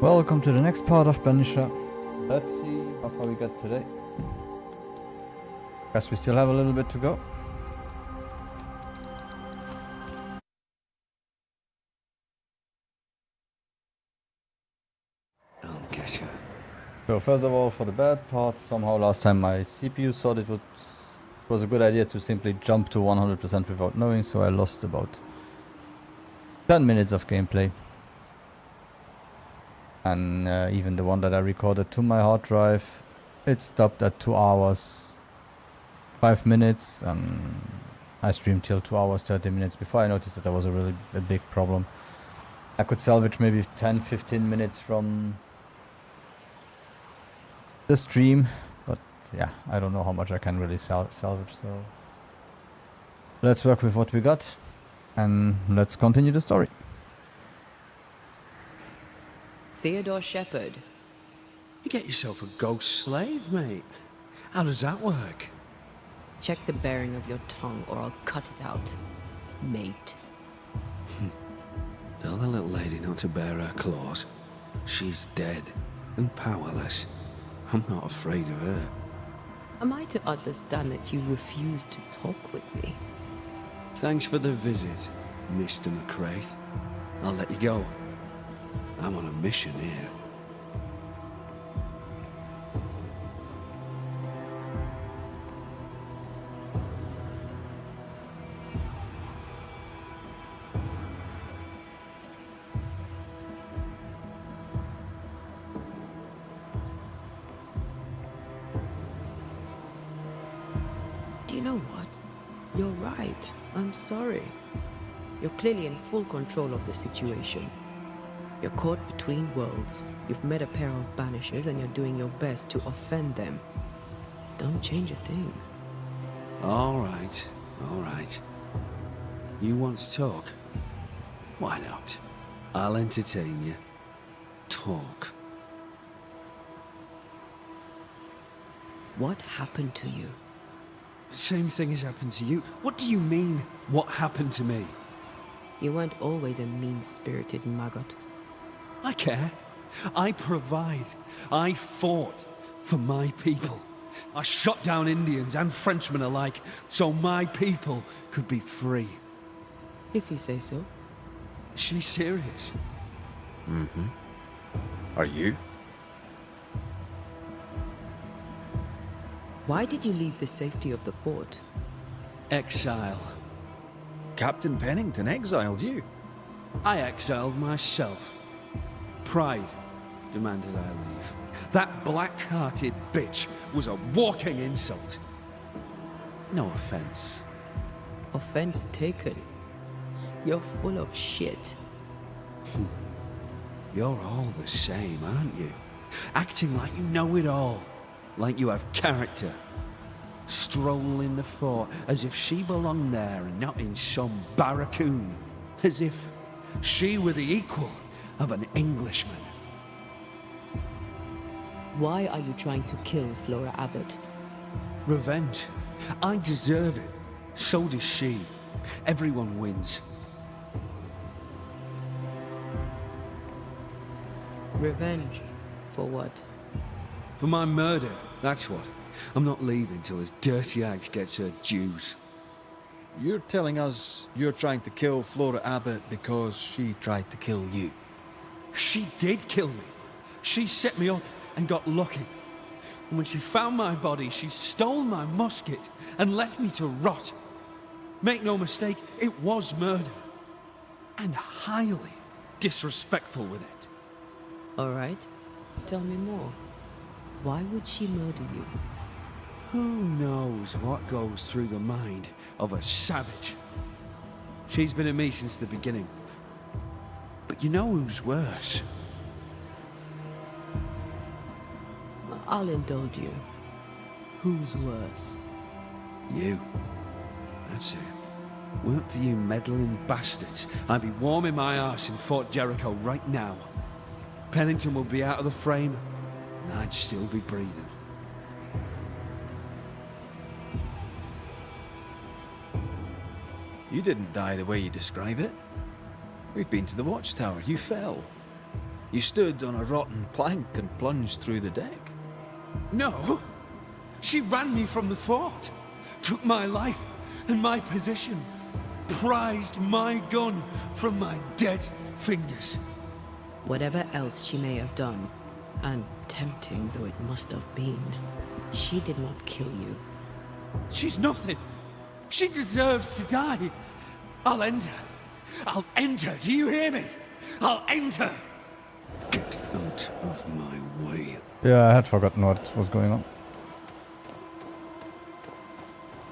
Welcome to the next part of Banisher. Let's see how far we get today. Guess we still have a little bit to go. I'll get you. So first of all, for the bad part, somehow last time my CPU thought it was a good idea to simply jump to 100% without knowing, so I lost about 10 minutes of gameplay. And even the one that I recorded to my hard drive, it stopped at 2 hours 5 minutes, and I streamed till 2 hours 30 minutes before I noticed that there was a big problem. I could salvage maybe 10-15 minutes from the stream, but yeah, I don't know how much I can really salvage, so let's work with what we got and let's continue the story. Theodore Shepherd. You get yourself a ghost slave, mate. How does that work? Check the bearing of your tongue or I'll cut it out. Mate. Tell the little lady not to bare her claws. She's dead and powerless. I'm not afraid of her. Am I to understand that you refuse to talk with me? Thanks for the visit, Mr. McCraith. I'll let you go. I'm on a mission here. Do you know what? You're right. I'm sorry. You're clearly in full control of the situation. You're caught between worlds. You've met a pair of Banishers and you're doing your best to offend them. Don't change a thing. All right, all right. You want to talk? Why not? I'll entertain you. Talk. What happened to you? Same thing has happened to you. What do you mean, what happened to me? You weren't always a mean-spirited maggot. I care. I provide. I fought for my people. I shot down Indians and Frenchmen alike so my people could be free. If you say so. She's serious. Mm-hmm. Are you? Why did you leave the safety of the fort? Exile. Captain Pennington exiled you. I exiled myself. Pride demanded I leave. That black-hearted bitch was a walking insult. No offense. Offense taken. You're full of shit. You're all the same, aren't you? Acting like you know it all. Like you have character. Strolling the fort as if she belonged there and not in some barracoon. As if she were the equal of an Englishman. Why are you trying to kill Flora Abbott? Revenge. I deserve it. So does she. Everyone wins. Revenge? For what? For my murder, that's what. I'm not leaving till this dirty hag gets her dues. You're telling us you're trying to kill Flora Abbott because she tried to kill you. She did kill me. She set me up and got lucky. And when she found my body, she stole my musket and left me to rot. Make no mistake, it was murder. And highly disrespectful with it. All right. Tell me more. Why would she murder you? Who knows what goes through the mind of a savage? She's been at me since the beginning. But you know who's worse? I'll indulge you. Who's worse? You. That's it. Weren't for you meddling bastards, I'd be warming my arse in Fort Jericho right now. Pennington would be out of the frame, and I'd still be breathing. You didn't die the way you describe it. We've been to the watchtower. You fell. You stood on a rotten plank and plunged through the deck. No! She ran me from the fort, took my life and my position, prized my gun from my dead fingers. Whatever else she may have done, and tempting though it must have been, she did not kill you. She's nothing. She deserves to die. I'll end her. I'll end her. Do you hear me? I'll end her. Get out of my way. Yeah, I had forgotten what was going on.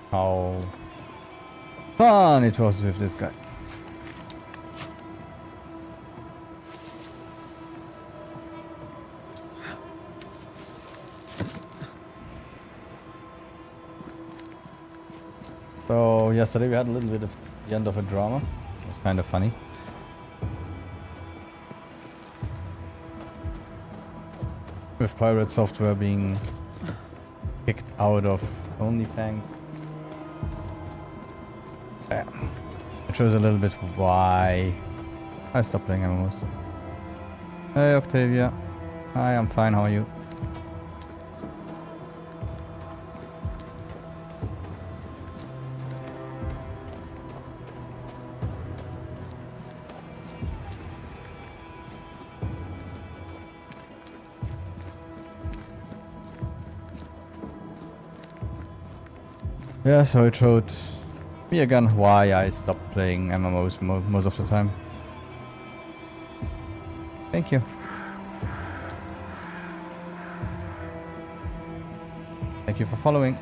How fun it was with this guy. So yesterday we had a little bit of the end of a drama. It was kind of funny. With pirate software being kicked out of OnlyFans. Yeah. It shows a little bit why I stopped playing MMOs. Hey Octavia. Hi, I'm fine, how are you? Yeah, so it showed me again why I stopped playing MMOs most of the time. Thank you. Thank you for following.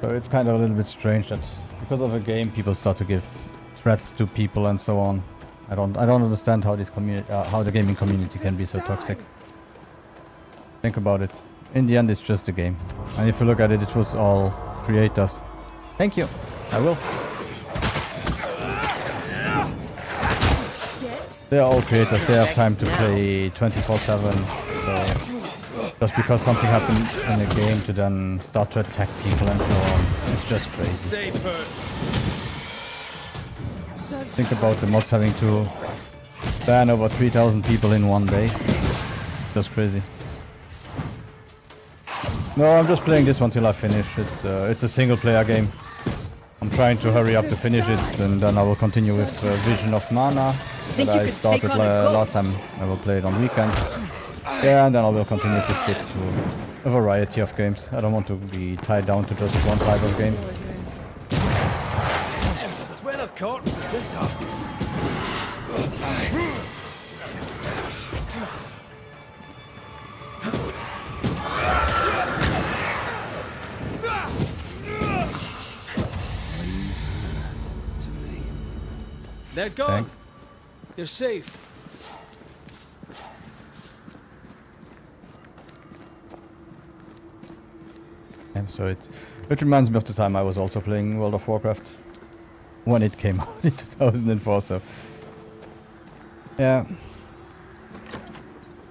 So it's kind of a little bit strange that because of a game people start to give threats to people and so on. I don't understand how this how the gaming community can be so toxic. Think about it. In the end, it's just a game, and if you look at it, it was all creators. Thank you. I will. They are all creators. They have time to play 24/7. So just because something happened in a game to then start to attack people and so on, it's just crazy. Stay put. Think about the mods having to ban over 3,000 people in one day. Just crazy. No, I'm just playing this one till I finish. It's a single player game. I'm trying to hurry up to finish it, and then I will continue with Vision of Mana that I started last time. I will play it on weekends. Yeah, and then I will continue to stick to a variety of games. I don't want to be tied down to just one type of game. Where the corpse is this up? They're gone. Thanks. You're safe. And so it reminds me of the time I was also playing World of Warcraft when it came out in 2004. So yeah,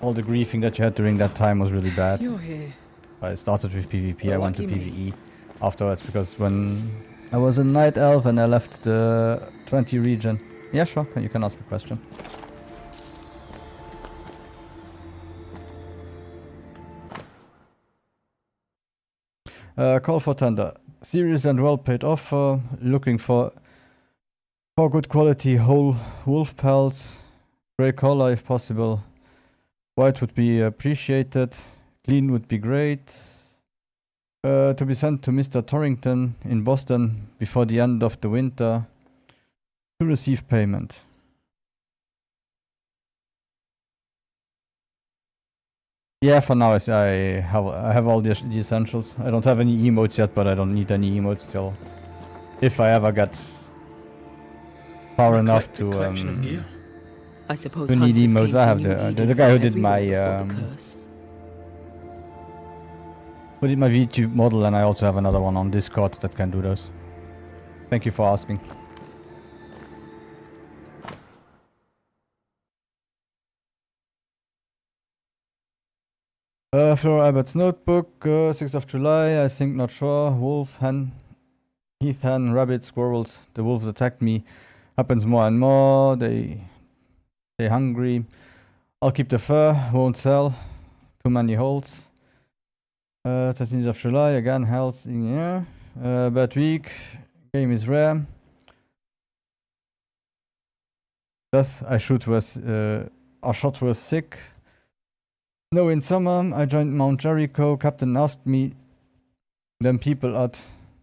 all the griefing that you had during that time was really bad. You're here. I started with PvP. I Well, went to lucky PvE afterwards because when I was a Night Elf and I left the 20 region. Yeah, sure. You can ask a question. Call for tender. Serious and well-paid offer. Looking for good quality whole wolf pelts. Grey color if possible. White would be appreciated. Clean would be great. To be sent to Mr. Torrington in Boston before the end of the winter. To receive payment. Yeah, for now I have all the essentials. I don't have any emotes yet, but I don't need any emotes till if I ever get far enough to I suppose to need hunters emotes. came I to have New the guy who Eden did for my everyone before the curse. who did my VTube model, and I also have another one on Discord that can do those. Thank you for asking. Flora Albert's notebook, 6th of July, I think, not sure. Wolf, Hen, heath hen, rabbits, squirrels. The wolves attacked me. Happens more and more. They hungry. I'll keep the fur. Won't sell. Too many holes. 13th of July again. Health. Yeah. Bad week. Game is rare. Thus, I shot was sick. No, in summer, I joined Mount Jericho. Captain asked me, them people are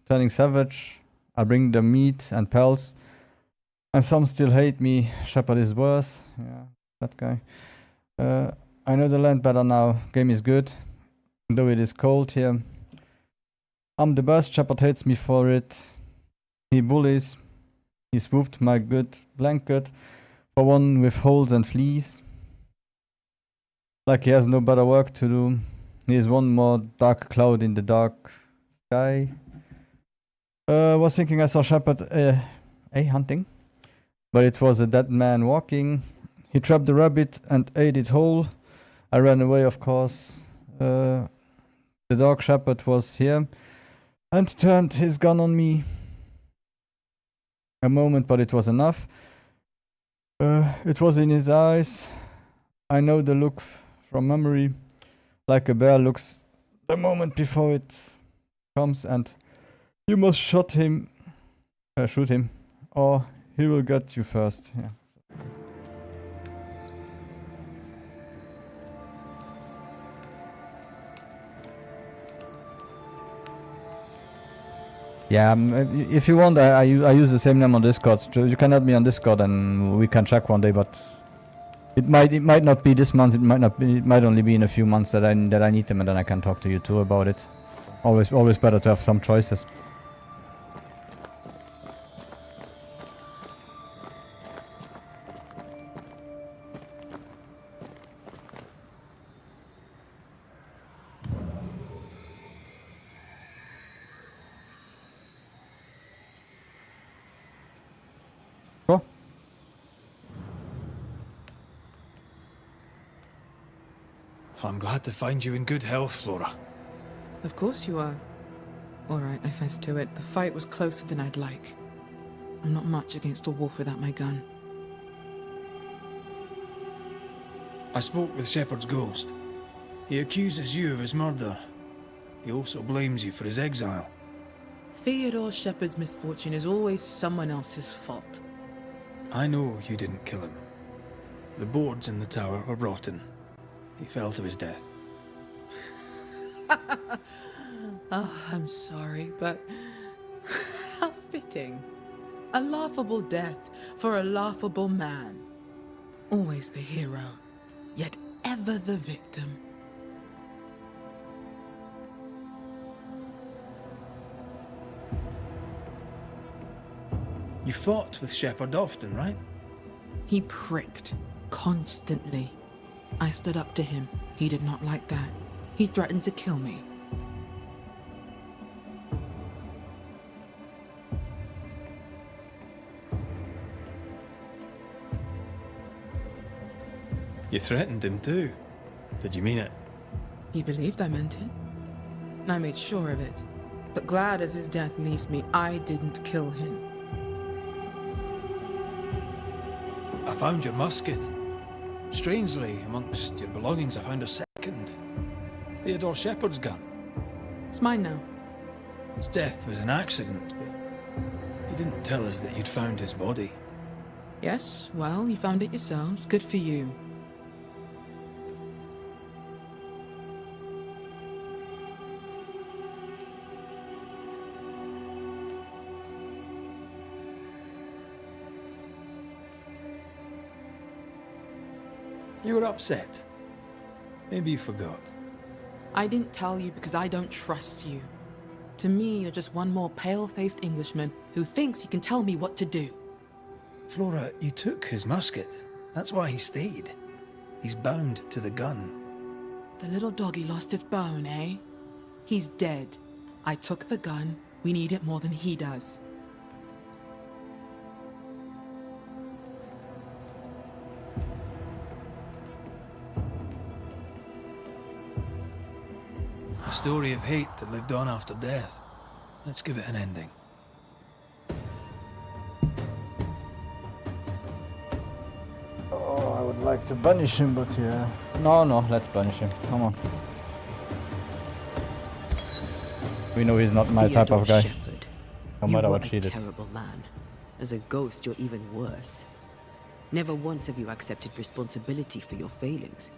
turning savage. I bring them meat and pelts. And some still hate me. Shepherd is worse. Yeah, that guy. I know the land better now. Game is good. Though it is cold here. I'm the best. Shepherd hates me for it. He bullies. He swooped my good blanket for one with holes and fleas. Like he has no better work to do. He is one more dark cloud in the dark sky. Was thinking I saw Shepherd hunting. But it was a dead man walking. He trapped the rabbit and ate it whole. I ran away, of course. The dog Shepherd was here and turned his gun on me. A moment, but it was enough. It was in his eyes. I know the look from memory, like a bear looks the moment before it comes, and you must shoot him, or he will get you first. Yeah. Yeah, if you want, I use the same name on Discord. You can add me on Discord, and we can check one day. But it might not be this month. It might only be in a few months that I need them, and then I can talk to you too about it. Always better to have some choices. Cool. I'm glad to find you in good health, Flora. Of course you are. Alright, I fess to it. The fight was closer than I'd like. I'm not much against a wolf without my gun. I spoke with Shepherd's ghost. He accuses you of his murder. He also blames you for his exile. Theodore Shepherd's misfortune is always someone else's fault. I know you didn't kill him. The boards in the tower were rotten. He fell to his death. Oh, I'm sorry, but how fitting. A laughable death for a laughable man. Always the hero, yet ever the victim. You fought with Shepherd often, right? He pricked, constantly. I stood up to him. He did not like that. He threatened to kill me. You threatened him too. Did you mean it? He believed I meant it. I made sure of it. But glad as his death leaves me, I didn't kill him. I found your musket. Strangely, amongst your belongings, I found a second. Theodore Shepherd's gun. It's mine now. His death was an accident, but he didn't tell us that you'd found his body. Yes, well, you found it yourselves. Good for you. You were upset. Maybe you forgot. I didn't tell you because I don't trust you. To me, you're just one more pale-faced Englishman who thinks he can tell me what to do. Flora, you took his musket. That's why he stayed. He's bound to the gun. The little doggy lost his bone, eh? He's dead. I took the gun. We need it more than he does. A story of hate that lived on after death. Let's give it an ending. like to banish him, but yeah. No, let's banish him. Come on. We know he's not my type of guy. Shepherd, No you matter were what a she did. terrible man. As a ghost, you're even worse. Never once have you accepted responsibility for your failings.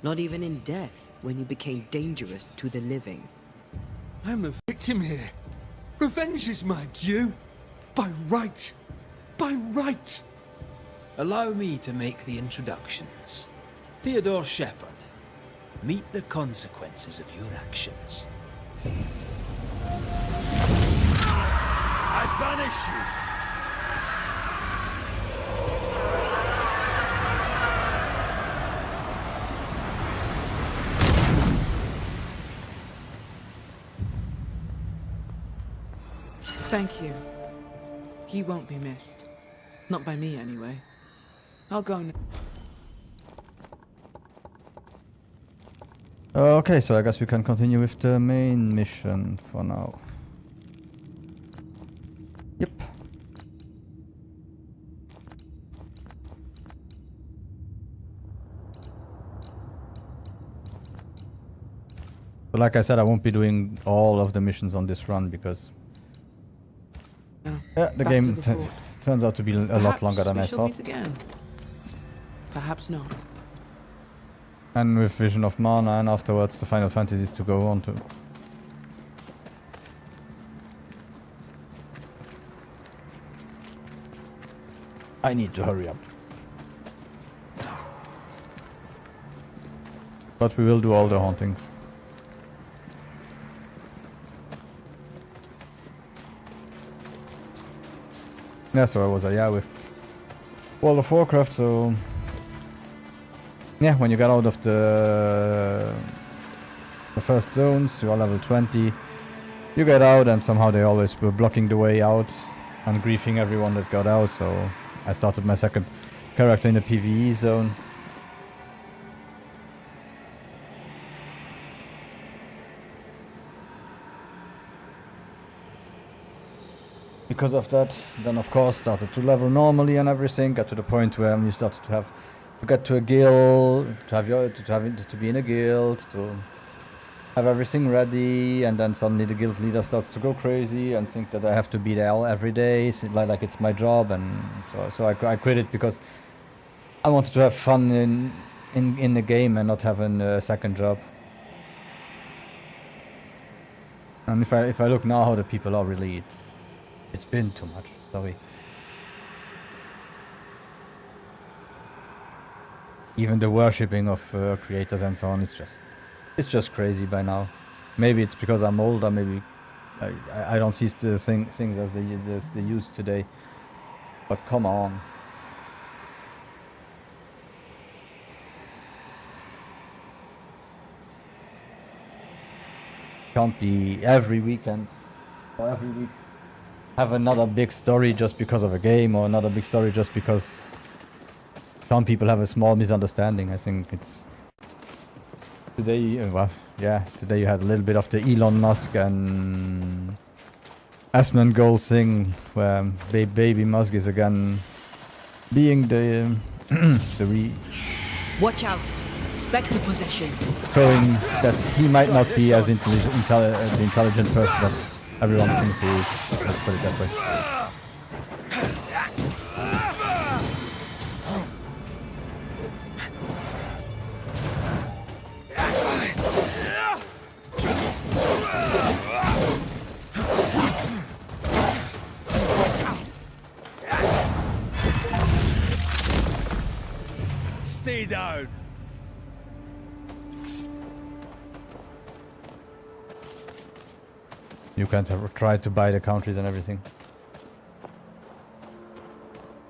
Not even in death, when you became dangerous to the living. I'm the victim here. Revenge is my due. By right. By right. Allow me to make the introductions. Theodore Shepherd. Meet the consequences of your actions. I banish you. Thank you. He won't be missed. Not by me, anyway. I'll go now. Okay, so I guess we can continue with the main mission for now. Yep. So like I said, I won't be doing all of the missions on this run because yeah, the Back game to the fort. turns out to be a lot longer than I Perhaps we shall thought. meet again. Perhaps not. And with Vision of Mana and afterwards the Final Fantasies to go on to. I need to hurry up. But we will do all the hauntings. Yeah, so I was with World of Warcraft, so yeah, when you get out of the first zones, you are level 20, you get out and somehow they always were blocking the way out and griefing everyone that got out, so I started my second character in the PvE zone. Because of that, then of course started to level normally and everything, got to the point where you started to have to get to a guild, to be in a guild, to have everything ready, and then suddenly the guild leader starts to go crazy and think that I have to be there every day, like it's my job, and so I quit it because I wanted to have fun in the game and not having a second job. And if I look now how the people are really, it's been too much. Sorry. Even the worshipping of creators and so on, it's just crazy by now. Maybe it's because I'm older. Maybe I don't see the things as they used today. But come on. Can't be every weekend or every week have another big story just because of a game, or another big story just because some people have a small misunderstanding. I think it's today. Well, yeah, today you had a little bit of the Elon Musk and Asmongold thing, where baby Musk is again being the Watch out! Spectre possession. showing that he might not be as the intelligent person that everyone thinks he is. Let's put it that way. Stay down. You can't ever try to buy the countries and everything.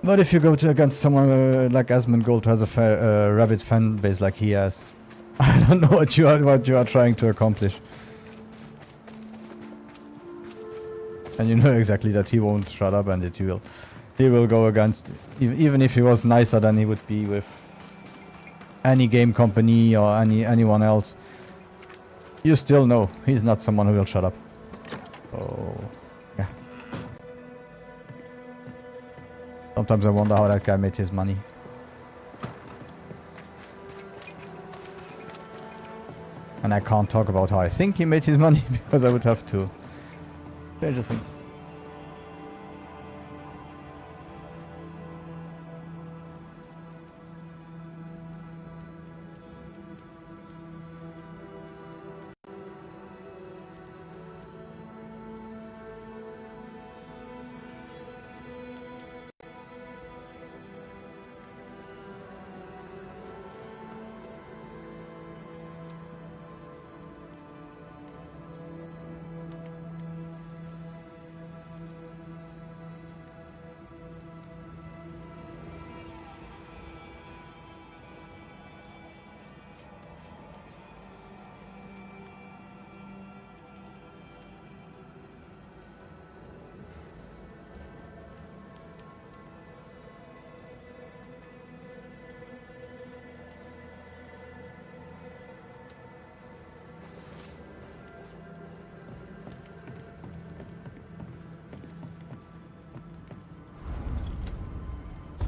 But if you go against someone like Asmongold who has a rabid fan base like he has, I don't know what you are trying to accomplish. And you know exactly that he won't shut up, and that he will go against, even if he was nicer than he would be with any game company or anyone else. You still know he's not someone who will shut up. Oh, yeah. Sometimes I wonder how that guy made his money. And I can't talk about how I think he made his money because I would have to change the things.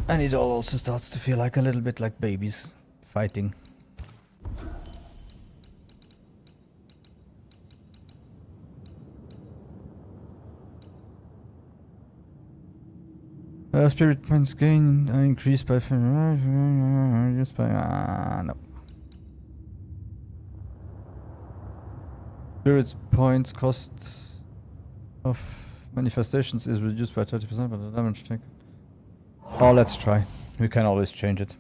And it all also starts to feel like a little bit like babies fighting. Spirit points gain increased by just by no. Spirit points cost of manifestations is reduced by 30%, but the damage taken. Oh, let's try. We can always change it.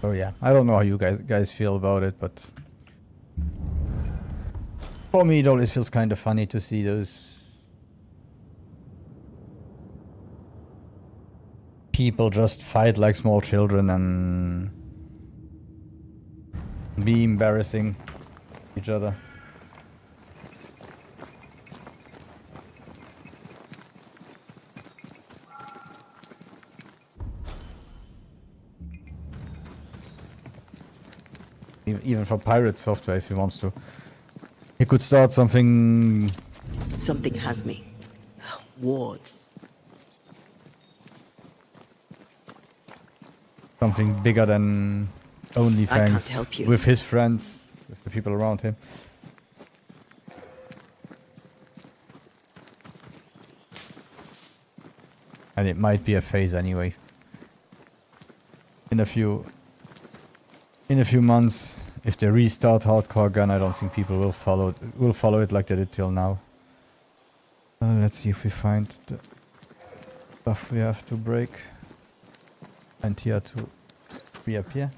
Oh yeah, I don't know how you guys feel about it, but for me it always feels kind of funny to see those people just fight like small children and be embarrassing each other. Even for pirate software, if he wants to. He could start something... Something has me. Wards. Something bigger than I can't OnlyFans help you. with his friends, with the people around him. And it might be a phase anyway. In a few months, if they restart Hardcore Gun, I don't think people will follow it like they did till now. Let's see if we find the stuff we have to break. And here to reappear.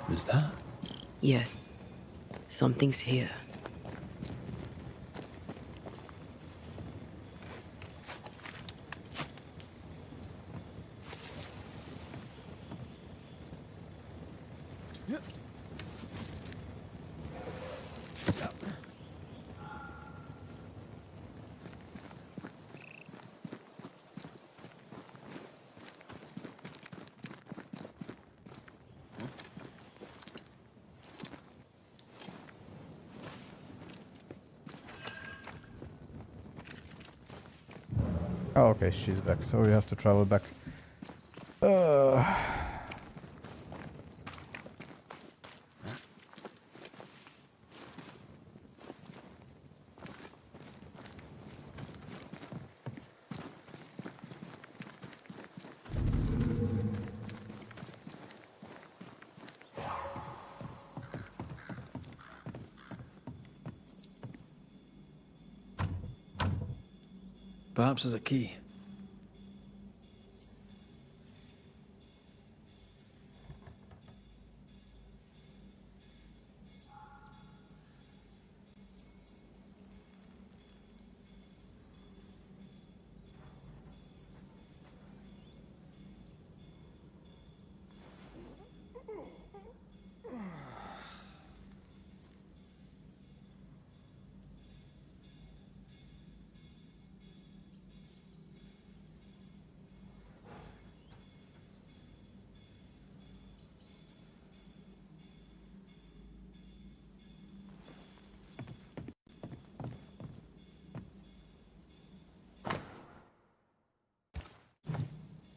Who's that? Yes. Something's here. Oh, okay, she's back, so we have to travel back. Perhaps there's a key.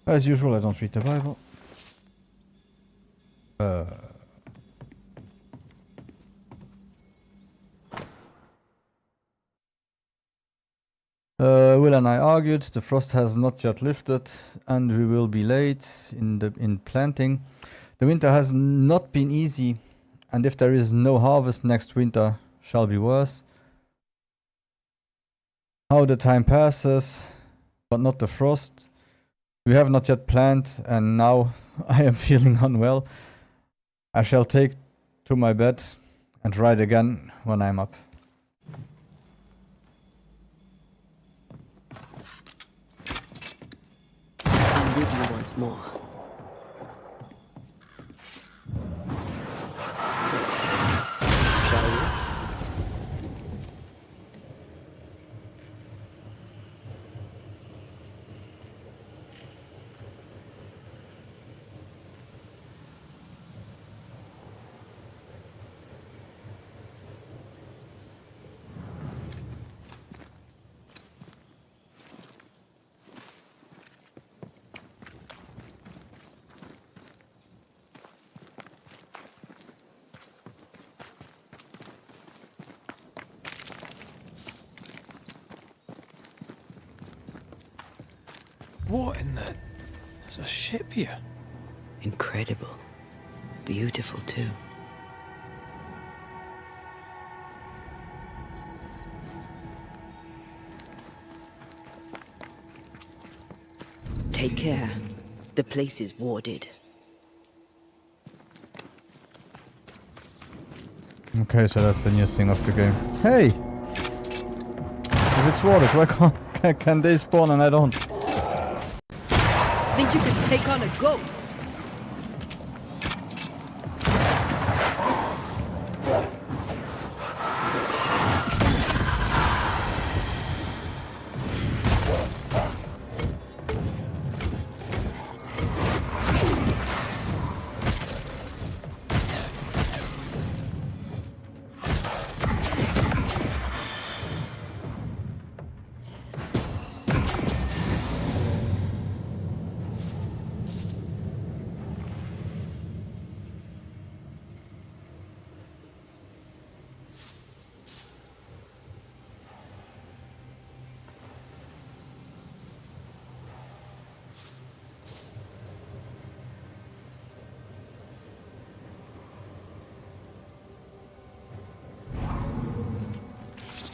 As usual, I don't read the Bible. Will and I argued. The frost has not yet lifted, and we will be late in planting. The winter has not been easy, and if there is no harvest next winter, shall be worse. How the time passes, but not the frost. We have not yet planted, and now I am feeling unwell. I shall take to my bed and write again when I am up. I'm with you once more. Shall we? What in the... There's a ship here. Incredible. Beautiful, too. Take care. The place is warded. Okay, so that's the new thing of the game. Hey! If it's water, why can they spawn and I don't? Think you could take on a ghost?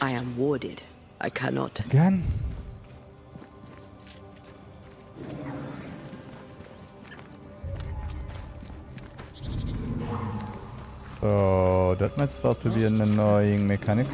I am warded. I cannot. Again? So that might start to be an annoying mechanic.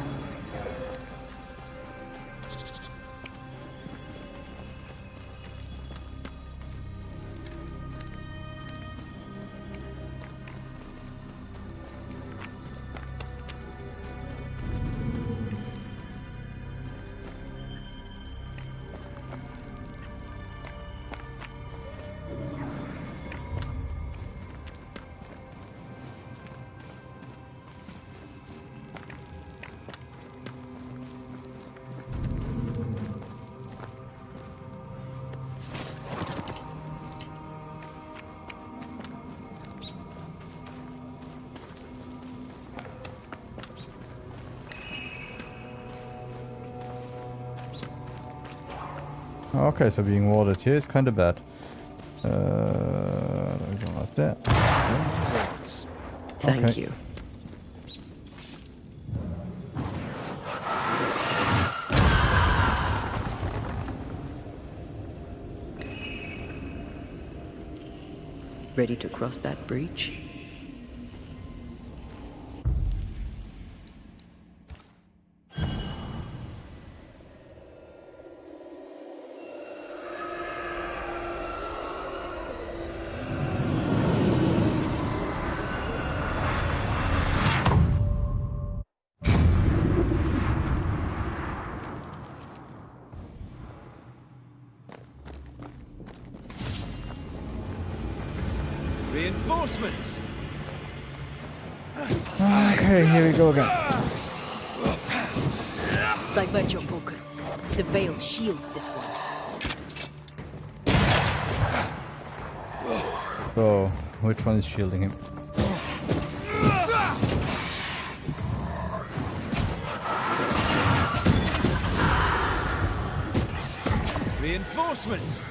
Okay, so being warded here is kind of bad. Like that. No more words. Thank Okay. you. Ready to cross that breach? Reinforcements! Okay, here we go again. Divert your focus. The veil shields this one. So, which one is shielding him? Reinforcements!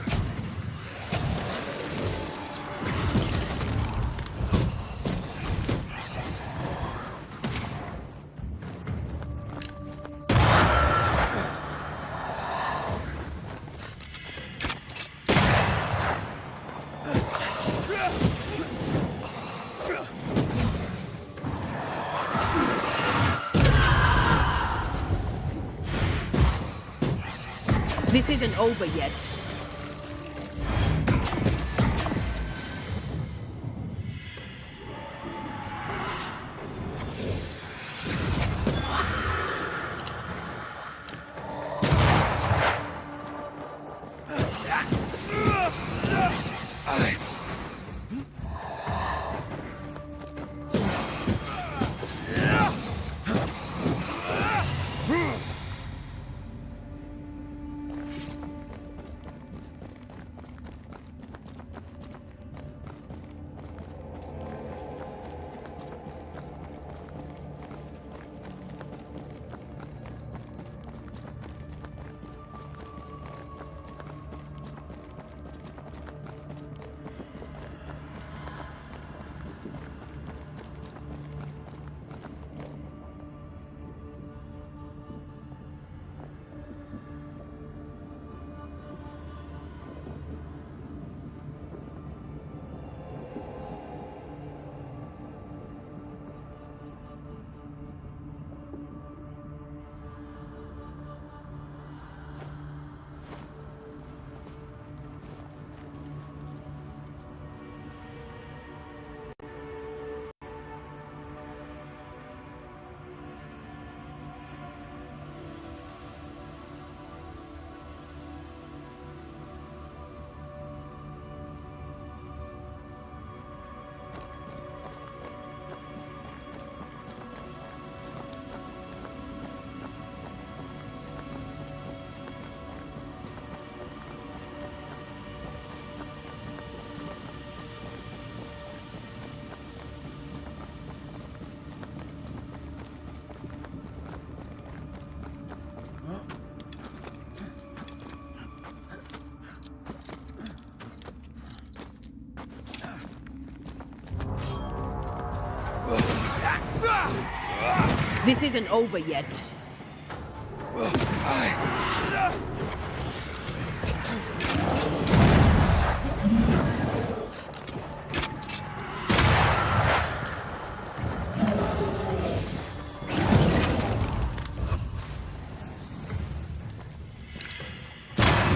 This isn't over yet. This isn't over yet.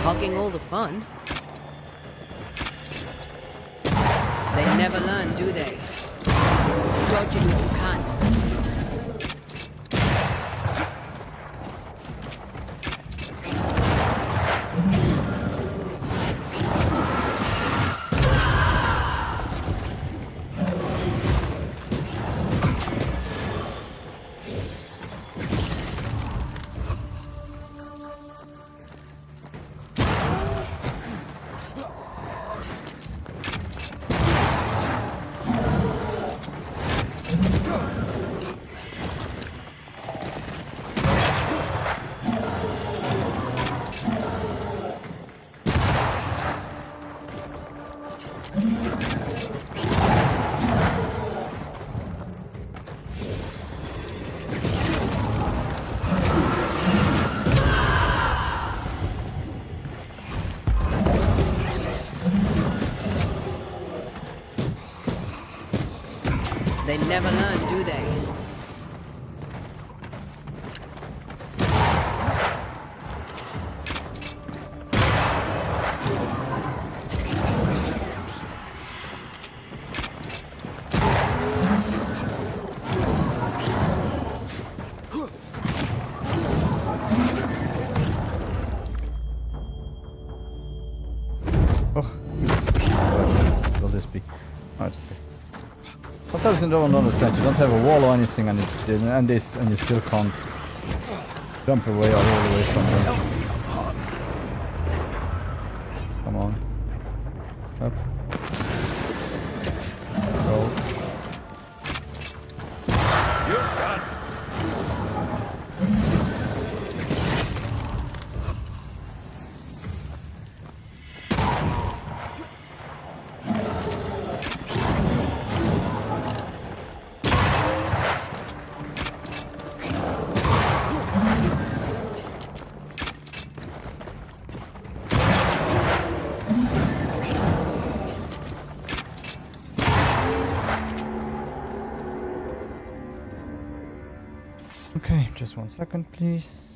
Hawking all the fun. They never learn, do they? Dodge it if you can. They never learn, do they? Will this be? Oh, it's okay. Sometimes you don't understand. You don't have a wall or anything, and it's still, and you still can't jump away all the way from them. Come on. Up. Go. You're done. Okay, just 1 second, please.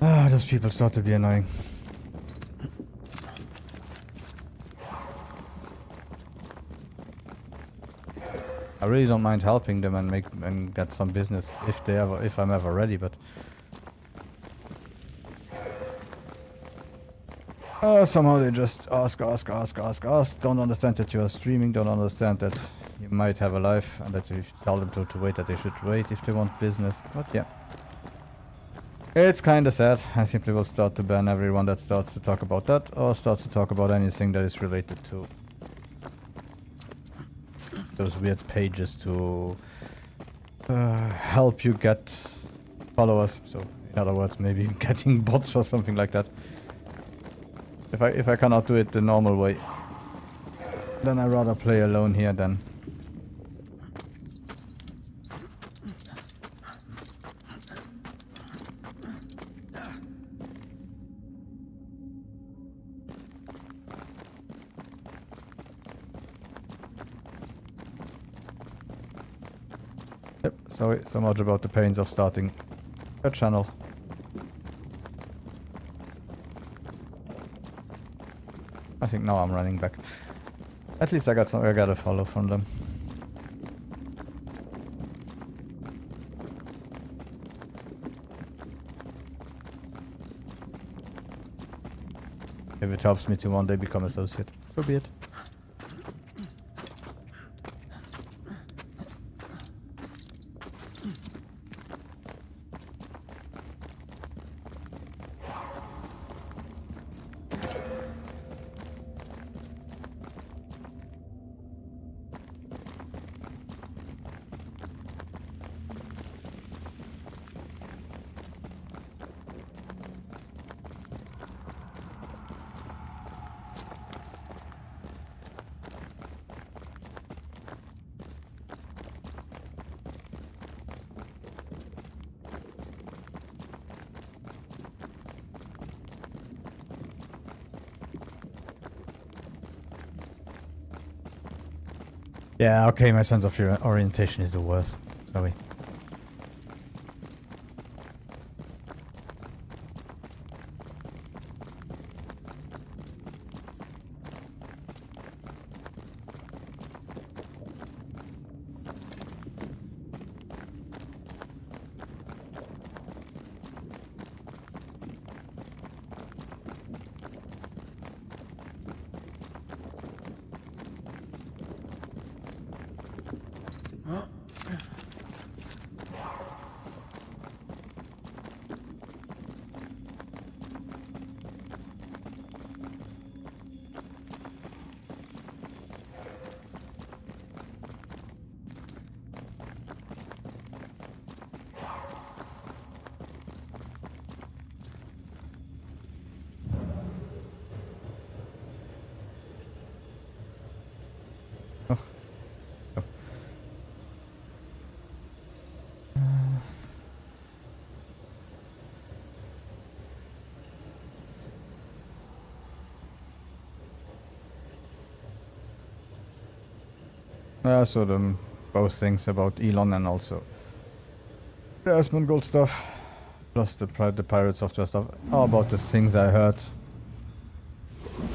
Ah, those people start to be annoying. I really don't mind helping them and get some business if I'm ever ready, but somehow they just ask. Don't understand that you are streaming. Don't understand that you might have a life, and that you tell them to wait, that they should wait if they want business. But yeah. It's kinda sad. I simply will start to ban everyone that starts to talk about that, or starts to talk about anything that is related to those weird pages to help you get followers. So, in other words, maybe getting bots or something like that. If I cannot do it the normal way, then I rather play alone here than. Yep, sorry so much about the pains of starting a channel. I think now I'm running back. At least I got a follow from them. If it helps me to one day become associate, so be it. Yeah, okay, my sense of orientation is the worst. Sorry. So both things about Elon and also the Asmongold stuff, plus the pirate software stuff, are about the things I heard.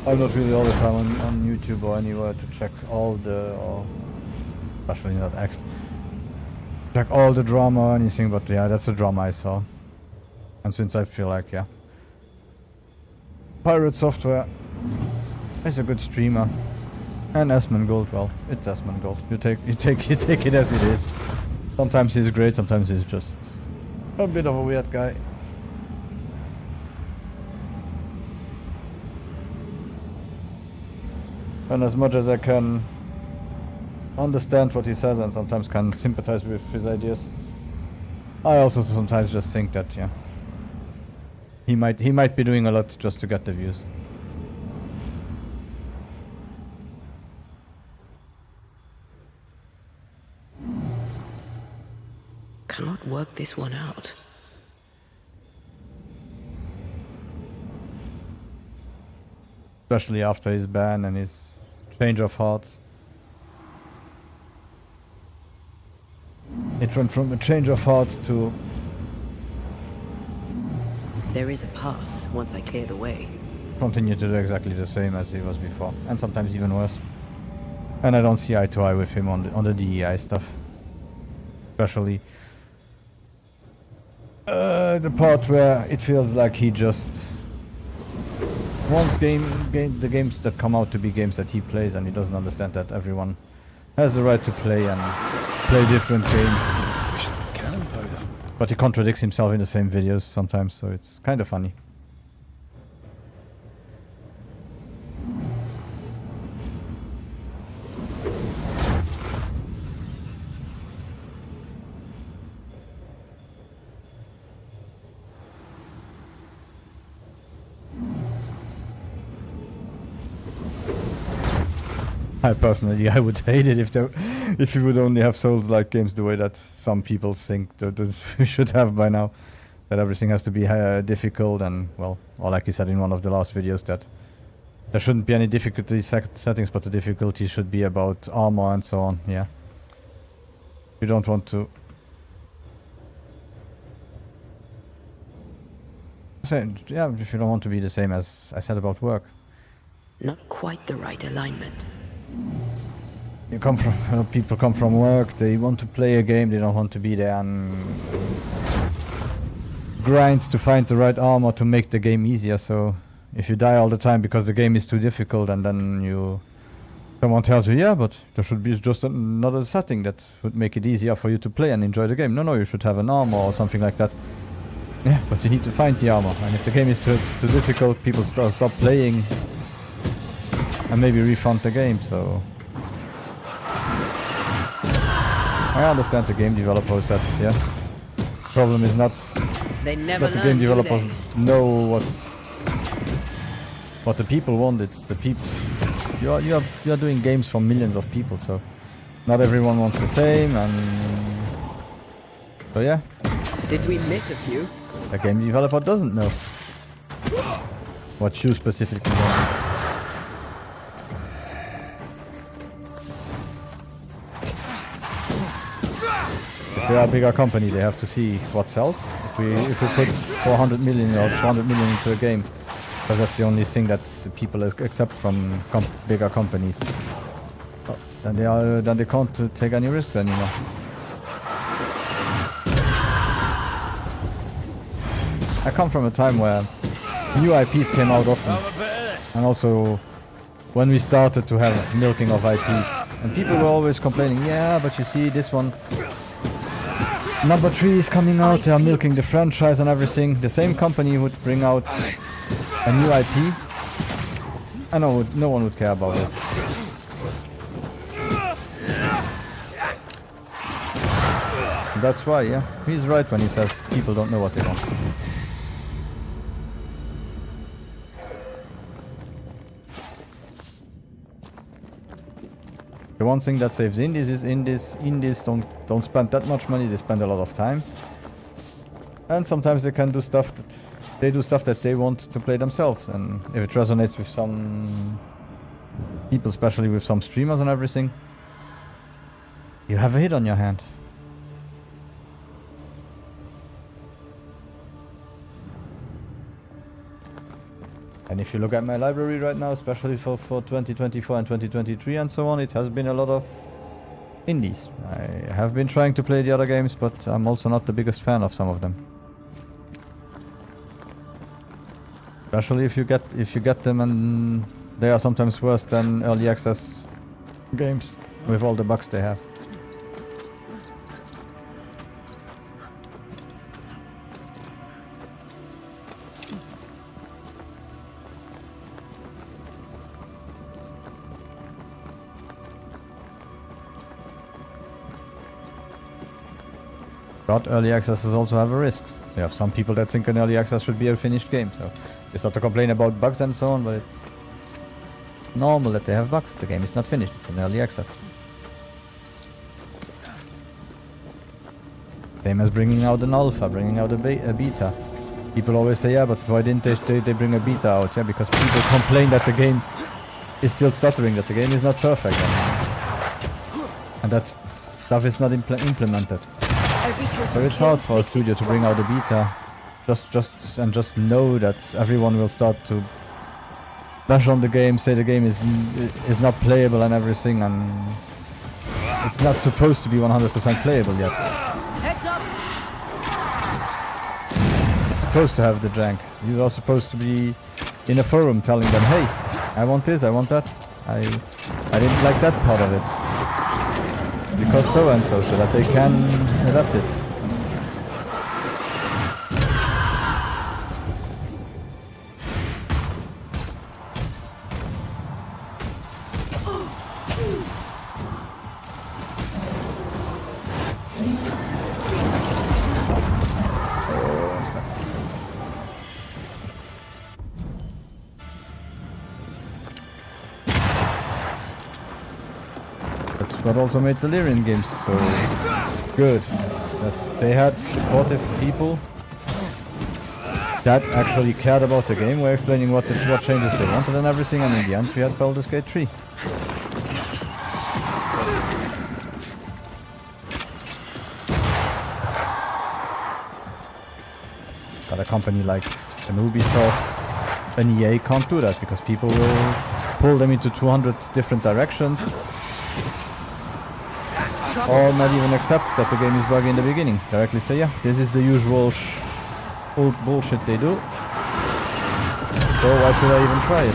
I'm not really all the time on YouTube or anywhere to check all the, or especially not X, check all the drama or anything, but yeah, that's the drama I saw. And since I feel like, yeah, pirate software is a good streamer. And Asmongold, well, it's Asmongold. You take it as it is. Sometimes he's great, sometimes he's just a bit of a weird guy. And as much as I can understand what he says and sometimes can sympathize with his ideas, I also sometimes just think that, yeah, he might be doing a lot just to get the views. Cannot work this one out. Especially after his ban and his change of heart. It went from a change of heart to... There is a path once I clear the way. continue to do exactly the same as he was before. And sometimes even worse. And I don't see eye to eye with him on the DEI stuff. Especially... the part where it feels like he just wants the games that come out to be games that he plays, and he doesn't understand that everyone has the right to play and play different games. Cannon powder. But he contradicts himself in the same videos sometimes, so it's kind of funny. I would hate it if we would only have Souls-like games the way that some people think that we should have by now. That everything has to be difficult and, well, or like you said in one of the last videos, that there shouldn't be any difficulty settings, but the difficulty should be about armor and so on, yeah. You don't want to... Yeah, if you don't want to be the same as I said about work. Not quite the right alignment. You come from, people come from work, they want to play a game, they don't want to be there and grind to find the right armor to make the game easier. So if you die all the time because the game is too difficult, and then someone tells you, yeah, but there should be just another setting that would make it easier for you to play and enjoy the game. No, you should have an armor or something like that. Yeah, but you need to find the armor, and if the game is too difficult, people stop playing and maybe refund the game. So I understand the game developers that, yeah, problem is not They never that the learn, game developers do know what the people want. It's the peeps. You are doing games for millions of people, so not everyone wants the same, and so yeah. they? Did we miss a few? A game developer doesn't know what you specifically want. If they are a bigger company, they have to see what sells. If we put 400 million or 200 million into a game, because that's the only thing that the people accept from bigger companies, then they can't take any risks anymore. I come from a time where new IPs came out often, and also when we started to have milking of IPs, and people were always complaining, yeah, but you see this one, number 3 is coming out, they are milking the franchise and everything. The same company would bring out a new IP, and no one would care about it. That's why, yeah, he's right when he says people don't know what they want. The one thing that saves indies is indies don't spend that much money, they spend a lot of time. And sometimes they can do stuff that they want to play themselves, and if it resonates with some people, especially with some streamers and everything, you have a hit on your hand. And if you look at my library right now, especially for 2024 and 2023 and so on, it has been a lot of indies. I have been trying to play the other games, but I'm also not the biggest fan of some of them. Especially if you get them, and they are sometimes worse than early access games with all the bugs they have. But early accesses also have a risk. So you have some people that think an early access should be a finished game. So they start to complain about bugs and so on, but it's normal that they have bugs. The game is not finished, it's an early access. Same as bringing out an alpha, bringing out a beta. People always say, yeah, but why didn't they bring a beta out? Yeah, because people complain that the game is still stuttering, that the game is not perfect. And that stuff is not implemented. So it's hard for a studio to bring out a beta, just know that everyone will start to bash on the game, say the game is not playable and everything, and it's not supposed to be 100% playable yet. Heads up. It's supposed to have the jank. You are supposed to be in a forum telling them, hey, I want this, I want that. I didn't like that part of it. Because so and so that they can adapt it. What also made the Lyrian games so good, that they had supportive people that actually cared about the game, were explaining what changes they wanted and everything, and in the end we had Baldur's Gate 3. But a company like an Ubisoft, an EA can't do that, because people will pull them into 200 different directions, or not even accept that the game is buggy in the beginning. Directly say, yeah, this is the usual old bullshit they do, so why should I even try it?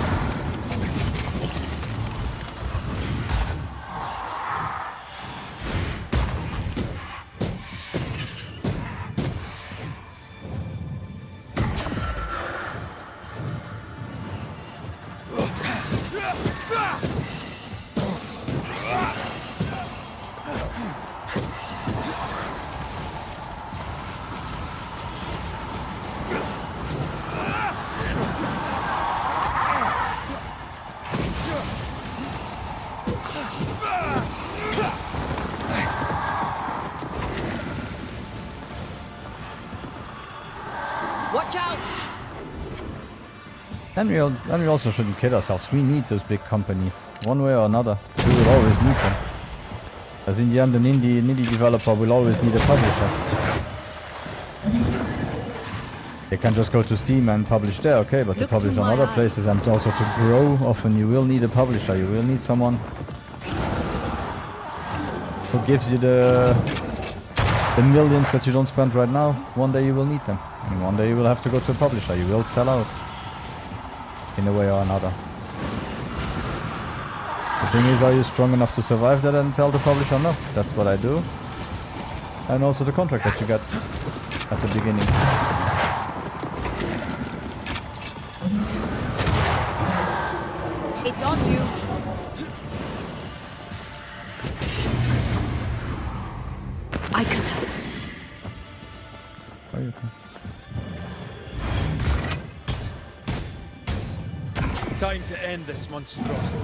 Watch out! And we also shouldn't kid ourselves. We need those big companies, one way or another. We will always need them. As in the end, an indie developer will always need a publisher. They can just go to Steam and publish there, okay, but to Look publish through on my other places eyes. and also to grow, often you will need a publisher. You will need someone who gives you the millions that you don't spend right now. One day you will need them. And one day you will have to go to a publisher. You will sell out in a way or another. The thing is, are you strong enough to survive that and tell the publisher no? That's what I do. And also the contract that you get at the beginning. It's on you. I can help. Oh, you can. Time to end this monstrosity.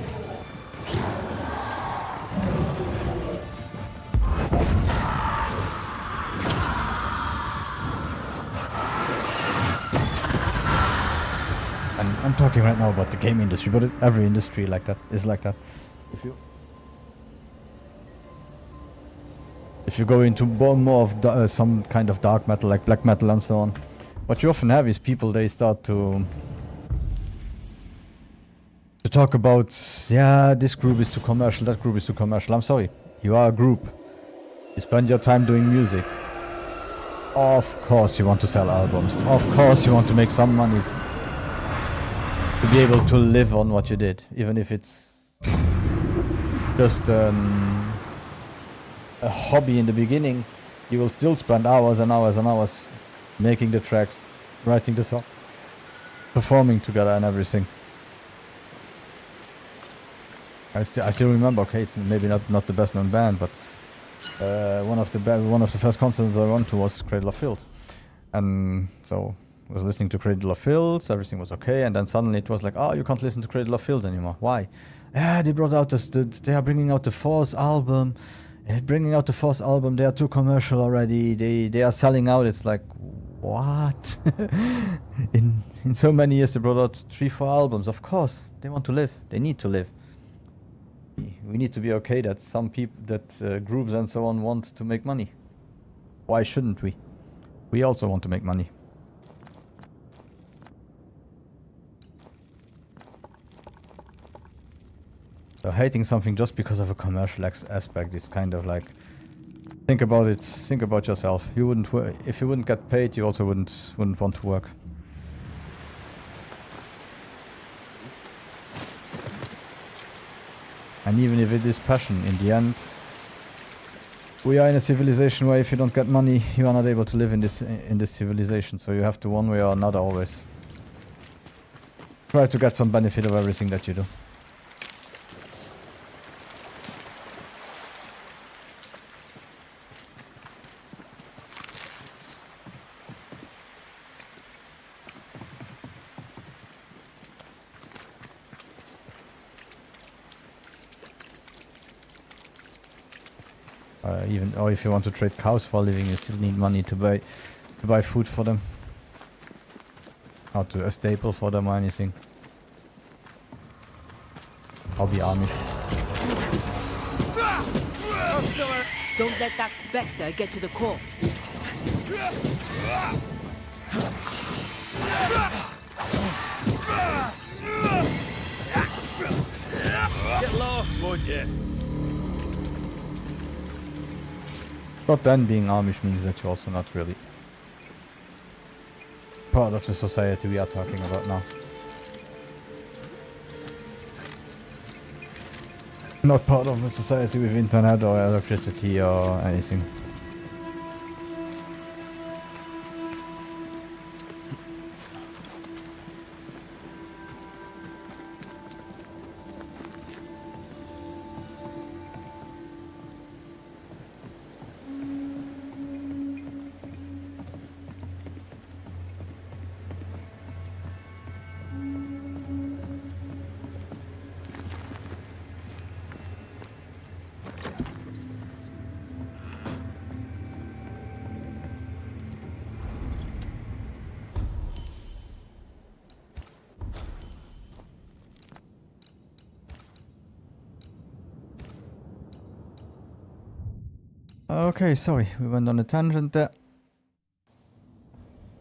And I'm talking right now about the game industry, but every industry like that is like that. If you go into more of some kind of dark metal, like black metal and so on, what you often have is people, they start to talk about, yeah, this group is too commercial, that group is too commercial. I'm sorry, you are a group. You spend your time doing music. Of course you want to sell albums. Of course you want to make some money to be able to live on what you did, even if it's just a hobby in the beginning. You will still spend hours and hours and hours making the tracks, writing the songs, performing together and everything. I still remember. Okay, it's maybe not the best known band, but one of the first concerts I went to was Cradle of Filth, and so I was listening to Cradle of Filth. Everything was okay, and then suddenly it was like, oh, you can't listen to Cradle of Filth anymore. Why? Yeah, they brought out they are bringing out the fourth album. Bringing out the fourth album, they are too commercial already. They are selling out. It's like, what? in so many years they brought out 3-4 albums. Of course, they want to live. They need to live. We need to be okay that some people, groups and so on want to make money. Why shouldn't we? We also want to make money. So hating something just because of a commercial aspect is kind of like, think about it. Think about yourself. You wouldn't if you wouldn't get paid. You also wouldn't want to work. And even if it is passion, in the end, we are in a civilization where if you don't get money, you are not able to live in this civilization. So you have to, one way or another, always try to get some benefit of everything that you do. Or if you want to trade cows for a living, you still need money to buy food for them, or a staple for them or anything. I'll be Amish. Don't let that spectre get to the corpse. Get lost, won't you? But then being Amish means that you're also not really part of the society we are talking about now. Not part of a society with internet or electricity or anything. Okay, sorry, we went on a tangent there.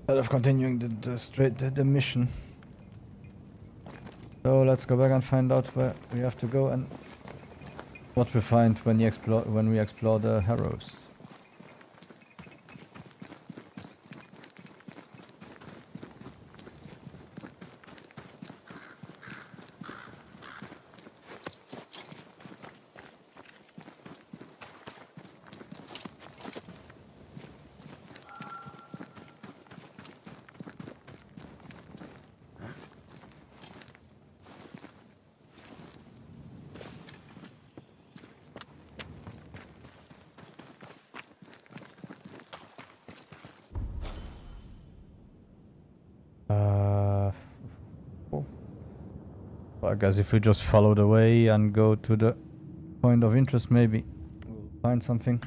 Instead of continuing the mission. So let's go back and find out where we have to go and what we find when we explore the Harrows. I guess if we just follow the way and go to the point of interest, maybe we'll find something.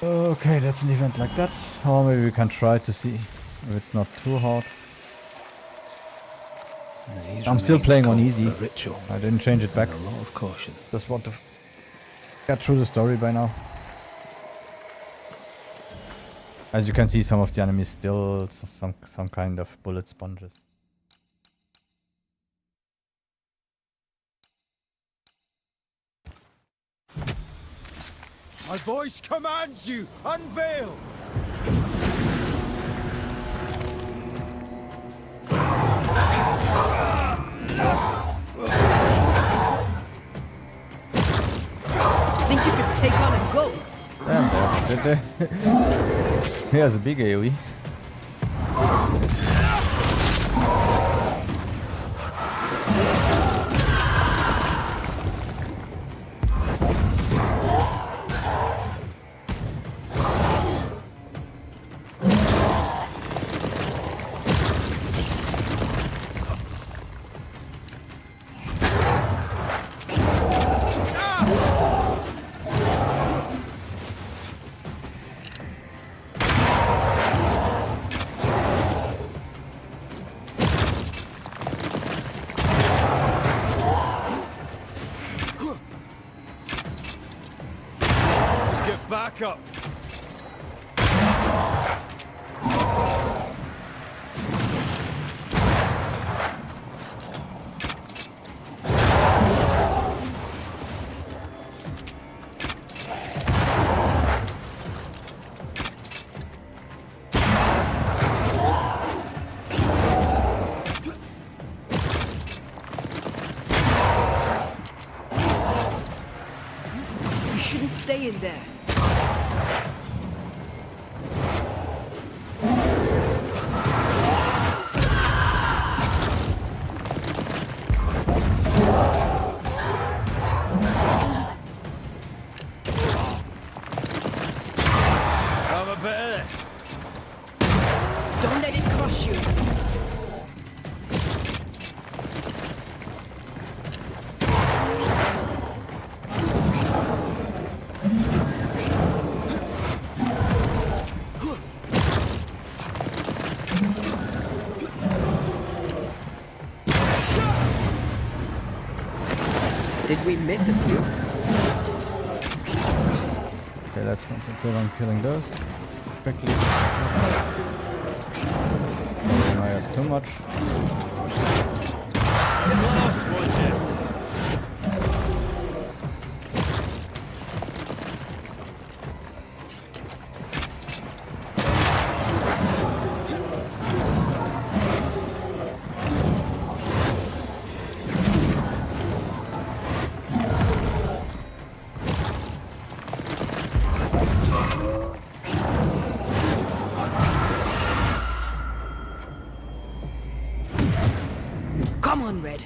Okay, that's an event like that. Or maybe we can try to see if it's not too hard. These I'm still remains playing on call easy. for a ritual I didn't change it back. and a lot of caution. Just want to get through the story by now. As you can see, some of the enemies still some kind of bullet sponges. My voice commands you! Unveil! Think you could take on a ghost? And did they? Here's a big AoE. Get back up! You shouldn't stay in there. Have a bit of this. Don't let it crush you. Did we miss a few? Okay, let's concentrate on killing those quickly. Don't annoy us too much. Last one, Jim. on, Red.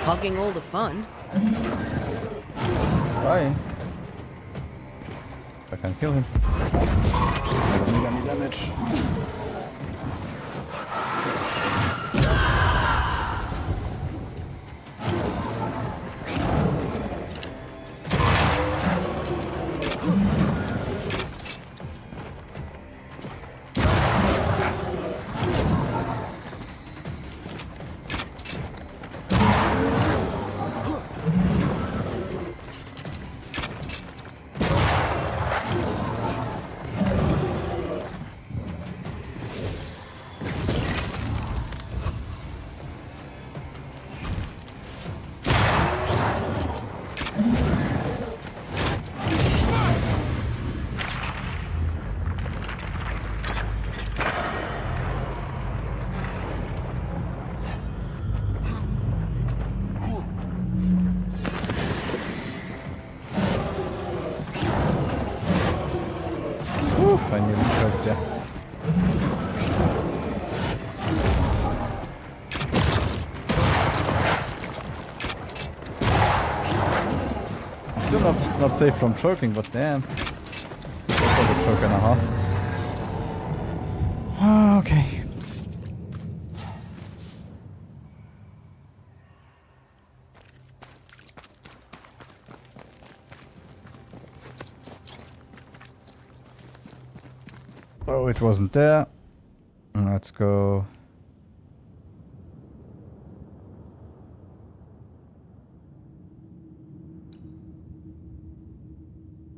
Hogging all the fun. Trying. I can kill him. I don't need any damage. I nearly choked there. Still not safe from choking, but damn. That's a choke and a half. Okay. Oh, it wasn't there. Let's go.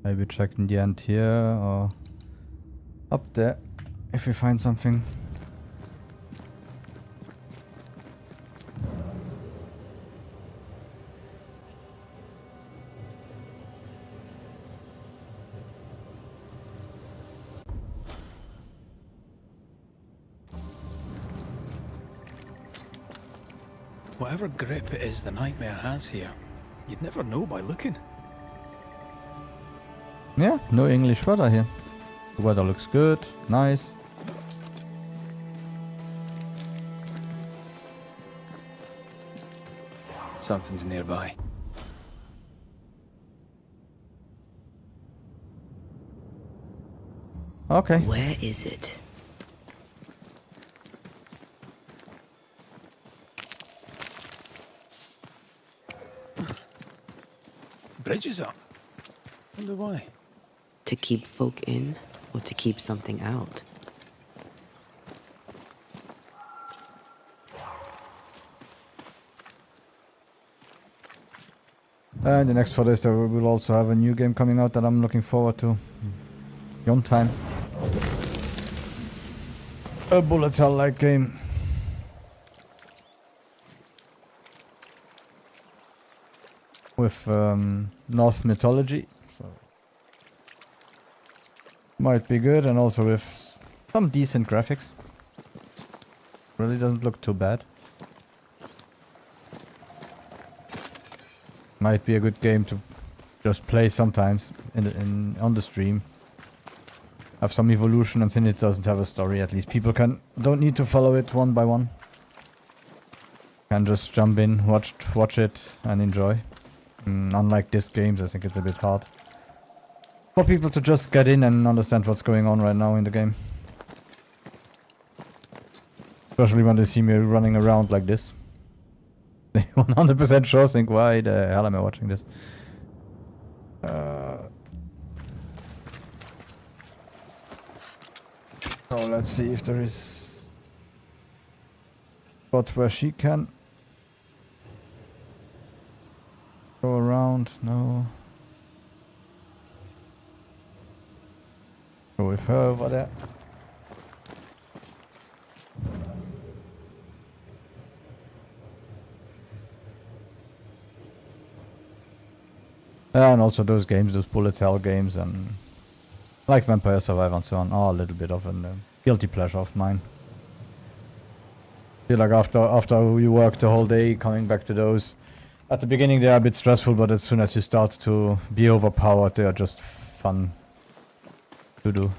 Maybe check in the end here or up there if we find something. Whatever grip it is the nightmare has here, you'd never know by looking. Yeah, no English weather here. The weather looks good, nice. Something's nearby. Okay. Where is it? Bridge is up. Wonder why. To keep folk in or to keep something out? And the next 4 days there we will also have a new game coming out that I'm looking forward to. Yon Time. A bullet hell-like game. With Norse mythology. So might be good, and also with some decent graphics. Really doesn't look too bad. Might be a good game to just play sometimes on the stream. Have some evolution, and since it doesn't have a story, at least people don't need to follow it one by one. Can just jump in, watch it, and enjoy. Unlike these games, I think it's a bit hard for people to just get in and understand what's going on right now in the game. Especially when they see me running around like this. They 100% sure think, why the hell am I watching this? So let's see if there is a spot where she can go around. No. Go with her over there. And also those games, those bullet hell games, and like Vampire Survivor and so on, are a little bit of a guilty pleasure of mine. Feel like after you work the whole day, coming back to those, at the beginning they are a bit stressful, but as soon as you start to be overpowered, they are just fun to do.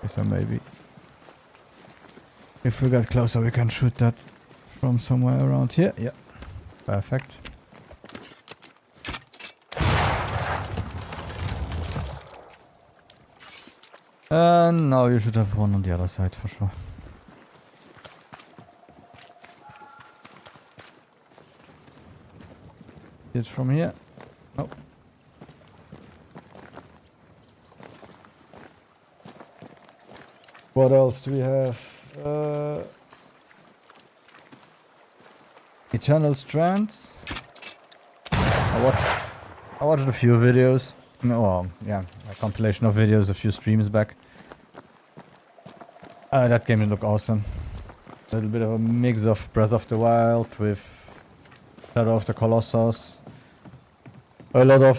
So maybe if we get closer we can shoot that from somewhere around here. Yeah, perfect. And now you should have one on the other side for sure. It's from here. Oh. What else do we have? Eternal Strands. I watched a few videos. Oh, yeah, a compilation of videos a few streams back. That game looked awesome. A little bit of a mix of Breath of the Wild with Shadow of the Colossus. A lot of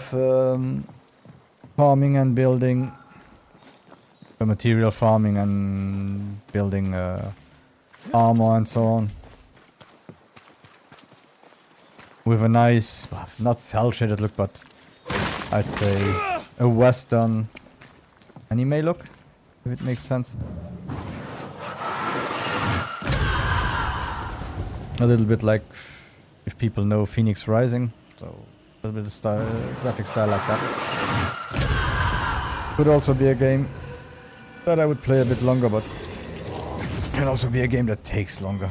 farming and building. Material farming and building armor and so on. With a nice, well, not cel-shaded look, but I'd say a Western anime look, if it makes sense. A little bit like if people know Phoenix Rising, so a little bit of style, graphic style like that. Could also be a game that I would play a bit longer, but can also be a game that takes longer.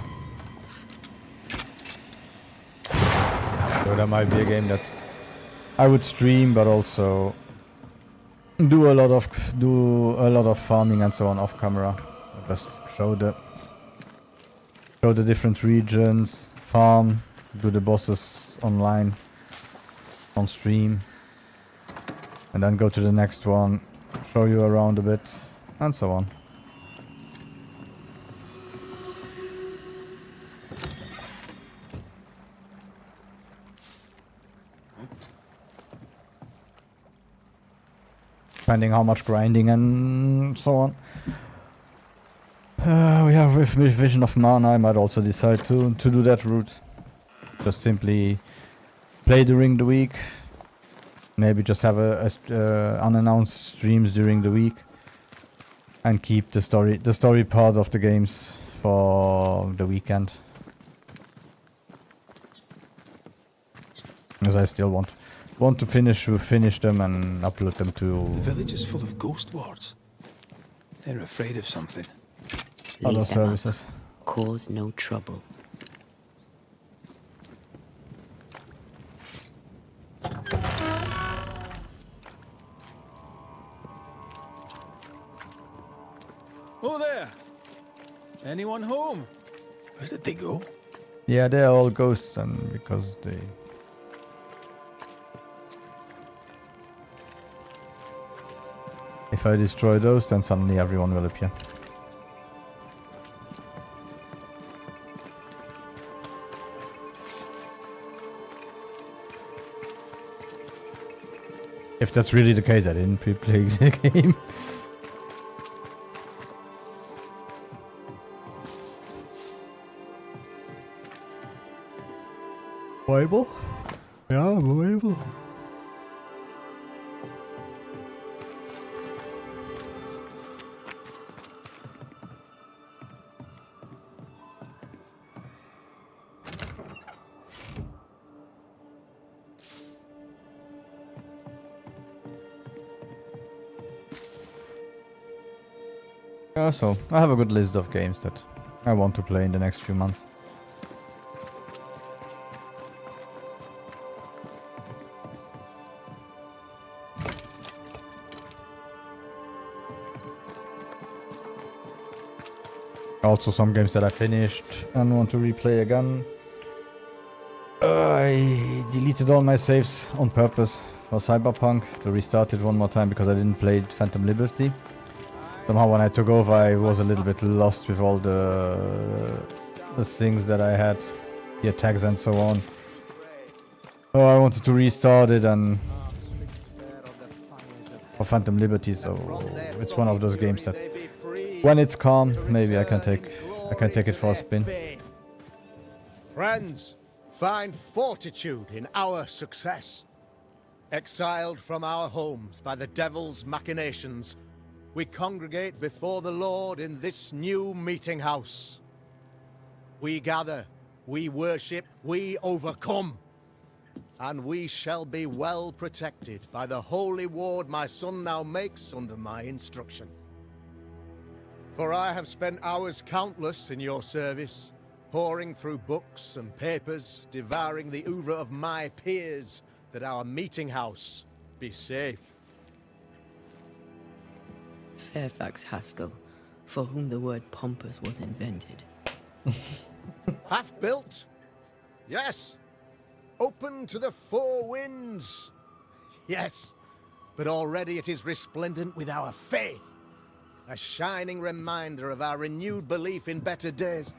So that might be a game that I would stream, but also do a lot of farming and so on off camera. Just show the different regions, farm, do the bosses online, on stream, and then go to the next one, show you around a bit, and so on. Depending how much grinding and so on. We have with Vision of Mana, I might also decide to do that route. Just simply play during the week. Maybe just have unannounced streams during the week. And keep the story part of the games for the weekend. Because I still want to finish them and upload them to The village is full of ghost wards. They're afraid of something. other services. Cause no trouble. Oh, there. Anyone home? Where did they go? Yeah, they're all ghosts, and because they... If I destroy those, then suddenly everyone will appear. If that's really the case, I didn't pre-play the game. Bible? Yeah, Bible. Yeah, so I have a good list of games that I want to play in the next few months. Also some games that I finished and want to replay again. I deleted all my saves on purpose for Cyberpunk to restart it one more time because I didn't play Phantom Liberty. Somehow when I took over I was a little bit lost with all the things that I had, the attacks and so on. So I wanted to restart it and for Phantom Liberty, so it's one of those games that when it's calm, maybe I can take it for a spin. Friends, find fortitude in our success. Exiled from our homes by the devil's machinations, we congregate before the Lord in this new meeting house. We gather, we worship, we overcome. And we shall be well protected by the holy ward my son now makes under my instruction. For I have spent hours countless in your service, poring through books and papers, devouring the oeuvre of my peers, that our meeting house be safe. Fairfax Haskell, for whom the word pompous was invented. Half-built? Yes. Open to the four winds? Yes. But already it is resplendent with our faith. A shining reminder of our renewed belief in better days.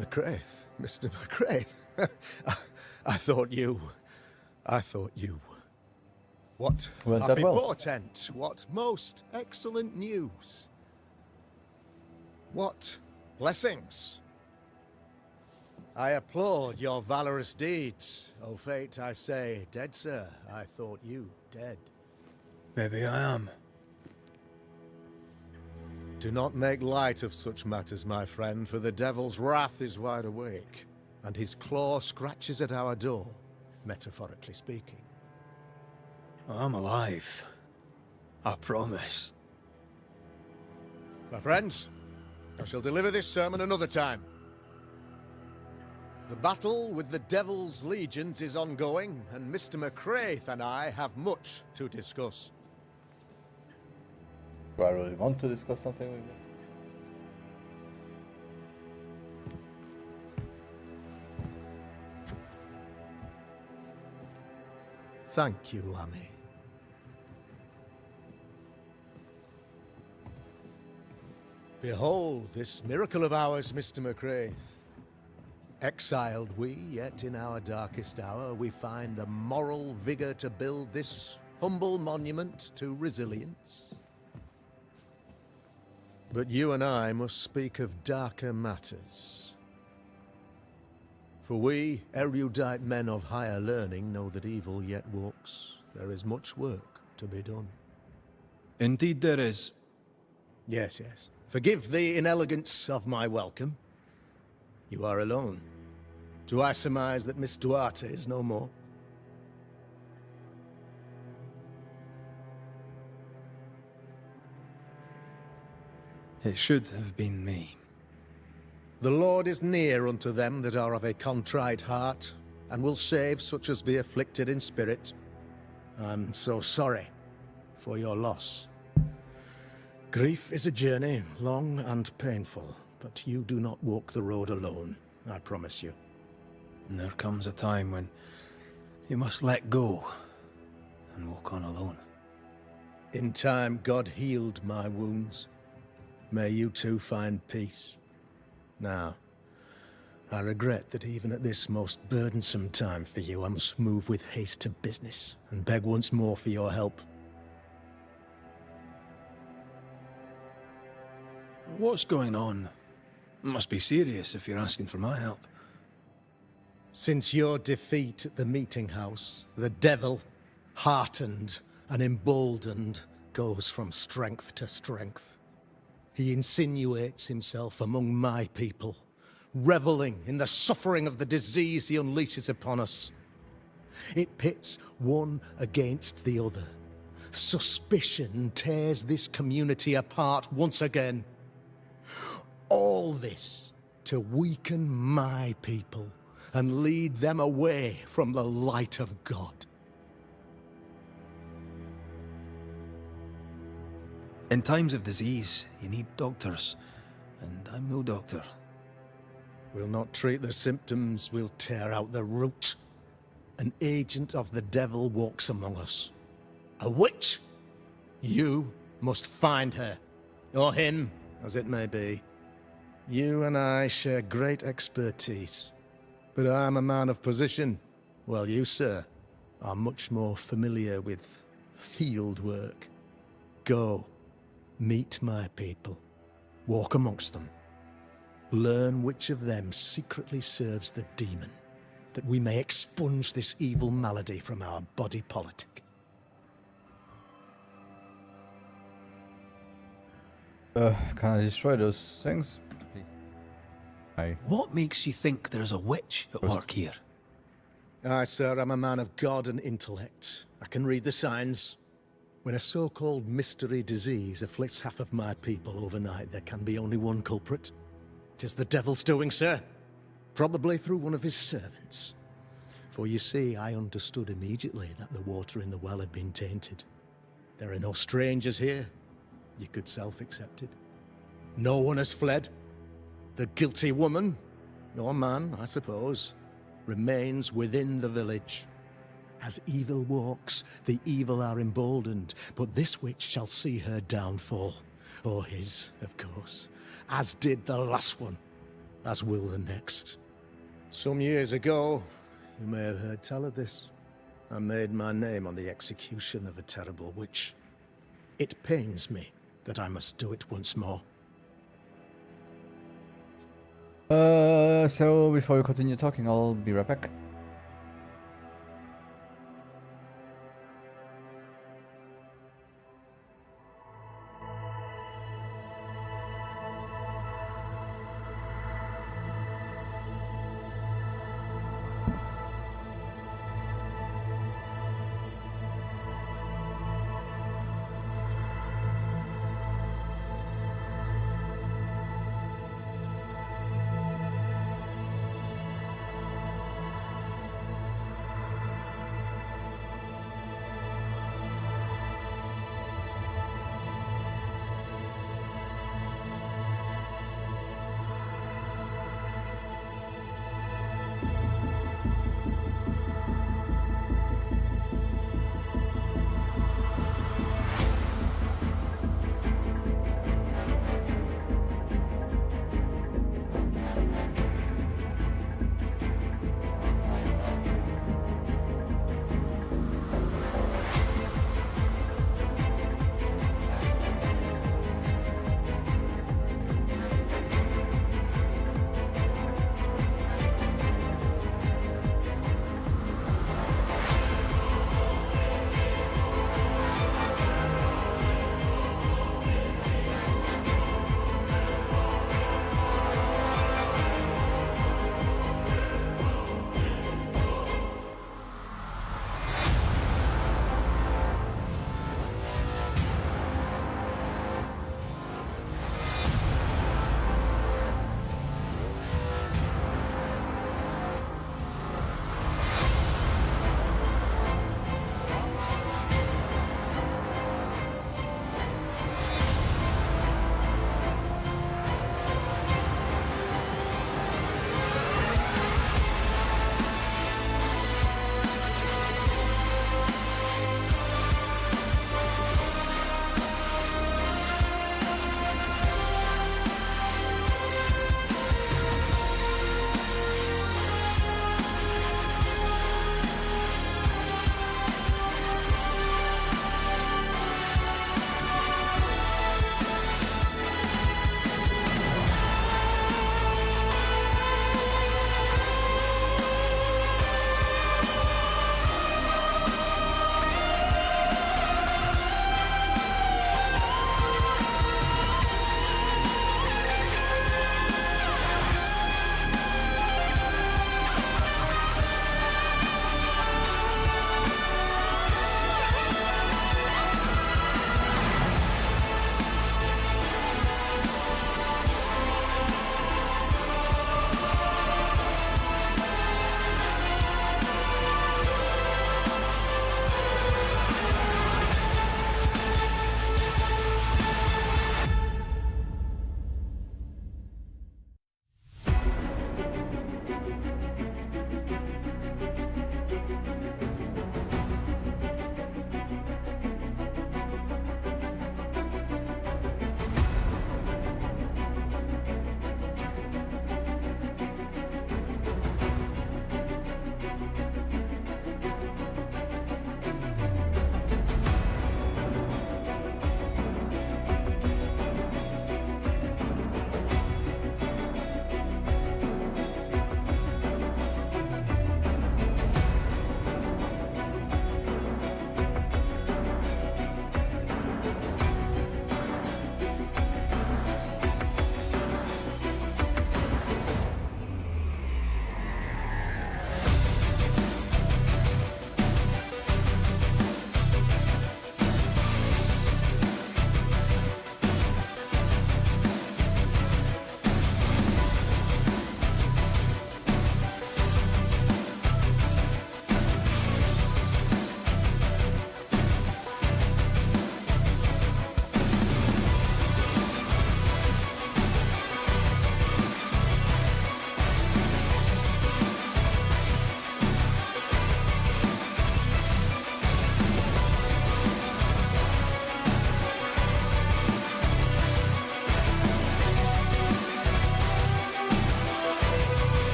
McCraith, Mr. McCraith. I thought you. What Went that happy well? portent, what most excellent news. What blessings. I applaud your valorous deeds. O fate, I say, dead sir, I thought you dead. Maybe I am. Do not make light of such matters, my friend, for the devil's wrath is wide awake, and his claw scratches at our door, metaphorically speaking. I'm alive. I promise. My friends, I shall deliver this sermon another time. The battle with the devil's legions is ongoing, and Mr. McCraith and I have much to discuss. Do I really want to discuss something with you? Thank you, Lammy. Behold this miracle of ours, Mr. McCraith. Exiled we, yet in our darkest hour we find the moral vigor to build this humble monument to resilience. But you and I must speak of darker matters. For we, erudite men of higher learning, know that evil yet walks. There is much work to be done. Indeed there is. Yes, yes. Forgive the inelegance of my welcome. You are alone. Do I surmise that Miss Duarte is no more? It should have been me. The Lord is near unto them that are of a contrite heart, and will save such as be afflicted in spirit. I'm so sorry for your loss. Grief is a journey, long and painful, but you do not walk the road alone, I promise you. And there comes a time when you must let go and walk on alone. In time, God healed my wounds. May you too find peace. Now, I regret that even at this most burdensome time for you, I must move with haste to business and beg once more for your help. What's going on? It must be serious if you're asking for my help. Since your defeat at the meeting house, the devil, heartened and emboldened, goes from strength to strength. He insinuates himself among my people, reveling in the suffering of the disease he unleashes upon us. It pits one against the other. Suspicion tears this community apart once again. All this to weaken my people and lead them away from the light of God. In times of disease, you need doctors, and I'm no doctor. We'll not treat the symptoms, we'll tear out the root. An agent of the devil walks among us. A witch! You must find her, or him, as it may be. You and I share great expertise, but I'm a man of position, while you, sir, are much more familiar with field work. Go, meet my people, walk amongst them, learn which of them secretly serves the demon, that we may expunge this evil malady from our body politic. Can I destroy those things? Please. What makes you think there's a witch at work here? Aye, sir, I'm a man of God and intellect. I can read the signs. When a so-called mystery disease afflicts half of my people overnight, there can be only one culprit. It is the devil's doing, sir. Probably through one of his servants. For you see, I understood immediately that the water in the well had been tainted. There are no strangers here. You could self-accept it. No one has fled. The guilty woman, or man, I suppose, remains within the village. As evil walks, the evil are emboldened, but this witch shall see her downfall. Or his, of course. As did the last one. As will the next. Some years ago, you may have heard tell of this. I made my name on the execution of a terrible witch. It pains me that I must do it once more. So before we continue talking, I'll be right back.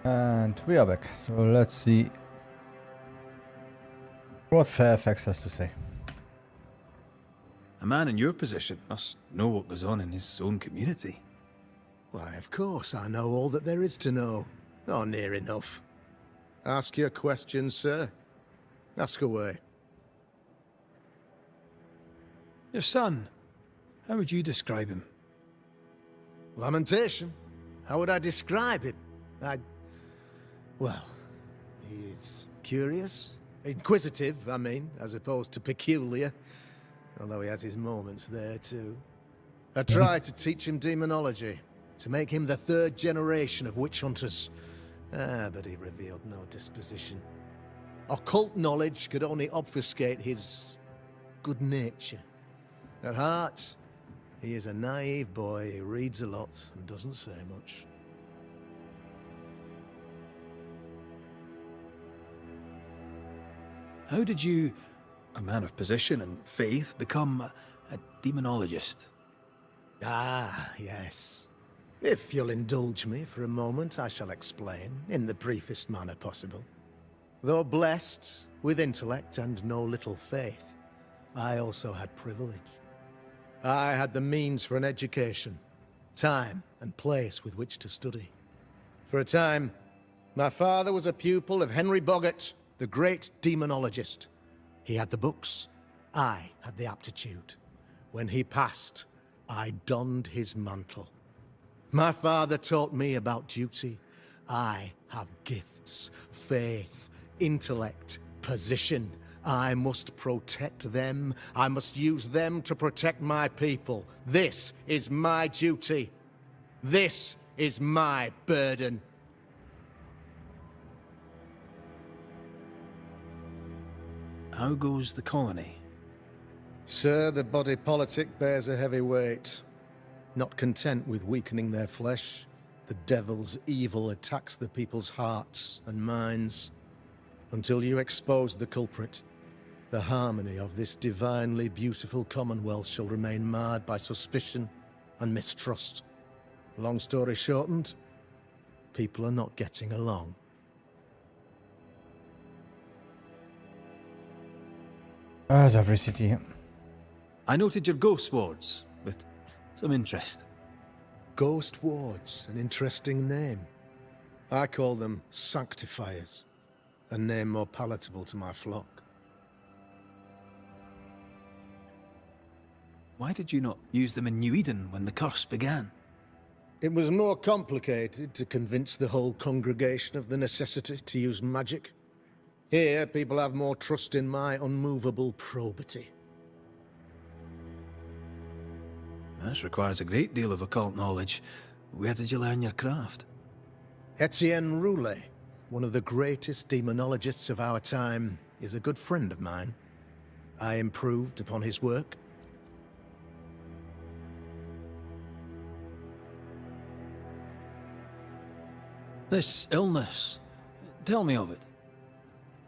And we are back. So let's see what Fairfax has to say. A man in your position must know what goes on in his own community. Why, of course, I know all that there is to know. Or near enough. Ask your questions, sir. Ask away. Your son, how would you describe him? Lamentation? How would I describe him? Well, he's curious. Inquisitive, I mean, as opposed to peculiar. Although he has his moments there, too. I tried to teach him demonology, to make him the third generation of witch hunters. But he revealed no disposition. Occult knowledge could only obfuscate his good nature. At heart, he is a naive boy who reads a lot and doesn't say much. How did you, a man of position and faith, become a demonologist? Ah, yes. If you'll indulge me for a moment, I shall explain, in the briefest manner possible. Though blessed with intellect and no little faith, I also had privilege. I had the means for an education, time and place with which to study. For a time, my father was a pupil of Henry Boggart, the great demonologist. He had the books, I had the aptitude. When he passed, I donned his mantle. My father taught me about duty. I have gifts, faith, intellect, position. I must protect them. I must use them to protect my people. This is my duty. This is my burden. How goes the colony? Sir, the body politic bears a heavy weight. Not content with weakening their flesh, the devil's evil attacks the people's hearts and minds. Until you expose the culprit, the harmony of this divinely beautiful commonwealth shall remain marred by suspicion and mistrust. Long story shortened, people are not getting along. As every city. I noted your ghost wards with some interest. Ghost wards, an interesting name. I call them sanctifiers, a name more palatable to my flock. Why did you not use them in New Eden when the curse began? It was more complicated to convince the whole congregation of the necessity to use magic. Here, people have more trust in my unmovable probity. This requires a great deal of occult knowledge. Where did you learn your craft? Etienne Roulet, one of the greatest demonologists of our time, is a good friend of mine. I improved upon his work. This illness, tell me of it.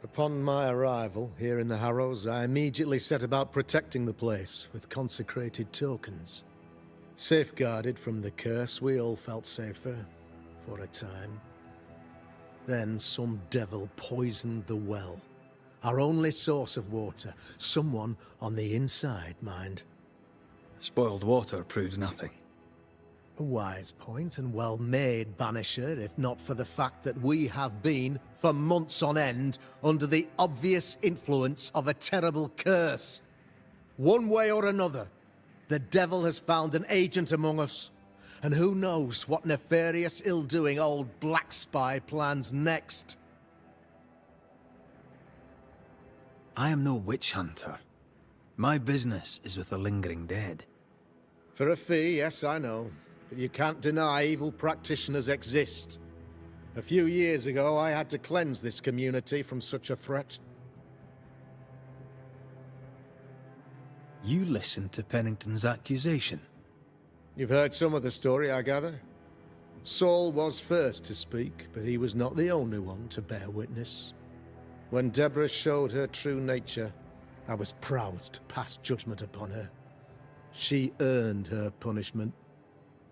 Upon my arrival here in the Harrows, I immediately set about protecting the place with consecrated tokens. Safeguarded from the curse, we all felt safer, for a time. Then some devil poisoned the well, our only source of water. Someone on the inside, mind. Spoiled water proves nothing. A wise point and well made, Banisher, if not for the fact that we have been, for months on end, under the obvious influence of a terrible curse. One way or another, the devil has found an agent among us, and who knows what nefarious ill-doing old Black Spy plans next. I am no witch hunter. My business is with the lingering dead. For a fee, yes, I know. But you can't deny evil practitioners exist. A few years ago, I had to cleanse this community from such a threat. You listened to Pennington's accusation. You've heard some of the story, I gather. Saul was first to speak, but he was not the only one to bear witness. When Deborah showed her true nature, I was proud to pass judgment upon her. She earned her punishment.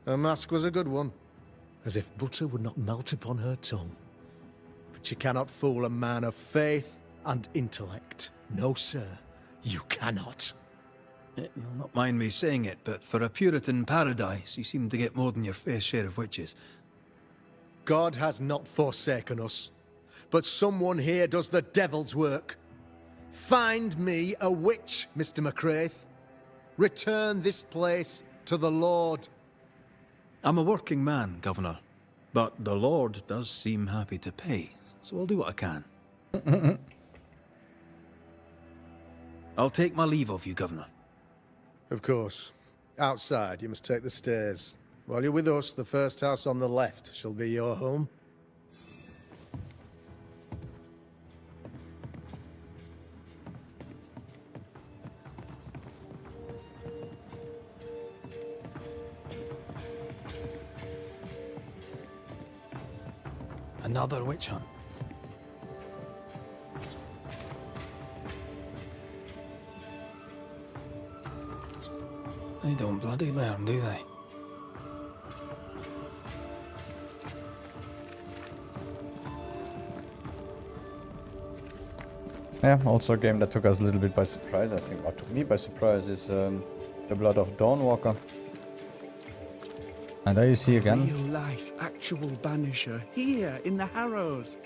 Her mask was a good one, as if butter would not melt upon her tongue. But you cannot fool a man of faith and intellect. No, sir, you cannot. You'll not mind me saying it, but for a Puritan paradise, you seem to get more than your fair share of witches. God has not forsaken us, but someone here does the devil's work. Find me a witch, Mr. McCraith. Return this place to the Lord. I'm a working man, Governor, but the Lord does seem happy to pay, so I'll do what I can. I'll take my leave of you, Governor. Of course. Outside, you must take the stairs. While you're with us, the first house on the left shall be your home. Another witch hunt. They don't bloody learn, do they? Yeah, also a game that took us a little bit by surprise, I think. What took me by surprise is The Blood of Dawnwalker. And there you see again, Real life, actual Banisher, here in the Harrows.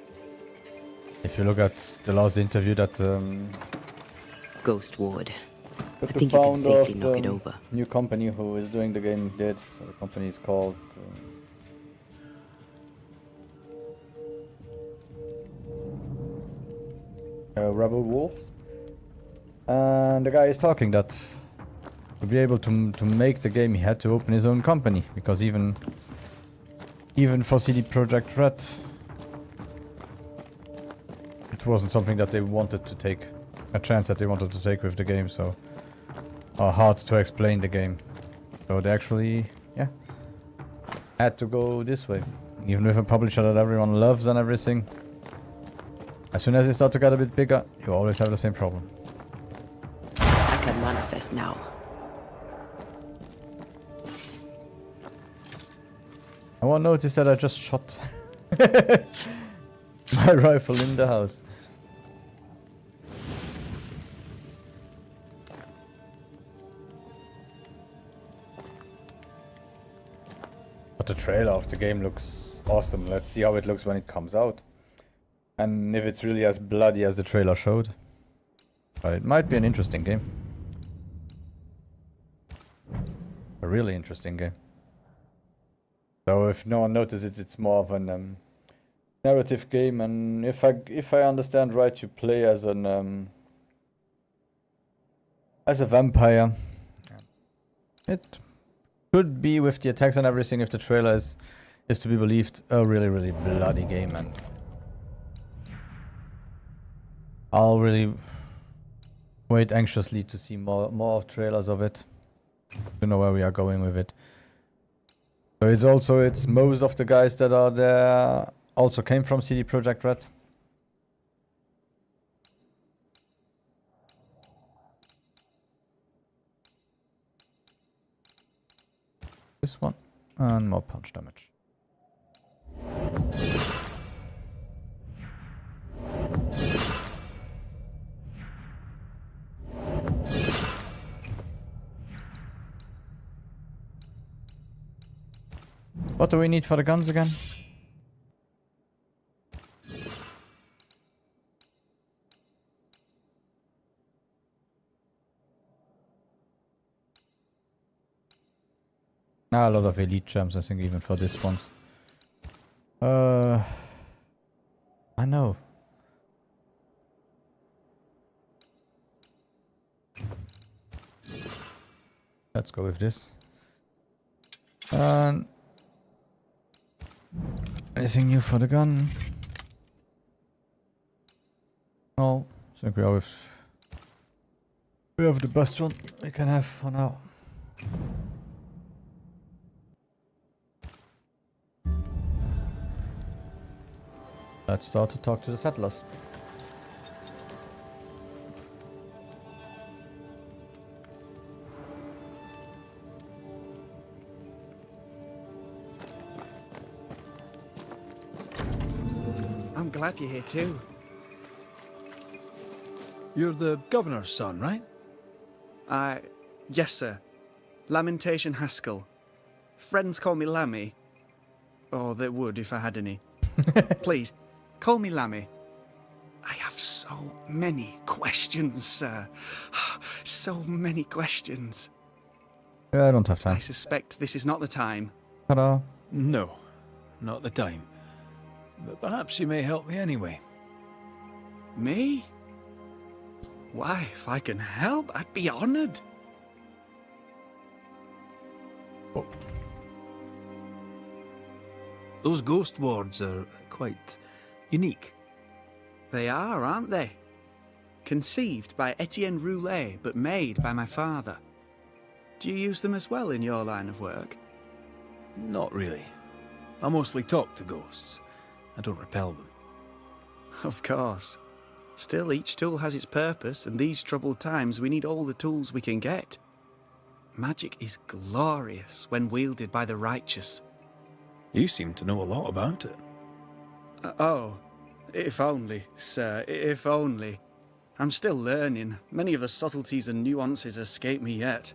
if you look at the last interview that Ghost Ward. I the think you can founder safely of knock it the over. new company who is doing the game did. So the company is called Rebel Wolves. And the guy is talking that to be able to make the game he had to open his own company, because even for CD Projekt Red it wasn't something that they wanted to take, a chance that they wanted to take with the game, so hard to explain the game. So they actually, yeah, had to go this way. Even with a publisher that everyone loves and everything, as soon as you start to get a bit bigger, you always have the same problem. I can manifest now. I won't notice that I just shot my rifle in the house. But the trailer of the game looks awesome. Let's see how it looks when it comes out. And if it's really as bloody as the trailer showed. But it might be an interesting game. A really interesting game. So if no one noticed it, it's more of an narrative game, and if I understand right, you play as a vampire. It could be, with the attacks and everything, if the trailer is to be believed, a really bloody game, and I'll really wait anxiously to see more trailers of it to know where we are going with it. So it's most of the guys that are there also came from CD Projekt Red. This one, and more punch damage. What do we need for the guns again? A lot of elite gems, I think, even for this ones. I know. Let's go with this. And anything new for the gun? No, I think we have the best one we can have for now. Let's start to talk to the settlers. I'm I'm glad you're here too. You're the governor's son, right? Yes, sir. Lamentation Haskell. Friends call me Lammy. Or they would if I had any. Please, call me Lammy. I have so many questions, sir. So many questions. Yeah, I don't have I time. suspect this is not the time. Ta-da. No, not the time. But perhaps you may help me anyway. Me? Why, if I can help, I'd be honored. Oh. Those ghost wards are quite unique. They are, aren't they? Conceived by Etienne Roulet, but made by my father. Do you use them as well in your line of work? Not really. I mostly talk to ghosts. I don't repel them. Of course. Still, each tool has its purpose, and these troubled times we need all the tools we can get. Magic is glorious when wielded by the righteous. You seem to know a lot about it. Oh, if only, sir, if only. I'm still learning. Many of the subtleties and nuances escape me yet.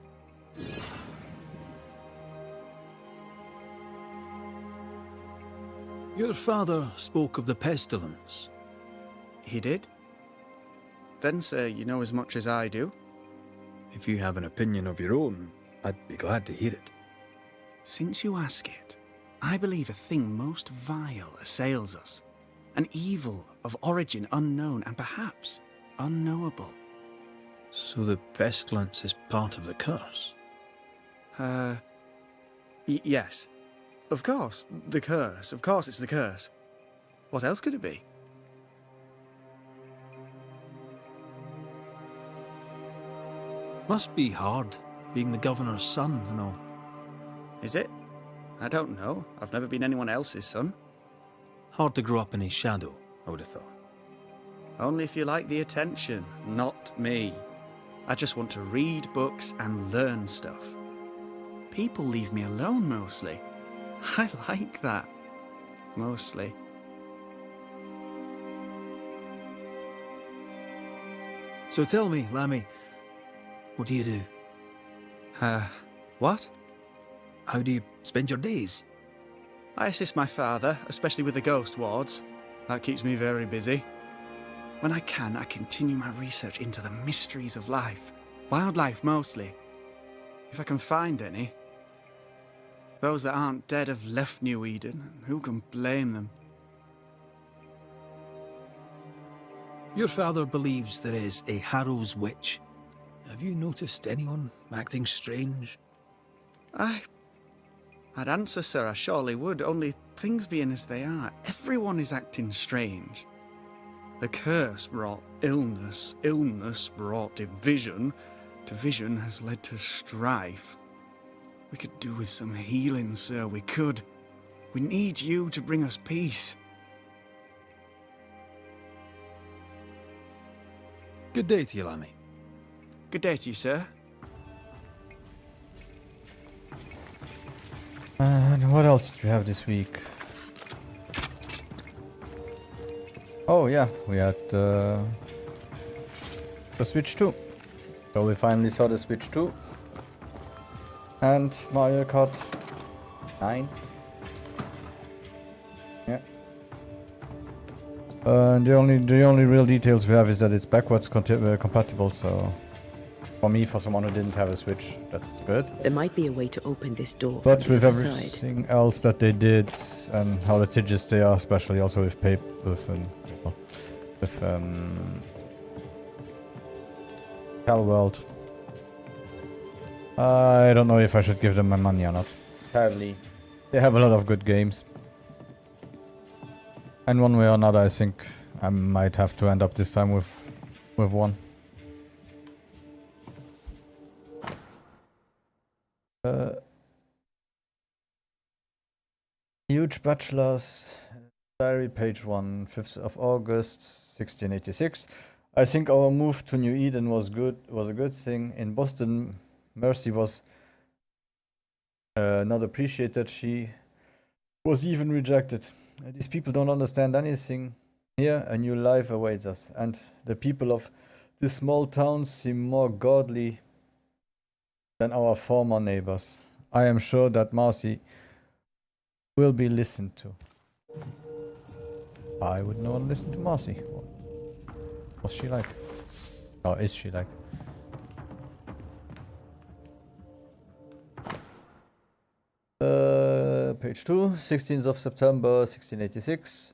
Your father spoke of the pestilence. He did? Then, sir, you know as much as I do. If you have an opinion of your own, I'd be glad to hear it. Since you ask it, I believe a thing most vile assails us. An evil of origin unknown and perhaps unknowable. So the pestilence is part of the curse? Yes. Of course, the curse. Of course it's the curse. What else could it be? Must be hard, being the governor's son and all. Is it? I don't know. I've never been anyone else's son. Hard to grow up in his shadow, I would have thought. Only if you like the attention, not me. I just want to read books and learn stuff. People leave me alone mostly. I like that. Mostly. So tell me, Lammy, what do you do? What? How do you spend your days? I assist my father, especially with the ghost wards. That keeps me very busy. When I can, I continue my research into the mysteries of life. Wildlife, mostly. If I can find any. Those that aren't dead have left New Eden. Who can blame them? Your father believes there is a Harrow's witch. Have you noticed anyone acting strange? I'd answer, sir, I surely would, only things being as they are, everyone is acting strange. The curse brought illness, illness brought division, division has led to strife. We could do with some healing, sir, we could. We need you to bring us peace. Good day to you, Lammy. Good day to you, sir. And what else did we have this week? Oh yeah, we had the Switch 2. So we finally saw the Switch 2. And Mario Kart 9. Yeah. The only real details we have is that it's backwards compatible, so for me, for someone who didn't have a Switch, that's good. There might be a way to open this door But from the with other side. everything else that they did and how litigious they are, especially also with Palworld, I don't know if I should give them my money or not. Sadly, they have a lot of good games, and one way or another, I think I might have to end up this time with one. Huge Bachelor's Diary, page 1, 5th of August, 1686. I think our move to New Eden was a good thing. In Boston, Mercy was not appreciated. She was even rejected. These people don't understand anything. Here, a new life awaits us, and the people of this small town seem more godly than our former neighbors. I am sure that Marcy will be listened to. Why would no one listen to Marcy? What's she like? Or is she like? Page 2, 16th of September 1686.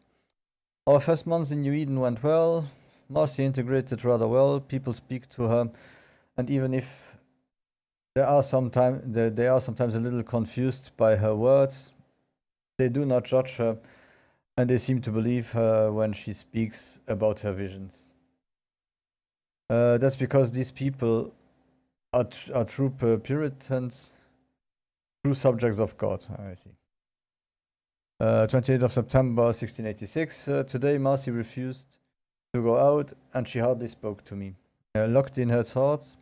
Our first months in New Eden went well. Marcy integrated rather well. People speak to her, and even if they are sometimes a little confused by her words, they do not judge her, and they seem to believe her when she speaks about her visions. That's because these people are true Puritans, true subjects of God. I see. 28th of September 1686. Today Marcy refused to go out, and she hardly spoke to me. Locked in her thoughts,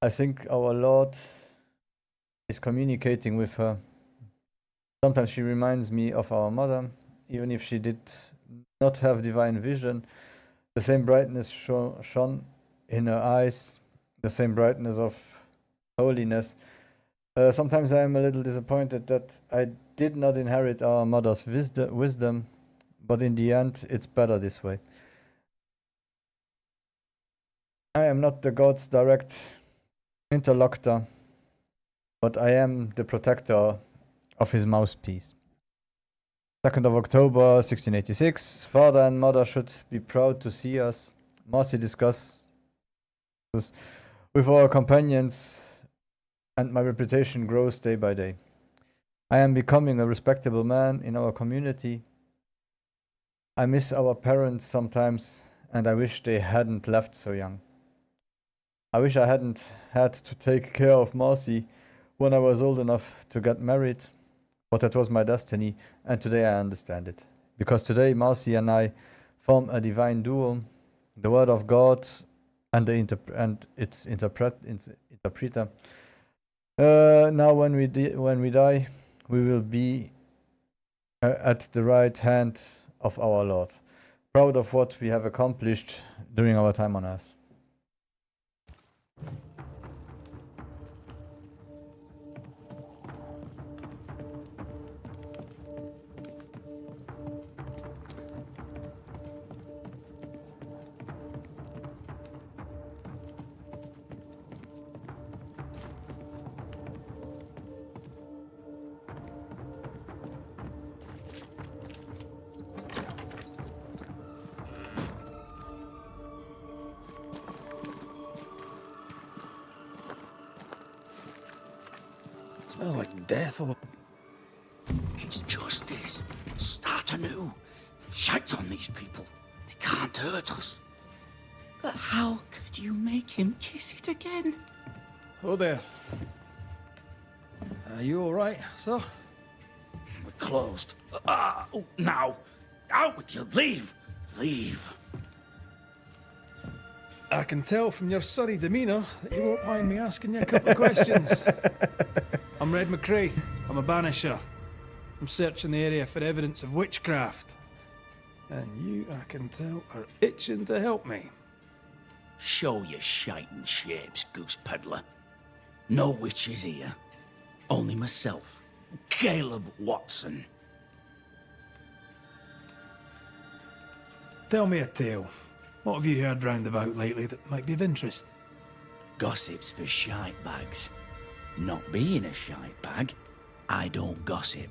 I think our Lord is communicating with her. Sometimes she reminds me of our mother, even if she did not have divine vision. The same brightness shone in her eyes, the same brightness of holiness. Sometimes I am a little disappointed that I did not inherit our mother's wisdom, but in the end, it's better this way. I am not the God's direct interlocutor, but I am the protector of his mouthpiece. 2nd of October 1686. Father and mother should be proud to see us. Marcy discusses with our companions, and my reputation grows day by day. I am becoming a respectable man in our community. I miss our parents sometimes, and I wish they hadn't left so young. I wish I hadn't had to take care of Marcy when I was old enough to get married, but that was my destiny, and today I understand it. Because today Marcy and I form a divine duo, the Word of God and its interpreter. Now when we die, we will be at the right hand of our Lord, proud of what we have accomplished during our time on earth. Smells like death all It's justice. Start anew. Shite on these people. They can't hurt us. But how could you make him kiss it again? Oh there. Are you alright, sir? We're closed. Oh, now. Out with you. Leave. Leave. I can tell from your surly demeanour that you won't mind me asking you a couple of questions. I'm Red McCraith. I'm a banisher. I'm searching the area for evidence of witchcraft. And you, I can tell, are itching to help me. Show your shiting shapes, goose peddler. No witches here. Only myself, Caleb Watson. Tell me a tale. What have you heard round about lately that might be of interest? Gossips for shite bags. Not being a shite bag, I don't gossip.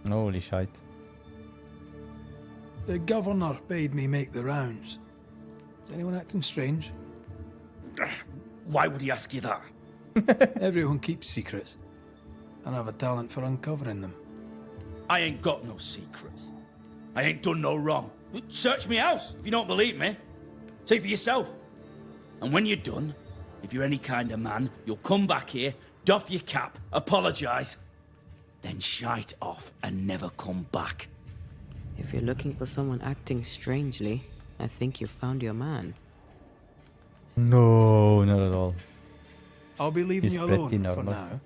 Holy shite. The governor bade me make the rounds. Is anyone acting strange? Why would he ask you that? Everyone keeps secrets, and I have a talent for uncovering them. I ain't got no secrets. I ain't done no wrong. Search me house if you don't believe me. See for yourself. And when you're done, if you're any kind of man, you'll come back here, doff your cap, apologise, then shite off and never come back. If you're looking for someone acting strangely, I think you've found your man. No, not at all. I'll be leaving He's you alone pretty for normal. now.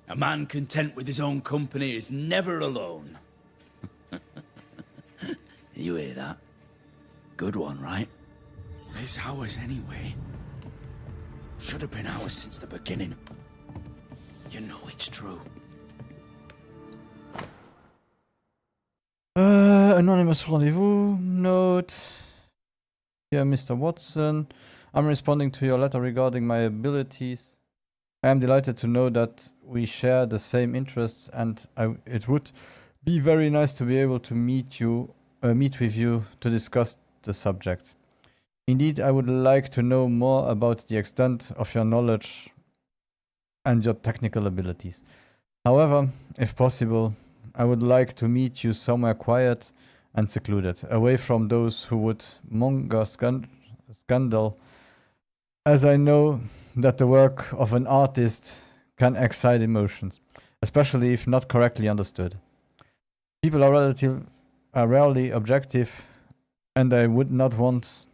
A man content with his own company is never alone. You hear that? good one, right? It's ours anyway. Should have been ours since the beginning. You know it's true. Anonymous rendezvous note. Dear Mr. Watson, I'm responding to your letter regarding my abilities. I am delighted to know that we share the same interests, and it would be very nice to be able to meet with you to discuss the subject. Indeed, I would like to know more about the extent of your knowledge and your technical abilities. However, if possible, I would like to meet you somewhere quiet and secluded, away from those who would monger scandal, as I know that the work of an artist can excite emotions, especially if not correctly understood. People are rarely objective, and I would not want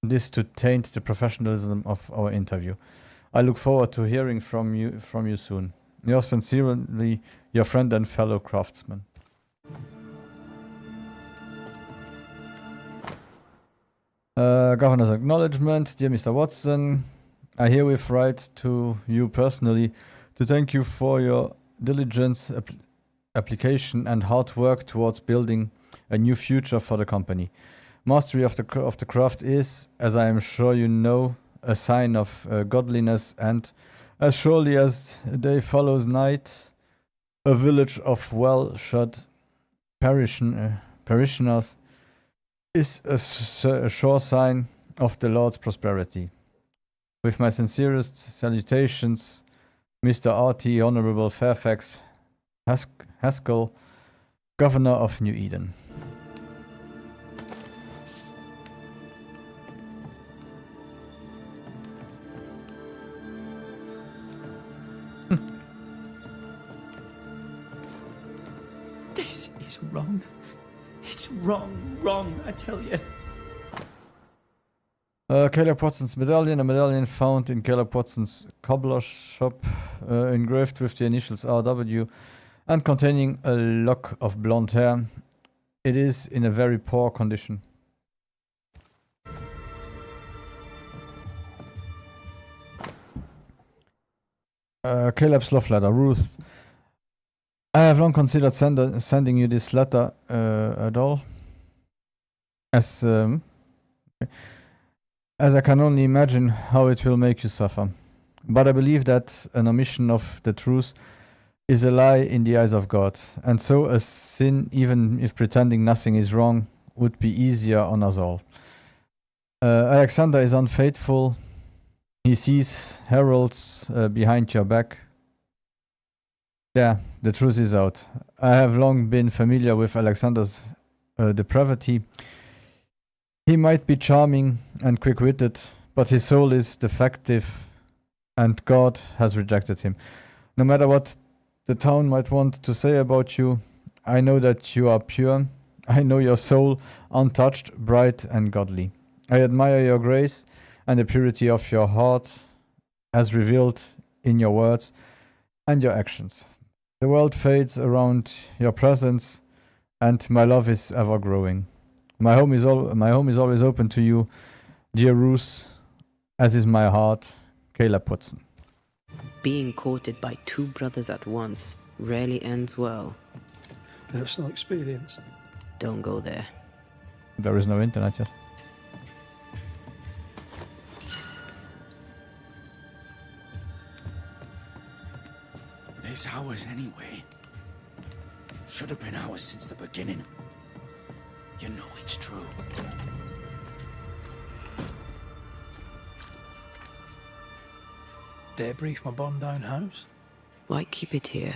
this to taint the professionalism of our interview. I look forward to hearing from you soon. Yours sincerely, your friend and fellow craftsman. Governor's acknowledgement. Dear Mr. Watson, I herewith write to you personally to thank you for your diligence, application and hard work towards building a new future for the company. Mastery of the craft is, as I am sure you know, a sign of godliness, and as surely as day follows night, a village of well-shod parishioners is a sure sign of the Lord's prosperity. With my sincerest salutations, Mr. R.T. Honorable Fairfax Haskell, Governor of New Eden. This is wrong. It's wrong, I tell you. Caleb Watson's medallion, a medallion found in Caleb Watson's cobbler shop, engraved with the initials RW and containing a lock of blonde hair. It is in a very poor condition. Caleb's love letter, Ruth. I have long considered sending you this letter at all, as I can only imagine how it will make you suffer. But I believe that an omission of the truth is a lie in the eyes of God, and so a sin, even if pretending nothing is wrong, would be easier on us all. Alexander is unfaithful. He sees heralds behind your back. Yeah, the truth is out. I have long been familiar with Alexander's depravity. He might be charming and quick-witted, but his soul is defective, and God has rejected him. No matter what the town might want to say about you, I know that you are pure. I know your soul untouched, bright, and godly. I admire your grace and the purity of your heart as revealed in your words and your actions. The world fades around your presence, and my love is ever growing. My home is always open to you, dear Ruth, as is my heart, Caleb Watson. Being courted by two brothers at once rarely ends well. Personal experience. Don't go there. There is no internet yet. It's ours anyway. Should have been ours since the beginning. You know it's true. Dare brief my bond down house? Why keep it here?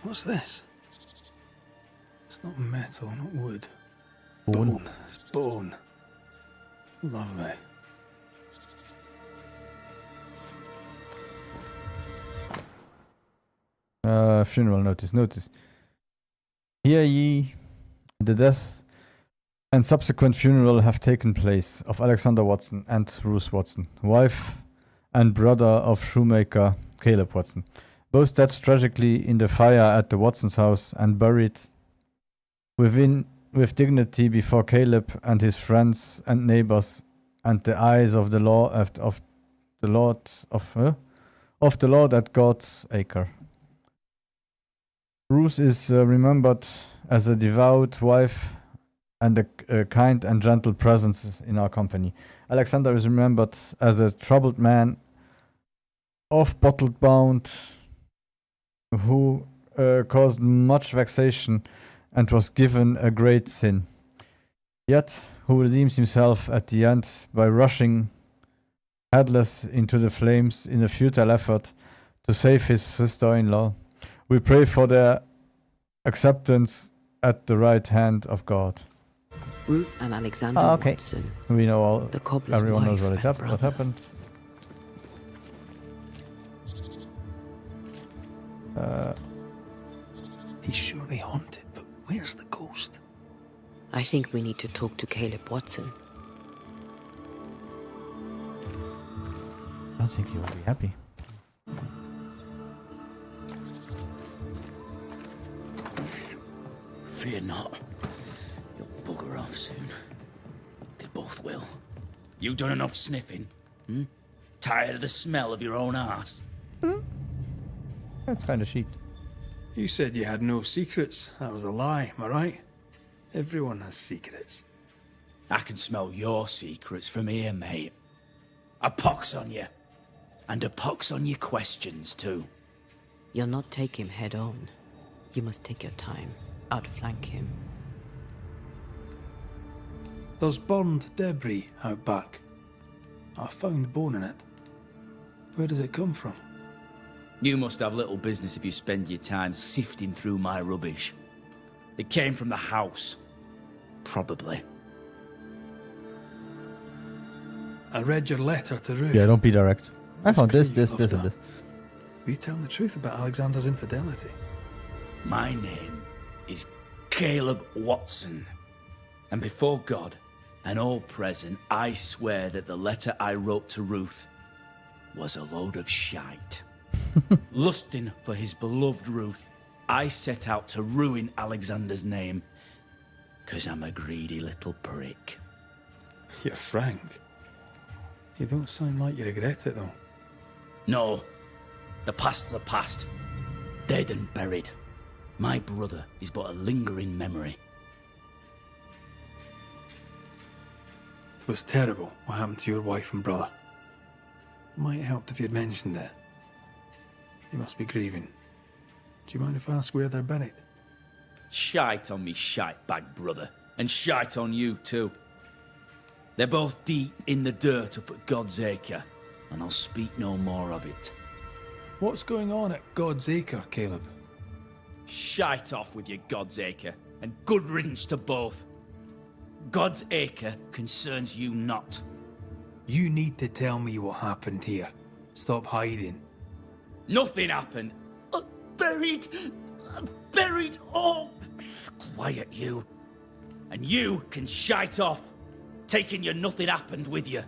What's this? It's not metal, not wood. Bone. Bone. It's bone. Lovely. Funeral notice. Hear ye, the death and subsequent funeral have taken place of Alexander Watson and Ruth Watson, wife and brother of shoemaker Caleb Watson. both dead tragically in the fire at the Watson's house and buried with dignity before Caleb and his friends and neighbors and the eyes of the law of the Lord at God's acre. Ruth is remembered as a devout wife and a kind and gentle presence in our company. Alexander is remembered as a troubled man, oft-bottled bound, who caused much vexation and was given a great sin, yet who redeems himself at the end by rushing headless into the flames in a futile effort to save his sister-in-law. We pray for their acceptance at the right hand of God. Ruth and Alexander Okay. Watson, We know all. the cobbler's Everyone knows wife what and what brother. happened. He's surely haunted, but where's the ghost? I think we need to talk to Caleb Watson. I don't think he will be happy. Fear not. You'll bugger off soon. They both will. You done enough sniffing? Hmm? Tired of the smell of your own arse? That's kind of chic. You said you had no secrets. That was a lie, am I right? Everyone has secrets. I can smell your secrets from here, mate. A pox on you. And a pox on your questions, too. You'll not take him head on. You must take your time. Outflank him. There's burned debris out back. I found bone in it. Where does it come from? You must have little business if you spend your time sifting through my rubbish. It came from the house. Probably. I read your letter to Ruth. Yeah, don't be direct. I It's found this, clear you this, loved and her. this. Were you telling the truth about Alexander's infidelity? My name is Caleb Watson. And before God and all present, I swear that the letter I wrote to Ruth was a load of shite. Lusting for his beloved Ruth, I set out to ruin Alexander's name, 'cause I'm a greedy little prick. You're frank. You don't sound like you regret it, though. No, the past's the past, dead and buried. My brother is but a lingering memory. It was terrible what happened to your wife and brother. Might have helped if you'd mentioned it. You must be grieving. Do you mind if I ask where they're buried? Shite on me shite bag brother, and shite on you too. They're both deep in the dirt up at God's Acre, and I'll speak no more of it. What's going on at God's Acre, Caleb? Shite off with your God's Acre, and good riddance to both. God's Acre concerns you not. You need to tell me what happened here. Stop hiding. Nothing happened. Buried. Buried. Oh, quiet you. And you can shite off, taking your nothing happened with you.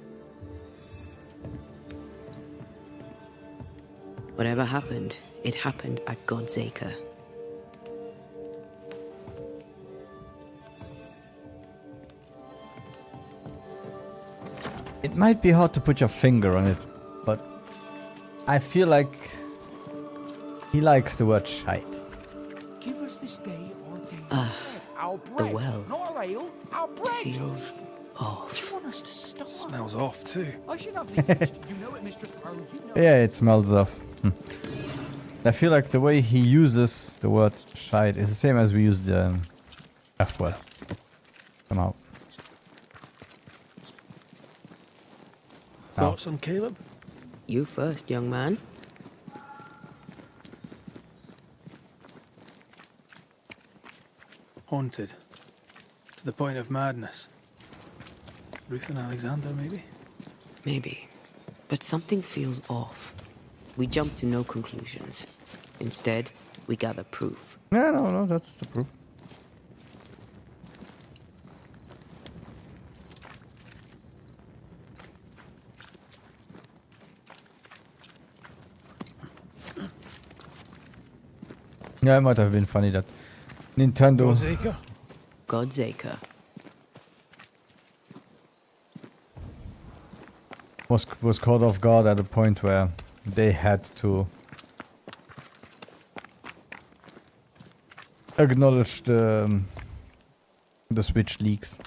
Whatever happened, it happened at God's Acre. It might be hard to put your finger on it, but I feel like he likes the word shite. Give us this day our daily Ah, bread. Our the bread. well. Not our ale, our bread. Feels off. Do you want us to stop? Smells off, too. I should have the yeast. You know it, Mistress Poe. You know Yeah, it smells of. I feel like the way he uses the word shite is the same as we use the F word. Somehow. Thoughts on Caleb? You first, young man. Haunted. To the point of madness. Ruth and Alexander, maybe? Maybe. But something feels off. We jump to no conclusions. Instead, we gather proof. Yeah, no, that's the proof. Yeah, it might have been funny that Nintendo God's God's acre. was caught off guard at a point where they had to acknowledge the Switch leaks.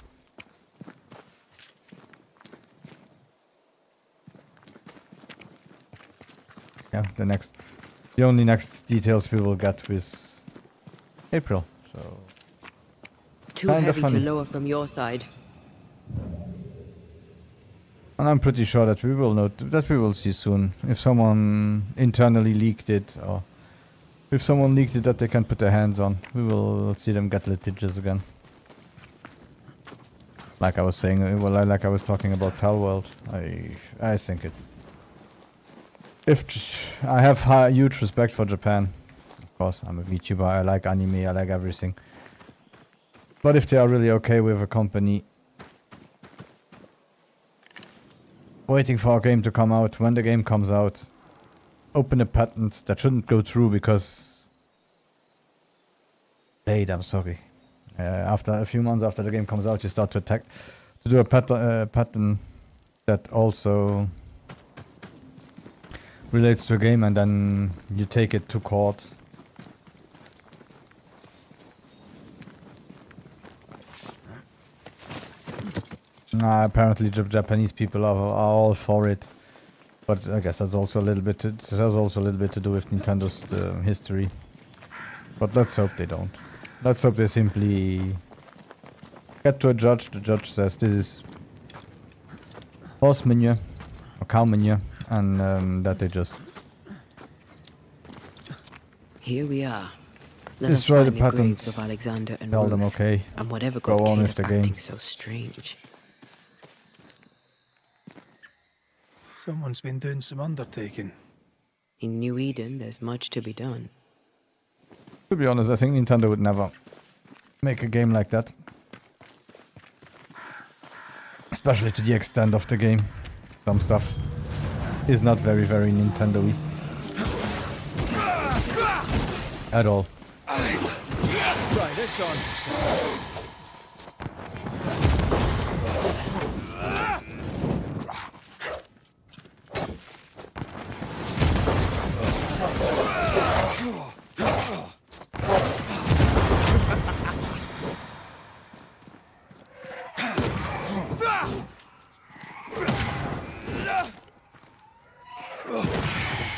Yeah, the only next details we will get with April. So Too Kinda heavy funny. to lower from your side. And I'm pretty sure that we will see soon if someone internally leaked it, or if someone leaked it that they can put their hands on. We will see them get litigious again. Like I was saying, like I was talking about Palworld. I think it's. I have huge respect for Japan. Of course, I'm a VTuber. I like anime. I like everything. But if they are really okay with a company waiting for a game to come out, when the game comes out, open a patent that shouldn't go through because I'm sorry. After a few months after the game comes out, you start to do a patent that also relates to a game, and then you take it to court. Apparently the Japanese people are all for it, but I guess that's also a little bit. It has also a little bit to do with Nintendo's history. But let's hope they don't. Let's hope they simply get to a judge. The judge says this is horse manure or cow manure, and that they just Here we are. Let us destroy the find the patent. graves of Alexander and Tell Ruth, them okay. and whatever Go got on Caleb with the game. acting so strange. Someone's been doing some undertaking. In New Eden, there's much to be done. To be honest, I think Nintendo would never make a game like that. Especially to the extent of the game. Some stuff is not very, very Nintendo-y. At all. Try this on yourself.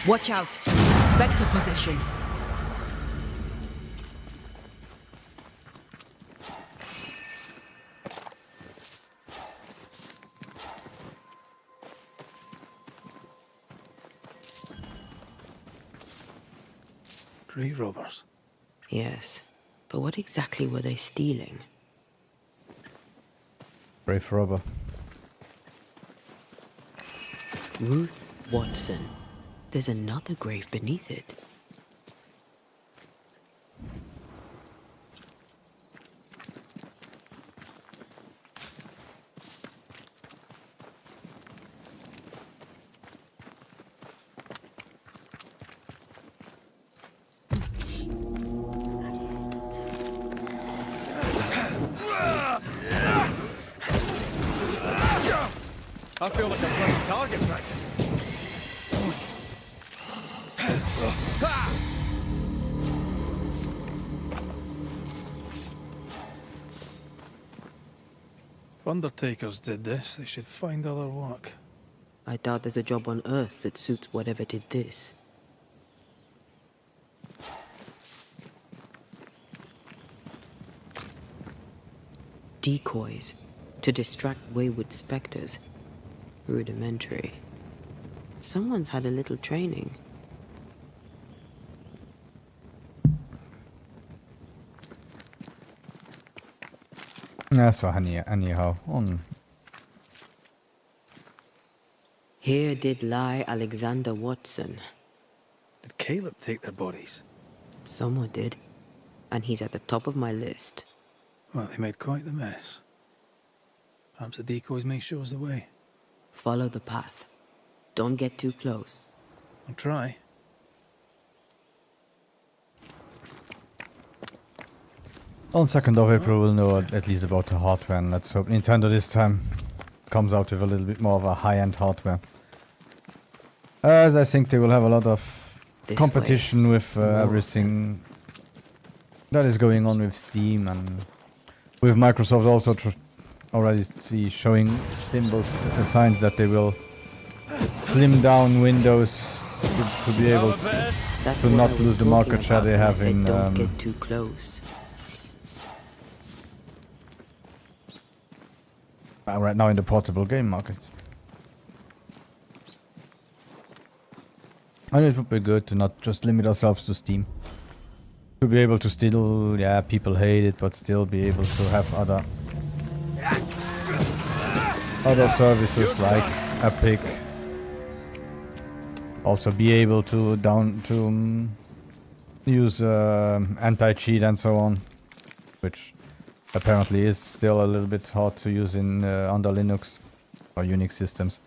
Watch out! Spectre position. Grave robbers. Yes, but what exactly were they stealing? Brave robber. Ruth Watson. There's another grave beneath it. I feel like I'm playing target practice. If undertakers did this, they should find other work. I doubt there's a job on Earth that suits whatever did this. Decoys to distract wayward specters. Rudimentary. Someone's had a little training. Yeah, so anyhow, on. Here did lie Alexander Watson. Did Caleb take their bodies? Someone did. And he's at the top of my list. Well, they made quite the mess. Perhaps the decoys may show us the way. Follow the path. Don't get too close. I'll try. On 2nd of April we'll know at least about the hardware, and let's hope Nintendo this time comes out with a little bit more of a high-end hardware. As I think they will have a lot of This competition with More of everything that is going on with Steam, and with Microsoft also already showing symbols, signs that they will slim down Windows to be able That's to what not I was lose the talking market share about they when I have said in don't get too close. right now in the portable game market. And it would be good to not just limit ourselves to Steam. To be able to still, yeah, people hate it, but still be able to have other services like Epic. Also be able to use anti-cheat and so on, which apparently is still a little bit hard to use in under Linux or Unix systems.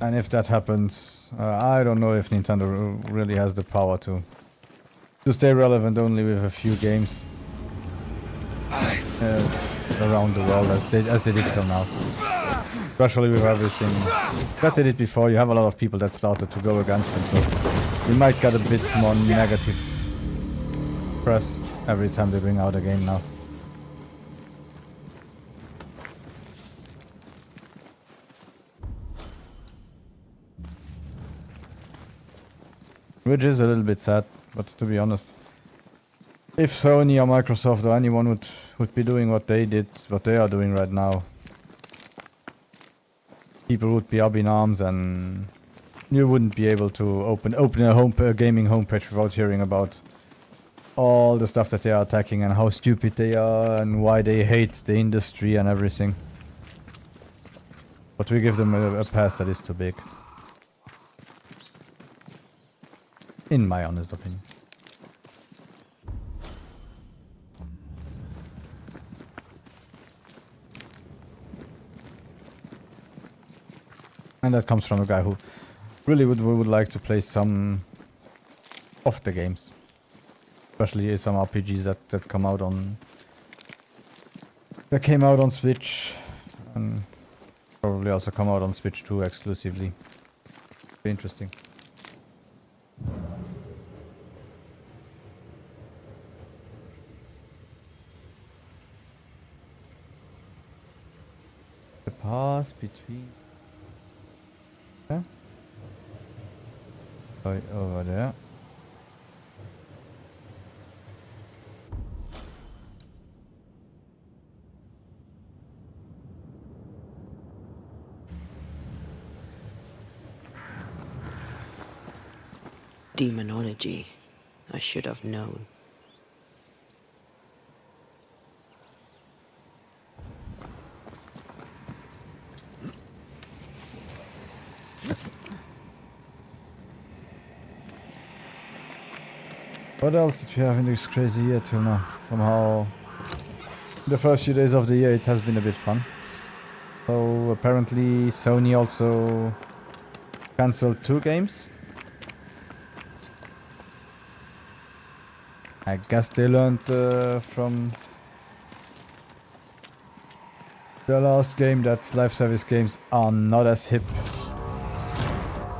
And if that happens, I don't know if Nintendo really has the power to stay relevant only with a few games around the world as they did till now. Especially with everything that they did before, you have a lot of people that started to go against them, so you might get a bit more negative press every time they bring out a game now. Which is a little bit sad, but to be honest, if Sony or Microsoft or anyone would be doing what they are doing right now, people would be up in arms, and you wouldn't be able to open a gaming homepage without hearing about all the stuff that they are attacking and how stupid they are and why they hate the industry and everything. But we give them a pass that is too big. In my honest opinion. And that comes from a guy who really would like to play some of the games. Especially some RPGs that come out on... that came out on Switch. And probably also come out on Switch 2 exclusively. Be interesting. The pass between... Right over there. Demonology. I should have known. What else did we have in this crazy year till now? Somehow, the first few days of the year it has been a bit fun. So apparently Sony also cancelled 2 games. I guess they learned from the last game that live service games are not as hip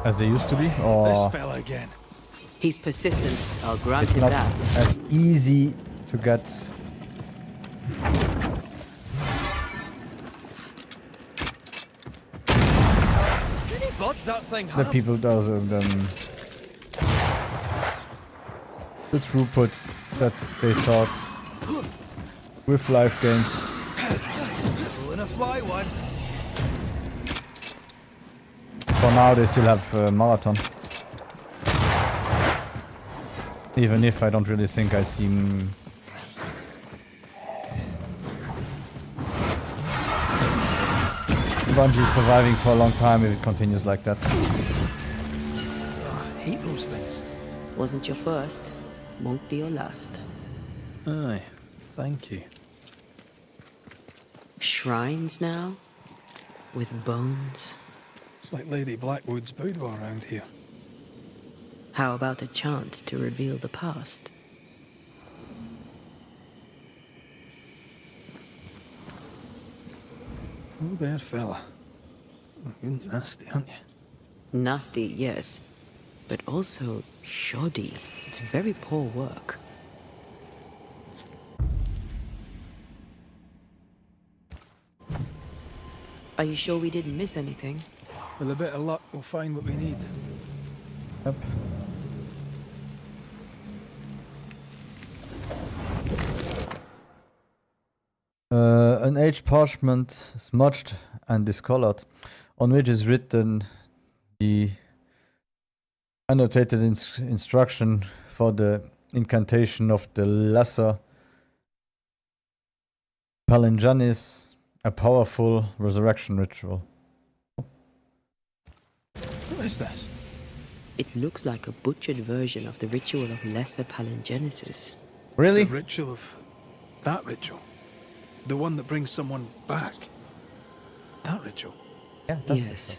as they used to be, or This fella again. He's persistent. I'll grant it's him not that. as easy to get. What's that thing? The people does the throughput that they thought with live games. Pulling a fly one. For now they still have Marathon. Even if I don't really think I see Bungie surviving for a long time if it continues like that. I hate those things. Wasn't your first. Won't be your last. Aye, thank you. Shrines now? With bones? It's like Lady Blackwood's boudoir around here. How about a chant to reveal the past? Oh, there, fella. You're nasty, aren't you? Nasty, yes, but also shoddy. It's very poor work. Are you sure we didn't miss anything? With a bit of luck, we'll find what we need. Yep. An aged parchment, smudged and discolored, on which is written the annotated instruction for the incantation of the Lesser Palinjanis, a powerful resurrection ritual. What is this? It looks like a butchered version of the ritual of Lesser Palingenesis. Really? The ritual of... that ritual? The one that brings someone back? That ritual? Yeah, Yes,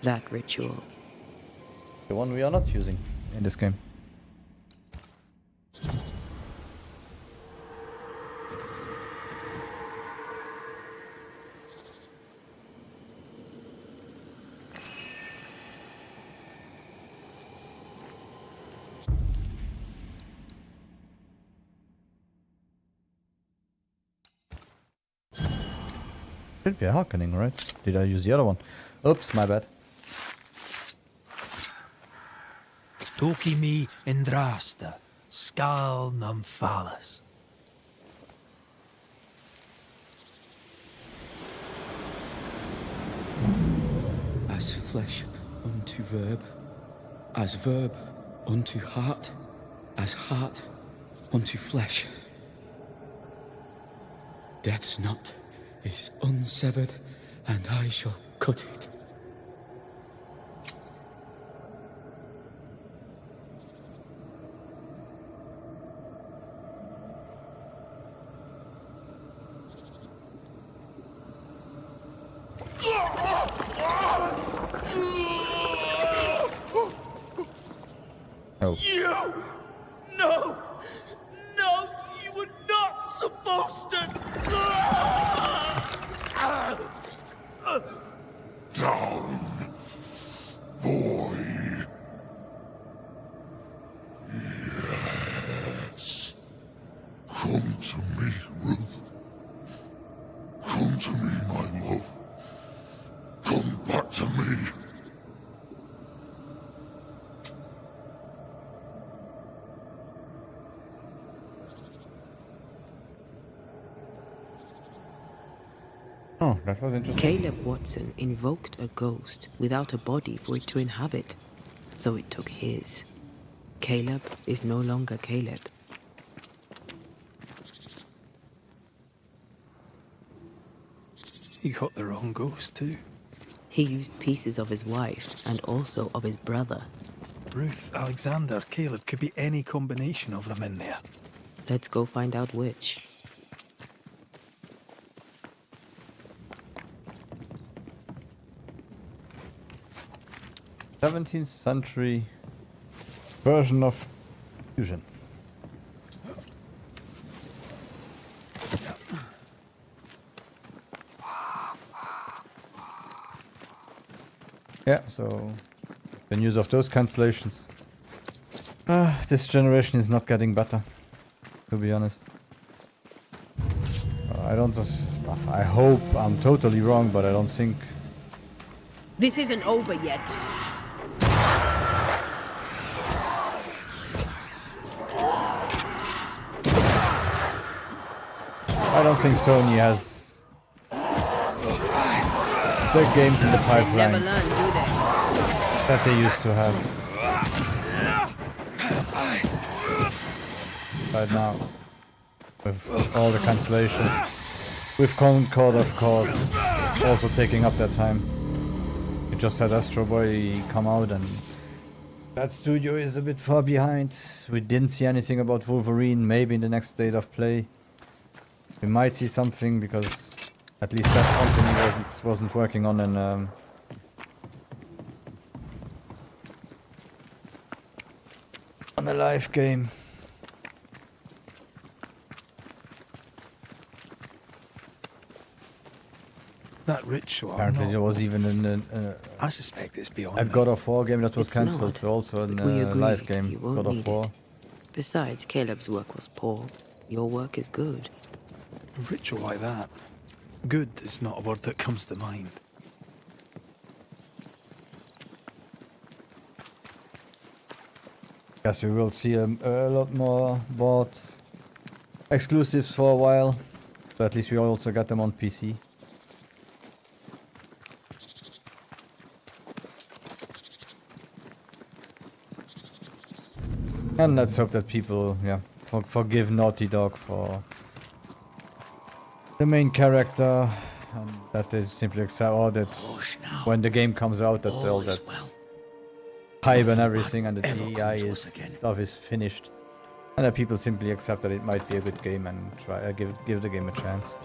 that ritual. the one we are not using in this game. Should be a hearkening, right? Did I use the other one? Oops, my bad. Toki mi indrasta, skal numphalas. As flesh unto verb, as verb unto heart, as heart unto flesh. Death's knot is unsevered, and I shall cut it. Oh. You! No! No! You were not supposed to! Down, boy. Yes. Come to me, Ruth. Come to me, my love. Come back to me. Oh, that was interesting. Caleb Watson invoked a ghost without a body for it to inhabit, so it took his. Caleb is no longer Caleb. He got the wrong ghost, too. He used pieces of his wife and also of his brother. Ruth, Alexander, Caleb, could be any combination of them in there. Let's go find out which. The 17th century version of fusion. Yeah, so the news of those cancellations. This generation is not getting better, to be honest. I hope I'm totally wrong, but I don't think. This isn't over yet. I don't think Sony has the games in the Never pipeline learn, do they? that they used to have right now. With all the cancellations. With Concord, of course, also taking up their time. We just had Astro Boy come out and that studio is a bit far behind. We didn't see anything about Wolverine, maybe in the next state of play. We might see something because at least that company wasn't working on an on a live game. That ritual. Apparently there was even I suspect it's beyond a me. God of War game that was It's cancelled. not, So also but a we agree live you game, won't God of need War. it. Besides, Caleb's work was poor. Your work is good. A ritual like that. Good is not a word that comes to mind. Guess we will see a lot more board exclusives for a while. But at least we also got them on PC. And let's hope that people, forgive Naughty Dog for the main character, and that they simply accept, or that when the game comes out, that all that hype and everything and the DEI stuff is finished, and that people simply accept that it might be a good game and try give the game a chance.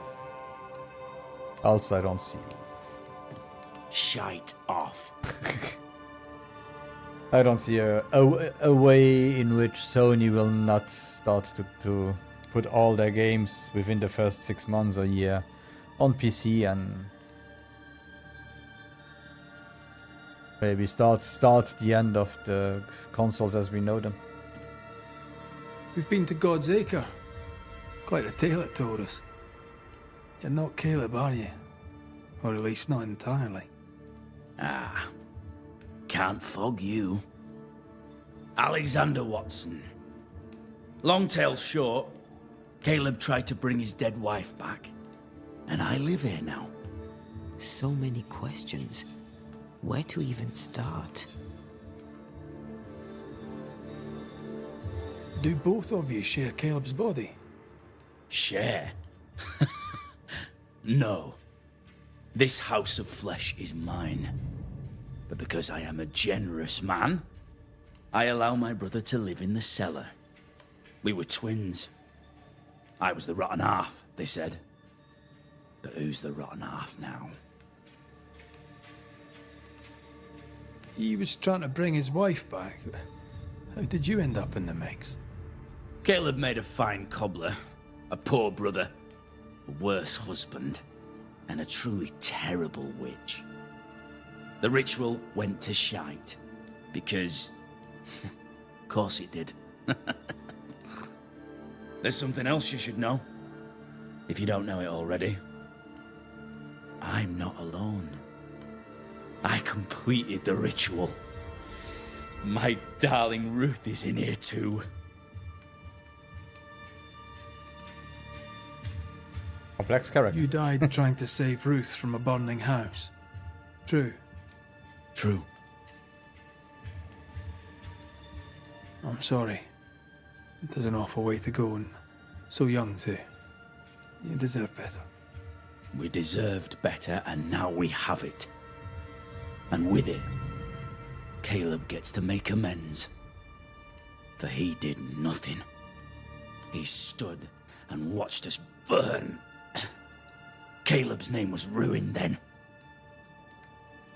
Else I don't see. Shite off. I don't see a way in which Sony will not start to put all their games within the first 6 months or year on PC and maybe start the end of the consoles as we know them. We've been to God's Acre. Quite a tale it told us. You're not Caleb, are you? Or at least not entirely. Ah, can't fog you. Alexander Watson. Long tale short, Caleb tried to bring his dead wife back. And I live here now. So many questions. Where to even start? Do both of you share Caleb's body? Share? No. This house of flesh is mine. But because I am a generous man, I allow my brother to live in the cellar. We were twins. I was the rotten half, they said. But who's the rotten half now? He was trying to bring his wife back. How did you end up in the mix? Caleb made a fine cobbler, a poor brother, a worse husband, and a truly terrible witch. The ritual went to shite, because... of course it did. There's something else you should know, if you don't know it already. I'm not alone. I completed the ritual. My darling Ruth is in here too. Complex character. You died trying to save Ruth from a burning house. True. True. I'm sorry. There's an awful way to go, and so young too. You deserve better. We deserved better, and now we have it. And with it, Caleb gets to make amends. For he did nothing. He stood and watched us burn. Caleb's name was ruined then.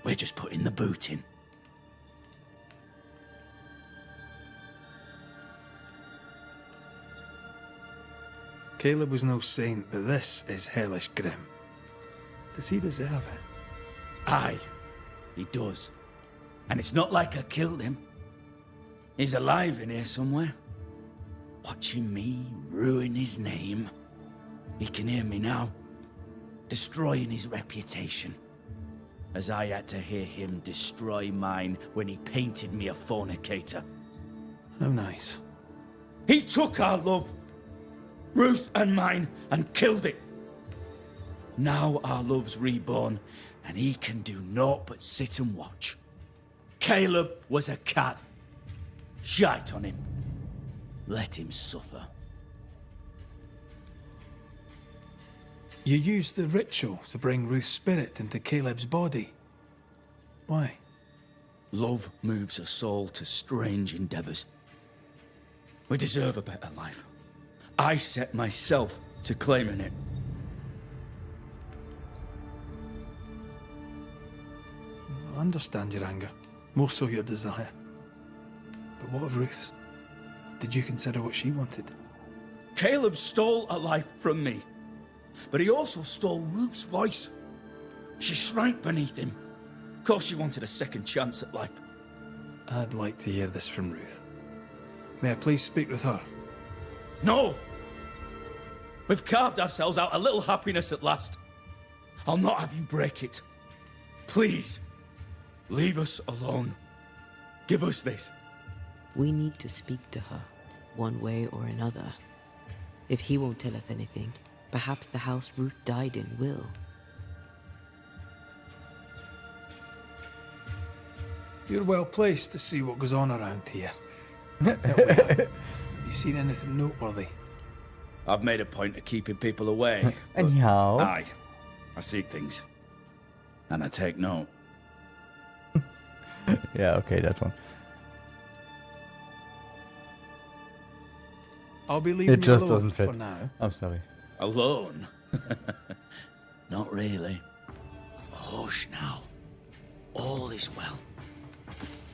We're just putting the boot in. Caleb was no saint, but this is hellish grim. Does he deserve it? Aye, he does. And it's not like I killed him. He's alive in here somewhere. Watching me ruin his name. He can hear me now. Destroying his reputation. As I had to hear him destroy mine when he painted me a fornicator. How nice. He took our love, Ruth and mine, and killed it. Now our love's reborn, and he can do naught but sit and watch. Caleb was a cat. Shite on him. Let him suffer. You used the ritual to bring Ruth's spirit into Caleb's body. Why? Love moves a soul to strange endeavors. We deserve a better life. I set myself to claiming it. I understand your anger, more so your desire. But what of Ruth's? Did you consider what she wanted? Caleb stole a life from me, but he also stole Ruth's voice. She shrank beneath him. Of course she wanted a second chance at life. I'd like to hear this from Ruth. May I please speak with her? No! We've carved ourselves out a little happiness at last. I'll not have you break it. Please, leave us alone. Give us this. We need to speak to her, one way or another. If he won't tell us anything, perhaps the house Ruth died in will. You're well placed to see what goes on around here. Have you seen anything noteworthy? I've made a point of keeping people away. Anyhow. Aye, I see things. And I take note. Yeah, okay, that one. I'll be leaving It just you alone doesn't fit. for now. I'm sorry. Alone? Not really. Hush now. All is well.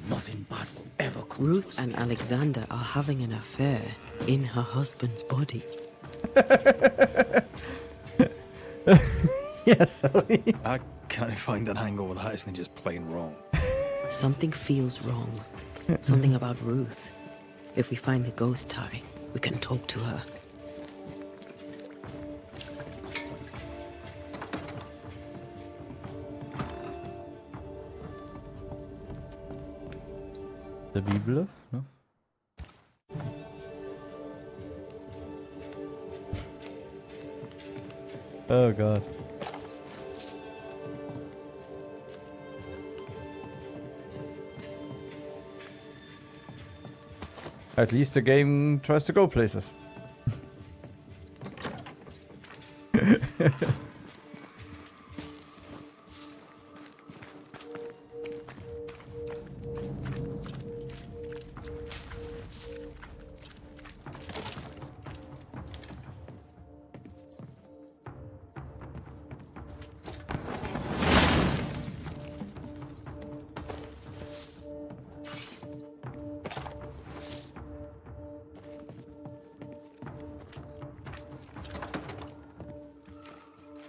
Nothing bad will ever come to Ruth us and again. Alexander are having an affair in her husband's body. Yes, sorry. I can't find an angle with that, isn't it just plain wrong? Something feels wrong. Something about Ruth. If we find the ghost tie, we can talk to her. The Bible? No? Oh god. At least the game tries to go places.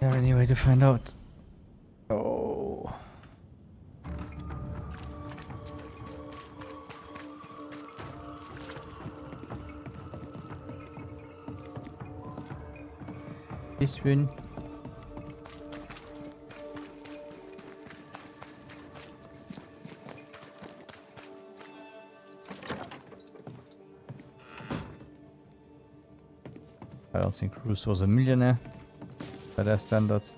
Is there any way to find out? Oh. This one. I don't think Bruce was a millionaire by their standards.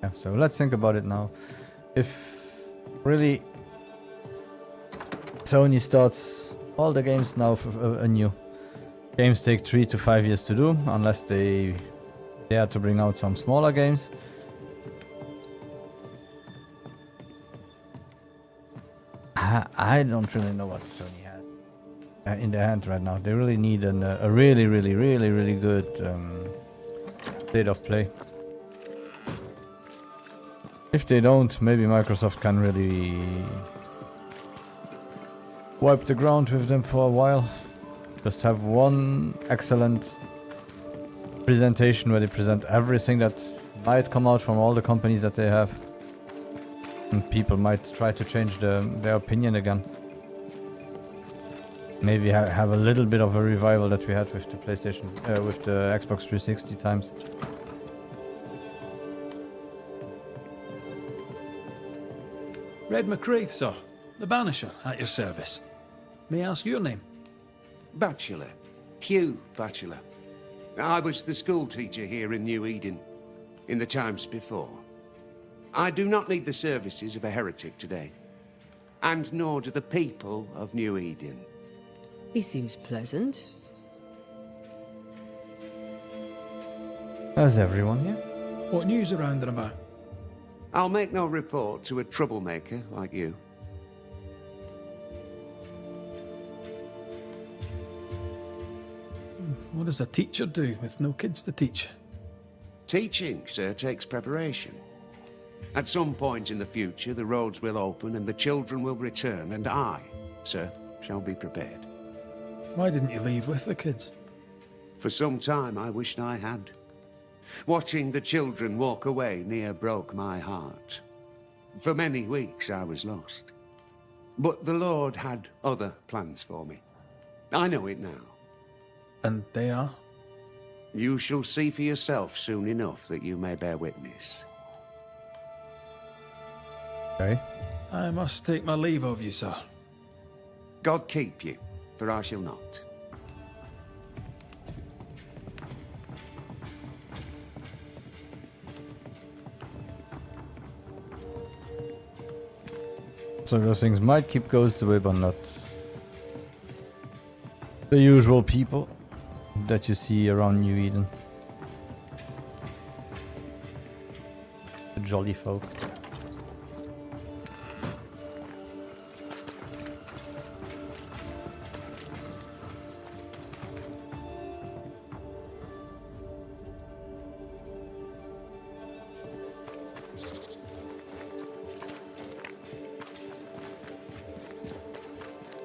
Yeah, so let's think about it now. If really Sony starts all the games now anew, games take 3 to 5 years to do, unless they dare to bring out some smaller games. I don't really know what Sony has in their hand right now. They really need a really good state of play. If they don't, maybe Microsoft can really wipe the ground with them for a while. Just have one excellent presentation where they present everything that might come out from all the companies that they have. And people might try to change their opinion again. Maybe have a little bit of a revival that we had with the PlayStation, with the Xbox 360 times. Red McCraith, sir. The Banisher, at your service. May I ask your name? Bachelor. Hugh Bachelor. I was the school teacher here in New Eden, in the times before. I do not need the services of a heretic today, and nor do the people of New Eden. He seems pleasant. As everyone, yeah. What news around and about? I'll make no report to a troublemaker like you. What does a teacher do with no kids to teach? Teaching, sir, takes preparation. At some point in the future, the roads will open and the children will return, and I, sir, shall be prepared. Why didn't you leave with the kids? For some time, I wished I had. Watching the children walk away near broke my heart. For many weeks, I was lost. But the Lord had other plans for me. I know it now. And they are? You shall see for yourself soon enough that you may bear witness. Okay. I must take my leave of you, sir. God keep you, for I shall not. So those things might keep ghosts away, but not the usual people that you see around New Eden. The jolly folks.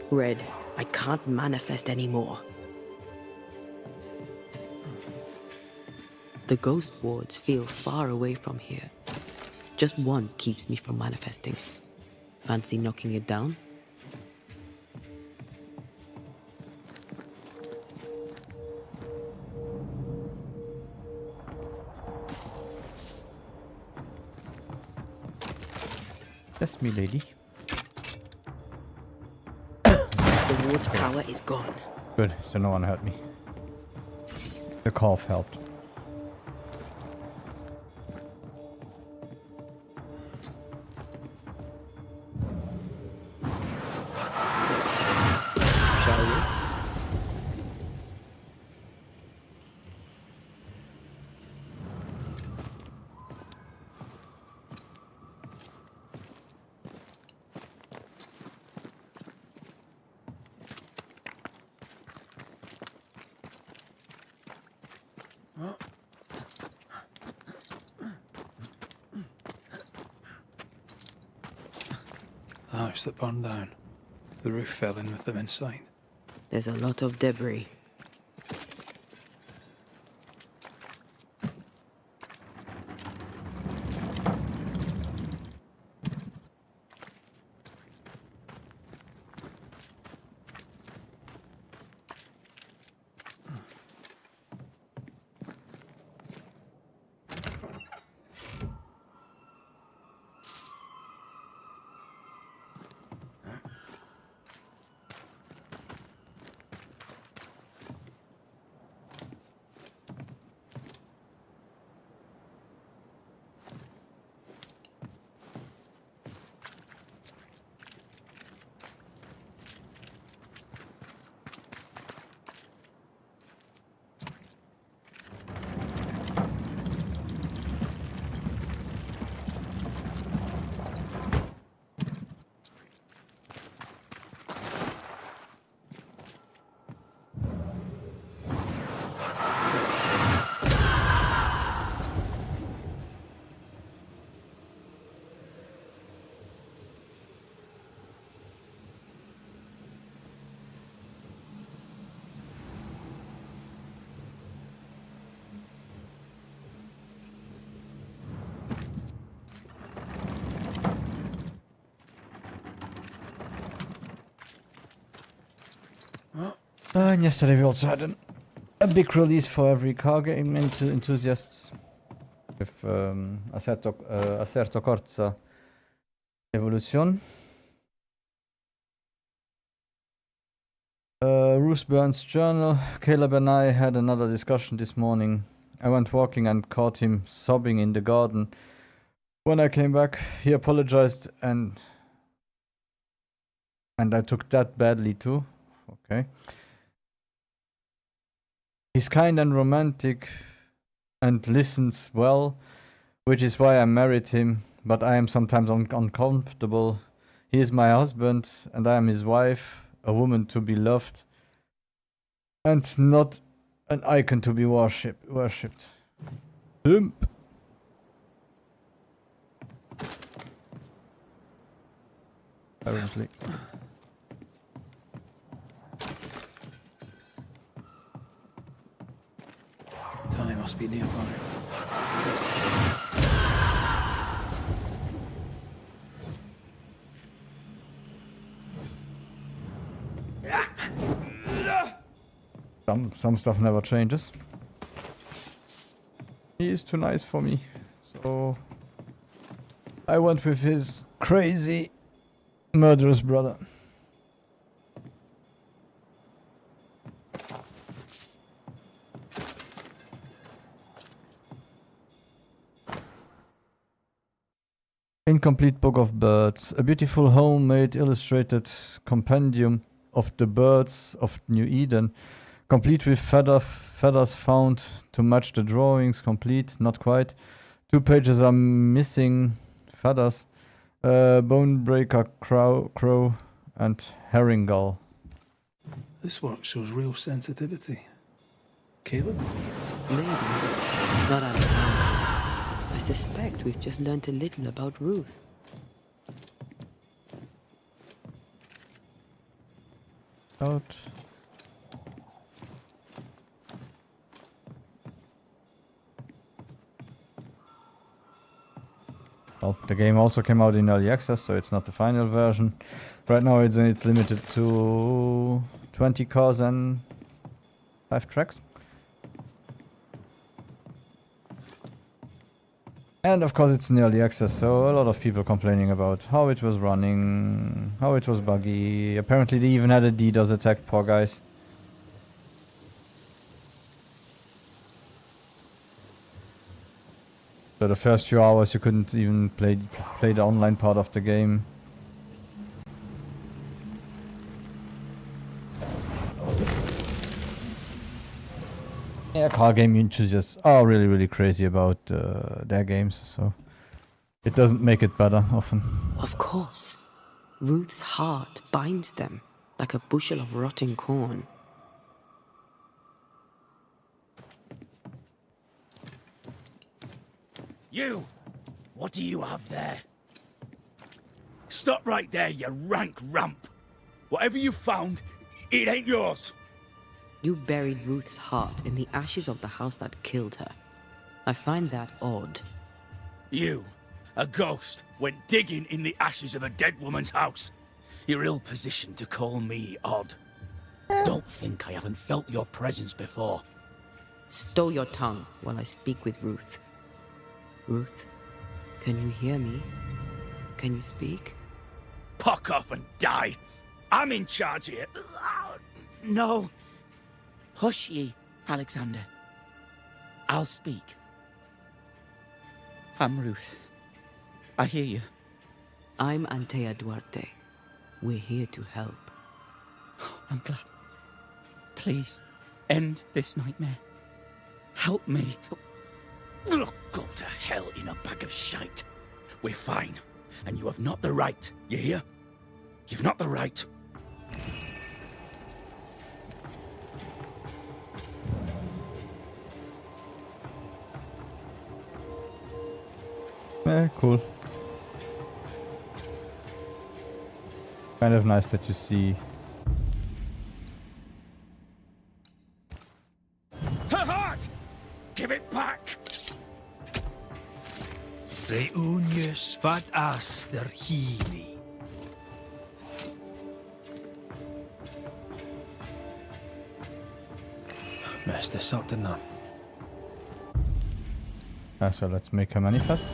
Red, I can't manifest anymore. The ghost wards feel far away from here. Just one keeps me from manifesting. Fancy knocking it down? Yes, me lady. The ward's power is gone. Good, so no one hurt me. The cough helped. Shall we? The house that burned down. The roof fell in with them inside. There's a lot of debris. And yesterday we also had a big release for every car game enthusiasts with Acerto Corsa Evolution. Bruce Burns' journal. Caleb and I had another discussion this morning. I went walking and caught him sobbing in the garden. When I came back, he apologized and I took that badly too. Okay. He's kind and romantic and listens well, which is why I married him, but I am sometimes uncomfortable. He is my husband, and I am his wife, a woman to be loved, and not an icon to be worshipped. Pimp. Apparently. Tony must be nearby. Some stuff never changes. He is too nice for me, so I went with his crazy, murderous brother. Incomplete Book of Birds. A beautiful homemade illustrated compendium of the birds of New Eden. Complete with feathers found to match the drawings. Complete, not quite. 2 pages are missing feathers. Bonebreaker crow and herring gull. This work shows real sensitivity. Caleb? Maybe. Not Alexander. I suspect we've just learned a little about Ruth. Out. Well, the game also came out in early access, so it's not the final version. Right now it's limited to 20 cars and 5 tracks. And of course it's in early access, so a lot of people complaining about how it was running, how it was buggy. Apparently they even had a DDoS attack, poor guys. So the first few hours you couldn't even play the online part of the game. Yeah, car game enthusiasts are really crazy about their games, so it doesn't make it better often. Of course. Ruth's heart binds them like a bushel of rotting corn. You! What do you have there? Stop right there, you rank ramp! Whatever you found, it ain't yours! You buried Ruth's heart in the ashes of the house that killed her. I find that odd. You, a ghost, went digging in the ashes of a dead woman's house. You're ill-positioned to call me odd. Don't think I haven't felt your presence before. Stow your tongue while I speak with Ruth. Ruth, can you hear me? Can you speak? Puck off and die! I'm in charge here. No. Hush ye, Alexander. I'll speak. I'm Ruth. I hear you. I'm Antea Duarte. We're here to help. I'm glad. Please, end this nightmare. Help me. Look, go to hell in a bag of shite. We're fine, and you have not the right, you hear? You've not the right. Yeah, cool. Kind of nice that you see. Her heart! Give it back! Reunius vat aster hini. Messed this up, didn't I? So let's make a manifest.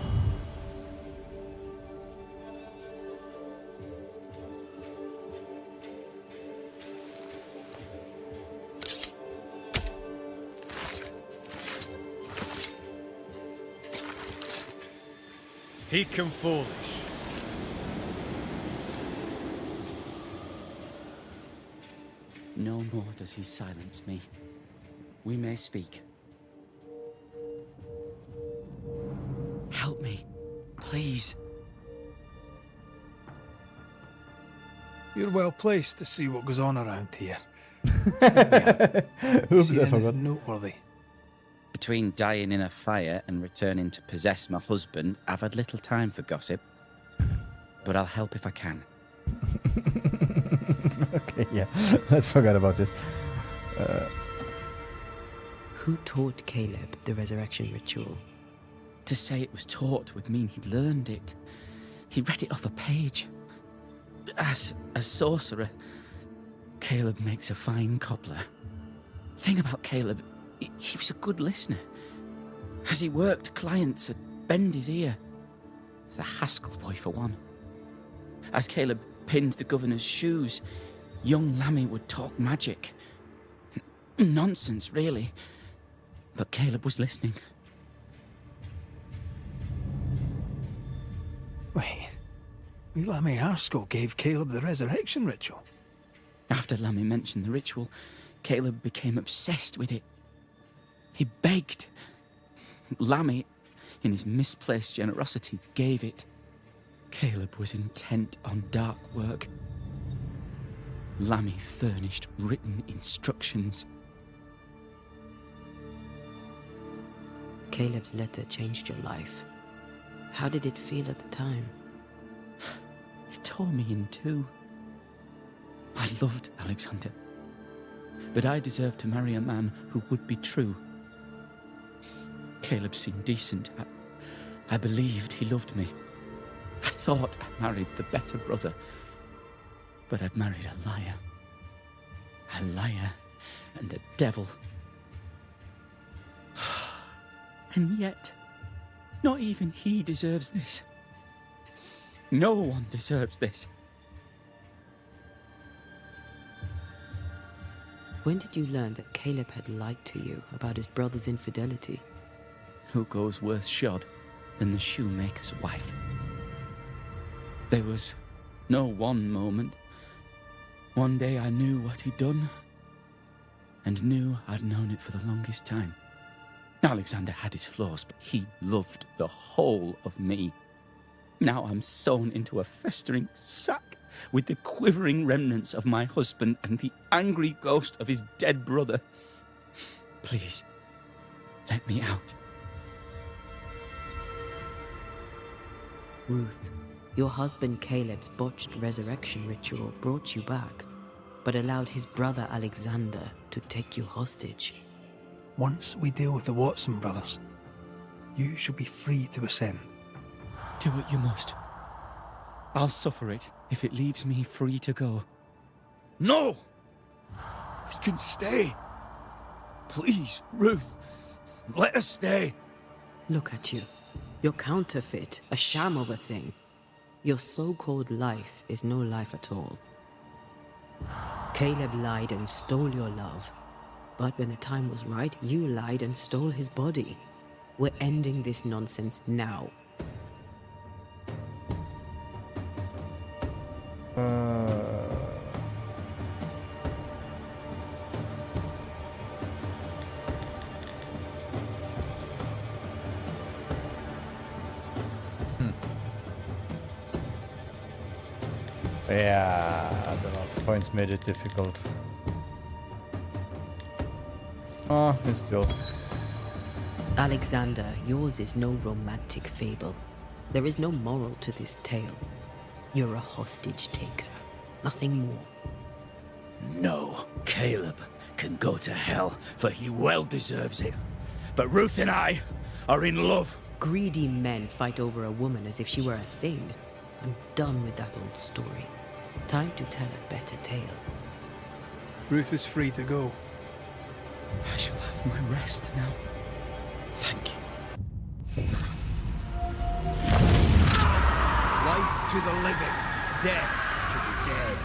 He come foolish. No more does he silence me. We may speak. Help me, please. You're well placed to see what goes on around here. Oops, See I forgot. anything noteworthy? Between dying in a fire and returning to possess my husband, I've had little time for gossip. But I'll help if I can. Okay, yeah. Let's forget about this. Who taught Caleb the resurrection ritual? To say it was taught would mean he'd learned it. He read it off a page. As a sorcerer, Caleb makes a fine cobbler. Thing about Caleb, he was a good listener. As he worked, clients would bend his ear. The Haskell boy, for one. As Caleb pinned the governor's shoes, young Lammy would talk magic. Nonsense, really. But Caleb was listening. Wait, Lammy Haskell gave Caleb the resurrection ritual? After Lammy mentioned the ritual, Caleb became obsessed with it. He begged. Lammy, in his misplaced generosity, gave it. Caleb was intent on dark work. Lammy furnished written instructions. Caleb's letter changed your life. How did it feel at the time? It tore me in two. I loved Alexander, but I deserved to marry a man who would be true. Caleb seemed decent. I believed he loved me. I thought I married the better brother, but I'd married a liar. A liar and a devil. And yet, not even he deserves this. No one deserves this. When did you learn that Caleb had lied to you about his brother's infidelity? Who goes worse shod than the shoemaker's wife? There was no one moment. One day I knew what he'd done, and knew I'd known it for the longest time. Alexander had his flaws, but he loved the whole of me. Now I'm sewn into a festering sack with the quivering remnants of my husband and the angry ghost of his dead brother. Please, let me out. Ruth, your husband Caleb's botched resurrection ritual brought you back, but allowed his brother Alexander to take you hostage. Once we deal with the Watson brothers, you shall be free to ascend. Do what you must. I'll suffer it if it leaves me free to go. No! We can stay. Please, Ruth, let us stay. Look at you. You're counterfeit, a sham of a thing. Your so-called life is no life at all. Caleb lied and stole your love. But when the time was right, you lied and stole his body. We're ending this nonsense now. Yeah, the last points made it difficult. Oh, it's still. Alexander, yours is no romantic fable. There is no moral to this tale. You're a hostage taker, nothing more. No, Caleb can go to hell, for he well deserves it. But Ruth and I are in love. Greedy men fight over a woman as if she were a thing. I'm done with that old story. Time to tell a better tale. Ruth is free to go. I shall have my rest now. Thank you. Life to the living, death to the dead.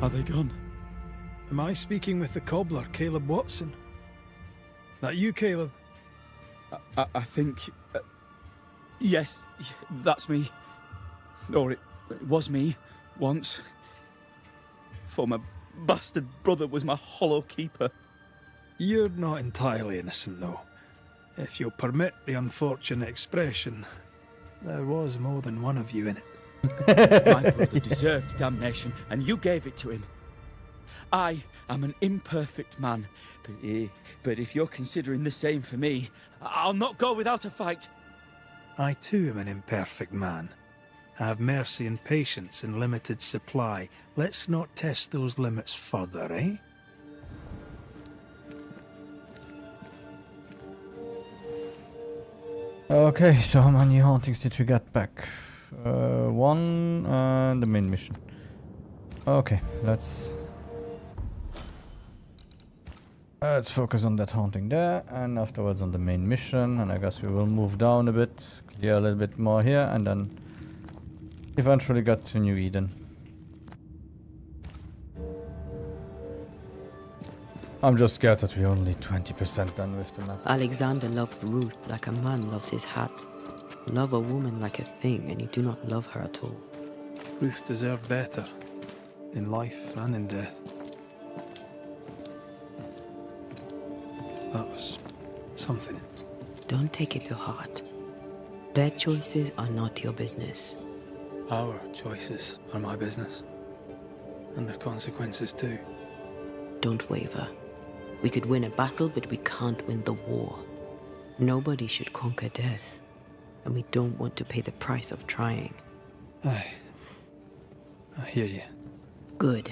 Are they gone? Am I speaking with the cobbler, Caleb Watson? That you, Caleb? I think... yes, that's me. Or it was me, once. For my bastard brother was my hollow keeper. You're not entirely innocent, though. If you'll permit the unfortunate expression, there was more than one of you in it. My brother deserved damnation, and you gave it to him. I am an imperfect man, but if you're considering the same for me, I'll not go without a fight. I too am an imperfect man. I have mercy and patience in limited supply. Let's not test those limits further, eh? Okay, so how many hauntings did we get back? One and the main mission. Okay, let's focus on that haunting there, and afterwards on the main mission. And I guess we will move down a bit, clear a little bit more here, and then eventually get to New Eden. I'm just scared that we're only 20% done with the map. Alexander loved Ruth like a man loves his hat. Love a woman like a thing, and you do not love her at all. Ruth deserved better, in life and in death. That was something. Don't take it to heart. Their choices are not your business. Our choices are my business. And their consequences too. Don't waver. We could win a battle, but we can't win the war. Nobody should conquer death. And we don't want to pay the price of trying. Aye. I hear you. Good.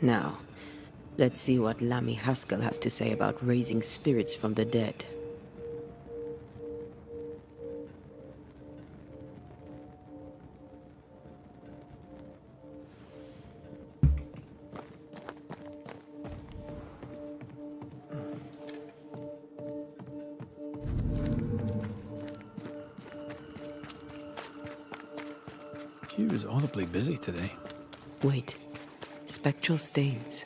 Now, let's see what Lammy Haskell has to say about raising spirits from the dead. He was audibly busy today. Wait. Spectral stains.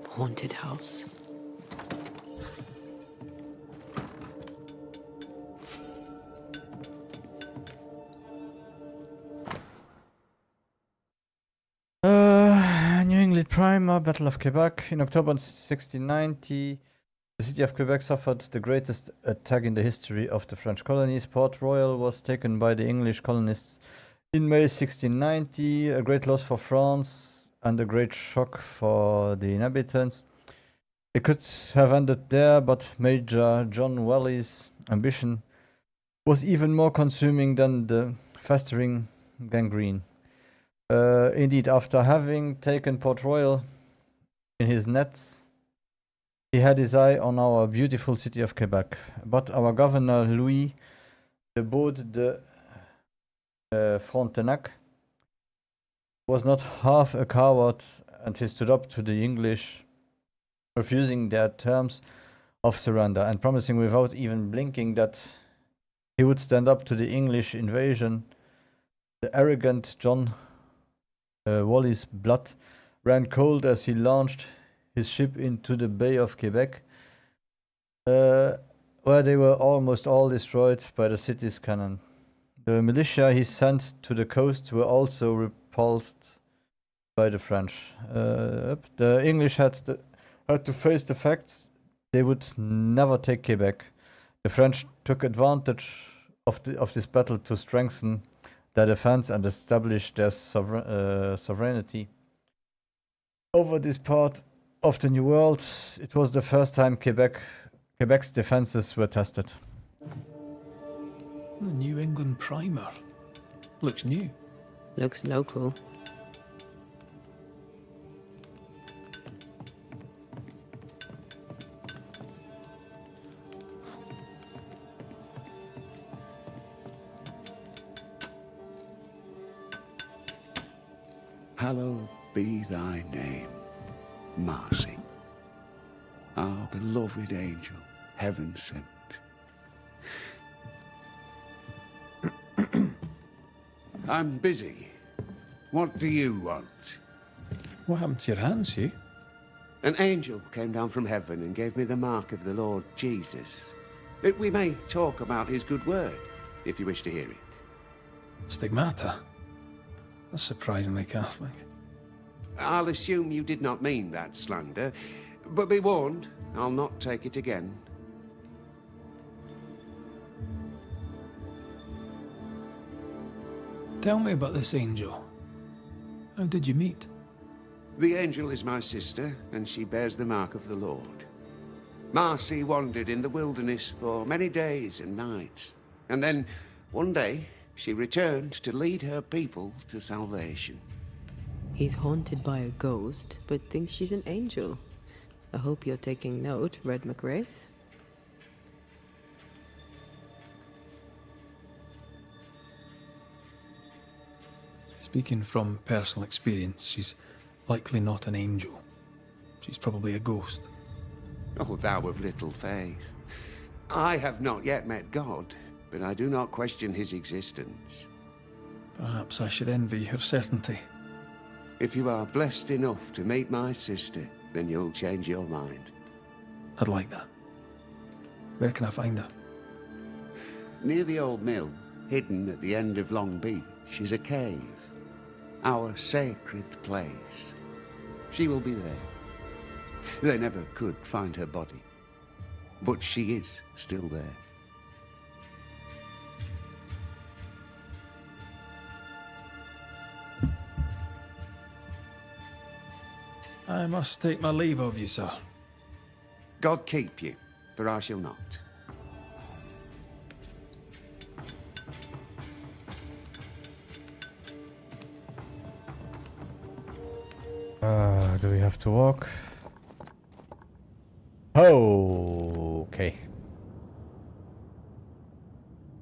Haunted house. New England Primer, Battle of Quebec. In October 1690, the city of Quebec suffered the greatest attack in the history of the French colonies. Port Royal was taken by the English colonists in May 1690, a great loss for France and a great shock for the inhabitants. It could have ended there, but Major John Wally's ambition was even more consuming than the festering gangrene. Indeed, after having taken Port Royal in his nets, he had his eye on our beautiful city of Quebec. But our governor, Louis de Baud de Frontenac, was not half a coward, and he stood up to the English, refusing their terms of surrender and promising without even blinking that he would stand up to the English invasion. The arrogant John Wally's blood ran cold as he launched his ship into the Bay of Quebec, where they were almost all destroyed by the city's cannon. The militia he sent to the coast were also repulsed by the French. The English had to face the facts they would never take Quebec. The French took advantage of this battle to strengthen their defense and establish their sovereignty over this part of the New World. It was the first time Quebec's defenses were tested. The New England Primer. Looks new. Looks local. Hallowed be thy name, Marcy, our beloved angel, heaven sent. I'm busy. What do you want? What happened to your hands, Hugh? An angel came down from heaven and gave me the mark of the Lord Jesus. We may talk about his good word, if you wish to hear it. Stigmata? That's surprisingly Catholic. I'll assume you did not mean that slander, but be warned, I'll not take it again. Tell me about this angel. How did you meet? The angel is my sister, and she bears the mark of the Lord. Marcy wandered in the wilderness for many days and nights, and then, one day, she returned to lead her people to salvation. He's haunted by a ghost, but thinks she's an angel. I hope you're taking note, Red McWraith. Speaking from personal experience, she's likely not an angel. She's probably a ghost. Oh, thou of little faith. I have not yet met God, but I do not question his existence. Perhaps I should envy her certainty. If you are blessed enough to meet my sister, then you'll change your mind. I'd like that. Where can I find her? Near the old mill, hidden at the end of Long Beach, is a cave. Our sacred place. She will be there. They never could find her body, but she is still there. I must take my leave of you, sir. God keep you, for I shall not. Do we have to walk? Oh, okay.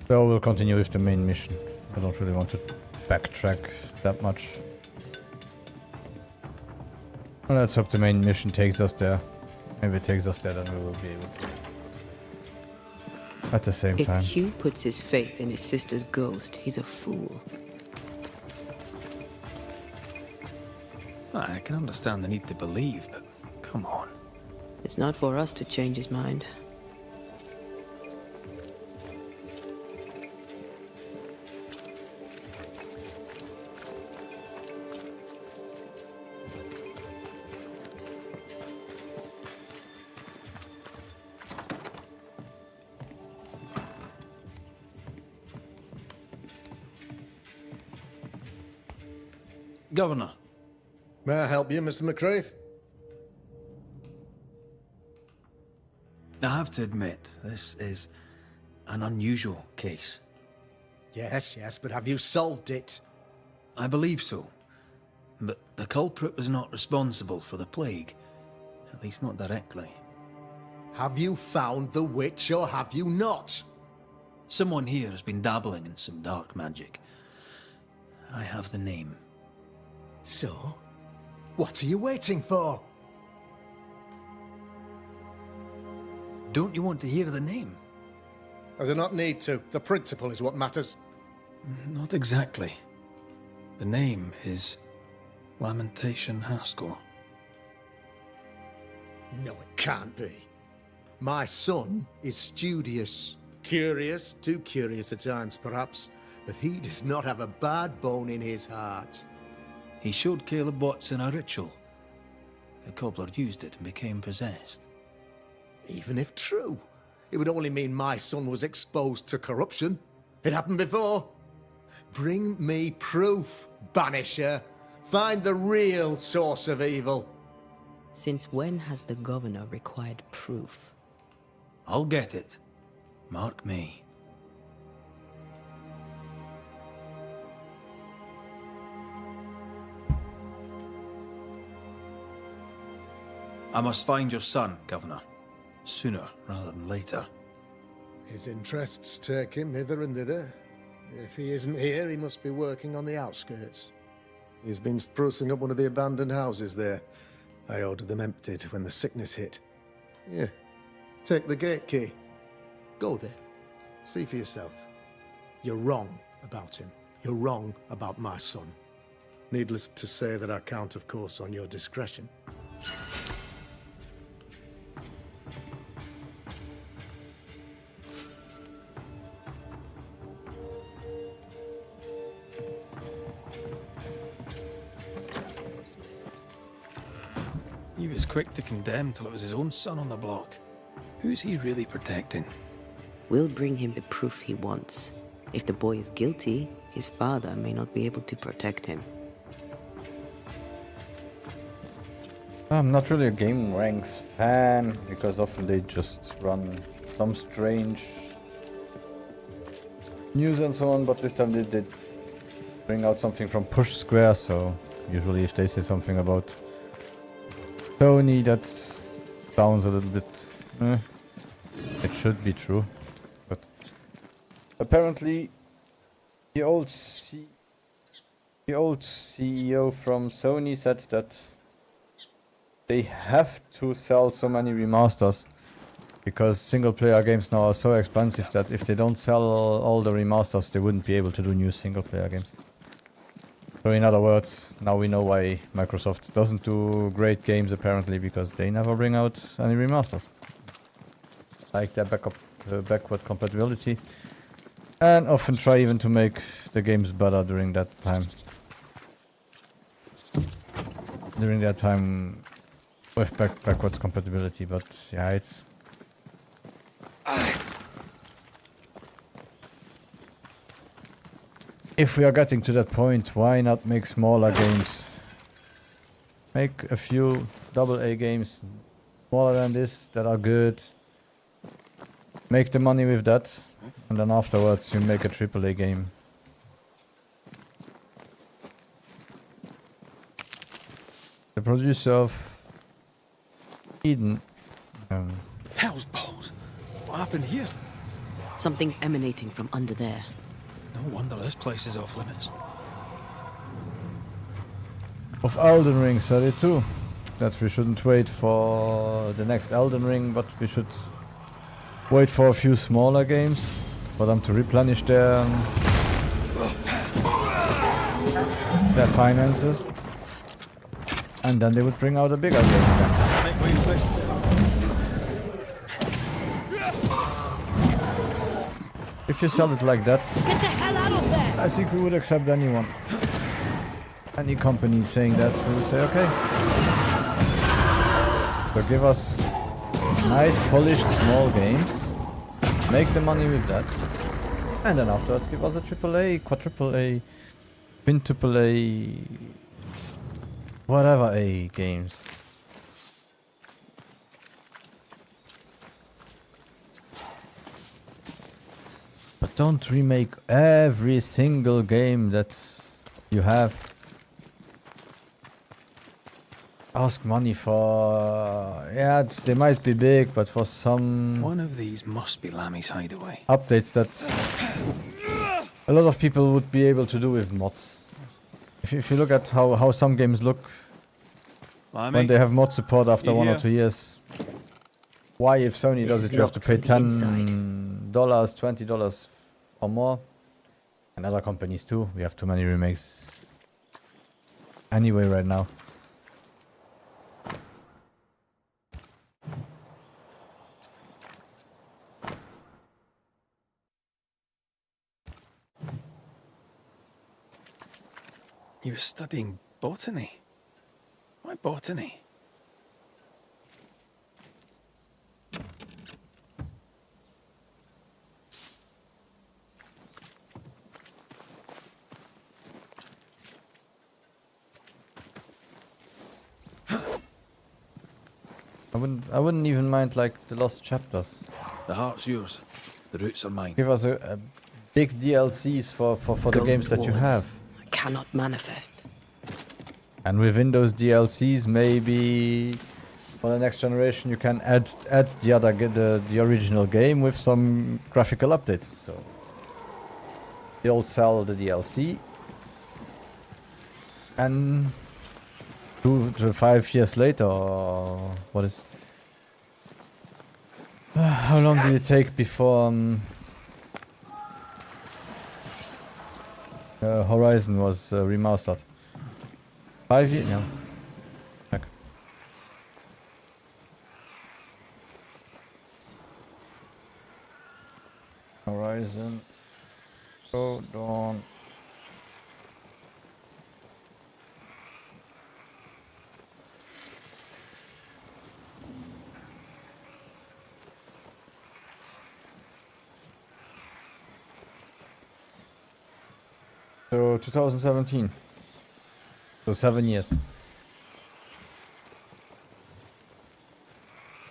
So we'll continue with the main mission. I don't really want to backtrack that much. Well, let's hope the main mission takes us there. If it takes us there, then we will be able to. At the same time. If Hugh puts his faith in his sister's ghost, he's a fool. I can understand the need to believe, but come on. It's not for us to change his mind. Governor. May I help you, Mr. McWraith? I have to admit, this is an unusual case. Yes, but have you solved it? I believe so. But the culprit was not responsible for the plague. At least not directly. Have you found the witch or have you not? Someone here has been dabbling in some dark magic. I have the name. So? What are you waiting for? Don't you want to hear the name? I do not need to. The principle is what matters. Not exactly. The name is Lamentation Haskell. No, it can't be. My son is studious. Curious, too curious at times, perhaps. But he does not have a bad bone in his heart. He showed Caleb Watson a ritual. The cobbler used it and became possessed. Even if true, it would only mean my son was exposed to corruption. It happened before. Bring me proof, Banisher. Find the real source of evil. Since when has the governor required proof? I'll get it. Mark me. I must find your son, Governor. Sooner rather than later. His interests take him hither and thither. If he isn't here, he must be working on the outskirts. He's been sprucing up one of the abandoned houses there. I ordered them emptied when the sickness hit. Here, take the gate key. Go there. See for yourself. You're wrong about him. You're wrong about my son. Needless to say that I count, of course, on your discretion. He was quick to condemn till it was his own son on the block. Who's he really protecting? We'll bring him the proof he wants. If the boy is guilty, his father may not be able to protect him. I'm not really a Game Ranks fan, because often they just run some strange news and so on, but this time they did bring out something from Push Square, so usually if they say something about Tony that sounds a little bit... it should be true, but apparently the old CEO from Sony said that they have to sell so many remasters because single player games now are so expensive that if they don't sell all the remasters, they wouldn't be able to do new single player games. So in other words, now we know why Microsoft doesn't do great games apparently, because they never bring out any remasters. Like their backward compatibility. And often try even to make the games better during that time. During that time with backwards compatibility, but yeah, it's... If we are getting to that point, why not make smaller games? Make a few AA games smaller than this that are good. Make the money with that, and then afterwards you make a AAA game. The producer of Eden. Hell's balls! What happened here? Something's emanating from under there. No wonder this place is off limits. Of Elden Ring 32. That we shouldn't wait for the next Elden Ring, but we should wait for a few smaller games for them to replenish their finances, and then they would bring out a bigger game again. If you sell it like that, Get the hell out of there! I think we would accept anyone. Any company saying that, we would say okay. So give us nice polished small games, make the money with that, and then afterwards give us a AAA, quadruple A, quintuple A, whatever A games. But don't remake every single game that you have. Ask money for... yeah, they might be big, but for some... One of these must be Lammy's hideaway. updates that a lot of people would be able to do with mods. If you look at how some games look Lammy, when they have mod support after you 1 or here? 2 years, why if Sony This does is it you have to locked pay from the $10, $20 or more? And other companies too. We have too many remakes anyway right now. He was studying botany. Why botany? I wouldn't even mind like the lost chapters. The heart's yours. The roots are mine. Give us a big DLCs for the games that you Ghost have. wards cannot manifest. And within those DLCs, maybe for the next generation, you can add the original game with some graphical updates. So you'll sell the DLC, and 2 to 5 years later, or what is? How long did it take before Horizon was remastered? 5 years? No. Check. Horizon. Go Dawn. So 2017. So 7 years.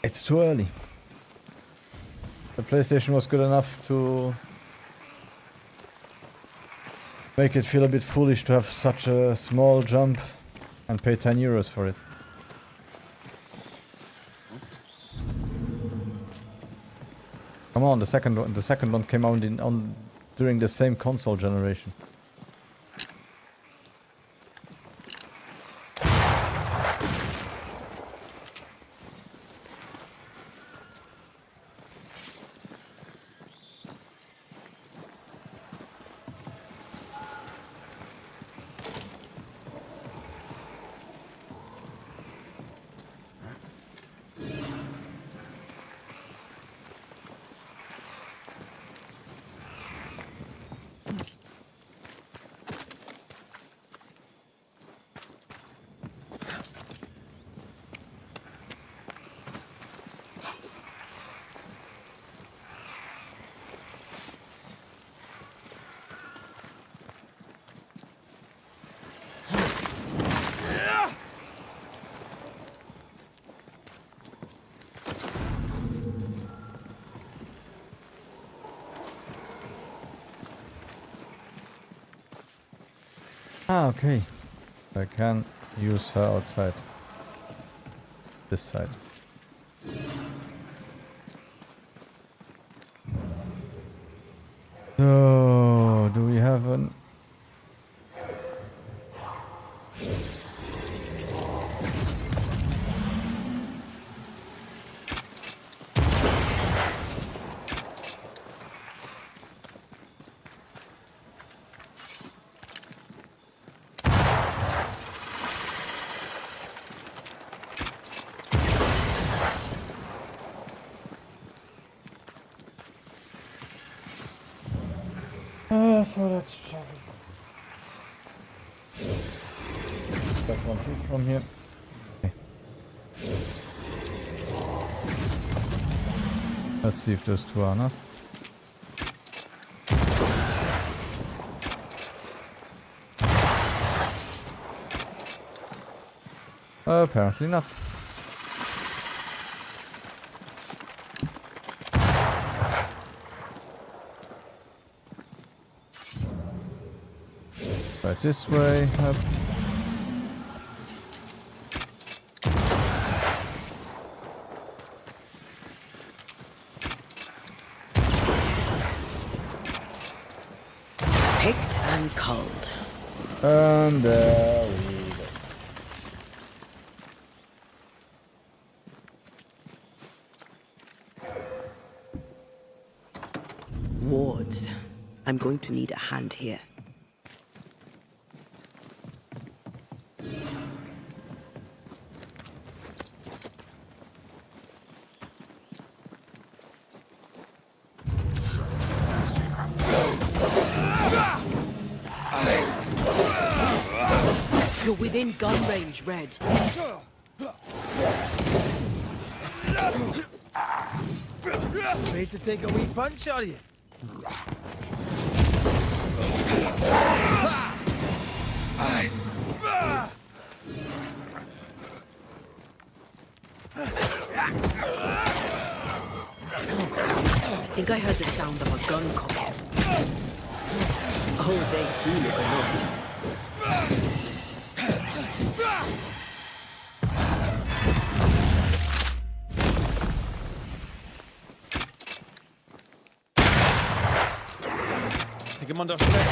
It's too early. The PlayStation was good enough to make it feel a bit foolish to have such a small jump and pay 10 euros for it. Come on, the second one came out during the same console generation. Ah, okay. I can use her outside. This side. So, do we have an... so let's check it. That one too from here. Okay. Let's see if those two are enough. Apparently not. Right this way, up. Picked and culled. And there we go. Wards. I'm going to need a hand here. You're within gun range, Red. Ready to take a wee punch, are you? I think I heard the sound of a gun coming. Oh, they do look annoyed. Take him under threat.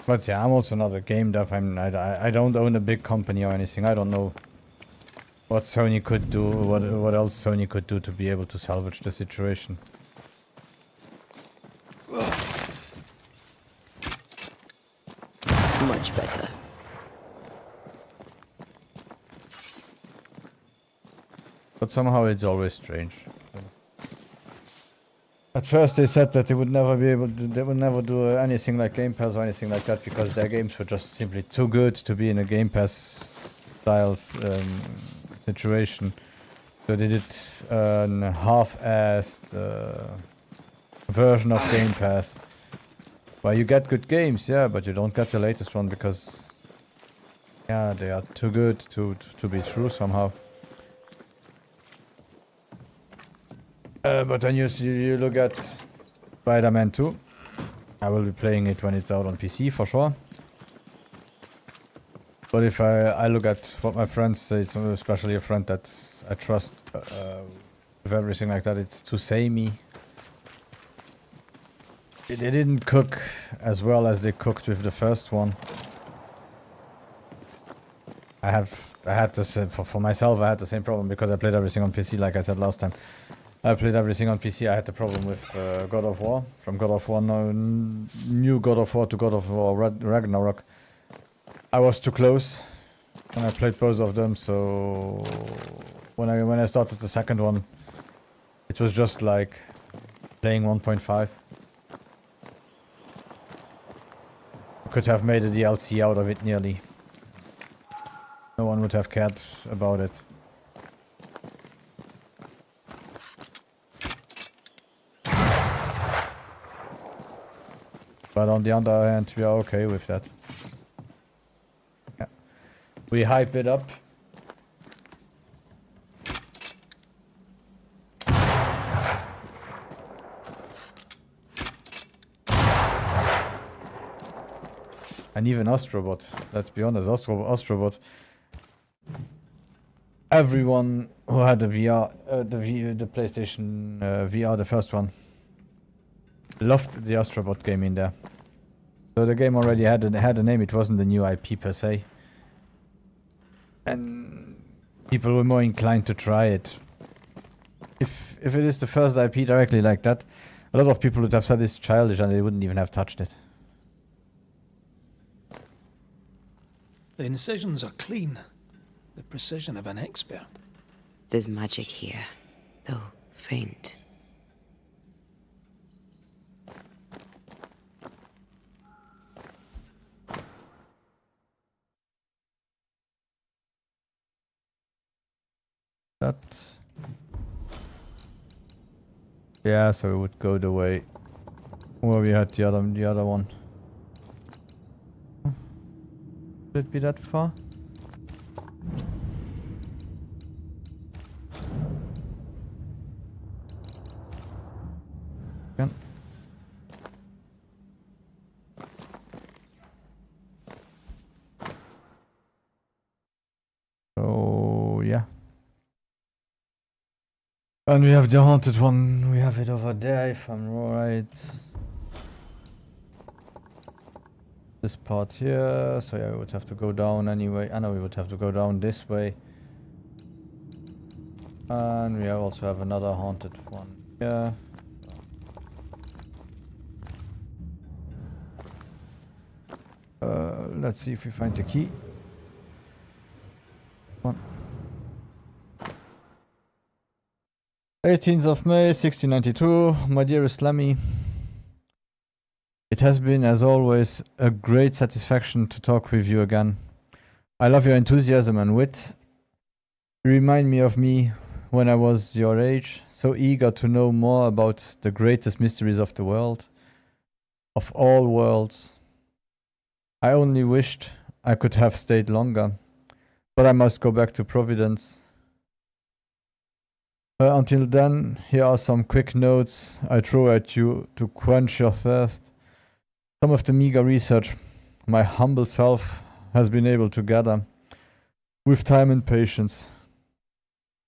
But yeah, I'm also not a game dev. I don't own a big company or anything. I don't know what Sony could do, what else Sony could do to be able to salvage the situation. Much better. But somehow it's always strange. At first they said that they would never be able to, they would never do anything like Game Pass or anything like that because their games were just simply too good to be in a Game Pass styles situation. So they did a half-assed version of Game Pass. Well, you get good games, yeah, but you don't get the latest one because, yeah, they are too good to be true somehow. But then you look at Spider-Man 2. I will be playing it when it's out on PC for sure. But if I look at what my friends say, especially a friend that I trust with everything like that, it's too samey. They didn't cook as well as they cooked with the first one. I had this for myself. I had the same problem because I played everything on PC, like I said last time. I played everything on PC. I had the problem with God of War. From God of War, new God of War to God of War Ragnarok. I was too close when I played both of them. So when I started the second one, it was just like playing 1.5. Could have made a DLC out of it nearly. No one would have cared about it. But on the other hand, we are okay with that. Yeah. We hype it up. And even Astrobot, let's be honest, Astrobot. Everyone who had the VR, the PlayStation VR, the first one, loved the Astrobot game in there. So the game already had a name. It wasn't a new IP per se, and people were more inclined to try it. If it is the first IP directly like that, a lot of people would have said it's childish and they wouldn't even have touched it. The incisions are clean. The precision of an expert. There's magic here, though faint. That. Yeah, so it would go the way where we had the other one. Could it be that far? Yeah. So yeah. And we have the haunted one. We have it over there, if I'm right. This part here. So yeah, we would have to go down anyway. I know we would have to go down this way. And we also have another haunted one here. Let's see if we find the key. One. 18th of May, 1692. My dearest Lemmy, it has been, as always, a great satisfaction to talk with you again. I love your enthusiasm and wit. You remind me of me when I was your age, so eager to know more about the greatest mysteries of the world, of all worlds. I only wished I could have stayed longer, but I must go back to Providence. Until then, here are some quick notes I throw at you to quench your thirst. Some of the meager research my humble self has been able to gather, with time and patience.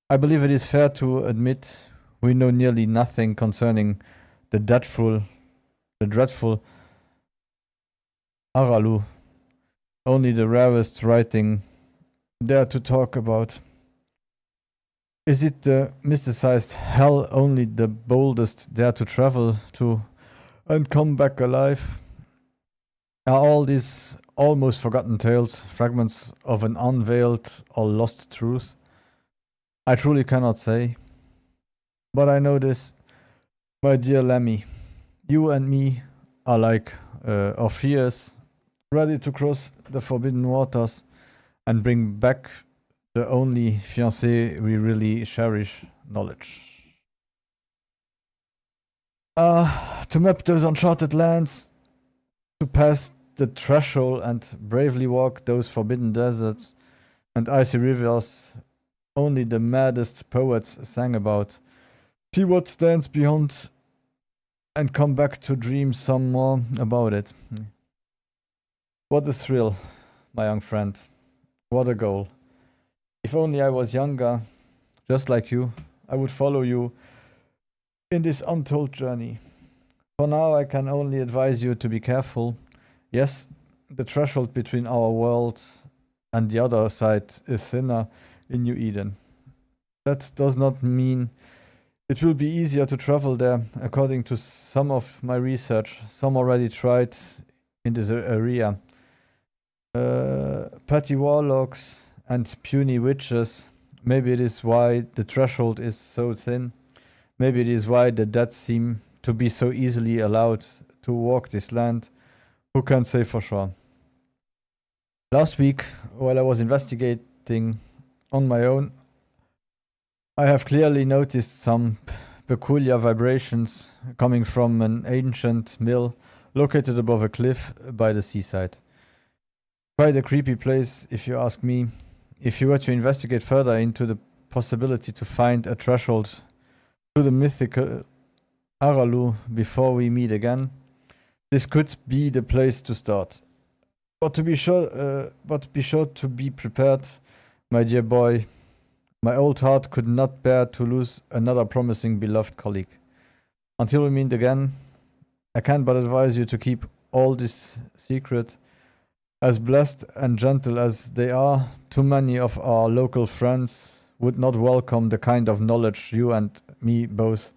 I believe it is fair to admit we know nearly nothing concerning the dreadful Aralu. Only the rarest writing there to talk about. Is it the mysticized hell only the boldest dare to travel to and come back alive? Are all these almost forgotten tales fragments of an unveiled or lost truth? I truly cannot say. But I know this. My dear Lemmy, you and me are like Orpheus, ready to cross the forbidden waters and bring back the only fiancé we really cherish, knowledge. To map those uncharted lands, to pass the threshold and bravely walk those forbidden deserts and icy rivers only the maddest poets sang about. See what stands beyond and come back to dream some more about it. What a thrill, my young friend. What a goal. If only I was younger, just like you, I would follow you in this untold journey. For now, I can only advise you to be careful. Yes, the threshold between our world and the other side is thinner in New Eden. That does not mean it will be easier to travel there. According to some of my research, some already tried in this area. Petty warlocks and puny witches. Maybe it is why the threshold is so thin. Maybe it is why the dead seem to be so easily allowed to walk this land. Who can say for sure? Last week, while I was investigating on my own, I have clearly noticed some peculiar vibrations coming from an ancient mill located above a cliff by the seaside. Quite a creepy place, if you ask me. If you were to investigate further into the possibility to find a threshold to the mythical Aralu before we meet again, this could be the place to start. But be sure to be prepared, my dear boy. My old heart could not bear to lose another promising beloved colleague. Until we meet again, I can but advise you to keep all this secret. As blessed and gentle as they are, too many of our local friends would not welcome the kind of knowledge you and me both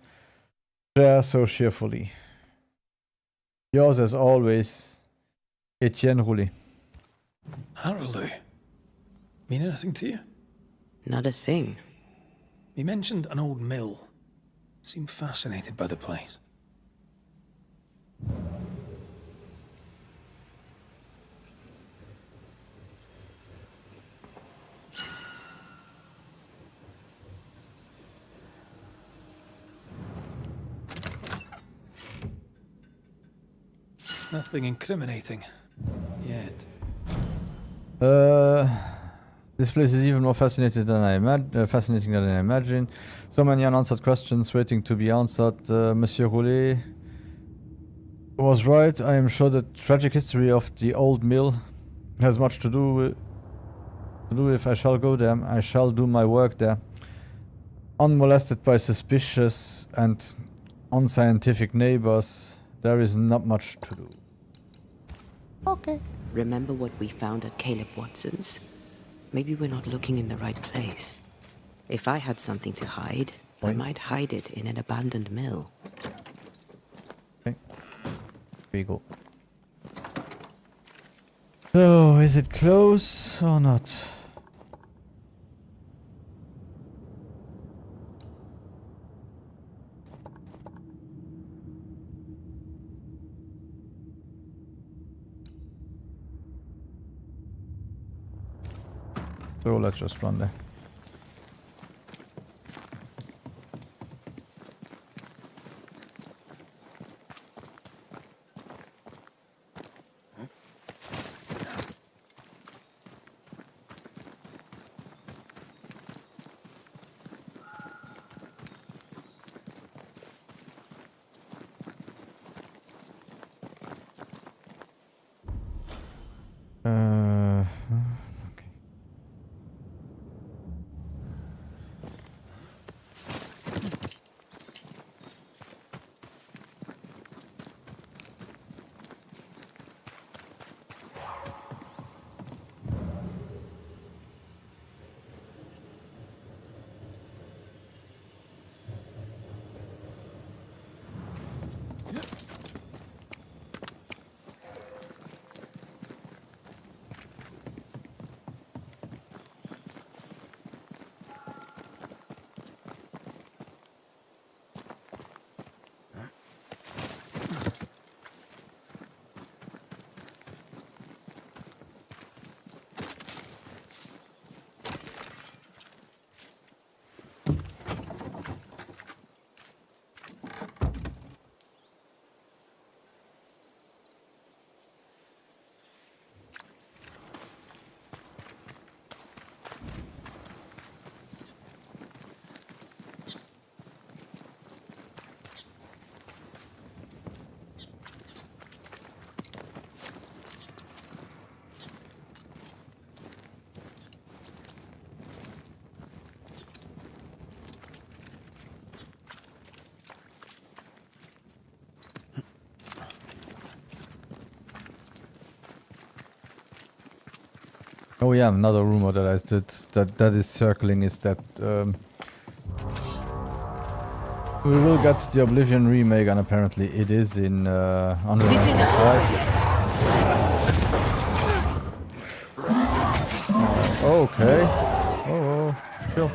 share so cheerfully. Yours as always, Etienne Roulet. Aralu. Mean anything to you? Not a thing. He mentioned an old mill. Seemed fascinated by the place. Nothing incriminating. Yet. This place is even more fascinating than I imagine. So many unanswered questions waiting to be answered. Monsieur Roulet was right. I am sure the tragic history of the old mill has much to do if I shall go there. I shall do my work there. Unmolested by suspicious and unscientific neighbors, there is not much to do. Okay. Remember what we found at Caleb Watson's? Maybe we're not looking in the right place. If I had something to hide, I might hide it in an abandoned mill. Okay. Here you go. So, is it close or not? So let's just run there. Okay. Oh yeah, another rumor that I did that is circling is that we will get the Oblivion remake, and apparently it is in Unreal This Engine isn't 5. yet. Okay. Oh, chill.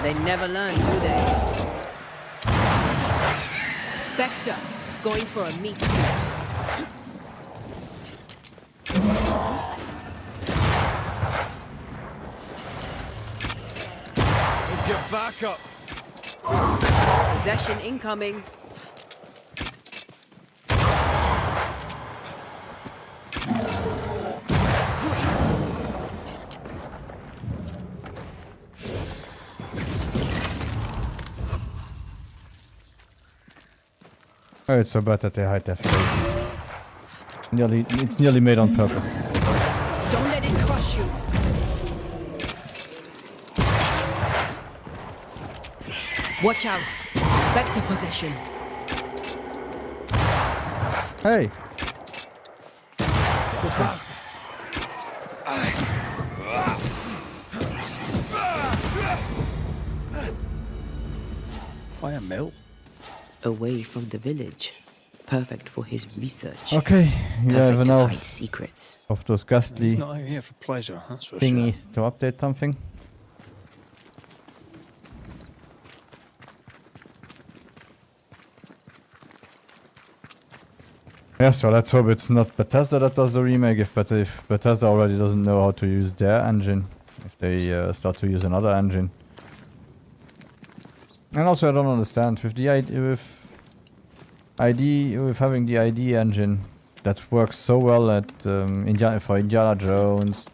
They never learn, do they? Spectre, going for a meat suit. Get back up. Possession incoming. Oh, it's so bad that they hide their face. It's nearly made on purpose. Don't let it crush you. Watch out. Spectre possession. Hey! Go past. Why a mill? Away from the village. Perfect for his research. Okay, you have Perfect to enough hide secrets. of those He's ghastly not out here for pleasure, that's for thingy sure. to update something. Yeah, so let's hope it's not Bethesda that does the remake. If Bethesda already doesn't know how to use their engine, if they start to use another engine. And also, I don't understand with the with having the ID engine that works so well at for Indiana Jones,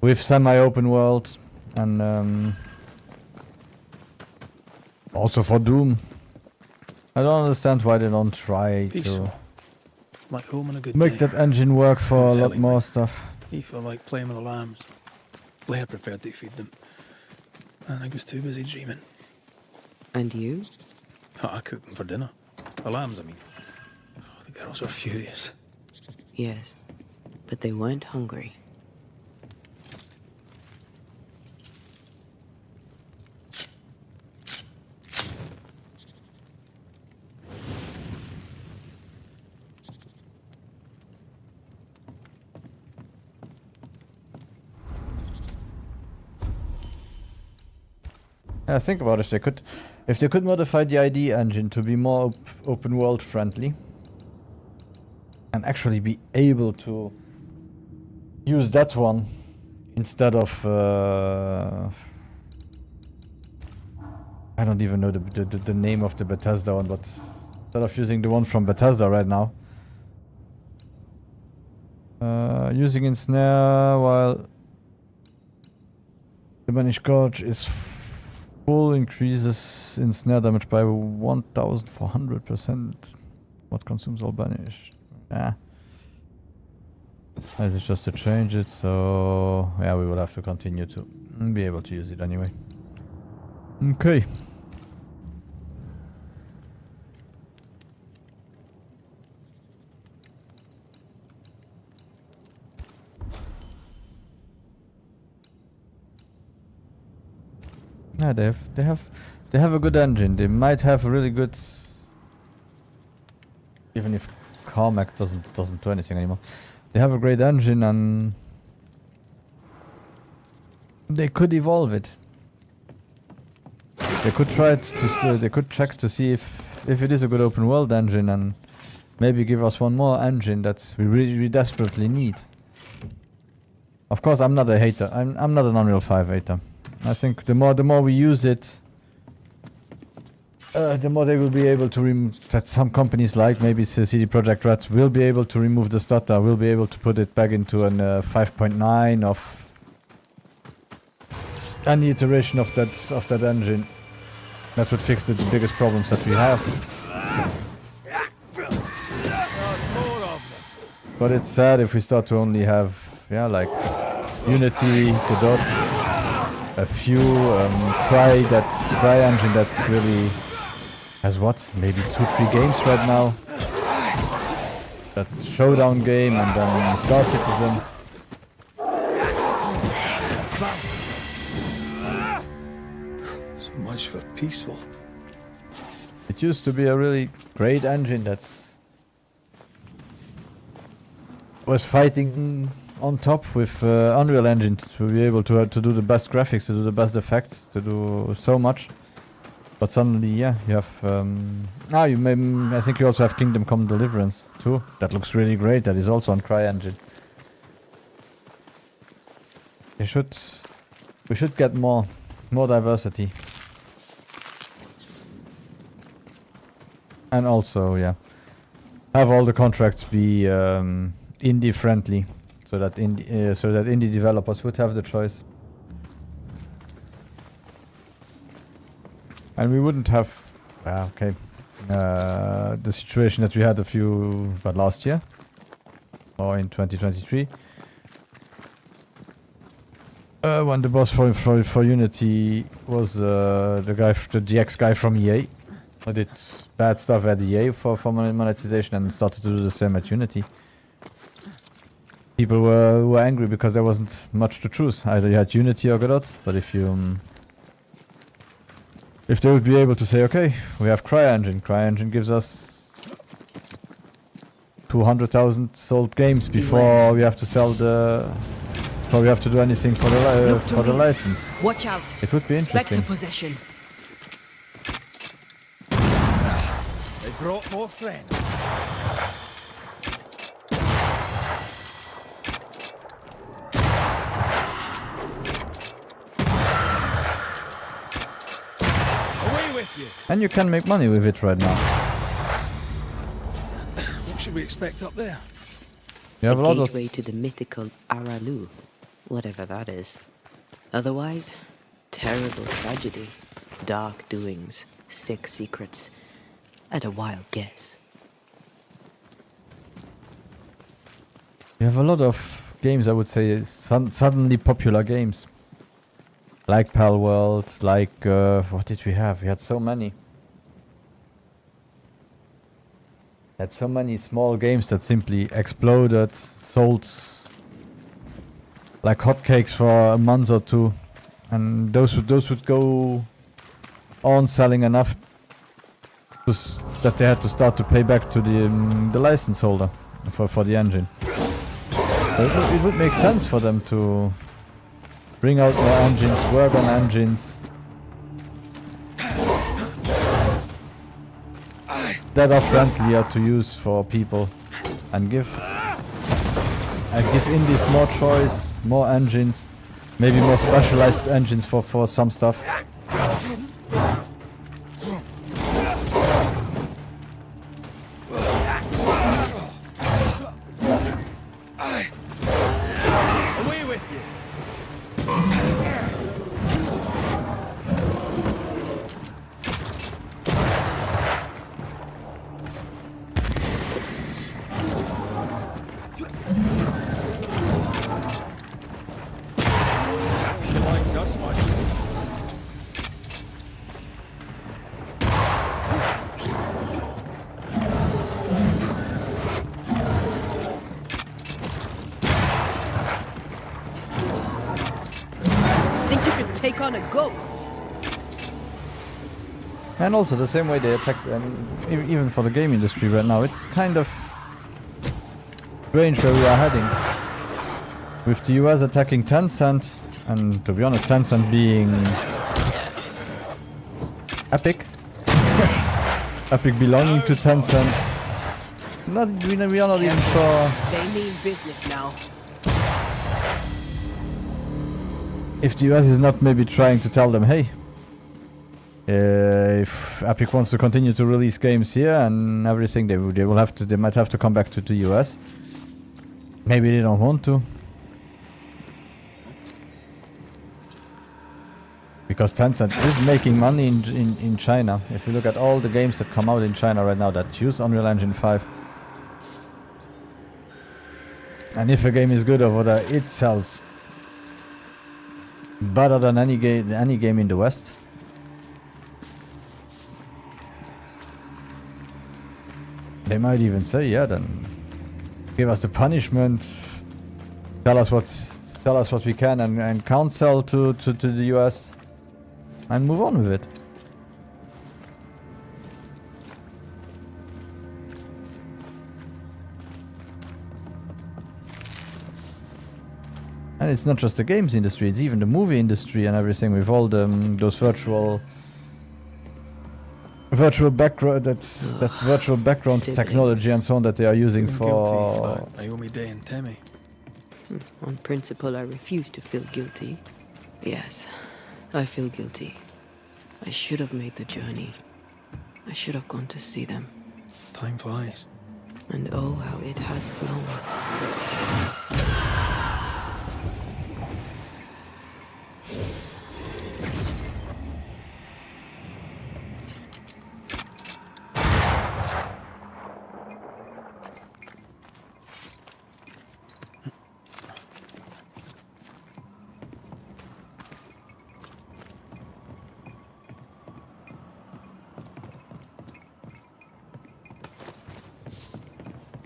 with semi-open world, and also for Doom. I don't understand why they don't try Peaceful. to Like home on a good make day. that engine work for a lot Telling more me. stuff. He felt like playing with the lambs. Blair preferred to feed them. And I was too busy dreaming. And you? I cooked them for dinner. The lambs, I mean. Oh, the girls were furious. Yes. But they weren't hungry. Yeah, think about if they could modify the ID engine to be more open world friendly, and actually be able to use that one instead of I don't even know the name of the Bethesda one, but instead of using the one from Bethesda right now, using Ensnare while the Banished Gorge is full, increases Ensnare damage by 1400%. What consumes all Banish? Yeah. This is just to change it, so yeah, we will have to continue to be able to use it anyway. Okay. Yeah, they have a good engine. They might have a really good, even if Carmack doesn't do anything anymore. They have a great engine, and they could evolve it. They could try it to they could check to see if it is a good open world engine, and maybe give us one more engine that we really desperately need. Of course, I'm not a hater. I'm not an Unreal 5 hater. I think the more we use it, the more they will be able to that some companies like maybe CD Projekt Red will be able to remove the stutter, will be able to put it back into an 5.9 of any iteration of that engine. That would fix the biggest problems that we have. But it's sad if we start to only have like Unity, Godot, a few Cry engine that really has what, maybe 2-3 games right now. That Showdown game and then Star Citizen. So much for peaceful. It used to be a really great engine that was fighting on top with Unreal Engine to be able to do the best graphics, to do the best effects, to do so much. But suddenly, yeah, you have... you may, I think you also have Kingdom Come Deliverance too. That looks really great. That is also on CryEngine. We should get more diversity. And also, yeah, have all the contracts be indie friendly, so that indie developers would have the choice. And we wouldn't have, the situation that we had last year, or in 2023, when the boss for Unity was the ex-guy from EA, who did bad stuff at EA for monetization and started to do the same at Unity. People were angry because there wasn't much to choose. Either you had Unity or Godot, but if they would be able to say, okay, we have CryEngine gives us 200,000 sold games before we have to before we have to do anything for the license. Watch out. It would be interesting. Spectre possession. They brought more friends. Away with you. And you can make money with it right now. What should we expect up there? You have a lot of... gateway to the mythical Aralu, whatever that is. Otherwise, terrible tragedy, dark doings, sick secrets, and a wild guess. You have a lot of games, I would say, suddenly popular games. Like Pal World, like... what did we have? We had so many. Had so many small games that simply exploded, sold like hotcakes for a month or two, and those would go on selling enough that they had to start to pay back to the license holder for the engine. So it would make sense for them to bring out more engines, work on engines that are friendlier to use for people, and give indies more choice, more engines, maybe more specialized engines for some stuff. Away with you. She likes us much. Think you could take on a ghost? And also the same way they attack, even for the game industry right now, it's kind of strange where we are heading. With the US attacking Tencent, and to be honest, Tencent being Epic. Epic belonging to Tencent. We are not even sure They mean business now. if the US is not maybe trying to tell them, hey, if Epic wants to continue to release games here and everything, they might have to come back to the US. Maybe they don't want to. Because Tencent is making money in China. If you look at all the games that come out in China right now that use Unreal Engine 5. And if a game is good over there, it sells better than any game in the West. They might even say, yeah, then give us the punishment. Tell us what we can and counsel to the US and move on with it. And it's not just the games industry, it's even the movie industry and everything with all those virtual background that virtual background technology and so on that they are using Feeling for guilty about Naomi Day and Temmie. On principle, I refuse to feel guilty. Yes, I feel guilty. I should have made the journey. I should have gone to see them. Time flies. And oh, how it has flown.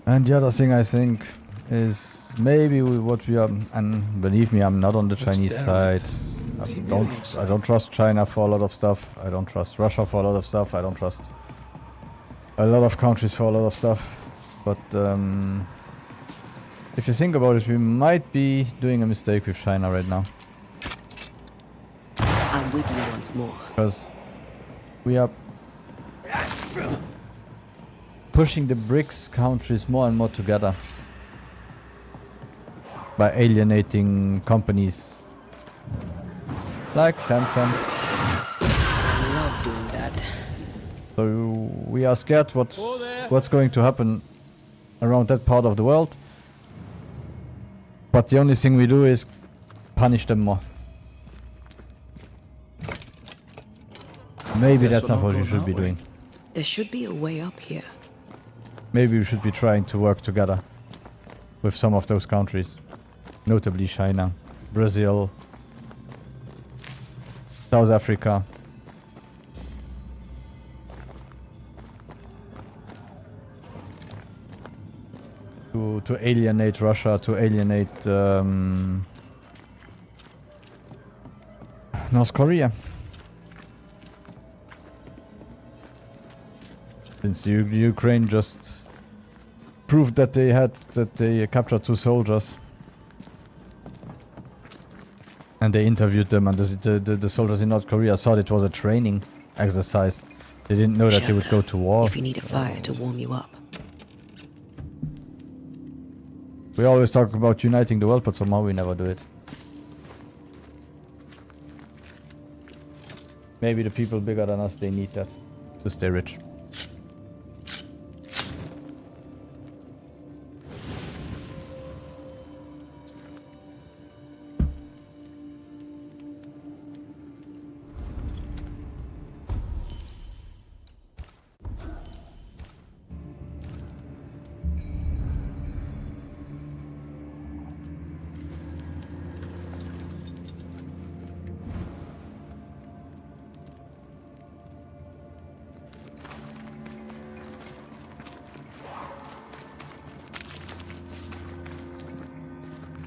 And the other thing I think is maybe what we are, and believe me, I'm not on the Chinese side. I don't trust China for a lot of stuff. I don't trust Russia for a lot of stuff. I don't trust a lot of countries for a lot of stuff. But if you think about it, we might be doing a mistake with China right now. I'm with you once more. Because we are pushing the BRICS countries more and more together by alienating companies like Tencent. I love doing that. So we are scared what's going to happen around that part of the world. But the only thing we do is punish them more. Maybe that's not what we should be doing. There should be a way up here. Maybe we should be trying to work together with some of those countries, notably China, Brazil, South Africa. To alienate Russia, to alienate North Korea. Since Ukraine just proved that they captured 2 soldiers. And they interviewed them, and the soldiers in North Korea thought it was a training exercise. They didn't know that they would go to war. If you need a fire to warm you up. We always talk about uniting the world, but somehow we never do it. Maybe the people bigger than us, they need that to stay rich.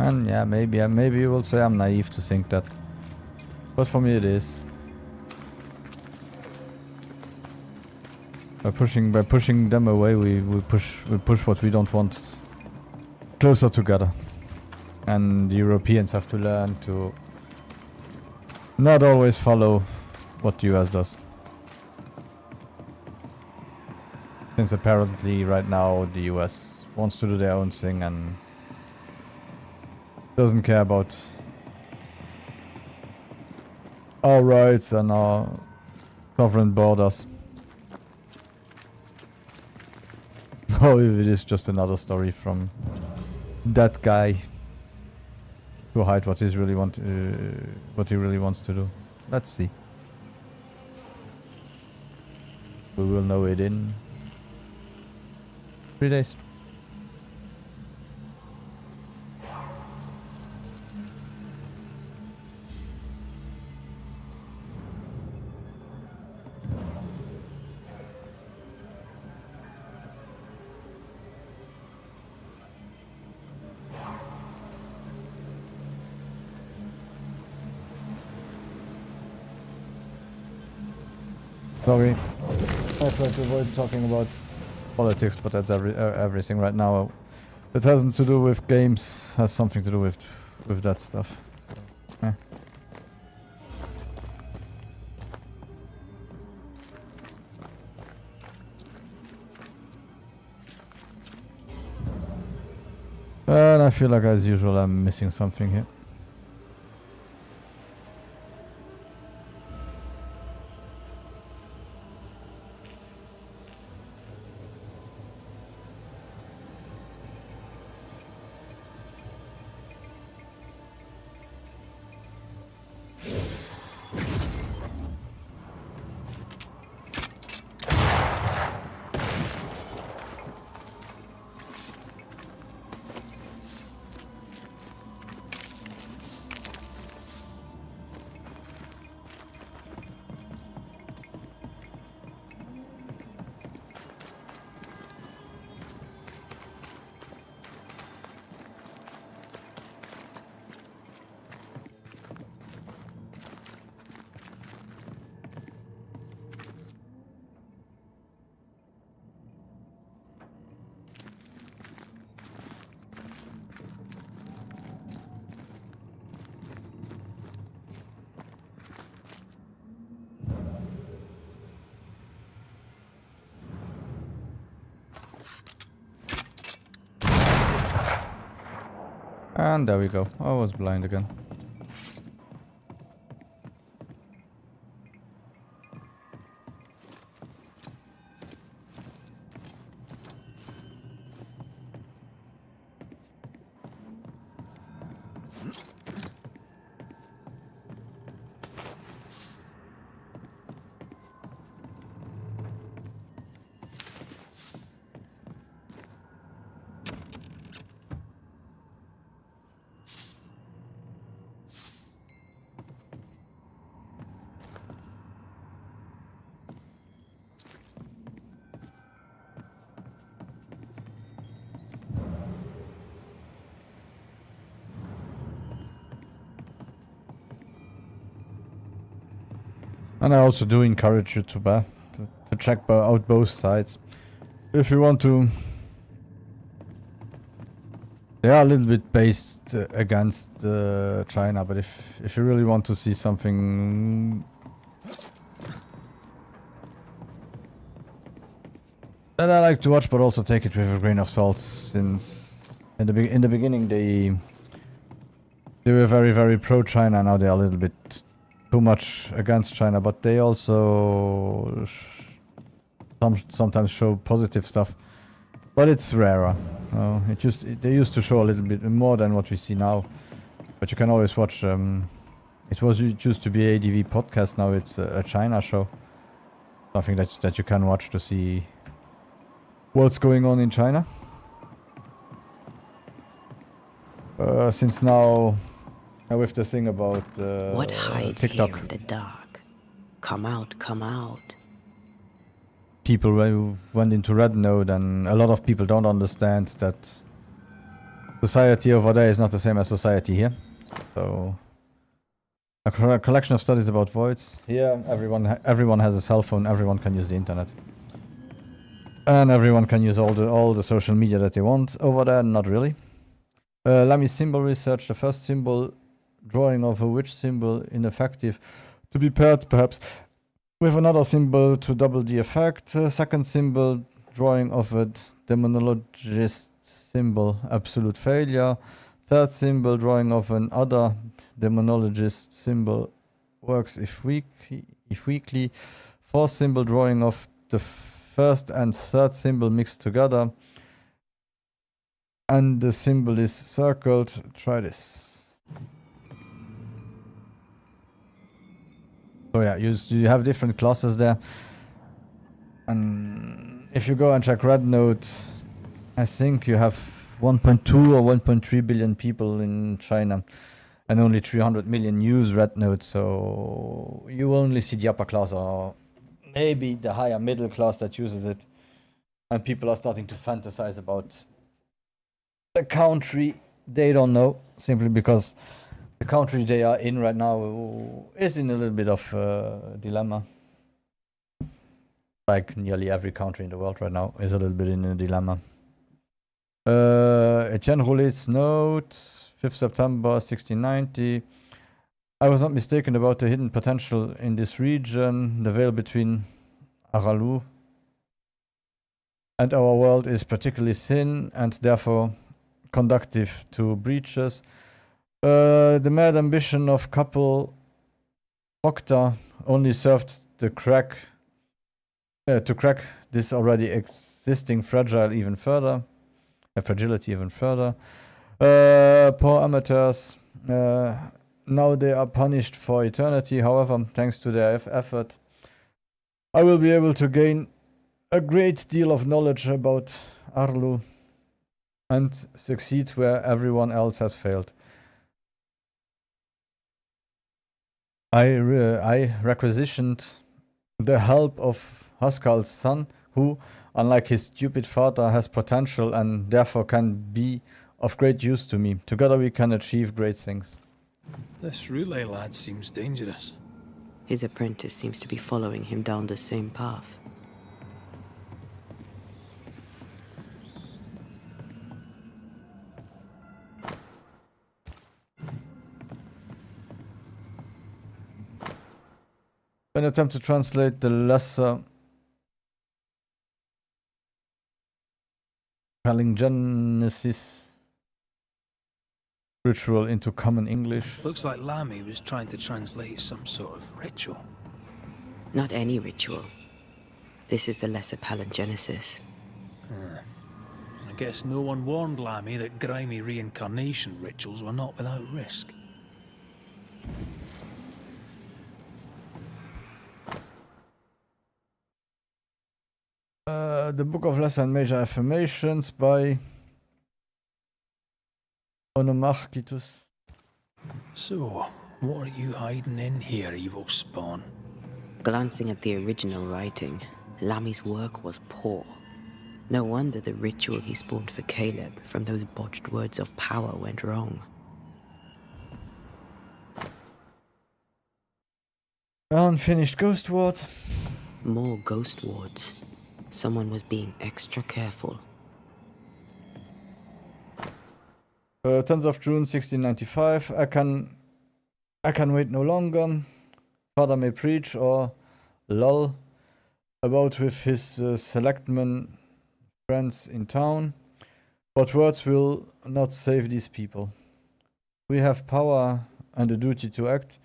And yeah, maybe you will say I'm naive to think that, but for me it is. By pushing them away, we push what we don't want closer together, and the Europeans have to learn to not always follow what the US does. Since apparently right now the US wants to do their own thing and doesn't care about our rights and our sovereign borders. Oh, if it is just another story from that guy to hide what he really wants to do. Let's see. We will know it in 3 days. Sorry. I try to avoid talking about politics, but that's everything right now. That hasn't to do with games, has something to do with that stuff. So, eh. And I feel like, as usual, I'm missing something here. And there we go. I was blind again. And I also do encourage you to check out both sides. If you want to... They are a little bit based against China, but if you really want to see something that I like to watch, but also take it with a grain of salt, since in the beginning they were very, very pro-China. Now they are a little bit too much against China, but they also sometimes show positive stuff, but it's rarer. They used to show a little bit more than what we see now, but you can always watch. It used to be ADV podcast. Now it's a China show, something that you can watch to see what's going on in China. Since now. With the thing about what hides TikTok. here in the dark? Come out, come out. People went into Red Node, and a lot of people don't understand that society over there is not the same as society here. So a collection of studies about voids. Here everyone has a cell phone, everyone can use the internet. And everyone can use all the social media that they want. Over there, not really. Let me symbol research. The first symbol drawing of a witch symbol ineffective, to be paired perhaps with another symbol to double the effect. Second symbol drawing of a demonologist symbol, absolute failure. Third symbol drawing of another demonologist symbol, works if weakly. Fourth symbol drawing of the first and third symbol mixed together, and the symbol is circled. Try this. So yeah, you have different classes there, and if you go and check Red Node, I think you have 1.2 or 1.3 billion people in China, and only 300 million use Red Node. So you only see the upper class, or maybe the higher middle class that uses it, and people are starting to fantasize about a country they don't know, simply because the country they are in right now is in a little bit of dilemma. like nearly every country in the world right now is a little bit in a dilemma. Etienne Roulet's note, 5th September 1690. I was not mistaken about the hidden potential in this region. The veil between Aralu and our world is particularly thin and therefore conducive to breaches. The mad ambition of couple Proctor only served to crack this already existing fragility even further. Poor amateurs. Now they are punished for eternity. However, thanks to their effort, I will be able to gain a great deal of knowledge about Arlu and succeed where everyone else has failed. I requisitioned the help of Haskal's son, who, unlike his stupid father, has potential and therefore can be of great use to me. Together we can achieve great things. This Roulet lad seems dangerous. His apprentice seems to be following him down the same path. An attempt to translate the lesser palingenesis ritual into common English. Looks like Lamy was trying to translate some sort of ritual. Not any ritual. This is the lesser palingenesis. I guess no one warned Lamy that grimy reincarnation rituals were not without risk. The Book of Lesser and Major Affirmations by Onomarchitus. So, what are you hiding in here, evil spawn? Glancing at the original writing, Lamy's work was poor. No wonder the ritual he spawned for Caleb from those botched words of power went wrong. Unfinished Ghost Ward. More ghost wards. Someone was being extra careful. 10th of June 1695. I can wait no longer. Father may preach or lull about with his selectmen friends in town, but words will not save these people. We have power and a duty to act,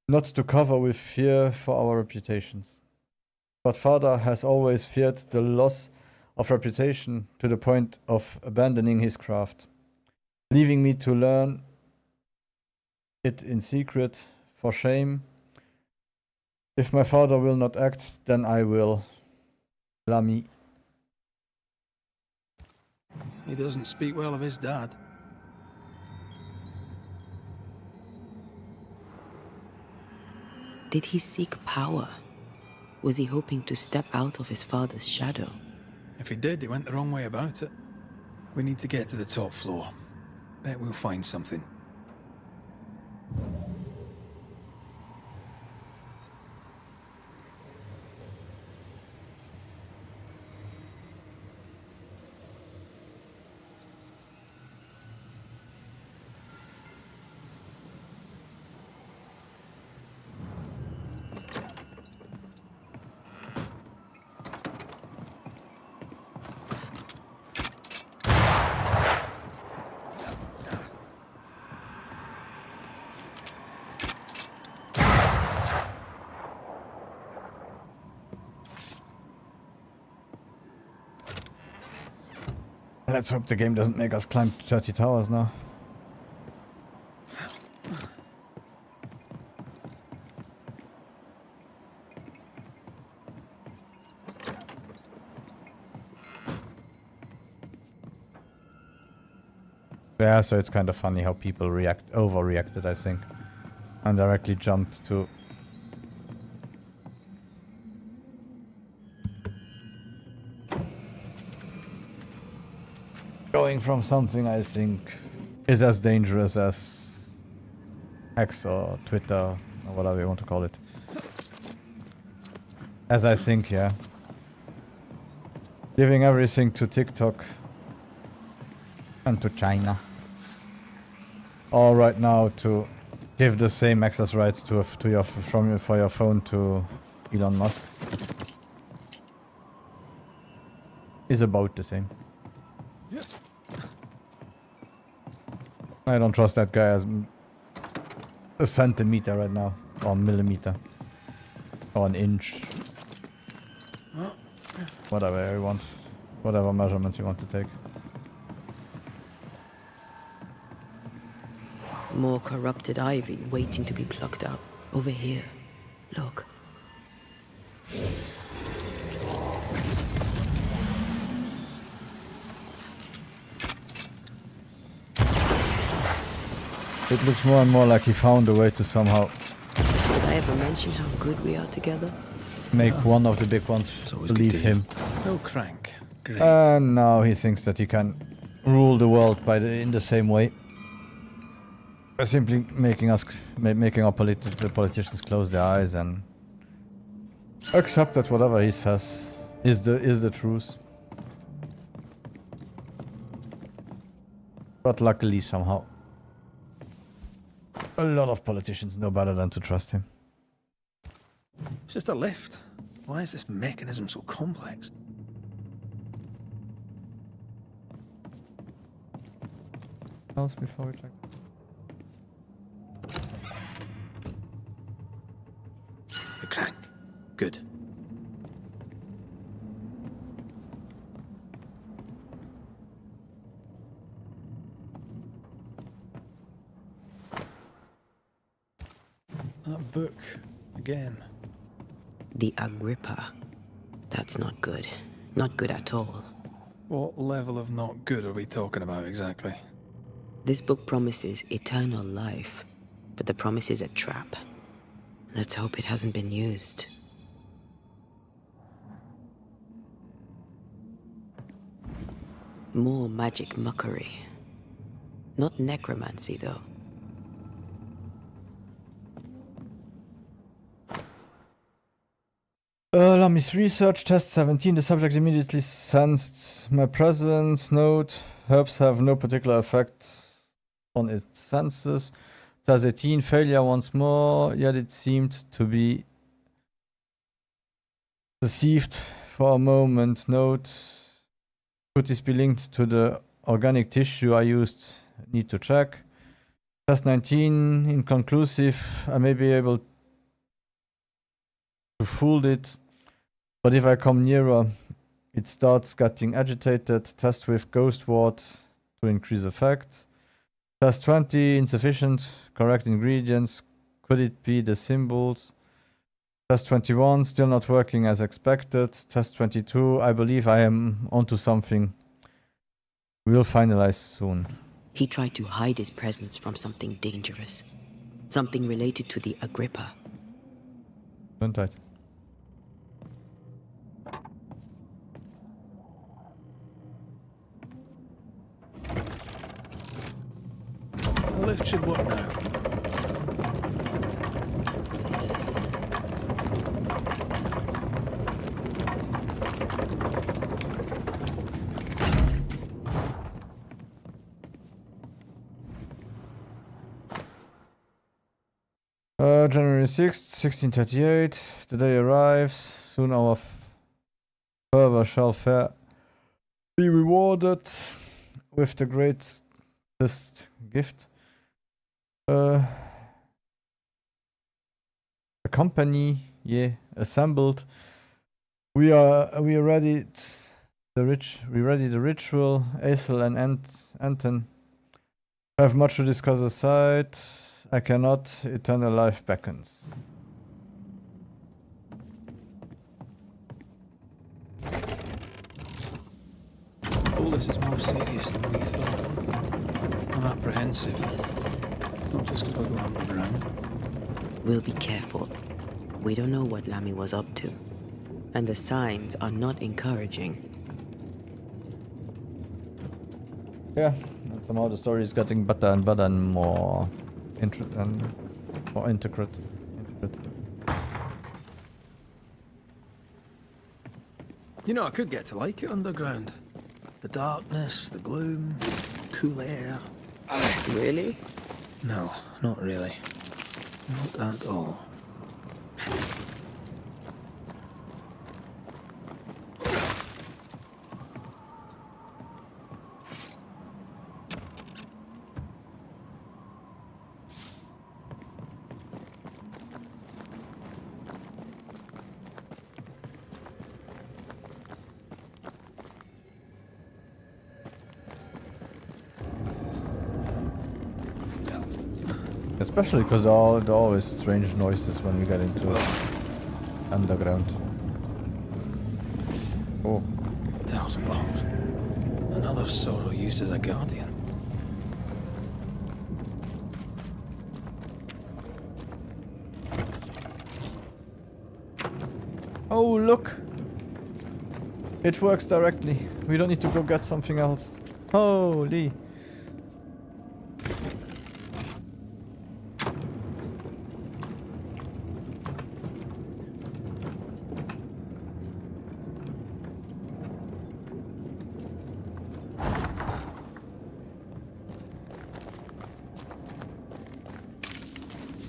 not to cover with fear for our reputations. But Father has always feared the loss of reputation to the point of abandoning his craft, leaving me to learn it in secret for shame. If my father will not act, then I will. Lamy. He doesn't speak well of his dad. Did he seek power? Was he hoping to step out of his father's shadow? If he did, he went the wrong way about it. We need to get to the top floor. Bet we'll find something. Let's hope the game doesn't make us climb 30 towers now. Yeah, so it's kind of funny how people overreacted, I think, and directly jumped to going from something I think is as dangerous as X or Twitter or whatever you want to call it. As I think, yeah. Giving everything to TikTok and to China. Or right now to give the same access rights to your for your phone to Elon Musk. Is about the same. I don't trust that guy as a centimeter right now, or millimeter, or an inch. Whatever you want, whatever measurement you want to take. More corrupted ivy waiting to be plucked up. Over here. Look. It looks more and more like he found a way to somehow Did I ever mention how good we are together? make one of the big ones believe him. No crank. Great. And now he thinks that he can rule the world in the same way. By simply making our the politicians close their eyes and accept that whatever he says is the truth. But luckily somehow a lot of politicians know better than to trust him. It's just a lift. Why is this mechanism so complex? Else before we check. The crank. Good. That book. Again. The Agrippa. That's not good. Not good at all. What level of not good are we talking about exactly? This book promises eternal life, but the promise is a trap. Let's hope it hasn't been used. More magic muckery. Not necromancy, though. Lami's research, test 17, the subject immediately sensed my presence. Note, herbs have no particular effect on its senses. Test 18, failure once more, yet it seemed to be deceived for a moment. Note, could this be linked to the organic tissue I used? Need to check. Test 19, inconclusive. I may be able to fool it, but if I come nearer, it starts getting agitated. Test with ghost ward to increase effect. Test 20, insufficient. Correct ingredients. Could it be the symbols? Test 21, still not working as expected. Test 22, I believe I am onto something. We'll finalize soon. He tried to hide his presence from something dangerous. Something related to the Agrippa. Gesundheit. The lift should work now. January 6th, 1638. The day arrives. Soon our fervor shall be rewarded with the greatest gift. A company, assembled. We are ready. We ready the ritual. Aethel and Anton have much to discuss aside. I cannot. Eternal life beckons. All this is more serious than we thought. I'm apprehensive. Not just because we're going underground. We'll be careful. We don't know what Lamy was up to. And the signs are not encouraging. Yeah, and somehow the story is getting better and better and more intricate. You know, I could get to like it underground. The darkness, the gloom, the cool air. Really? No, not really. Not at all. Especially because there are always strange noises when we get into underground. Oh. Hell's balls. Another sorrow used as a guardian. Oh, look! It works directly. We don't need to go get something else. Holy!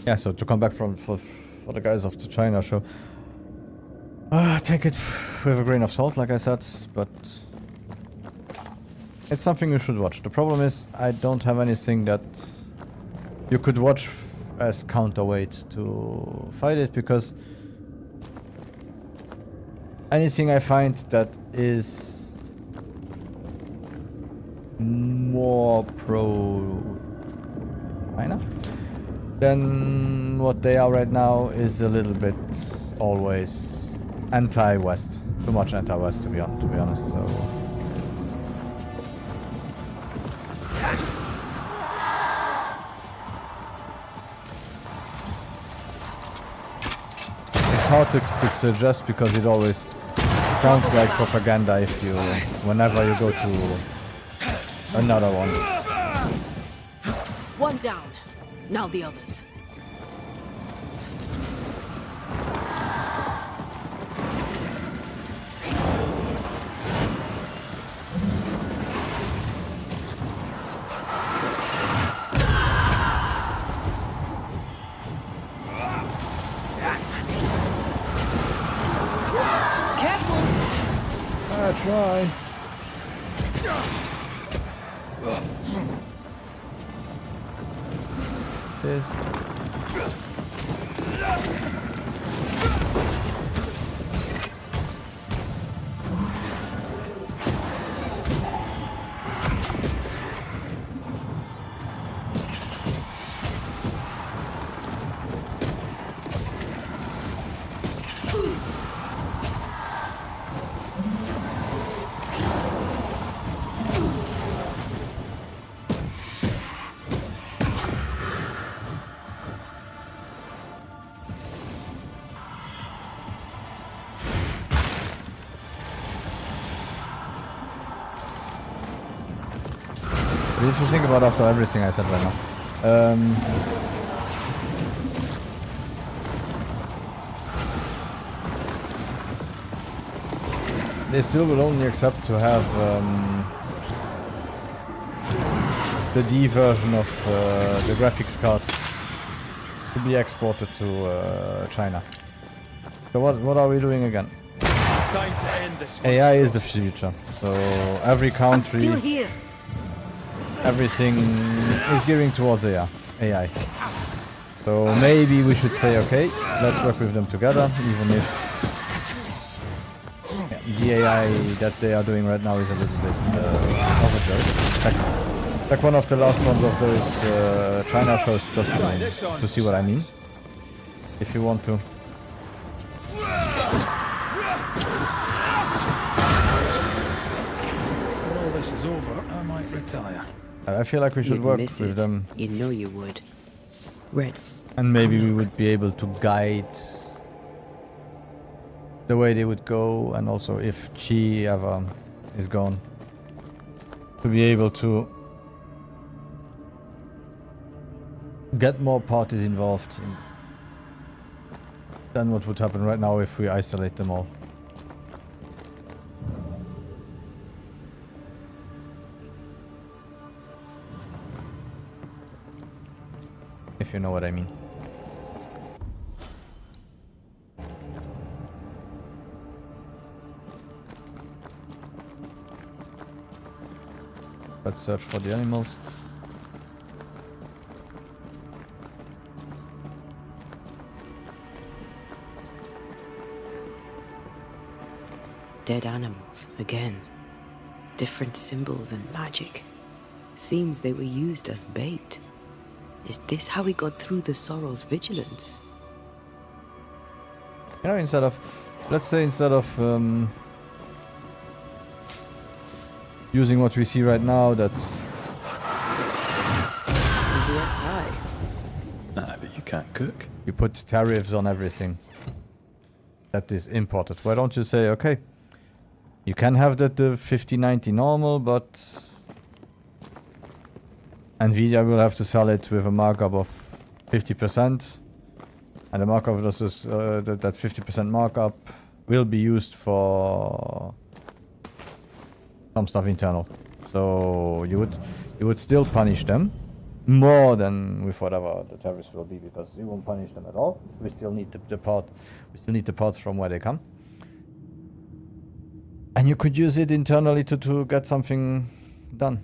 Yeah, so to come back for the guys of the China show, take it with a grain of salt, like I said, but it's something you should watch. The problem is I don't have anything that you could watch as counterweight to fight it, because anything I find that is more pro China than what they are right now is a little bit always anti-West. Too much anti-West, to be honest. So it's hard to suggest because it always sounds like propaganda if you, whenever you go to another one. One down. Now the others. Careful! I try. This. If you think about after everything I said right now, they still will only accept to have the D version of the graphics card to be exported to China. So what are we doing again? Time to end this. AI is the future. So every country, Still here. everything is gearing towards AI. So maybe we should say, okay, let's work with them together, even if the AI that they are doing right now is a little bit of a joke. Like one of the last ones of those China shows, just to see what I mean. If you want to. When all this is over, I might retire. I feel like we should You'd work miss with it. them. You know you would. Red. And maybe we would be able to guide the way they would go, and also if Chi ever is gone, to be able to get more parties involved than what would happen right now if we isolate them all. If you know what I mean. Let's search for the animals. Dead animals, again. Different symbols and magic. Seems they were used as bait. Is this how we got through the Sorrow's vigilance? You know, instead of, let's say instead of using what we see right now, that Easy as pie. Nah, but you can't cook. you put tariffs on everything that is imported. Why don't you say, okay, you can have that the 50/90 normal, but Nvidia will have to sell it with a markup of 50%, and the markup of this, that 50% markup will be used for some stuff internal. So you would still punish them more than with whatever the tariffs will be, because you won't punish them at all. We still need the part. We still need the parts from where they come, and you could use it internally to get something done.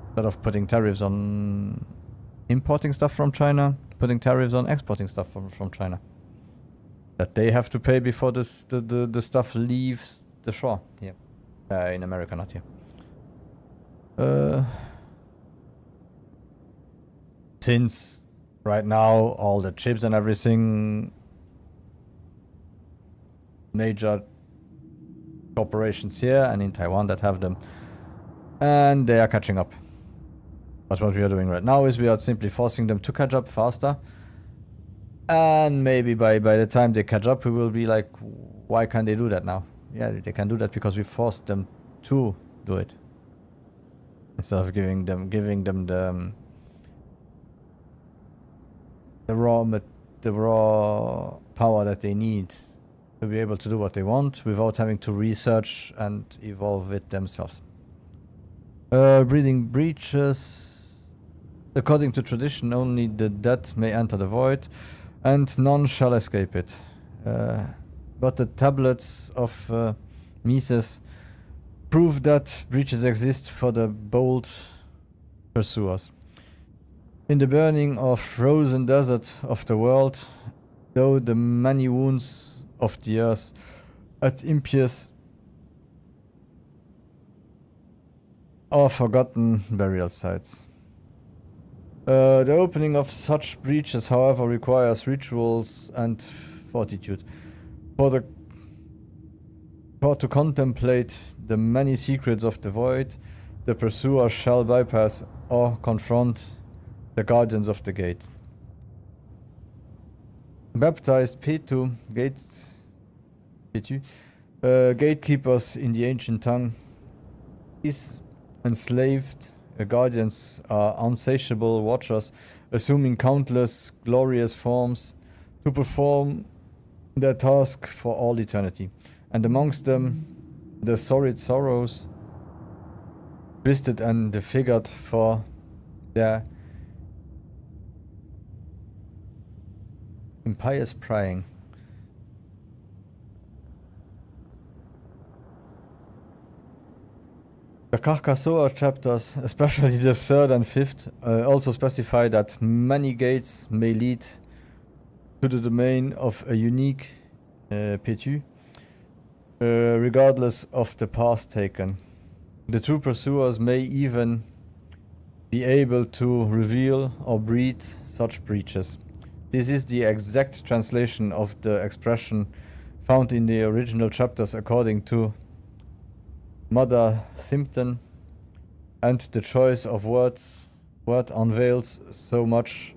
Instead of putting tariffs on importing stuff from China, putting tariffs on exporting stuff from China. That they have to pay before the stuff leaves the shore here. In America, not here. Since right now all the chips and everything, major corporations here and in Taiwan that have them, and they are catching up. But what we are doing right now is we are simply forcing them to catch up faster. And maybe by the time they catch up, we will be like, why can't they do that now? Yeah, they can do that because we forced them to do it. Instead of giving them the raw power that they need to be able to do what they want without having to research and evolve it themselves. Breeding breaches. According to tradition, only the dead may enter the void, and none shall escape it. But the tablets of Mises prove that breaches exist for the bold pursuers. In the burning of frozen desert of the world, though the many wounds of the earth at impious or forgotten burial sites. The opening of such breaches, however, requires rituals and fortitude. For to contemplate the many secrets of the void, the pursuer shall bypass or confront the guardians of the gate. Baptized Petu, gatekeepers in the ancient tongue, these enslaved guardians are unsatiable watchers, assuming countless glorious forms to perform their task for all eternity. And amongst them, the sordid sorrows, twisted and disfigured for their impious prying. The Carcassoa chapters, especially the third and fifth, also specify that many gates may lead to the domain of a unique Petu, regardless of the path taken. The true pursuers may even be able to reveal or breed such breaches. This is the exact translation of the expression found in the original chapters according to Mother Simpton, and the choice of word unveils so much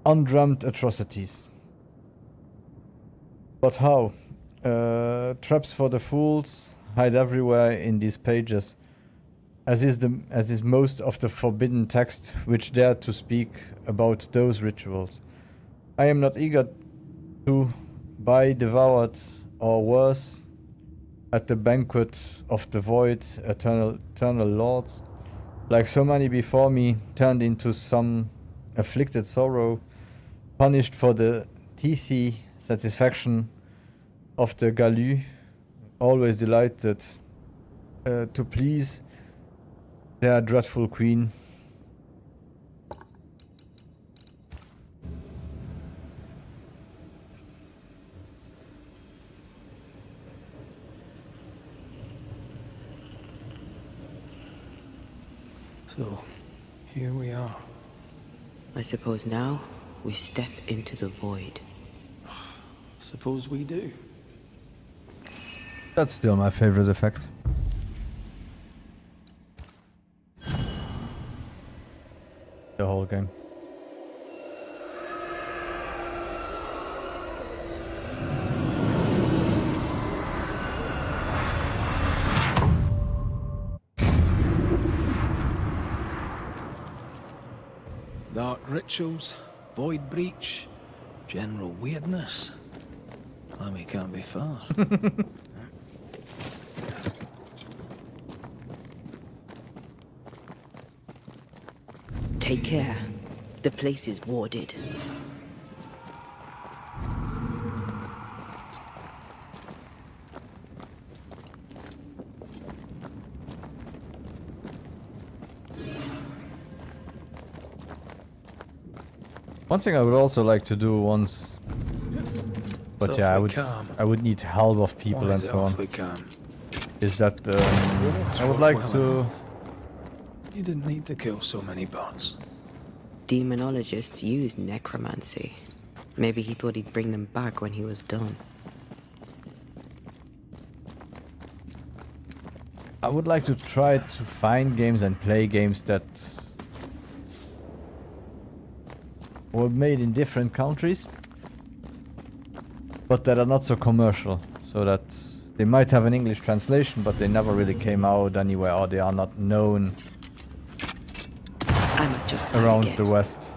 undreamt atrocities. But how? Traps for the fools hide everywhere in these pages, as is most of the forbidden text which dare to speak about those rituals. I am not eager to be devoured, or worse, at the banquet of the void eternal lords, like so many before me, turned into some afflicted sorrow, punished for the teethy satisfaction of the Galu, always delighted to please their dreadful queen. So, here we are. I suppose now we step into the void. Suppose we do. That's still my favorite effect. The whole game. Dark rituals, void breach, general weirdness. Lemmy can't be far. Take care. The place is warded. One thing I would also like to do once, but yeah, I would need help of people and so on. Is that I would like to. You didn't need to kill so many bots. Demonologists use necromancy. Maybe he thought he'd bring them back when he was done. I would like to try to find games and play games that were made in different countries, but that are not so commercial, so that they might have an English translation, but they never really came out anywhere, or they are not known around the West.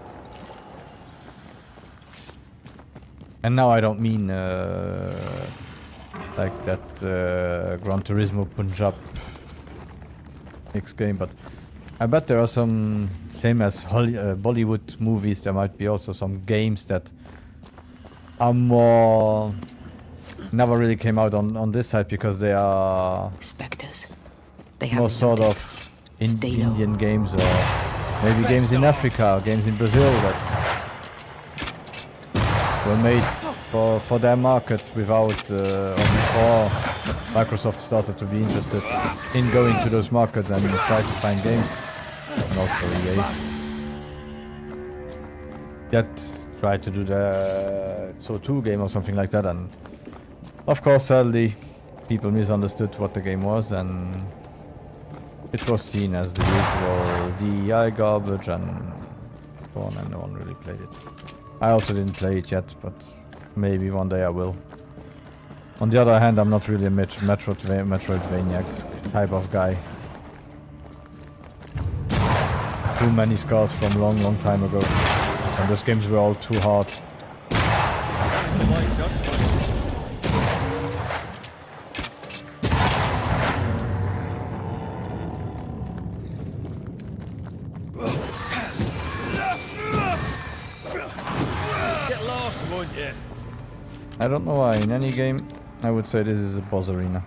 And now I don't mean like that Gran Turismo Punjab mix game, but I bet there are some, same as Bollywood movies, there might be also some games that are more, never really came out on this side because they are specters. They have more sort of Indian games, or maybe games in Africa, games in Brazil that were made for their market without or before Microsoft started to be interested in going to those markets and try to find games. And also EA that tried to do the So 2 game or something like that, and of course sadly people misunderstood what the game was and it was seen as the usual DEI garbage and so on, and no one really played it. I also didn't play it yet, but maybe one day I will. On the other hand, I'm not really a Metroidvania type of guy. Too many scars from long time ago. And those games were all too hard. Get lost, won't you? I don't know why. In any game, I would say this is a boss arena.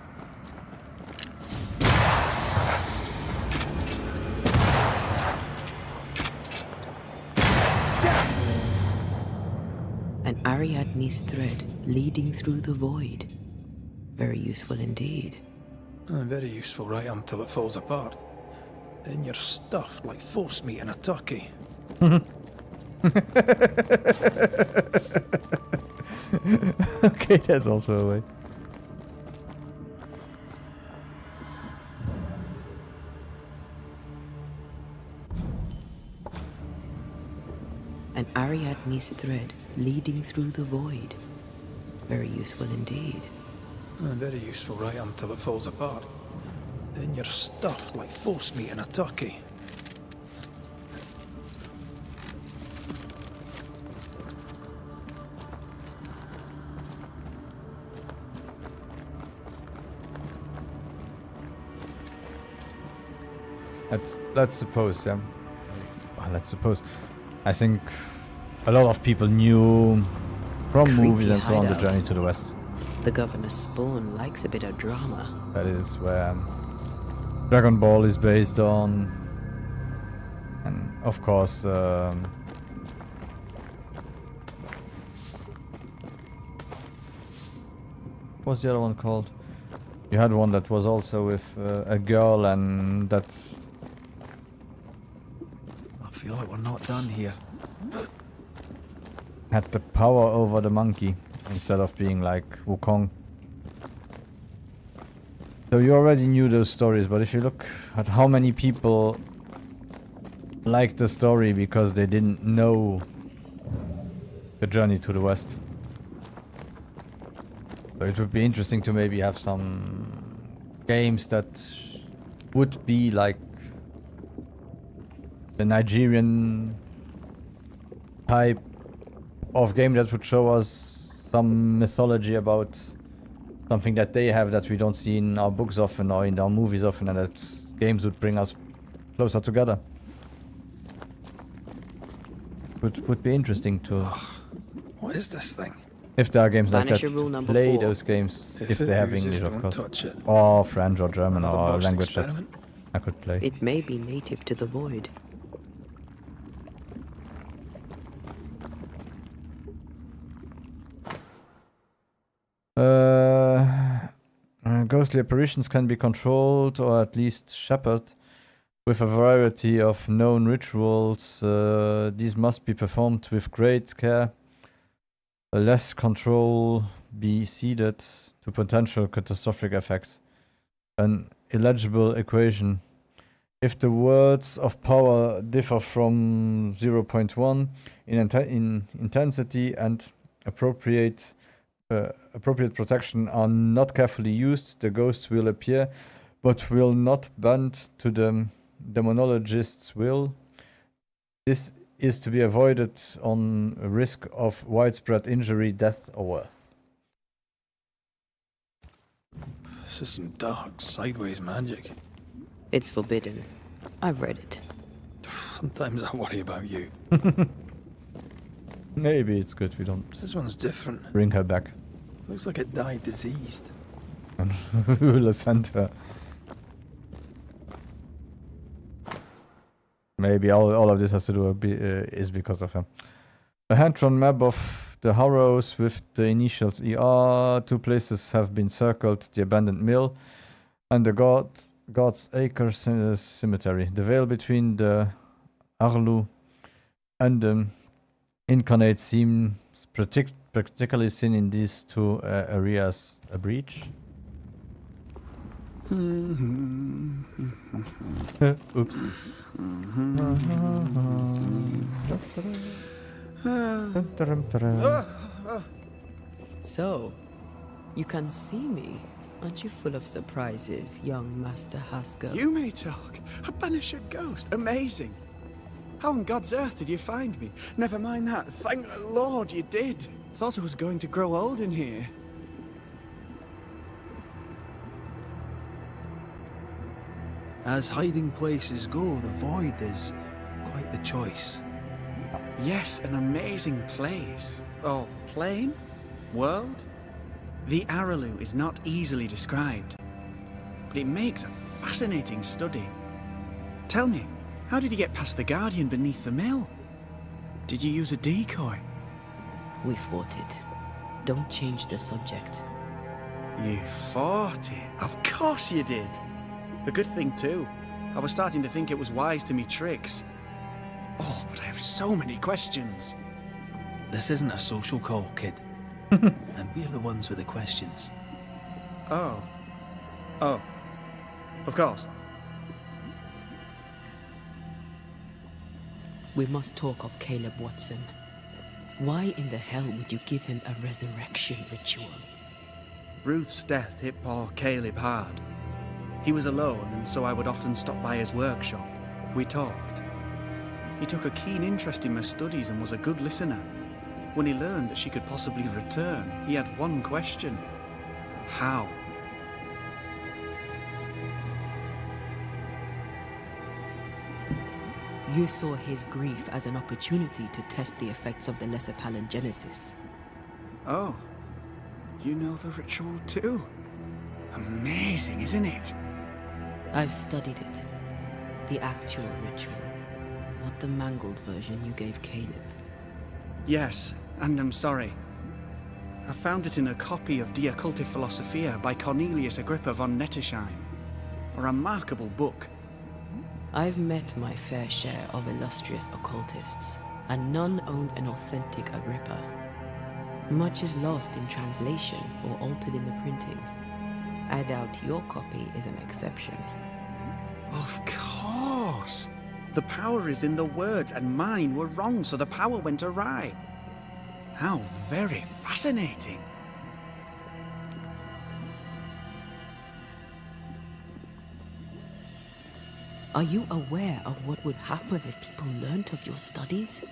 An Ariadne's thread leading through the void. Very useful indeed. Very useful right until it falls apart. Then you're stuffed like force meat in a turkey. Okay, that's also a way. An Ariadne's thread leading through the void. Very useful indeed. Very useful right until it falls apart. Then you're stuffed like force meat in a turkey. Let's suppose, yeah. Well, let's suppose. I think a lot of people knew from Creepy movies and so on the hideout. journey to the west. The governor's spawn likes a bit of drama. That is where Dragon Ball is based on. And of course, what's the other one called? You had one that was also with a girl, and that's. I feel like we're not done here. Had the power over the monkey instead of being like Wukong. So you already knew those stories, but if you look at how many people liked the story because they didn't know the journey to the west. So it would be interesting to maybe have some games that would be like the Nigerian type of game that would show us some mythology about something that they have that we don't see in our books often or in our movies often, and that games would bring us closer together. Would be interesting to... What is this thing? If there are games like that, Banisher rule to number play 4. those games, if it they have oozes, English, of don't course. touch it. Or French or German Another or burst language that experiment? I could play. It may be native to the void. Ghostly apparitions can be controlled or at least shepherded with a variety of known rituals. These must be performed with great care. Less control be ceded to potential catastrophic effects. An illegible equation. If the words of power differ from 0.1 in intensity and appropriate protection are not carefully used, the ghosts will appear, but will not bend to the demonologist's will. This is to be avoided on risk of widespread injury, death, or worse. This is some dark, sideways magic. It's forbidden. I've read it. Sometimes I worry about you. Maybe it's good we don't This one's different. bring her back. Looks like it died diseased. And we will send her. Maybe all of this has to do is because of him. A hand-drawn map of the Harrows with the initials ER. 2 places have been circled: the abandoned mill and the God's Acre cemetery. The veil between the Arlu and the Incarnate seems particularly thin in these 2 areas. A breach? Oops. So, you can see me. Aren't you full of surprises, young Master Haskell? You may talk. A Banisher ghost. Amazing. How on God's earth did you find me? Never mind that. Thank the Lord you did. Thought I was going to grow old in here. As hiding places go, the void is quite the choice. Yes, an amazing place. Oh, plane? World? The Araloo is not easily described, but it makes a fascinating study. Tell me, how did you get past the Guardian beneath the mill? Did you use a decoy? We fought it. Don't change the subject. You fought it? Of course you did. A good thing too. I was starting to think it was wise to me tricks. Oh, but I have so many questions. This isn't a social call, kid. And we're the ones with the questions. Oh. Oh. Of course. We must talk of Caleb Watson. Why in the hell would you give him a resurrection ritual? Ruth's death hit poor Caleb hard. He was alone, and so I would often stop by his workshop. We talked. He took a keen interest in my studies and was a good listener. When he learned that she could possibly return, he had one question. How? You saw his grief as an opportunity to test the effects of the lesser palingenesis. Oh, you know the ritual too? Amazing, isn't it? I've studied it. The actual ritual, not the mangled version you gave Caleb. Yes, and I'm sorry. I found it in a copy of De Occulti Philosophia by Cornelius Agrippa von Nettesheim. A remarkable book. I've met my fair share of illustrious occultists, and none owned an authentic Agrippa. Much is lost in translation or altered in the printing. I doubt your copy is an exception. Of course! The power is in the words, and mine were wrong, so the power went awry. How very fascinating! Are you aware of what would happen if people learnt of your studies?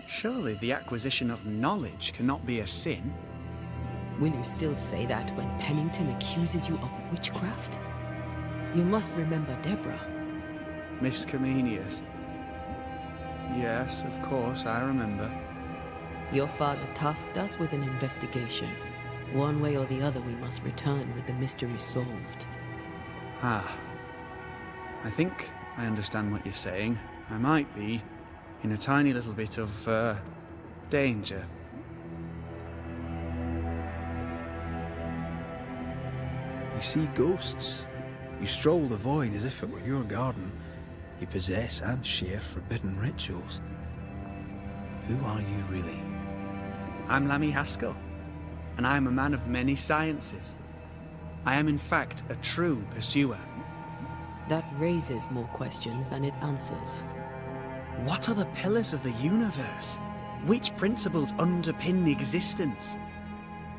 Surely the acquisition of knowledge cannot be a sin. Will you still say that when Pennington accuses you of witchcraft? You must remember Deborah. Miss Comenius. Yes, of course, I remember. Your father tasked us with an investigation. One way or the other, we must return with the mystery solved. Ah. I think I understand what you're saying. I might be in a tiny little bit of, danger. You see ghosts. You stroll the void as if it were your garden. You possess and share forbidden rituals. Who are you really? I'm Lammy Haskell, and I am a man of many sciences. I am in fact a true pursuer. That raises more questions than it answers. What are the pillars of the universe? Which principles underpin existence?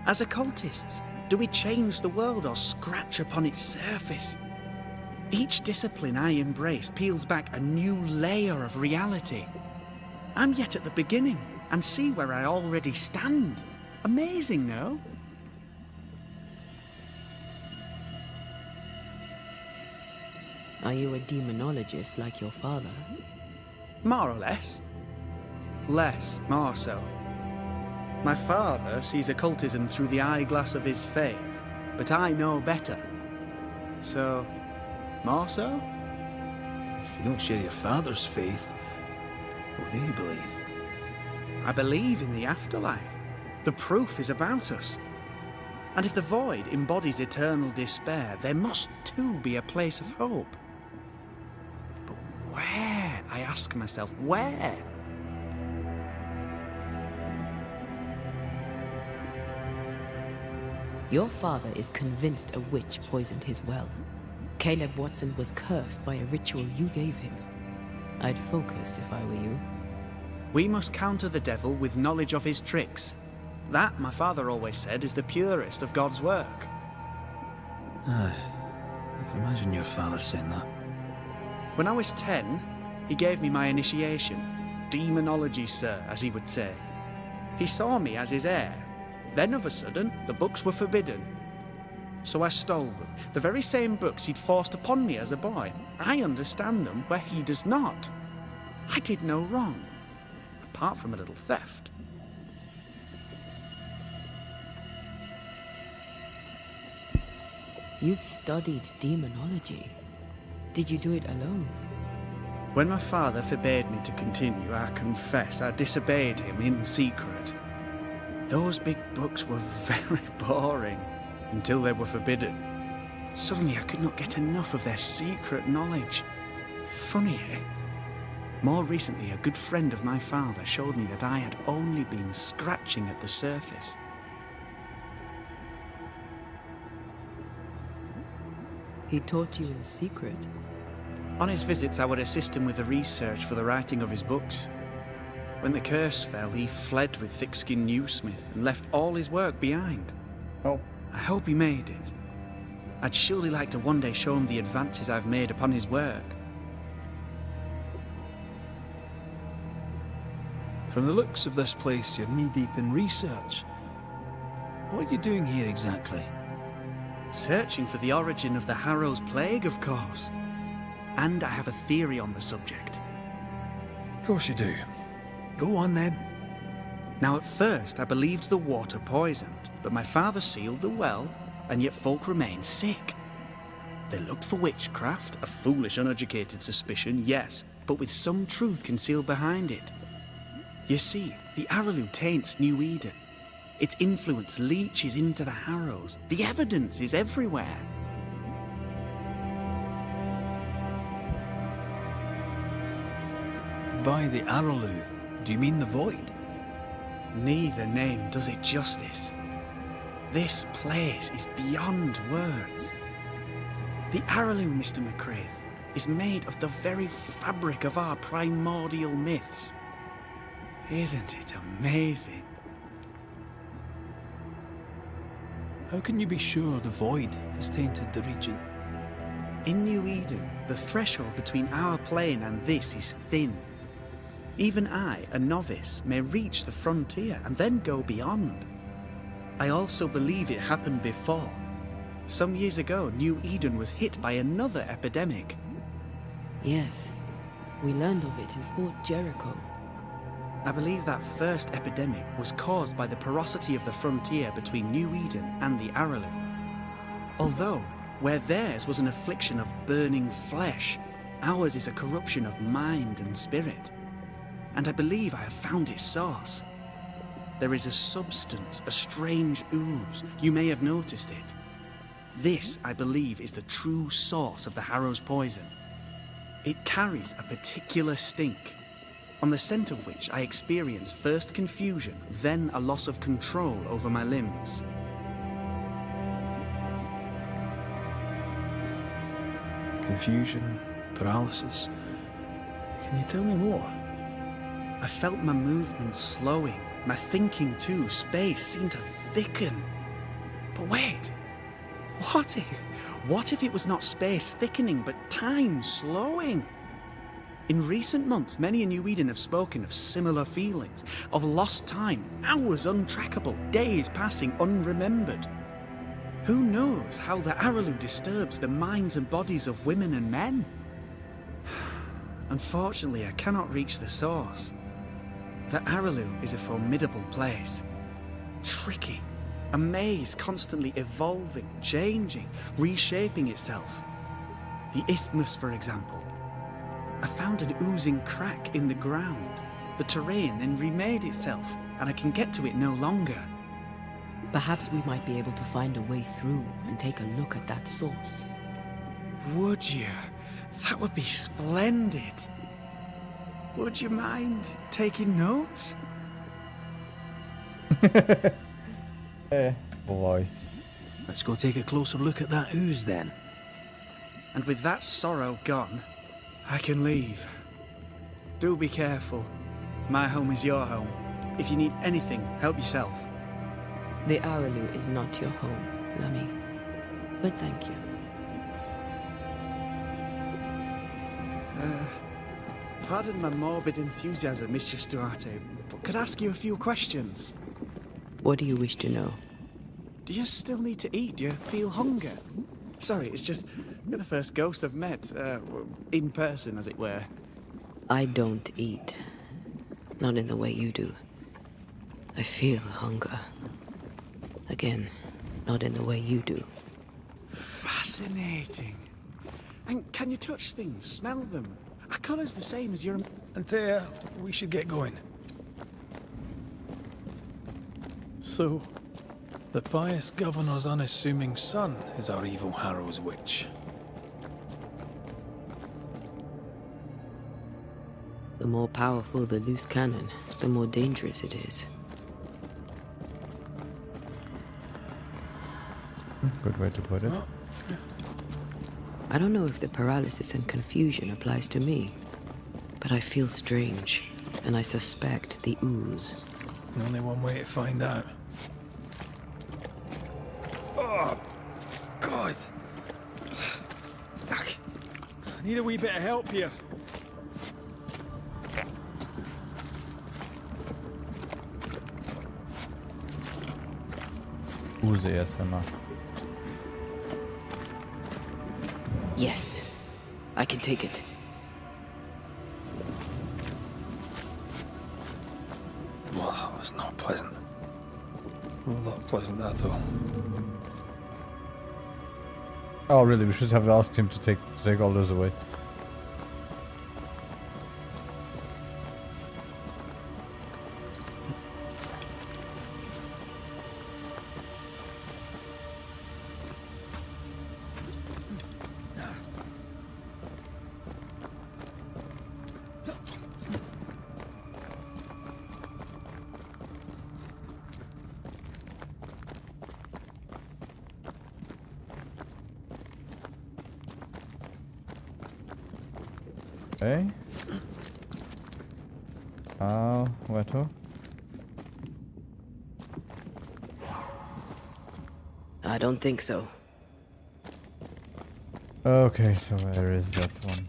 As occultists, do we change the world or scratch upon its surface? Each discipline I embrace peels back a new layer of reality. I'm yet at the beginning, and see where I already stand. Amazing, no? Are you a demonologist like your father? More or less. Less, more so. My father sees occultism through the eyeglass of his faith, but I know better. So, more so? If you don't share your father's faith, what do you believe? I believe in the afterlife. The proof is about us. And if the void embodies eternal despair, there must too be a place of hope. But where? I ask myself, where? Your father is convinced a witch poisoned his well. Caleb Watson was cursed by a ritual you gave him. I'd focus if I were you. We must counter the devil with knowledge of his tricks. That, my father always said, is the purest of God's work. Aye, I can imagine your father saying that. When I was 10, he gave me my initiation. Demonology, sir, as he would say. He saw me as his heir. Then, of a sudden, the books were forbidden. So I stole them. The very same books he'd forced upon me as a boy. I understand them where he does not. I did no wrong, apart from a little theft. You've studied demonology. Did you do it alone? When my father forbade me to continue, I confess I disobeyed him in secret. Those big books were very boring until they were forbidden. Suddenly I could not get enough of their secret knowledge. Funny, eh? More recently, a good friend of my father showed me that I had only been scratching at the surface. He taught you in secret? On his visits, I would assist him with the research for the writing of his books. When the curse fell, he fled with thick-skinned Newsmith and left all his work behind. Oh. I hope he made it. I'd surely like to one day show him the advances I've made upon his work. From the looks of this place, you're knee-deep in research. What are you doing here exactly? Searching for the origin of the Harrow's Plague, of course. And I have a theory on the subject. Of course you do. Go on then. Now, at first, I believed the water poisoned, but my father sealed the well, and yet folk remained sick. They looked for witchcraft, a foolish, uneducated suspicion, yes, but with some truth concealed behind it. You see, the Araloo taints New Eden. Its influence leaches into the Harrows. The evidence is everywhere. By the Araloo, do you mean the Void? Neither name does it justice. This place is beyond words. The Araloo, Mr. McCraith, is made of the very fabric of our primordial myths. Isn't it amazing? How can you be sure the Void has tainted the region? In New Eden, the threshold between our plane and this is thin. Even I, a novice, may reach the frontier and then go beyond. I also believe it happened before. Some years ago, New Eden was hit by another epidemic. Yes, we learned of it in Fort Jericho. I believe that first epidemic was caused by the porosity of the frontier between New Eden and the Araloo. Although, where theirs was an affliction of burning flesh, ours is a corruption of mind and spirit. And I believe I have found its source. There is a substance, a strange ooze. You may have noticed it. This, I believe, is the true source of the Harrow's poison. It carries a particular stink, on the scent of which I experience first confusion, then a loss of control over my limbs. Confusion, paralysis. Can you tell me more? I felt my movement slowing, my thinking too. Space seemed to thicken. But wait, what if it was not space thickening, but time slowing? In recent months, many in New Eden have spoken of similar feelings, of lost time, hours untrackable, days passing unremembered. Who knows how the Araloo disturbs the minds and bodies of women and men? Unfortunately, I cannot reach the source. The Araloo is a formidable place. Tricky. A maze constantly evolving, changing, reshaping itself. The isthmus, for example. I found an oozing crack in the ground. The terrain then remade itself, and I can get to it no longer. Perhaps we might be able to find a way through and take a look at that source. Would you? That would be splendid. Would you mind taking notes? Boy. Let's go take a closer look at that ooze then. And with that sorrow gone, I can leave. Do be careful. My home is your home. If you need anything, help yourself. The Araloo is not your home, Lummy. But thank you. Pardon my morbid enthusiasm, Mistress Duarte, but could I ask you a few questions? What do you wish to know? Do you still need to eat? Do you feel hunger? Sorry, it's just, you're the first ghost I've met, in person, as it were. I don't eat. Not in the way you do. I feel hunger. Again, not in the way you do. Fascinating. And can you touch things, smell them? Are colours the same as your... Antea, we should get going. So, the pious governor's unassuming son is our evil Harrow's witch. The more powerful the loose cannon, the more dangerous it is. Good way to put it. I don't know if the paralysis and confusion applies to me, but I feel strange, and I suspect the ooze. Only one way to find out. Oh, God. I need a wee bit of help here. Use erst einmal. Yes, I can take it. Not pleasant, that all. Oh, really? We should have asked him to take all those away. Okay. Where to? I don't think so. Okay, so where is that one?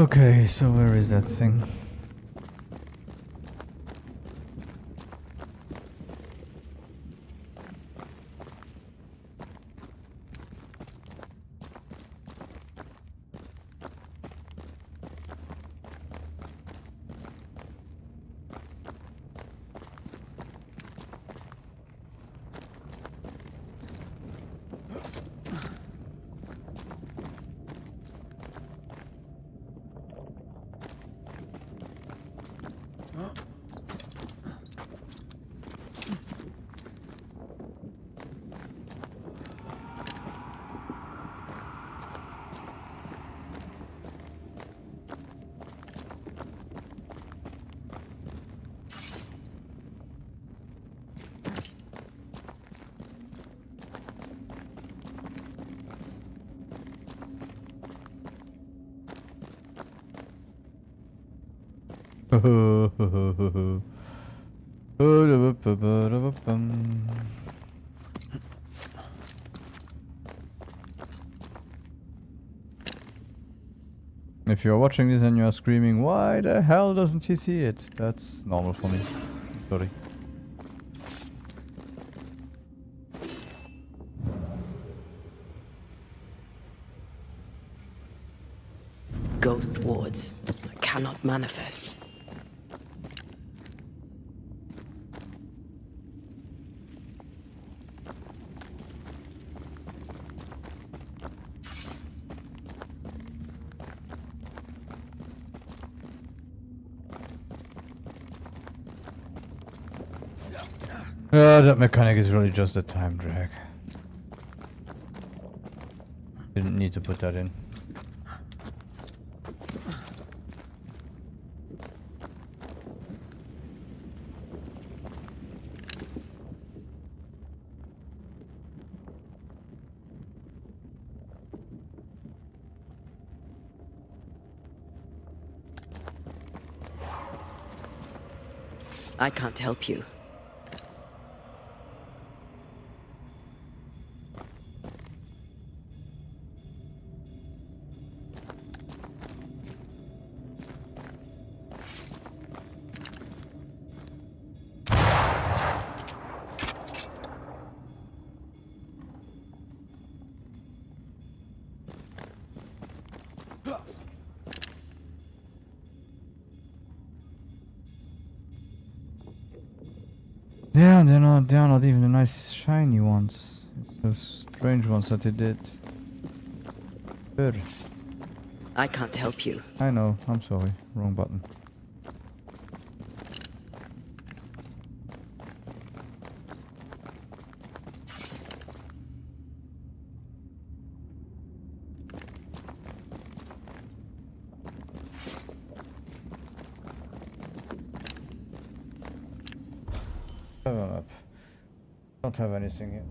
Okay, so where is that thing? If you're watching this and you're screaming, why the hell doesn't he see it? That's normal for me. Sorry. Ghost wards cannot manifest. That mechanic is really just a time drag. Didn't need to put that in. I can't help you. Yeah, they're not even the nice shiny ones. It's those strange ones that they did. Good. I can't help you. I know. I'm sorry. Wrong button. Up. Don't have anything here.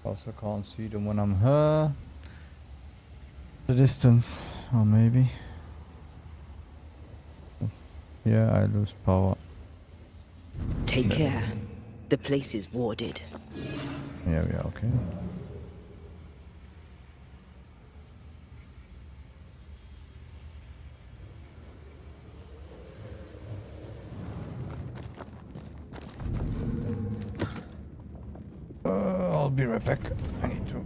Also can't see them when I'm here. The distance, or maybe. Yeah, I lose power. Take care. The place is warded. Yeah, we are okay. I'll be right back. I need to.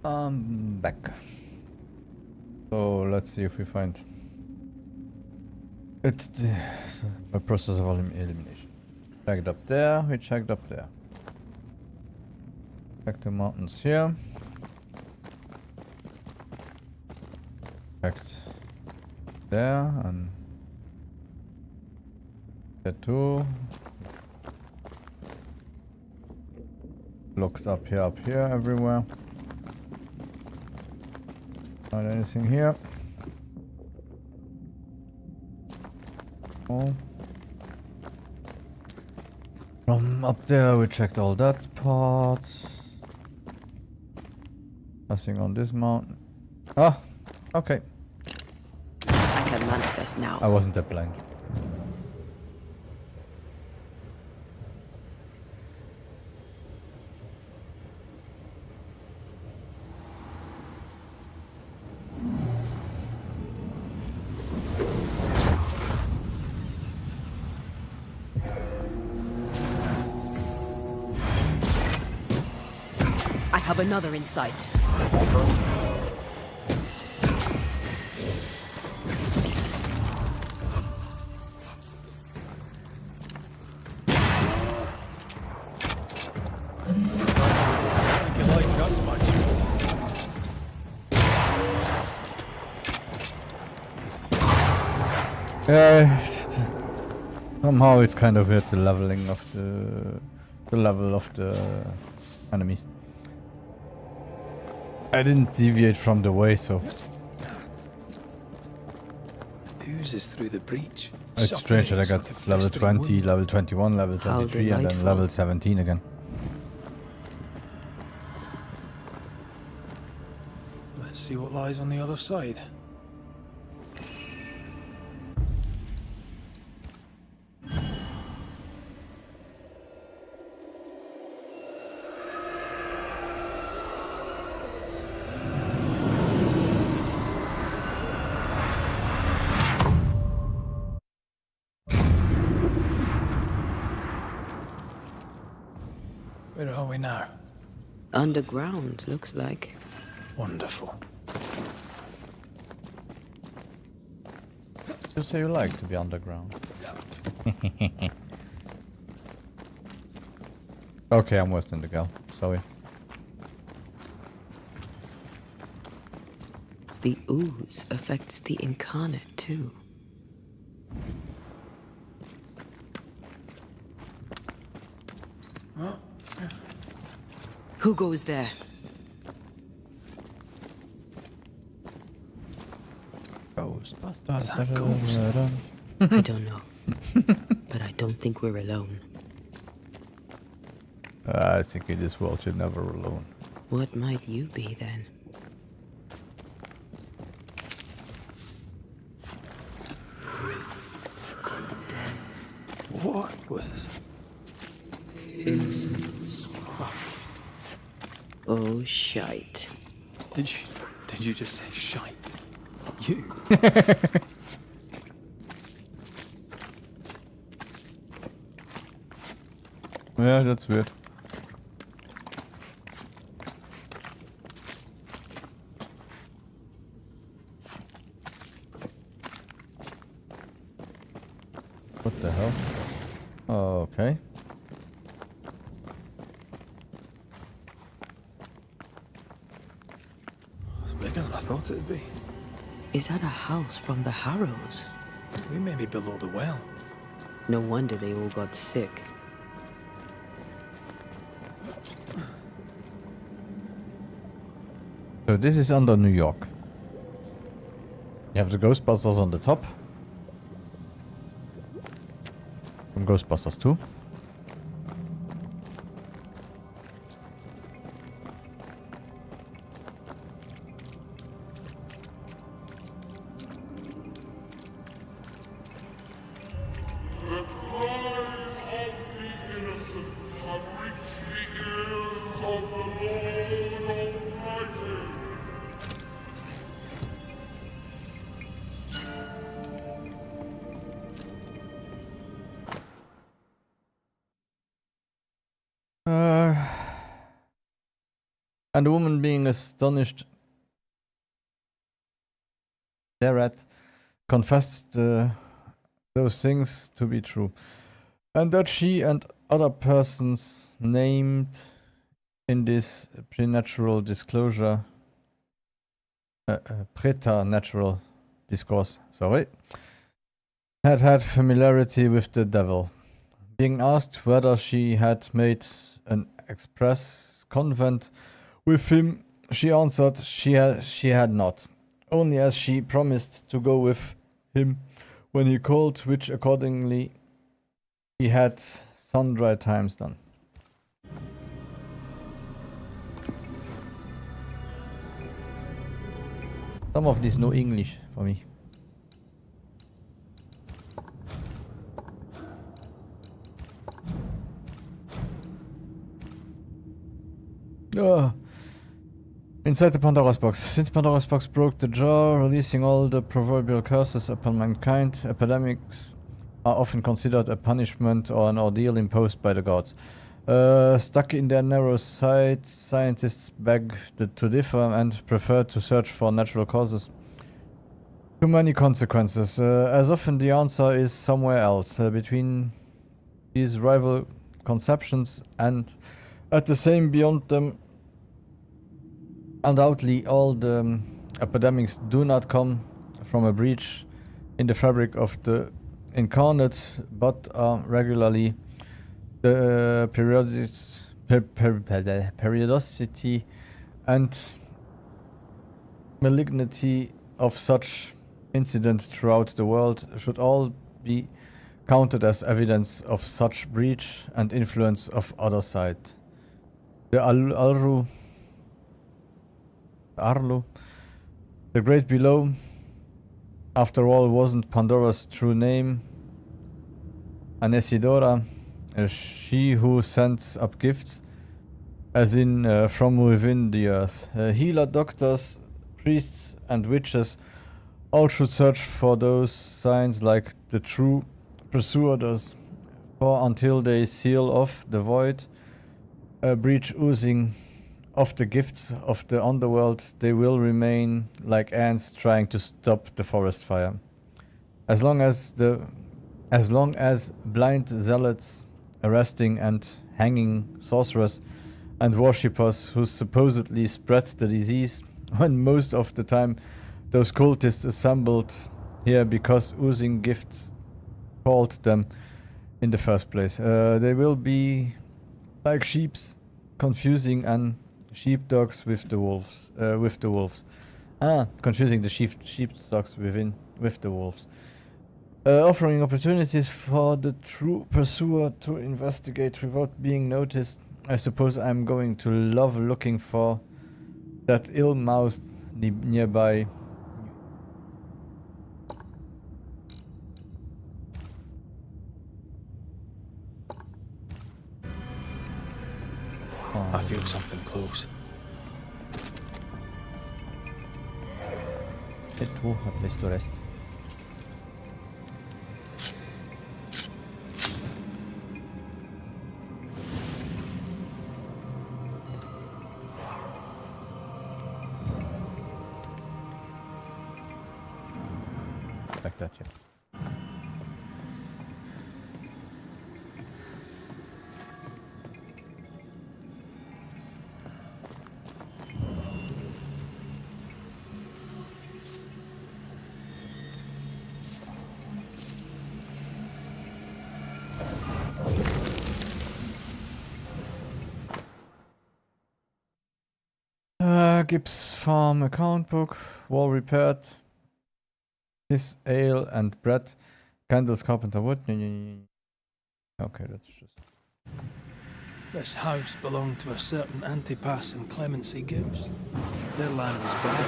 Back. So let's see if we find it's the process of elimination. Checked up there, we checked up there. Check the mountains here. Checked there and there too. Looked up here, everywhere. Not anything here. Oh. From up there we checked all that part. Nothing on this mountain. Ah, okay. I can manifest now. I wasn't that blind. I have another insight. I think he likes us much. Somehow it's kind of weird, the leveling of the level of the enemies. I didn't deviate from the way, so Oozes through the breach. it's strange that I got Like a level festering 20, wound. level 21, level How 23 and then delightful. level 17 again. Let's see what lies on the other side. Where are we now? Underground, looks like. Wonderful. You say you like to be underground. Okay, I'm worse than the girl. Sorry. The ooze affects the incarnate too. Who goes there? Ghostbusters. Is that ghost? I don't know. But I don't think we're alone. I think in this world you're never alone. What might you be then? What was... Oh, shite. Did you just say shite? You? Yeah, that's weird. What the hell? Okay. It's bigger than I thought it'd be. Is that a house from the Harrows? We may be below the well. No wonder they all got sick. So this is under New York. You have the Ghostbusters on the top. From Ghostbusters 2. The cries of the innocent have reached the ears of the Lord Almighty. And the woman, being astonished thereat, confessed those things to be true, and that she and other persons named in this preternatural disclosure, preternatural discourse, had familiarity with the devil. Being asked whether she had made an express covenant with him, she answered she had not, only as she promised to go with him when he called, which accordingly he had sundry times done. Some of this no English for me. Inside the Pandora's box. Since Pandora's box broke the jar, releasing all the proverbial curses upon mankind, epidemics are often considered a punishment or an ordeal imposed by the gods. Stuck in their narrow sights, scientists beg to differ and prefer to search for natural causes. Too many consequences. As often the answer is somewhere else, between these rival conceptions and at the same beyond them. Undoubtedly, all the epidemics do not come from a breach in the fabric of the incarnate, but are regularly the periodicity and malignity of such incidents throughout the world should all be counted as evidence of such breach and influence of other side. The Arlu, the Great Below, after all, wasn't Pandora's true name. Anesidora, she who sends up gifts, as in from within the earth. Healer, doctors, priests, and witches all should search for those signs like the true pursuer does, for until they seal off the void, breach oozing of the gifts of the underworld, they will remain like ants trying to stop the forest fire. As long as blind zealots arresting and hanging sorcerers and worshippers who supposedly spread the disease, when most of the time those cultists assembled here because oozing gifts called them in the first place. They will be like sheeps, confusing and sheepdogs with the wolves. Confusing the sheepdogs with the wolves. Offering opportunities for the true pursuer to investigate without being noticed. I suppose I'm going to love looking for that ill-mouthed nearby. I feel something close. C'est tout, la place de reste. Like that, yeah. Gibbs Farm account book, wall repaired, this ale and bread, candles, carpenter wood. Okay, that's just. This house belonged to a certain Antipas and Clemency Gibbs. Their land was barren.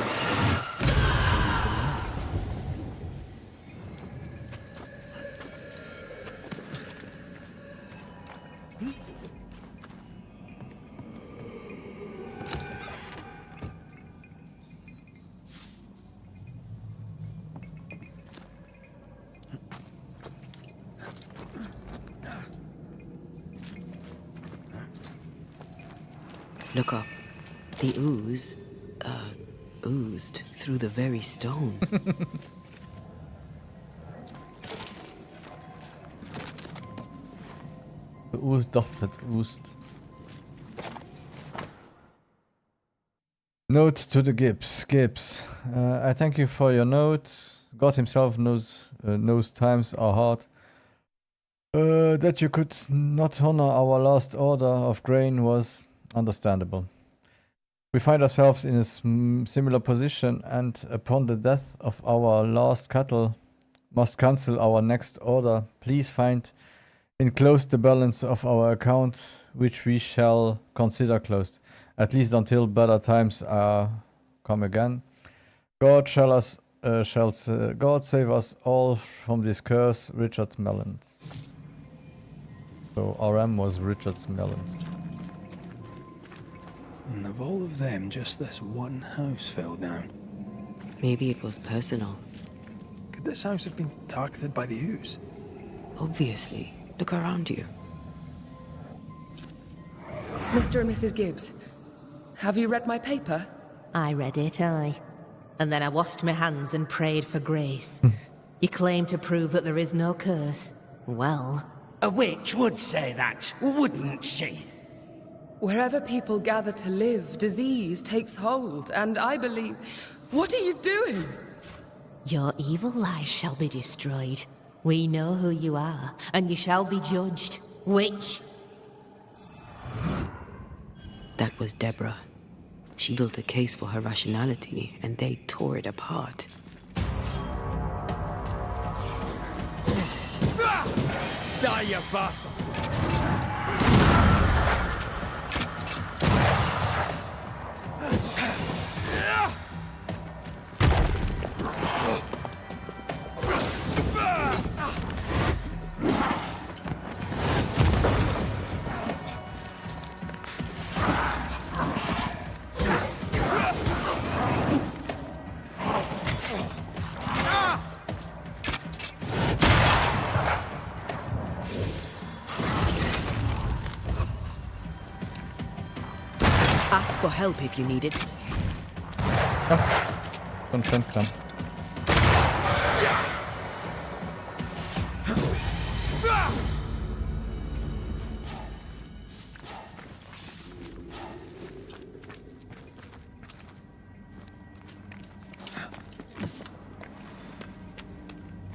Look up. The ooze, oozed through the very stone. The ooze doth it oozed. Note to the Gibbs. Gibbs, I thank you for your note. God himself knows times are hard. That you could not honor our last order of grain was understandable. We find ourselves in a similar position, and upon the death of our last cattle, must cancel our next order. Please find enclosed the balance of our account, which we shall consider closed, at least until better times are come again. God God save us all from this curse. Richard Mellons. So RM was Richard's Mellons. And of all of them, just this one house fell down. Maybe it was personal. Could this house have been targeted by the ooze? Obviously. Look around you. Mr. and Mrs. Gibbs, have you read my paper? I read it, aye. And then I washed my hands and prayed for grace. You claim to prove that there is no curse. Well... A witch would say that, wouldn't she? Wherever people gather to live, disease takes hold, and I believe... What are you doing? Your evil lies shall be destroyed. We know who you are, and you shall be judged. Witch! That was Deborah. She built a case for her rationality, and they tore it apart. Die, you bastard! Ask for help if you need it. Ach, schon Fremdkram.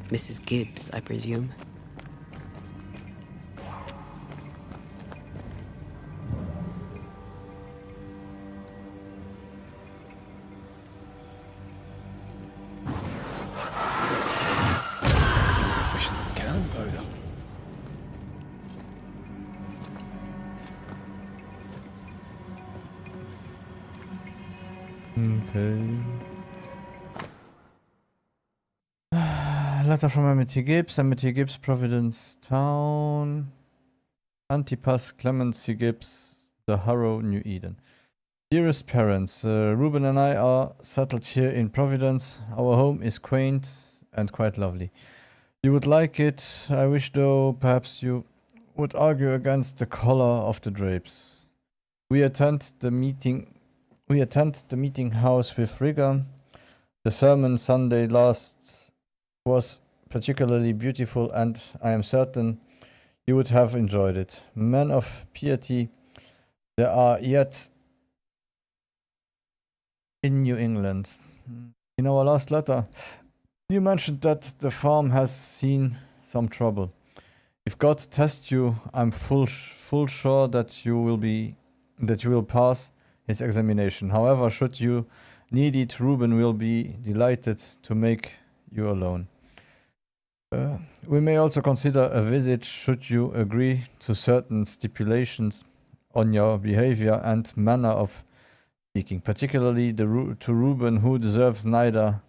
Mrs. Gibbs, I presume. Okay. Letter from Amity Gibbs, Providence Town, Antipas, Clemency Gibbs, The Harrow, New Eden. Dearest parents, Ruben and I are settled here in Providence. Our home is quaint and quite lovely. You would like it, I wish, though perhaps you would argue against the color of the drapes. We attend the meeting house with rigor. The sermon Sunday last was particularly beautiful, and I am certain you would have enjoyed it. Men of piety there are yet in New England. In our last letter, you mentioned that the farm has seen some trouble. If God tests you, I'm full sure that you will pass his examination. However, should you need it, Ruben will be delighted to make you alone. We may also consider a visit should you agree to certain stipulations on your behavior and manner of speaking, particularly to Ruben, who deserves neither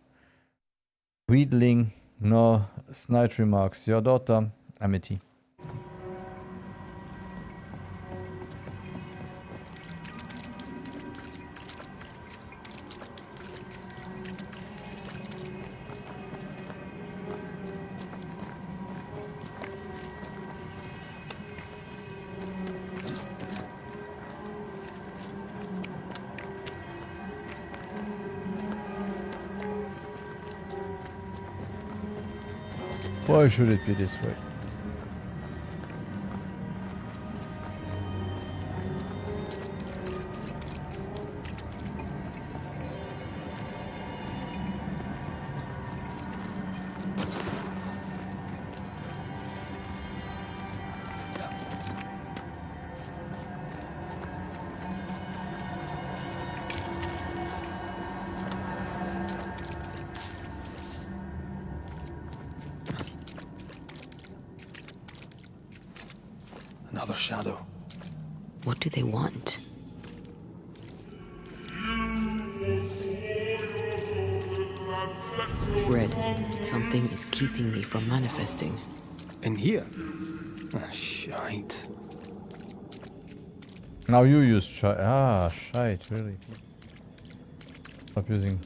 wheedling nor snide remarks. Your daughter, Amity. Why should it be this way? Another shadow. What do they want? Red, something is keeping me from manifesting. In here? Ah, shite. Now you use shite. Ah, shite, really. Stop using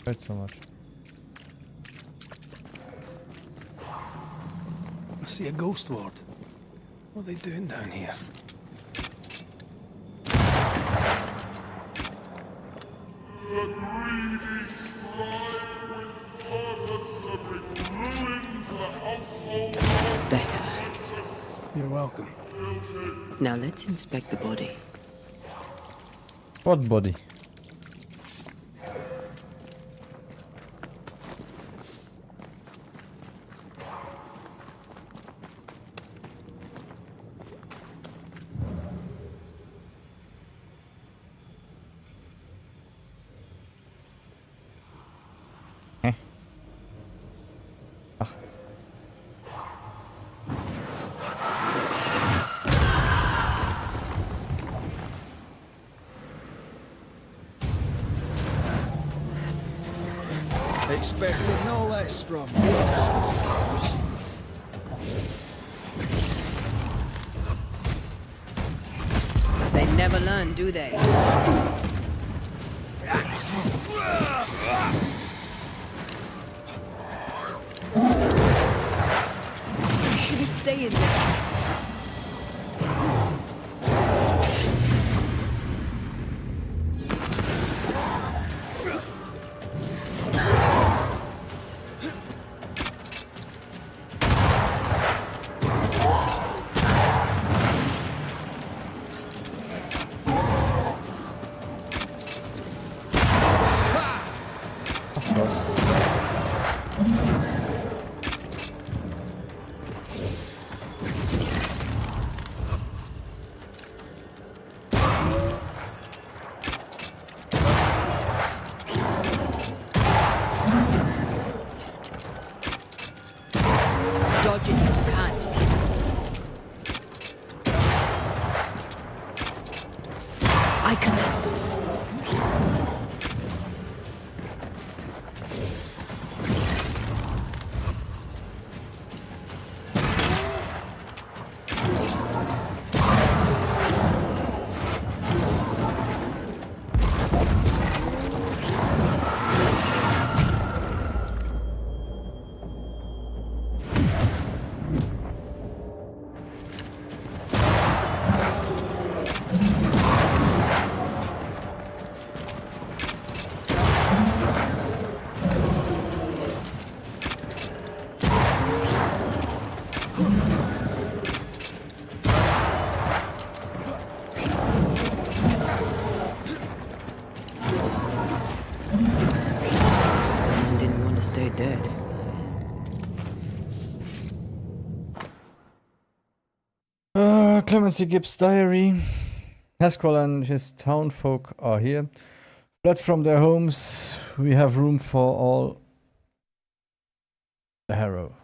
shite so much. I see a ghost ward. What are they doing down here? The greedy strive with purpose to bring ruin to the household. Better. You're welcome. Now let's inspect the body. What body? Expected no less from you. They never learn, do they? You shouldn't stay in there. Dodge it if you can. I can help. Someone didn't want to stay dead. Clemency Gibbs' diary. Haskell and his townfolk are here. Fled from their homes. We have room for all. The harrow.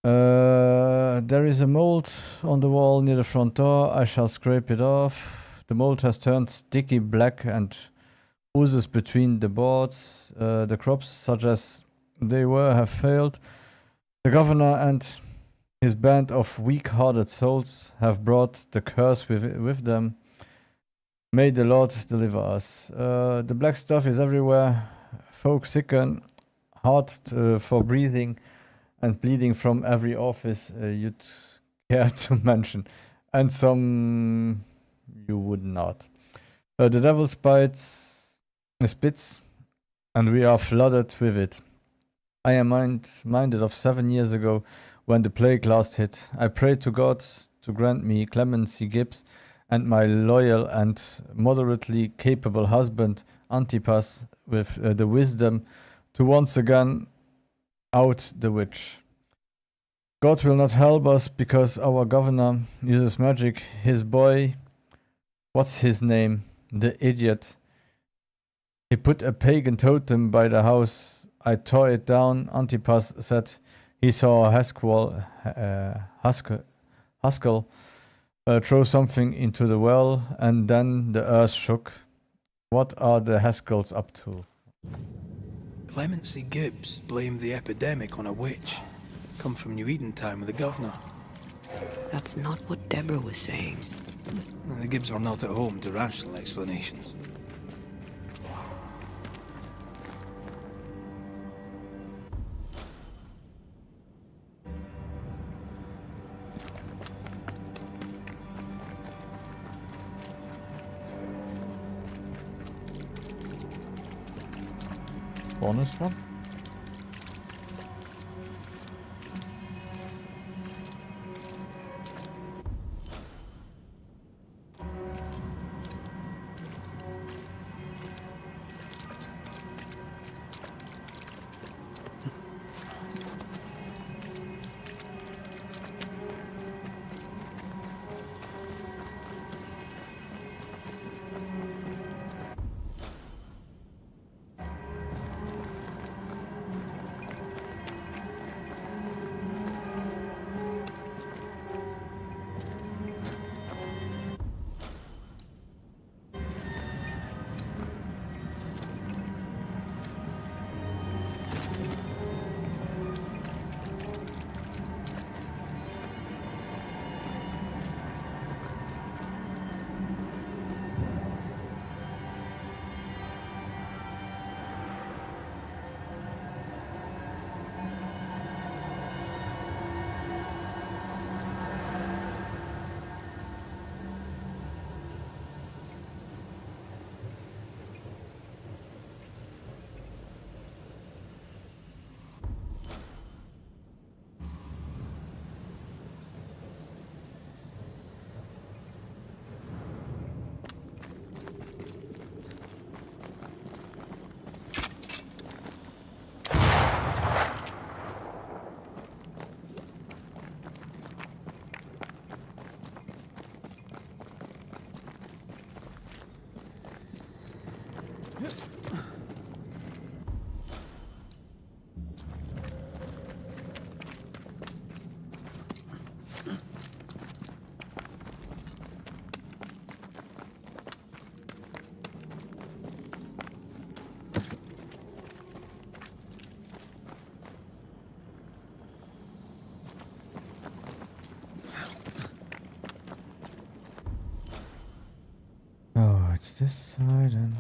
There is a mold on the wall near the front door. I shall scrape it off. The mold has turned sticky black and oozes between the boards. The crops, such as they were, have failed. The governor and his band of weak-hearted souls have brought the curse with them. May the Lord deliver us. The black stuff is everywhere. Folk sicken, hard for breathing, and bleeding from every orifice you'd care to mention. And some you would not. The devil spits and we are flooded with it. I am minded of 7 years ago when the plague last hit. I prayed to God to grant me clemency Gibbs and my loyal and moderately capable husband Antipas with the wisdom to once again out the witch. God will not help us because our governor uses magic. His boy, what's his name? The idiot. He put a pagan totem by the house. I tore it down. Antipas said he saw a Haskell throw something into the well, and then the earth shook. What are the Haskells up to? Clemency Gibbs blamed the epidemic on a witch. Come from New Eden time with the governor. That's not what Deborah was saying. The Gibbs are not at home to rational explanations. Bonus one? Oh, it's this side and...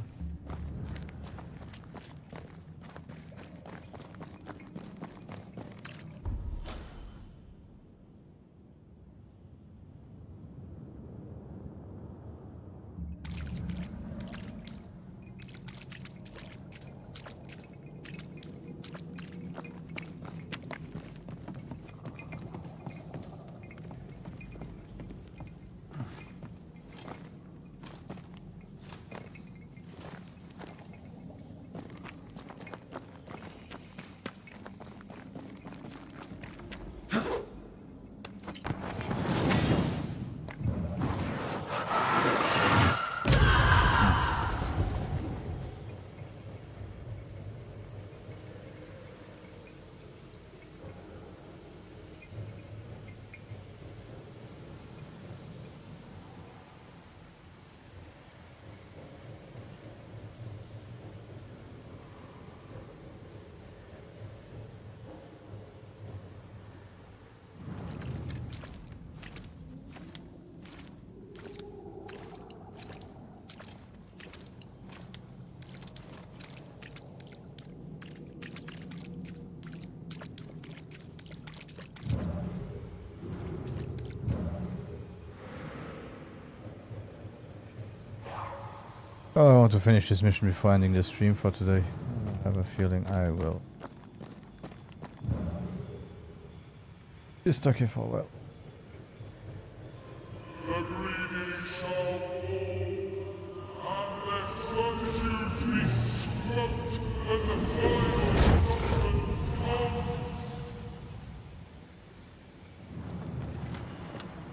Oh, I want to finish this mission before ending the stream for today. I have a feeling I will be stuck here for a while. The greedy shall fall, unless certitudes be squelched and the final judgment come.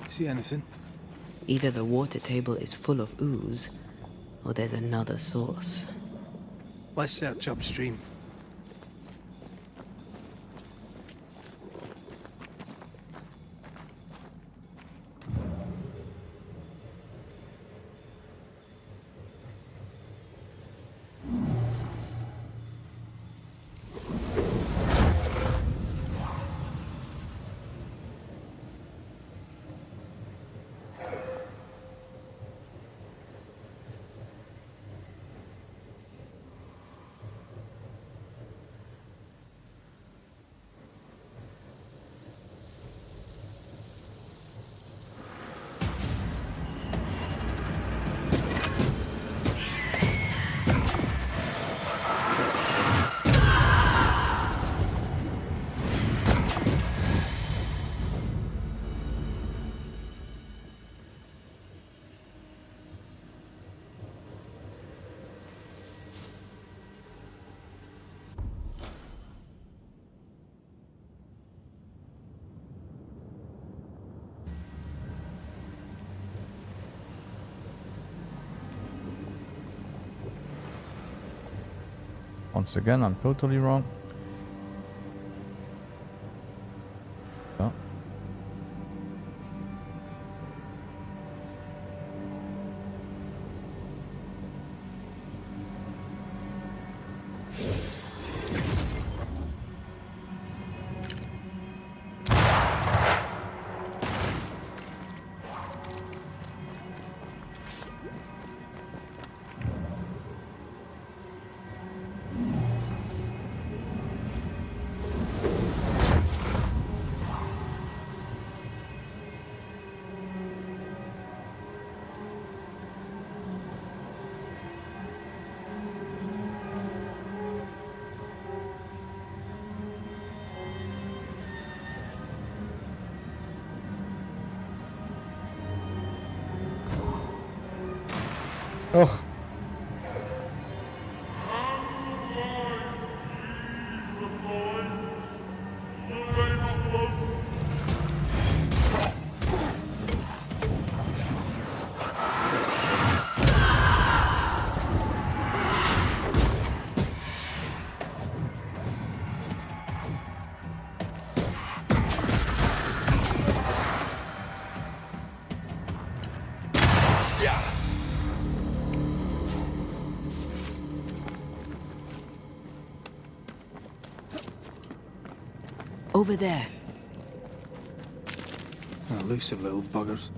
See anything? Either the water table is full of ooze, or there's another source. Let's search upstream. Once again, I'm totally wrong. Oh. Oh. Over there. Elusive little buggers.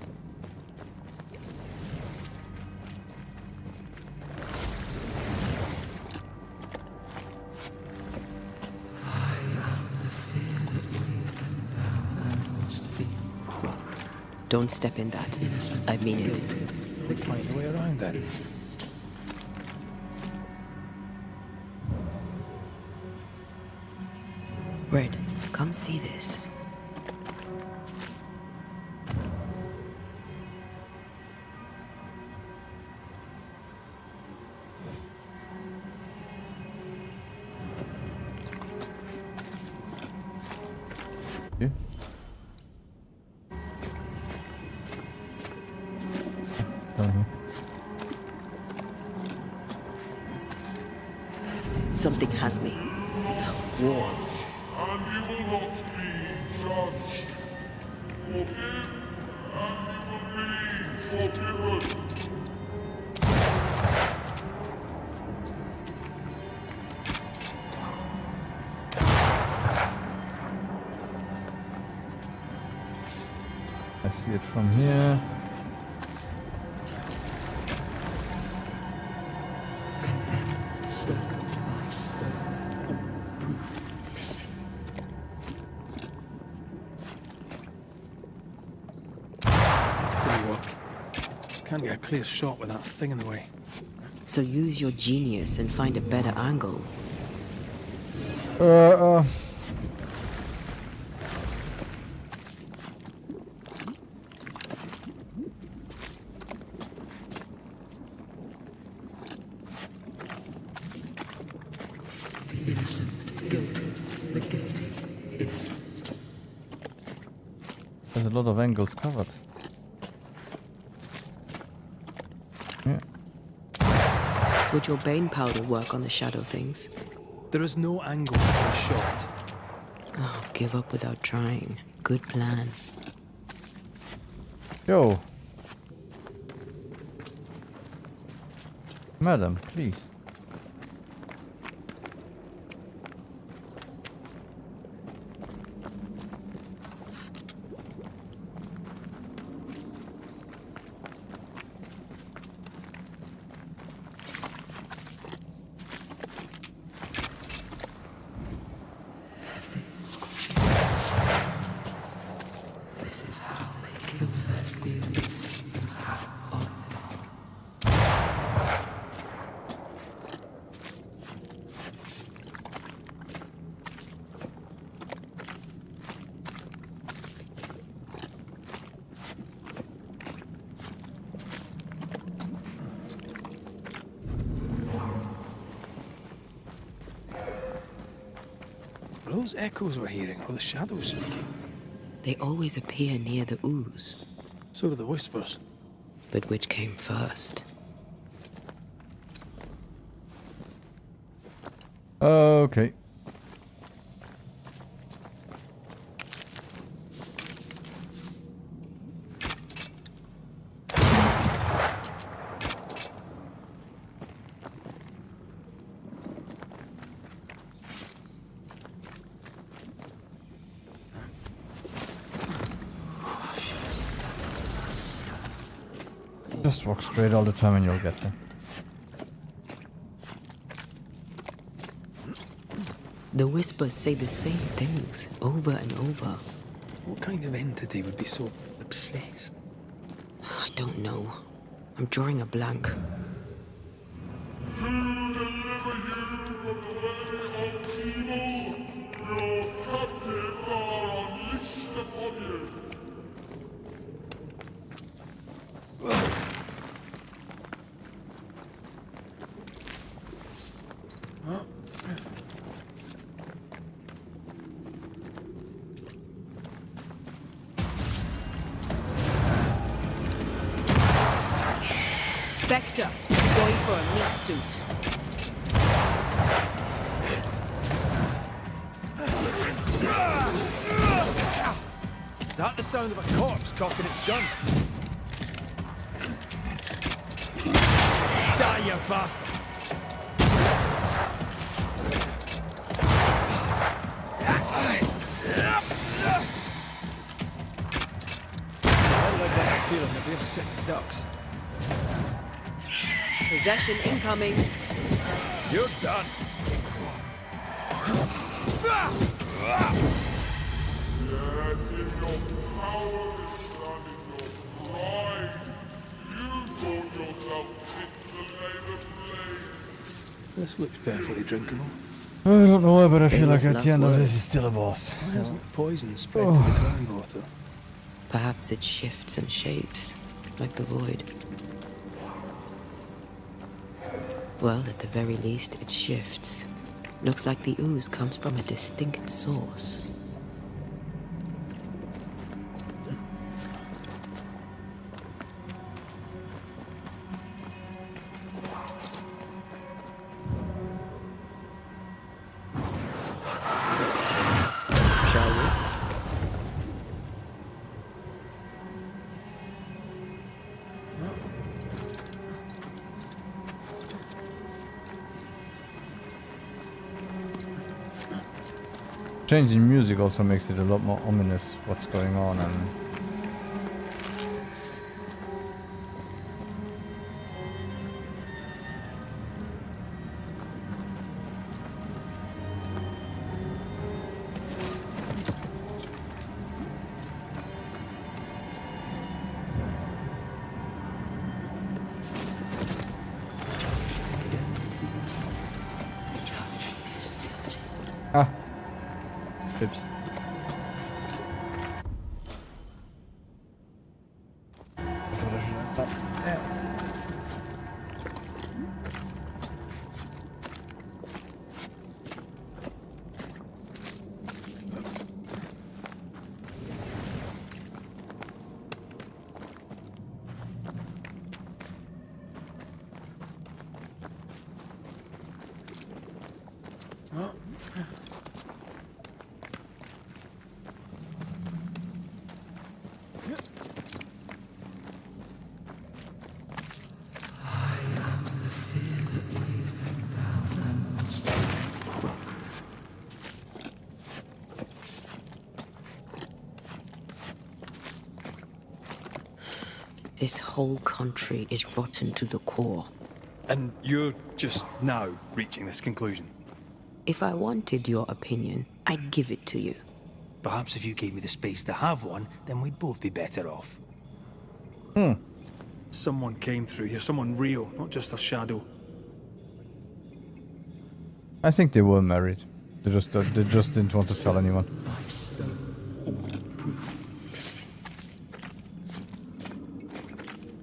Don't step in that. I mean it. We'll find a way around then. Red, come see this. Yeah. Something has me. Walls. And you will not be judged. Forgive, and you will be forgiven. I see it from here. Can't get a clear shot with that thing in the way. So use your genius and find a better angle. There's a lot of angles covered. Yeah. Would your Bane powder work on the shadow things? There is no angle for a shot. Oh, give up without trying. Good plan. Yo. Madam, please. Are those echoes we're hearing, or the shadows speaking? They always appear near the ooze. So do the whispers. But which came first? Okay. Just walk straight all the time and you'll get there. The whispers say the same things over and over. What kind of entity would be so obsessed? I don't know. I'm drawing a blank. To deliver you from the way of evil, your captives are unleashed upon you. Spectre, going for a meat suit. Is that the sound of a corpse cocking its gun? Die, you bastard! I like that feeling that we're sick ducks. Possession incoming. You're done. Yet in your cowardice and in your pride, you thought yourself fit to lay the blame. This looks perfectly drinkable. I don't know, but I feel like Famous at the last end of word. this is still a boss. Why So. hasn't the poison spread to the groundwater? Perhaps it shifts and shapes, like the void. Well, at the very least, it shifts. Looks like the ooze comes from a distinct source. Shall we? Changing music also makes it a lot more ominous what's going on and ah. Pips. This whole country is rotten to the core. And you're just now reaching this conclusion? If I wanted your opinion, I'd give it to you. Perhaps if you gave me the space to have one, then we'd both be better off. Someone came through here, someone real, not just a shadow. I think they were married. They just didn't want to tell anyone.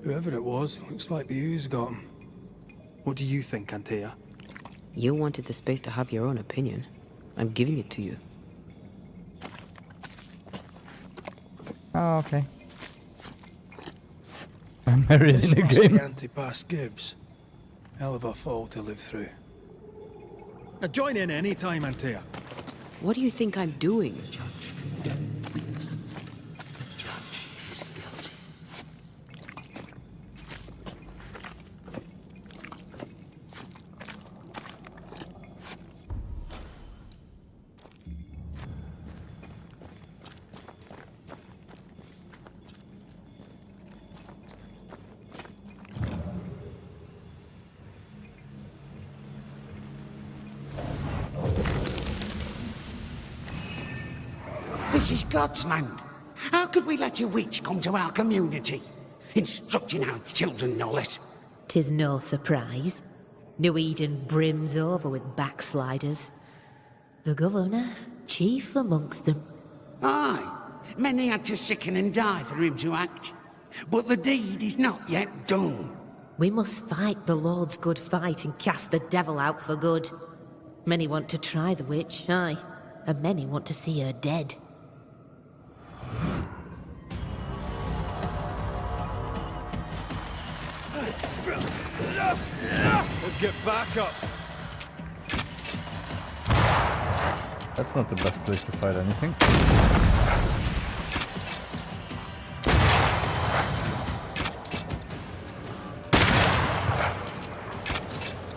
Whoever it was, looks like the ooze got him. What do you think, Antea? You wanted the space to have your own opinion. I'm giving it to you. Oh, okay. I'm married This in a must be game. Antipas Gibbs. Hell of a fall to live through. Now join in any time, Antea. What do you think I'm doing? This is God's land. How could we let a witch come to our community? Instructing our children, no less. 'Tis no surprise. New Eden brims over with backsliders. The governor, chief amongst them. Aye, many had to sicken and die for him to act. But the deed is not yet done. We must fight the Lord's good fight and cast the devil out for good. Many want to try the witch, aye, and many want to see her dead. Get back up. That's not the best place to fight anything.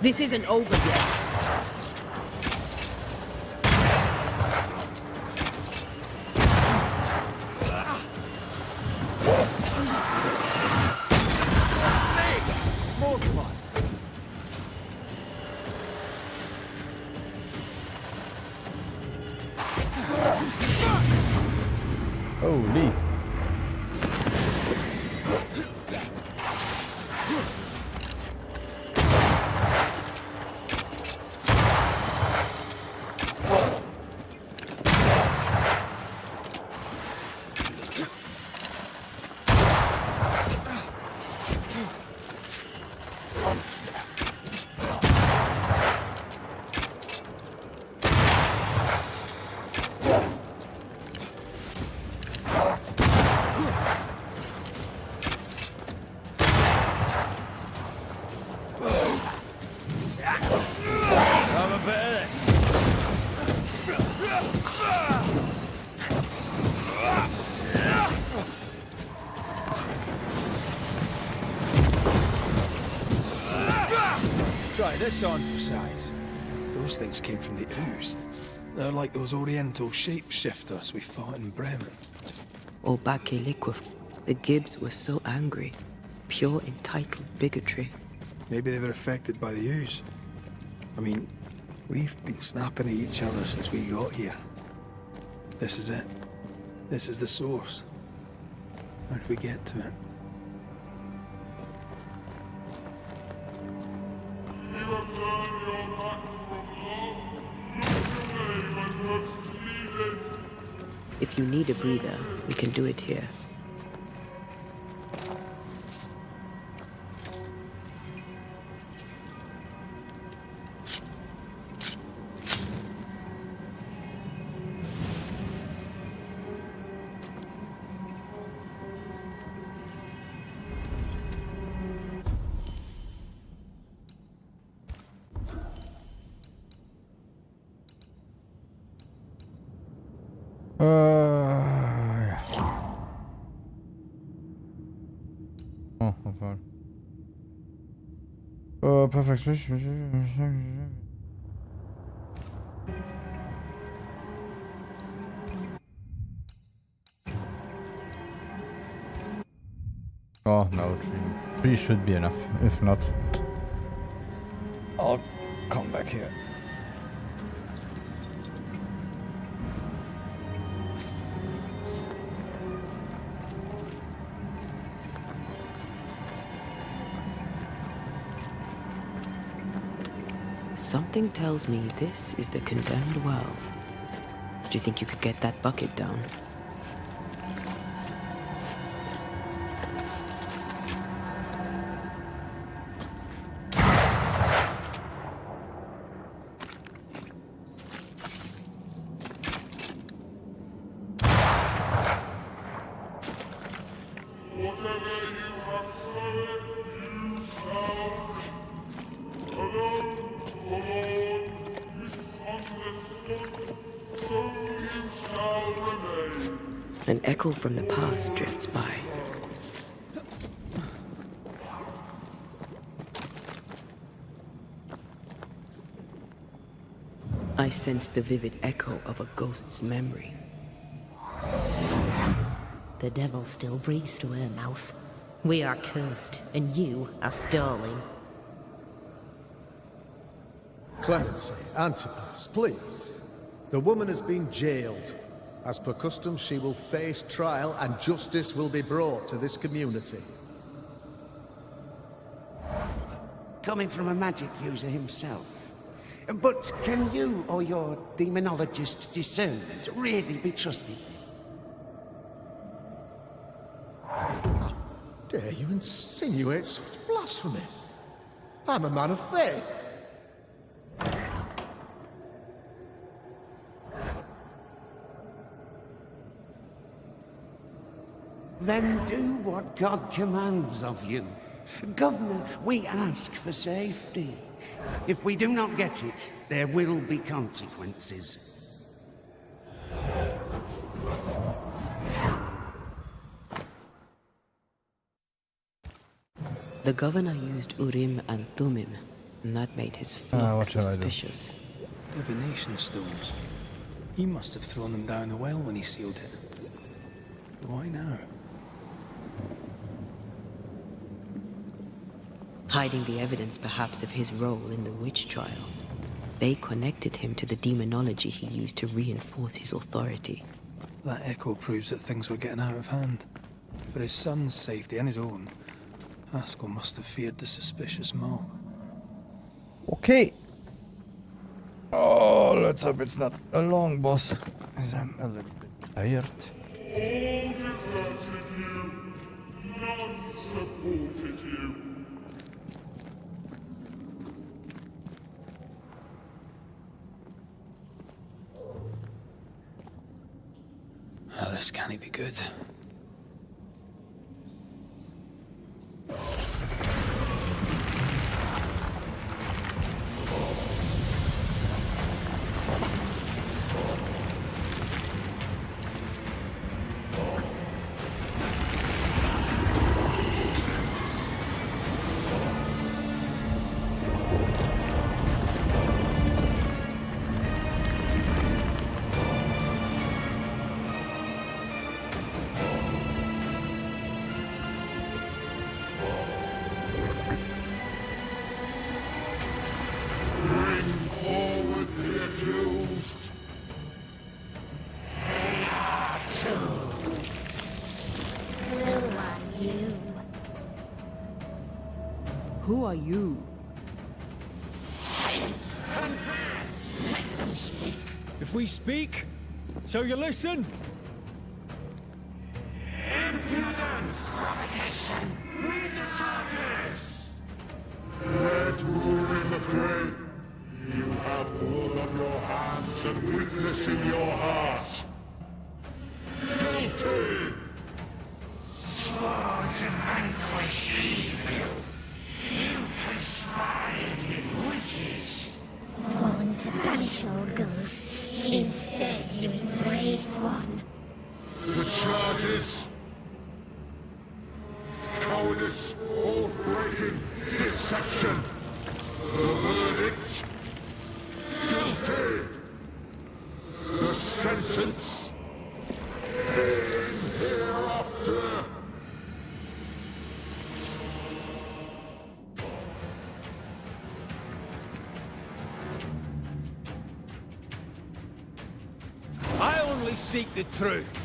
This isn't over yet. Holy. Try this on for size. Those things came from the ooze. They're like those oriental shapeshifters we fought in Bremen. Or back in Liquid, the Gibbs were so angry. Pure entitled bigotry. Maybe they were affected by the ooze. I mean, we've been snapping at each other since we got here. This is it. This is the source. How do we get to it? You have turned your back from love. Look away when you have seen it. If you need a breather, we can do it here. Yeah. Oh, how far? Perfect. Oh no, three should be enough. If not, I'll come back here. Something tells me this is the condemned well. Do you think you could get that bucket down? Whatever you have sown, you shall. Alone, O Lord, misunderstood, so you shall remain. An echo from the past drifts by. I sense the vivid echo of a ghost's memory. The devil still breathes through her mouth. We are cursed, and you are stolen. Clemency, Antipas, please. The woman has been jailed. As per custom, she will face trial and justice will be brought to this community. Coming from a magic user himself. But can you or your demonologist discernment really be trusted? How dare you insinuate such blasphemy? I'm a man of faith. Then do what God commands of you. Governor, we ask for safety. If we do not get it, there will be consequences. The governor used Urim and Thummim, and that made his flock suspicious. Divination stones. He must have thrown them down the well when he sealed it. Why now? Hiding the evidence perhaps of his role in the witch trial. They connected him to the demonology he used to reinforce his authority. That echo proves that things were getting out of hand. For his son's safety and his own, Haskell must have feared the suspicious mob. Okay. Oh, let's hope it's not a long boss, because I'm a little bit tired. All deserted you, none supported you. Oh, this can't be good. Who are you? If we speak, so you listen? Impudence! Provocation! Read the charges! Red Rory McRae, you have blood on your hands and witness in your heart. Guilty! Swore to vanquish evil. You conspired with witches. Sworn to banish all ghosts. Instead, you embrace one. The charges: cowardice, oath-breaking, deception. The verdict: guilty. The sentence: pain hereafter. I only seek the truth.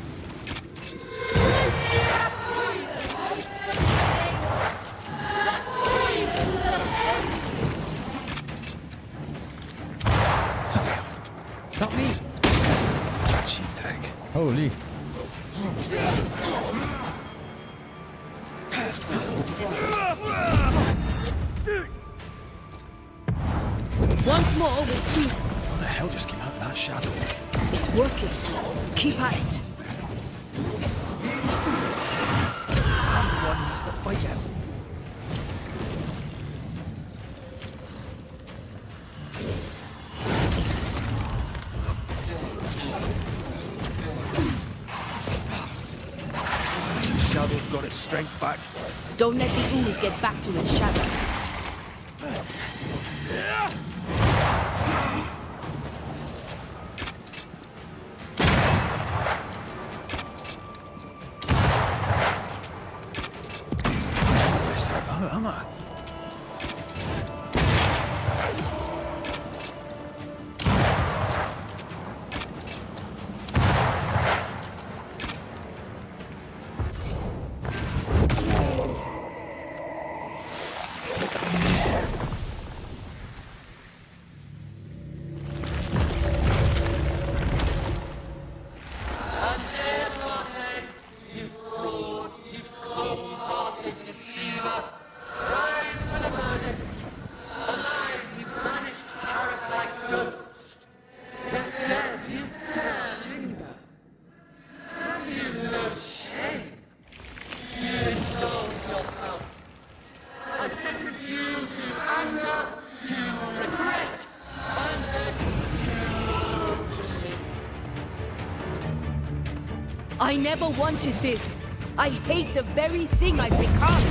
Not me! Cheap trick. Holy. Once more, we'll keep. What the hell just came out of that shadow? It's working. Keep at it. I'm the one who has the fight out. The shadow's got its strength back. Don't let the ooze get back to its shadow. Messing about, am I? I never wanted this. I hate the very thing I've become.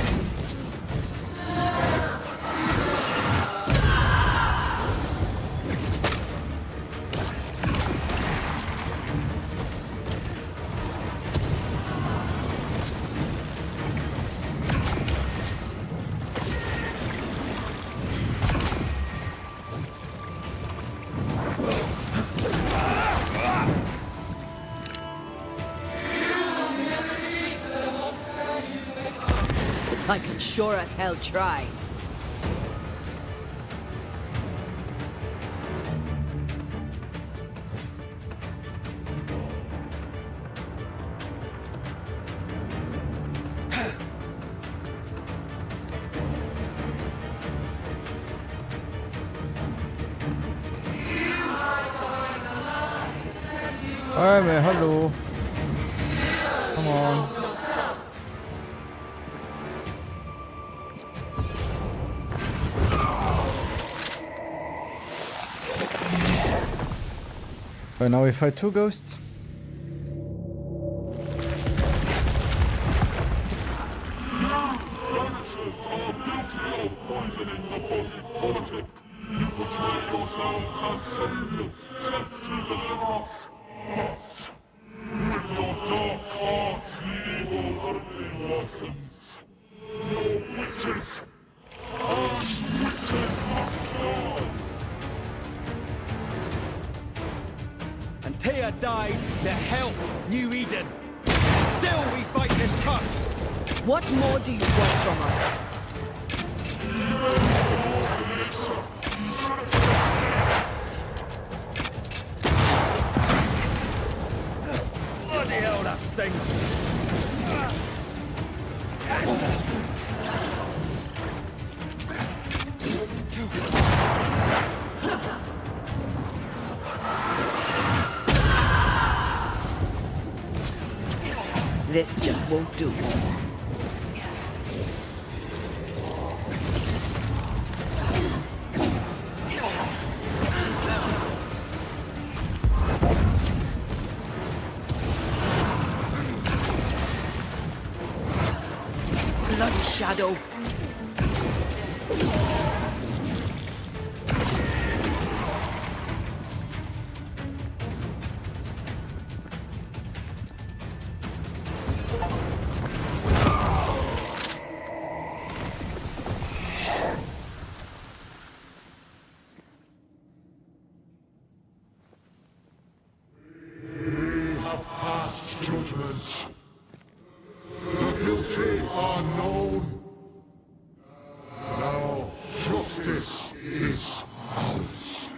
I can sure as hell try. Alright, man, hello. Come on. Right, now we fight two ghosts. Banishers are guilty of poisoning the body politic. You portray yourselves as saviors sent to deliver us. But with your dark hearts, the evil only worsens. Your witches, and witches must die. And Taya died to help New Eden. Still we fight this curse. What more do you want from us? Bloody hell, that stings. This just won't do. Bloody shadow. We have passed judgment. The guilty are known. Now justice is ours.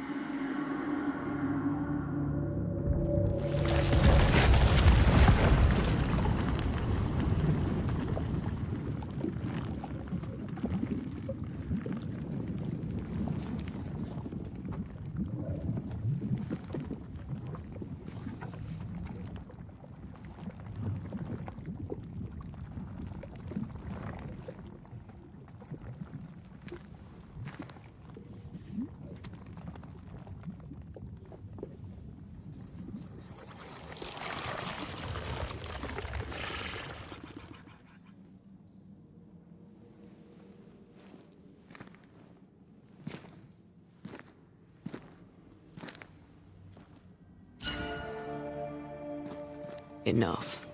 Enough.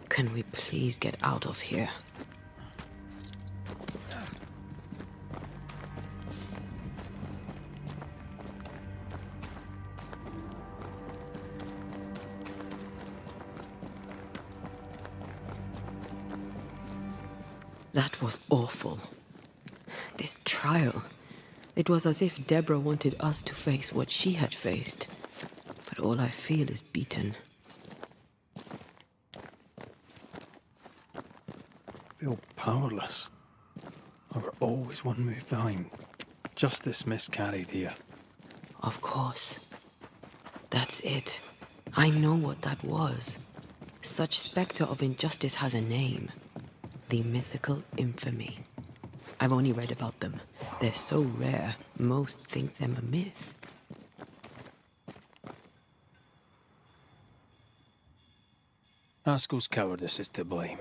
Can we please get out of here? That was awful. This trial. It was as if Deborah wanted us to face what she had faced. But all I feel is beaten. I feel powerless. I were always one move behind. Justice miscarried here. Of course. That's it. I know what that was. Such spectre of injustice has a name. The mythical infamy. I've only read about them. They're so rare, most think them a myth. Haskell's cowardice is to blame.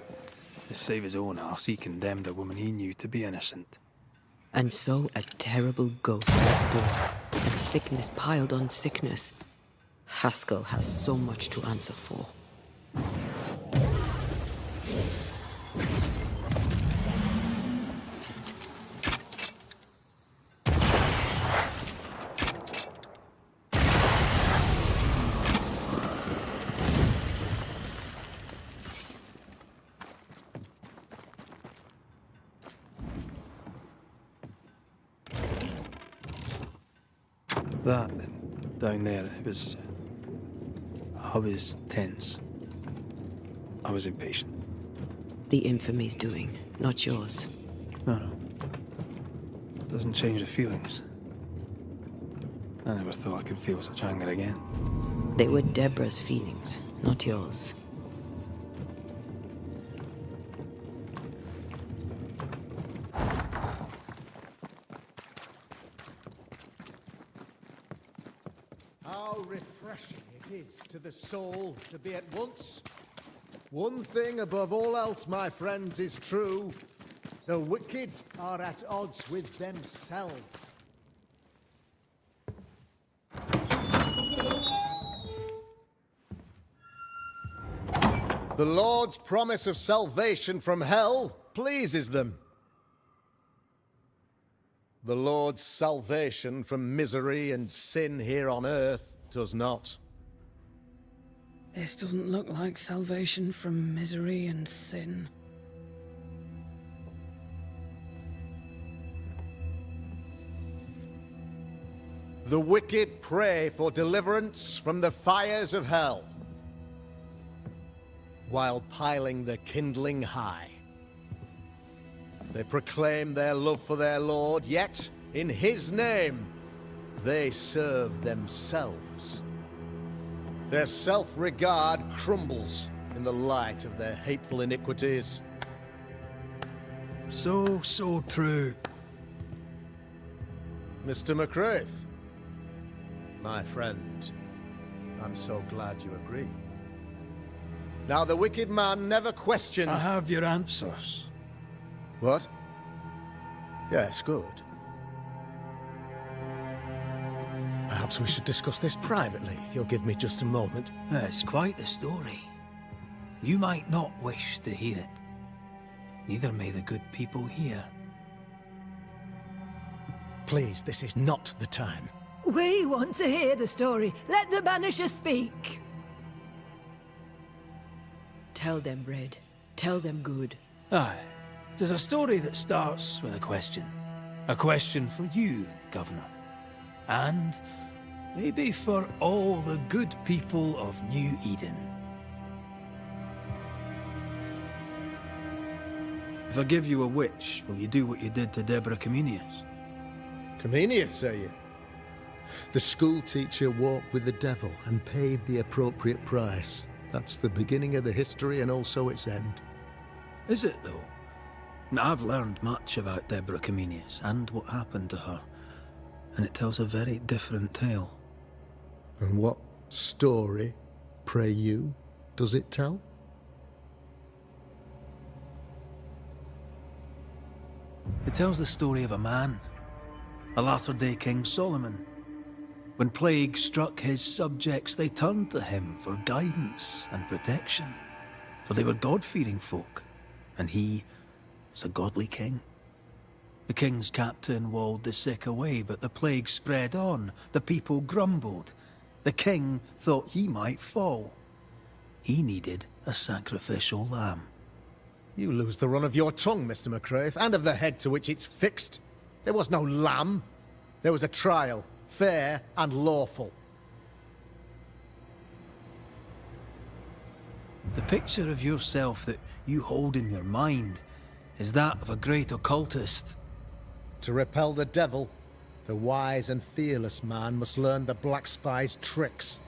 To save his own arse, he condemned a woman he knew to be innocent. And so a terrible ghost was born, and sickness piled on sickness. Haskell has so much to answer for. That, down there, it was... I was tense. I was impatient. The infamy's doing, not yours. No. Doesn't change the feelings. I never thought I could feel such anger again. They were Deborah's feelings, not yours. How refreshing it is to the soul to be at once. One thing above all else, my friends, is true. The wicked are at odds with themselves. The Lord's promise of salvation from hell pleases them. The Lord's salvation from misery and sin here on earth does not. This doesn't look like salvation from misery and sin. The wicked pray for deliverance from the fires of hell, while piling the kindling high. They proclaim their love for their lord, yet, in his name, they serve themselves. Their self-regard crumbles in the light of their hateful iniquities. So true. Mr. McCraith, my friend, I'm so glad you agree. Now, the wicked man never questions... I have your answers. What? Yes, good. Perhaps we should discuss this privately, if you'll give me just a moment. It's quite the story. You might not wish to hear it. Neither may the good people here. Please, this is not the time. We want to hear the story. Let the Banisher speak. Tell them, Red. Tell them good. Aye. It is a story that starts with a question. A question for you, Governor. And maybe for all the good people of New Eden. If I give you a witch, will you do what you did to Deborah Comenius? Comenius, say you? The school teacher walked with the devil and paid the appropriate price. That's the beginning of the history and also its end. Is it, though? I've learned much about Deborah Comenius and what happened to her, and it tells a very different tale. And what story, pray you, does it tell? It tells the story of a man, a latter-day King Solomon. When plague struck his subjects, they turned to him for guidance and protection, for they were God-fearing folk, and he was a godly king. The king's captain walled the sick away, but the plague spread on. The people grumbled. The king thought he might fall. He needed a sacrificial lamb. You lose the run of your tongue, Mr. McCraith, and of the head to which it's fixed. There was no lamb. There was a trial, fair and lawful. The picture of yourself that you hold in your mind is that of a great occultist. To repel the devil, the wise and fearless man must learn the Black Spy's tricks.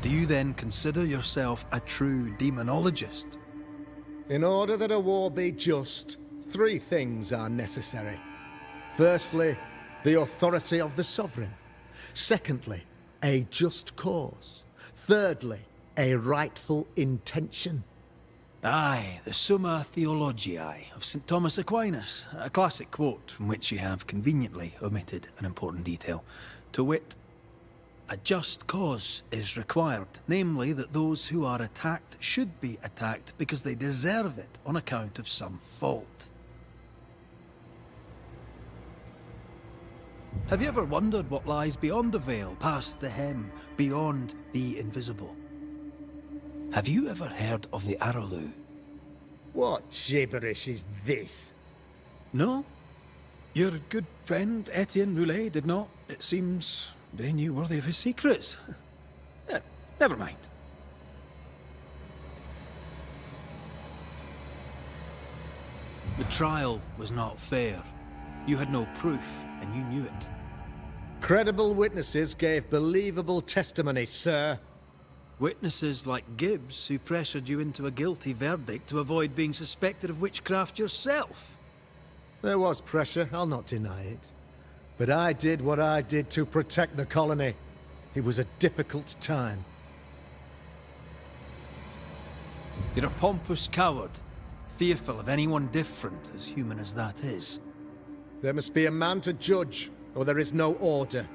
Do you then consider yourself a true demonologist? In order that a war be just, 3 things are necessary. Firstly, the authority of the sovereign. Secondly, a just cause. Thirdly, a rightful intention. Aye, the Summa Theologiae of St. Thomas Aquinas, a classic quote from which you have conveniently omitted an important detail, to wit, a just cause is required, namely that those who are attacked should be attacked because they deserve it on account of some fault. Have you ever wondered what lies beyond the veil, past the hem, beyond the invisible? Have you ever heard of the Araloo? What gibberish is this? No? Your good friend Etienne Roulet did not. It seems they knew worthy of his secrets. Never mind. The trial was not fair. You had no proof, and you knew it. Credible witnesses gave believable testimony, sir. Witnesses like Gibbs, who pressured you into a guilty verdict to avoid being suspected of witchcraft yourself. There was pressure, I'll not deny it. But I did what I did to protect the colony. It was a difficult time. You're a pompous coward, fearful of anyone different, as human as that is. There must be a man to judge, or there is no order.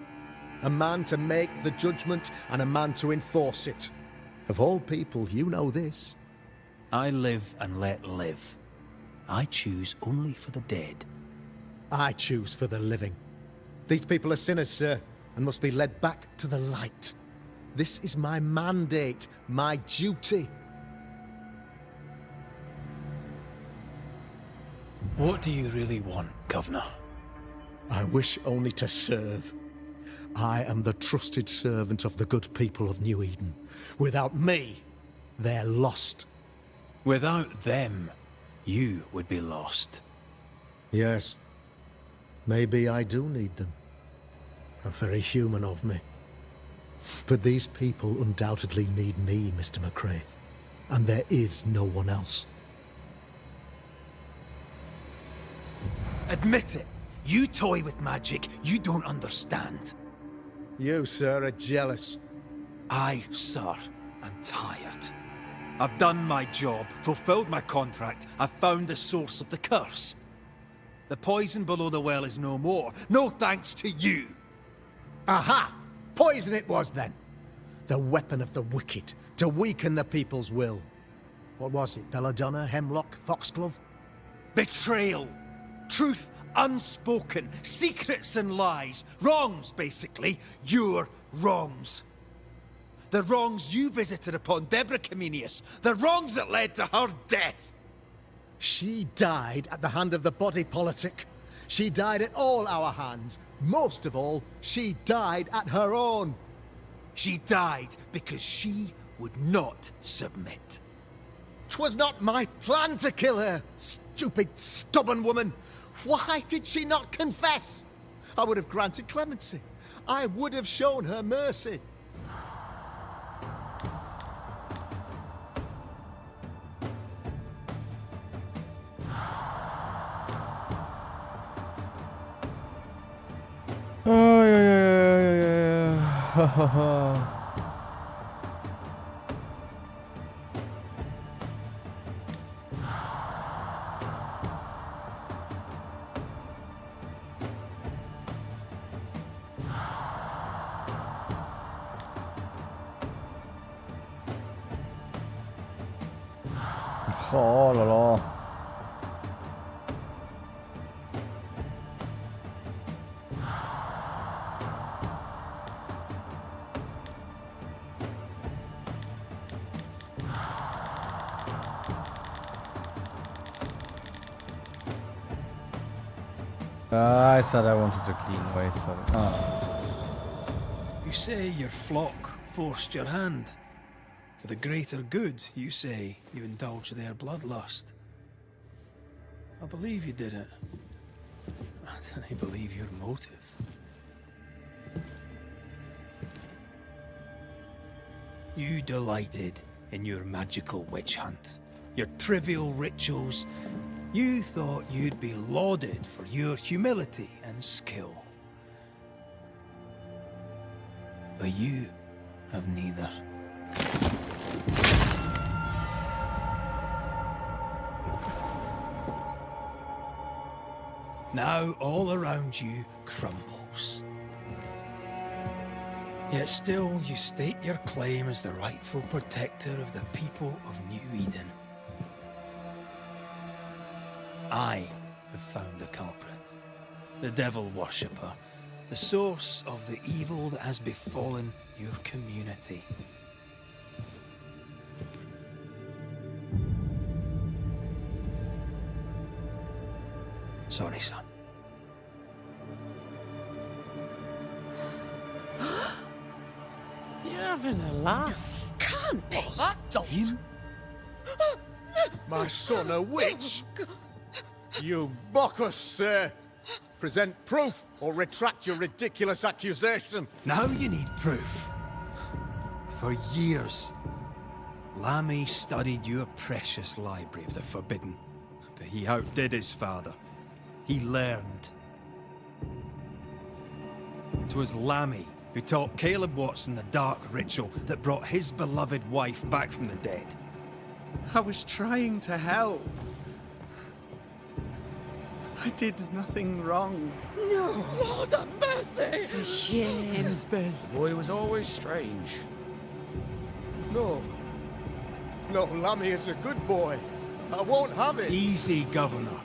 A man to make the judgment, and a man to enforce it. Of all people, you know this. I live and let live. I choose only for the dead. I choose for the living. These people are sinners, sir, and must be led back to the light. This is my mandate, my duty. What do you really want, Governor? I wish only to serve. I am the trusted servant of the good people of New Eden. Without me, they're lost. Without them, you would be lost. Yes. Maybe I do need them. Very human of me. But these people undoubtedly need me, Mr. McCraith. And there is no one else. Admit it. You toy with magic you don't understand. You, sir, are jealous. I, sir, am tired. I've done my job, fulfilled my contract, I've found the source of the curse. The poison below the well is no more, no thanks to you. Aha! Poison it was then. The weapon of the wicked, to weaken the people's will. What was it? Belladonna, hemlock, foxglove? Betrayal. Truth unspoken. Secrets and lies. Wrongs, basically. Your wrongs. The wrongs you visited upon Deborah Comenius. The wrongs that led to her death. She died at the hand of the body politic. She died at all our hands. Most of all, she died at her own. She died because she would not submit. 'Twas not my plan to kill her, stupid, stubborn woman. Why did she not confess? I would have granted clemency. I would have shown her mercy. Oh, yeah. Oh là là. I said I wanted to clean way, sorry. Oh. You say your flock forced your hand. For the greater good, you say you indulged their bloodlust. I believe you did it. I don't believe your motive. You delighted in your magical witch hunt, your trivial rituals. You thought you'd be lauded for your humility and skill. But you have neither. Now all around you crumbles. Yet still you state your claim as the rightful protector of the people of New Eden. I have found the culprit, the devil worshipper, the source of the evil that has befallen your community. Sorry, son. You're having a laugh. Can't be. Him? My son, a witch? You mock us, sir. Present proof or retract your ridiculous accusation. Now you need proof. For years, Lammy studied your precious library of the forbidden, but he outdid his father. He learned. 'Twas Lammy who taught Caleb Watson the dark ritual that brought his beloved wife back from the dead. I was trying to help. I did nothing wrong. No, Lord have mercy. For shame. Boy was always strange. No. No, Lammy is a good boy. I won't have it. Easy, Governor.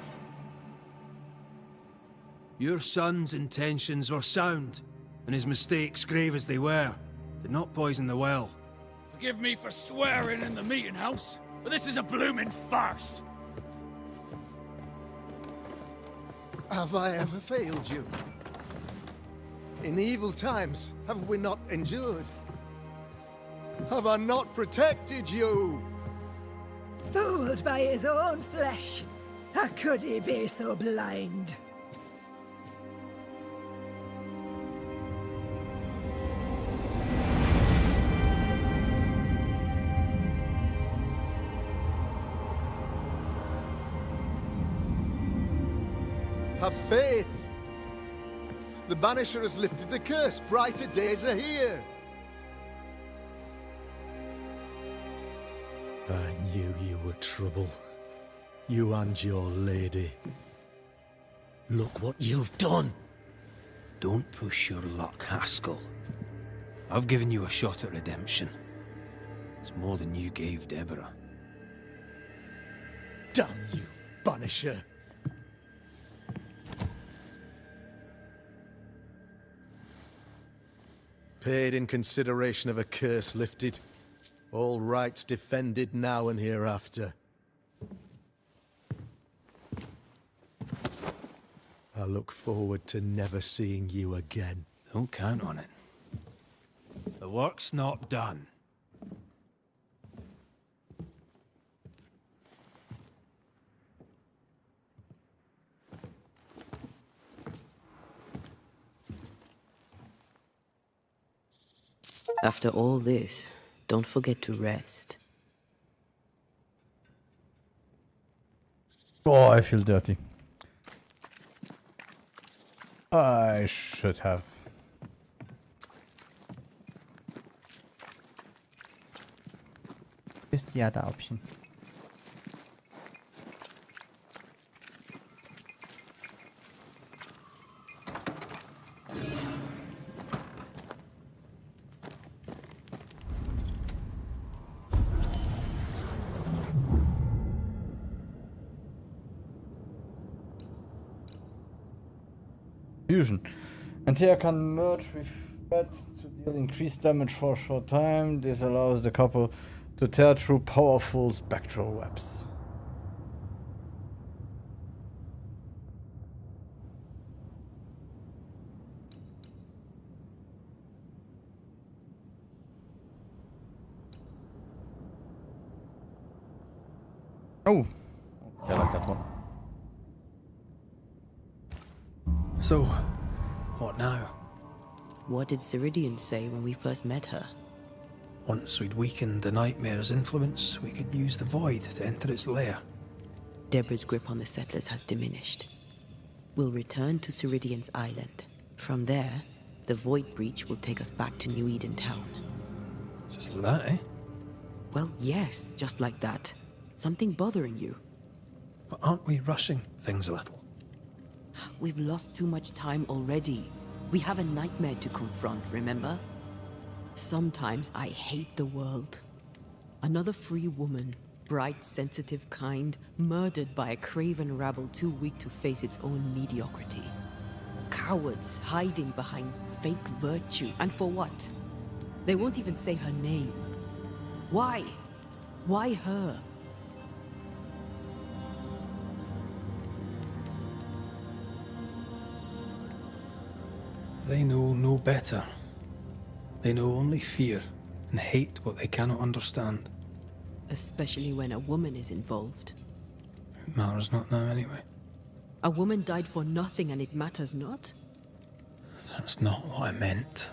Your son's intentions were sound, and his mistakes, grave as they were, did not poison the well. Forgive me for swearing in the meeting house, but this is a blooming farce. Have I ever failed you? In evil times, have we not endured? Have I not protected you? Fooled by his own flesh. How could he be so blind? Have faith! The Banisher has lifted the curse. Brighter days are here. I knew you were trouble. You and your lady. Look what you've done! Don't push your luck, Haskell. I've given you a shot at redemption. It's more than you gave Deborah. Damn you, Banisher! Paid in consideration of a curse lifted. All rights defended now and hereafter. I look forward to never seeing you again. Don't count on it. The work's not done. After all this, don't forget to rest. Oh, I feel dirty. I should have. Is the other option. Fusion. And here can merge with threat to deal increased damage for a short time. This allows the couple to tear through powerful spectral webs. Oh, I like that one. So, what now? What did Ceridian say when we first met her? Once we'd weakened the Nightmare's influence, we could use the Void to enter its lair. Deborah's grip on the settlers has diminished. We'll return to Ceridian's island. From there, the Void Breach will take us back to New Eden Town. Just like that, eh? Well, yes, just like that. Something bothering you. But aren't we rushing things a little? We've lost too much time already. We have a nightmare to confront, remember? Sometimes I hate the world. Another free woman, bright, sensitive, kind, murdered by a craven rabble too weak to face its own mediocrity. Cowards hiding behind fake virtue. And for what? They won't even say her name. Why? Why her? They know no better. They know only fear and hate what they cannot understand. Especially when a woman is involved. It matters not now anyway. A woman died for nothing and it matters not? That's not what I meant.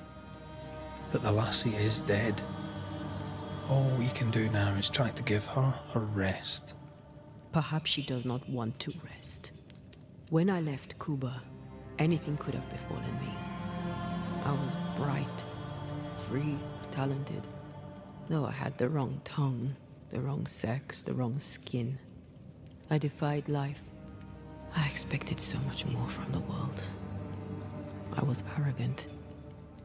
But the lassie is dead. All we can do now is try to give her her rest. Perhaps she does not want to rest. When I left Cuba, anything could have befallen me. I was bright, free, talented. Though I had the wrong tongue, the wrong sex, the wrong skin. I defied life. I expected so much more from the world. I was arrogant.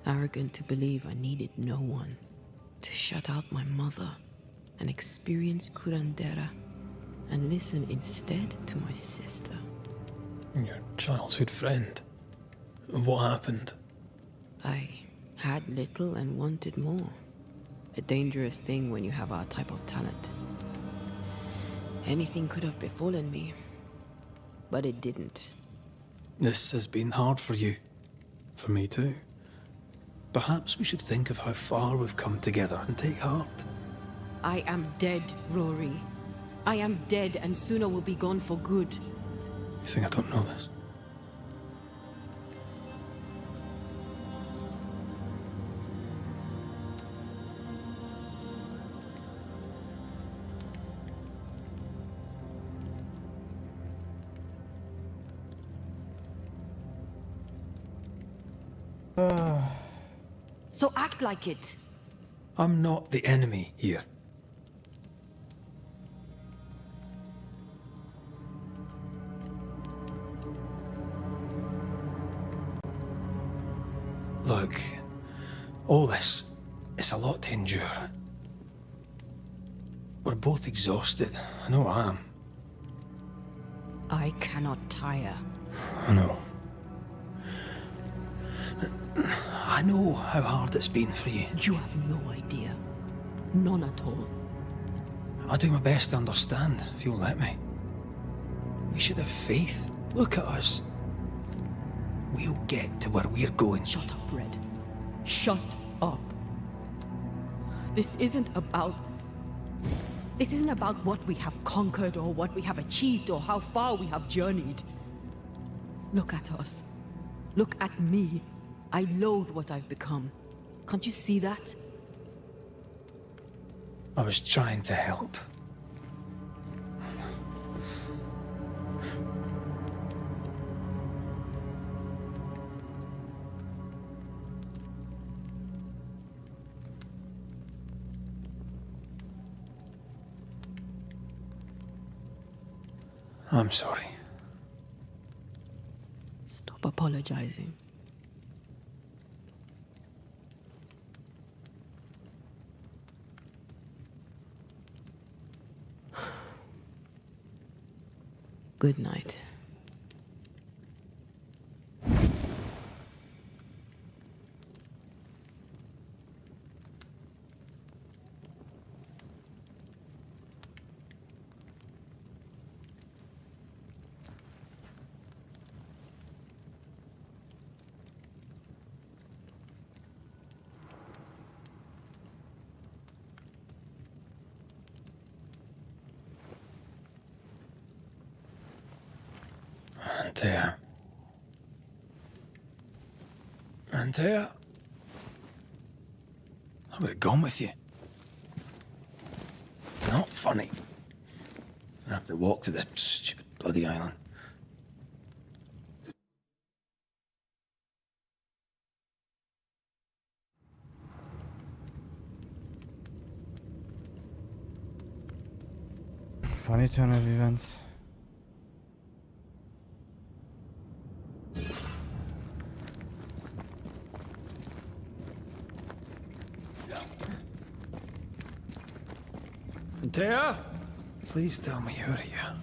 Arrogant to believe I needed no one. To shut out my mother and experience curandera and listen instead to my sister. Your childhood friend. What happened? I had little and wanted more. A dangerous thing when you have our type of talent. Anything could have befallen me, but it didn't. This has been hard for you. For me too. Perhaps we should think of how far we've come together and take heart. I am dead, Rory. I am dead, and Suna will be gone for good. You think I don't know this? So act like it. I'm not the enemy here. Look, all this, it's a lot to endure. We're both exhausted. I know I am. I cannot tire. I know. I know how hard it's been for you. You have no idea. None at all. I'll do my best to understand, if you'll let me. We should have faith. Look at us. We'll get to where we're going. Shut up, Red. Shut up. This isn't about what we have conquered or what we have achieved or how far we have journeyed. Look at us. Look at me. I loathe what I've become. Can't you see that? I was trying to help. I'm sorry. Stop apologizing. Good night. Antea. I would have gone with you. Not funny. I have to walk to the stupid bloody island. Funny turn of events. Antea? Please tell me you're here.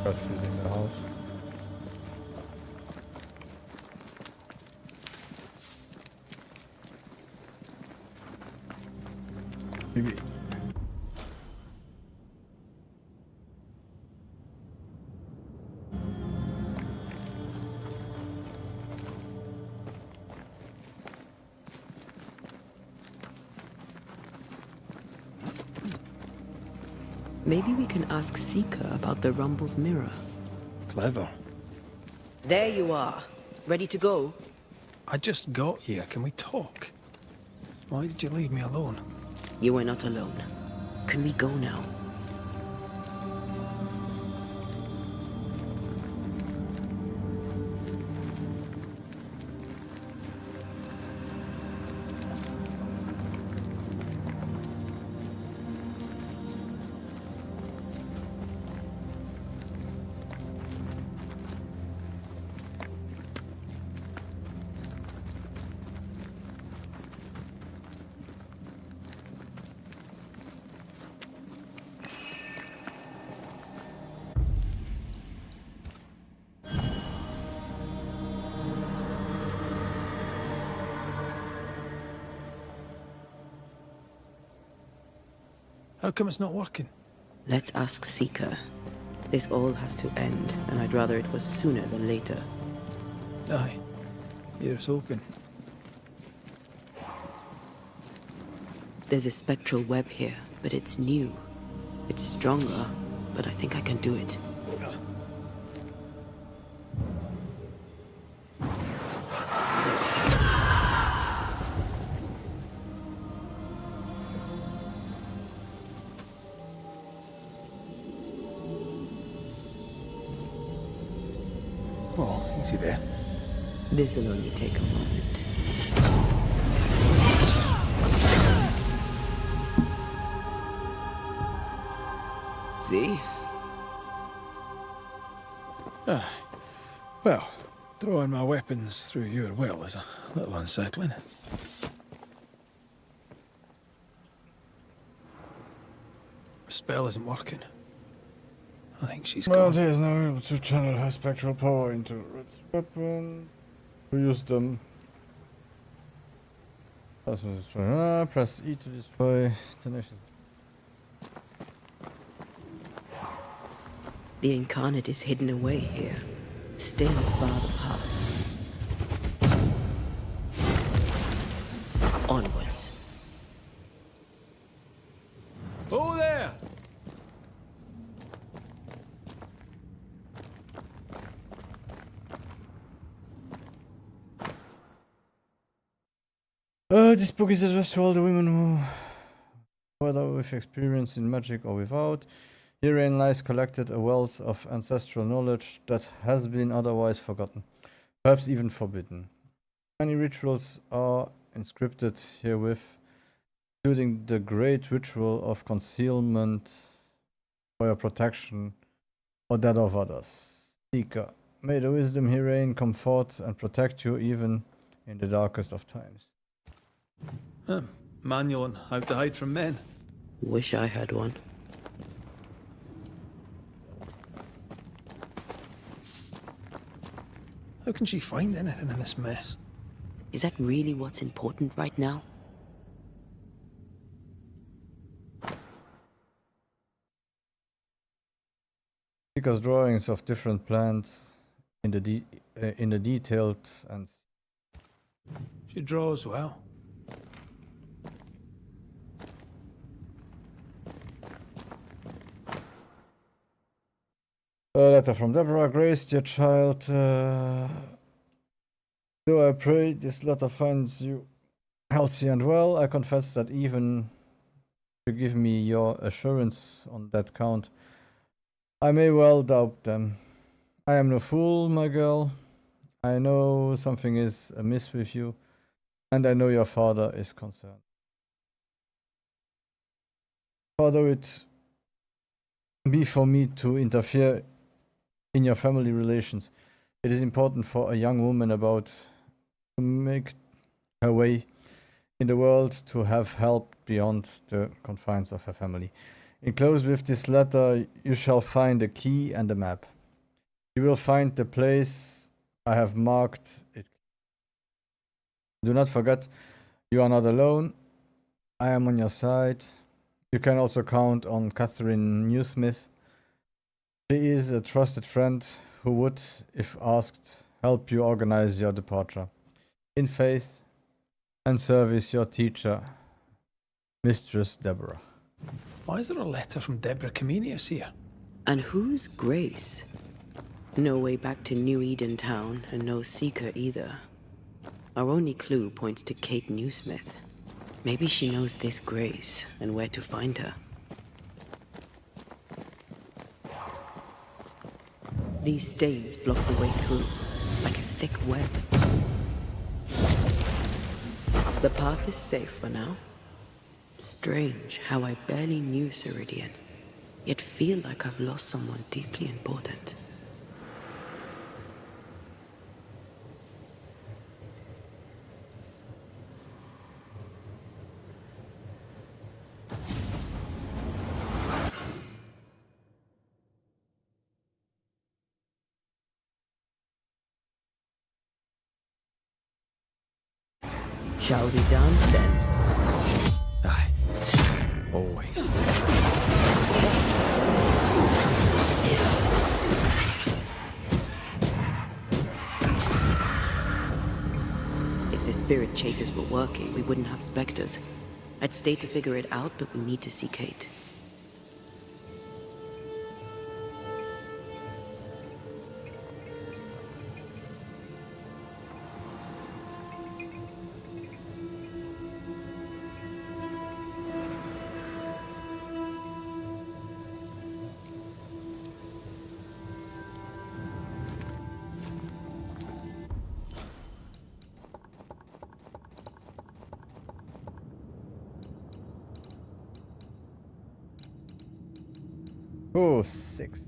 Got shooting in the house. Maybe. Maybe we can ask Seeker about the Rumble's mirror. Clever. There you are. Ready to go? I just got here. Can we talk? Why did you leave me alone? You were not alone. Can we go now? How come it's not working? Let's ask Seeker. This all has to end, and I'd rather it was sooner than later. Aye. Here's hoping. There's a spectral web here, but it's new. It's stronger, but I think I can do it. Oh, easy there. This'll only take a moment. See? Well, throwing my weapons through your will is a little unsettling. The spell isn't working. I think she's Well, gone. she is now able to channel her spectral power into its weapon. To use them. Press E to destroy detonations. The incarnate is hidden away here. Stairs bar the path. Onwards. Oh, there! This book is addressed to all the women who, whether with experience in magic or without, herein lies collected a wealth of ancestral knowledge that has been otherwise forgotten, perhaps even forbidden. Many rituals are inscripted herewith, including the great ritual of concealment for your protection or that of others. Seeker, may the wisdom herein comfort and protect you even in the darkest of times. Manual on how to hide from men. Wish I had one. How can she find anything in this mess? Is that really what's important right now? Seeker's drawings of different plants in the detailed and She draws well. A letter from Deborah. Grace, dear child. Though I pray this letter finds you healthy and well, I confess that even to give me your assurance on that count, I may well doubt them. I am no fool, my girl. I know something is amiss with you, and I know your father is concerned. Although it be for me to interfere in your family relations, it is important for a young woman about to make her way in the world to have help beyond the confines of her family. Enclosed with this letter, you shall find a key and a map. You will find the place I have marked it. Do not forget, you are not alone. I am on your side. You can also count on Catherine Newsmith. She is a trusted friend who would, if asked, help you organize your departure. In faith and service, your teacher, Mistress Deborah. Why is there a letter from Deborah Comenius here? And who's Grace? No way back to New Eden Town, and no Seeker either. Our only clue points to Kate Newsmith. Maybe she knows this Grace and where to find her. These stains block the way through, like a thick web. The path is safe for now. Strange how I barely knew Ceridian, yet feel like I've lost someone deeply important. Shall we dance then? Aye. Always. If the spirit chases were working, we wouldn't have specters. I'd stay to figure it out, but we need to see Kate. Oh, 6.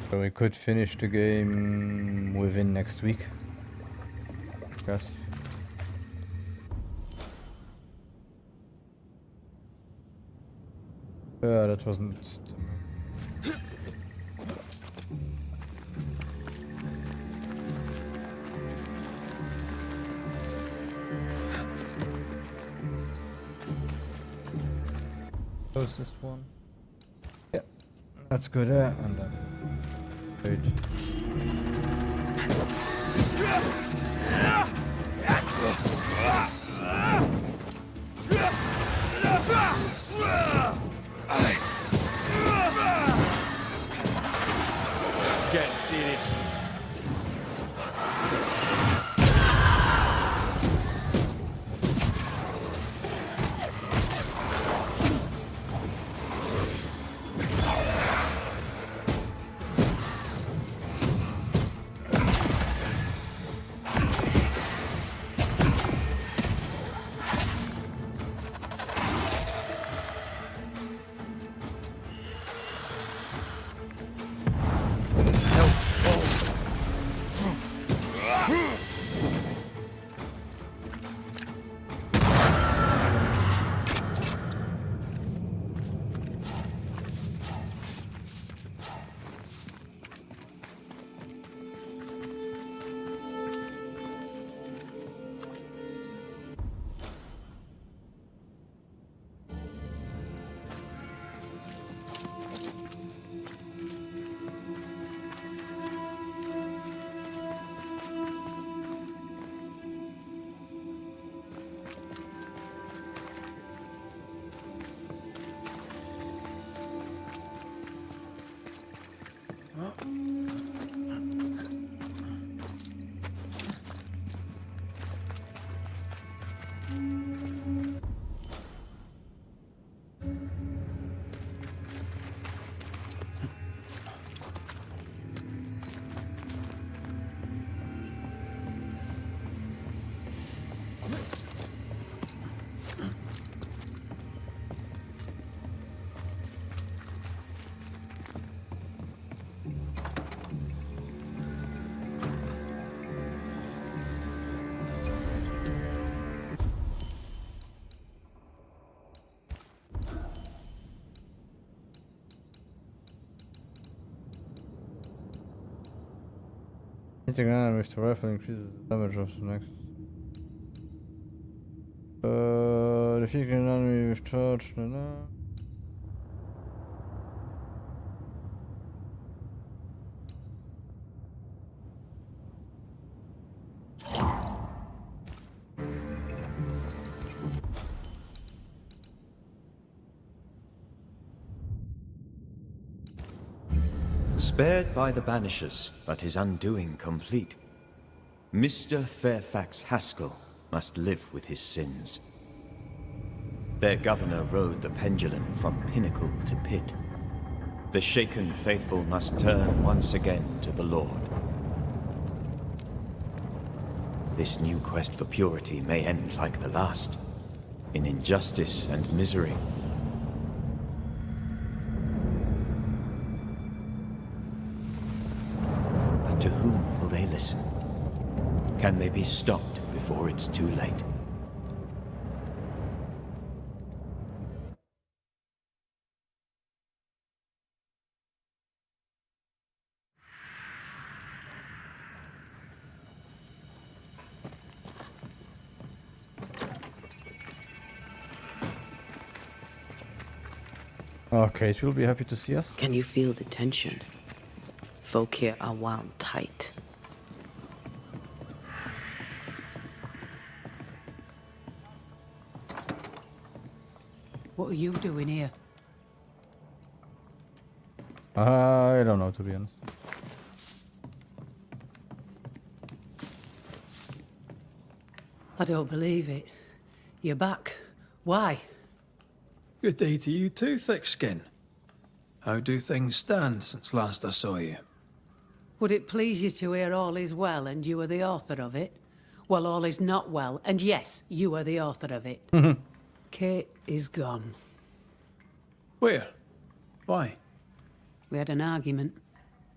So we could finish the game within next week. Yes. That wasn't... Closest one. Yeah, that's good. And then... Wait. This is getting serious. Hitting an enemy with the rifle increases the damage of the next. Defeating an enemy with charge. Spared by the Banishers, but his undoing complete. Mr. Fairfax Haskell must live with his sins. Their governor rode the pendulum from pinnacle to pit. The shaken faithful must turn once again to the Lord. This new quest for purity may end like the last, in injustice and misery. To whom will they listen? Can they be stopped before it's too late? Okay, she'll be happy to see us. Can you feel the tension? Folk here are wound tight. What are you doing here? I don't know, to be honest. I don't believe it. You're back. Why? Good day to you too, Thickskin. How do things stand since last I saw you? Would it please you to hear all is well and you are the author of it? Well, all is not well, and yes, you are the author of it. Kate is gone. Where? Why? We had an argument.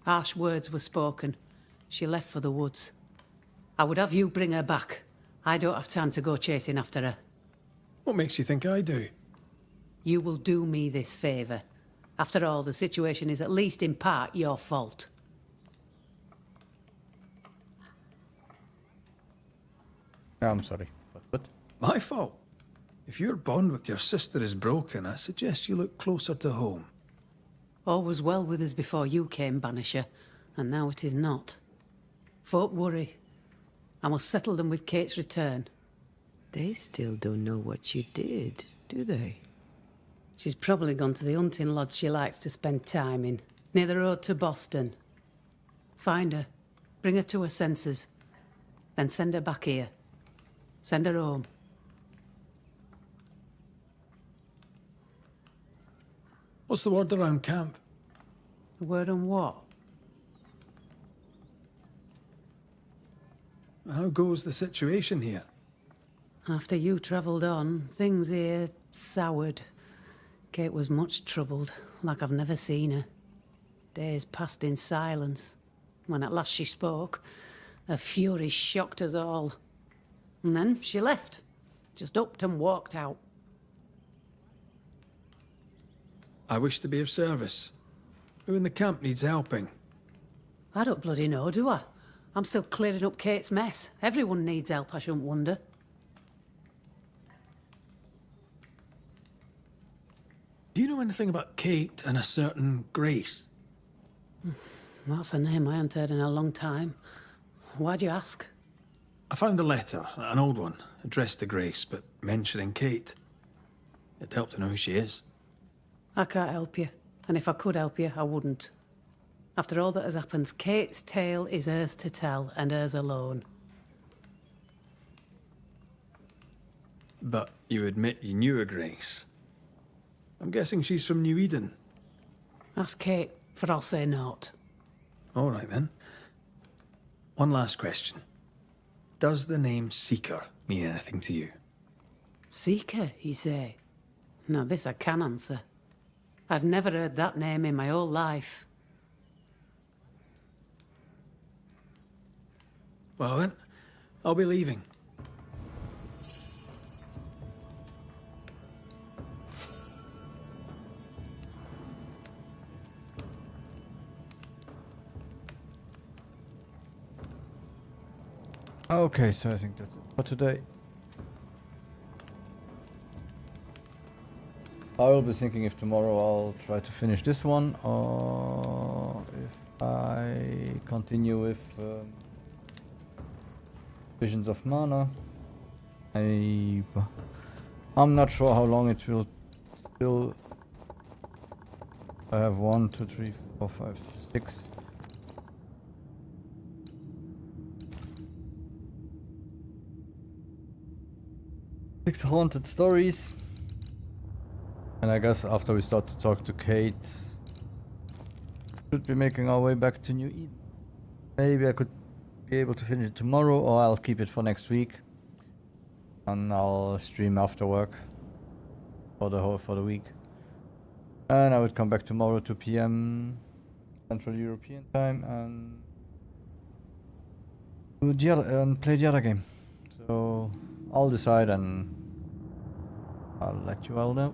Harsh words were spoken. She left for the woods. I would have you bring her back. I don't have time to go chasing after her. What makes you think I do? You will do me this favour. After all, the situation is at least in part your fault. I'm sorry, but... My fault? If your bond with your sister is broken, I suggest you look closer to home. All was well with us before you came, Banisher, and now it is not. Folk worry. I must settle them with Kate's return. They still don't know what you did, do they? She's probably gone to the hunting lodge she likes to spend time in, near the road to Boston. Find her, bring her to her senses, then send her back here. Send her home. What's the word around camp? The word on what? How goes the situation here? After you travelled on, things here soured. Kate was much troubled, like I've never seen her. Days passed in silence. When at last she spoke, her fury shocked us all. And then she left. Just upped and walked out. I wish to be of service. Who in the camp needs helping? I don't bloody know, do I? I'm still clearing up Kate's mess. Everyone needs help, I shouldn't wonder. Do you know anything about Kate and a certain Grace? That's a name I haven't heard in a long time. Why'd you ask? I found a letter, an old one, addressed to Grace, but mentioning Kate. It'd help to know who she is. I can't help you. And if I could help you, I wouldn't. After all that has happened, Kate's tale is hers to tell, and hers alone. But you admit you knew a Grace. I'm guessing she's from New Eden. Ask Kate, for I'll say naught. All right, then. One last question. Does the name Seeker mean anything to you? Seeker, you say? Now this I can answer. I've never heard that name in my whole life. Well then, I'll be leaving. Okay, so I think that's it for today. I will be thinking if tomorrow I'll try to finish this one, or if I continue with Visions of Mana. I'm not sure how long it will still. I have 1, 2, 3, 4, 5, 6. 6 haunted stories. And I guess after we start to talk to Kate, should be making our way back to New Eden. Maybe I could be able to finish it tomorrow, or I'll keep it for next week. And I'll stream after work for the week. And I would come back tomorrow 2 p.m. Central European time and play the other game. So I'll decide and I'll let you all know.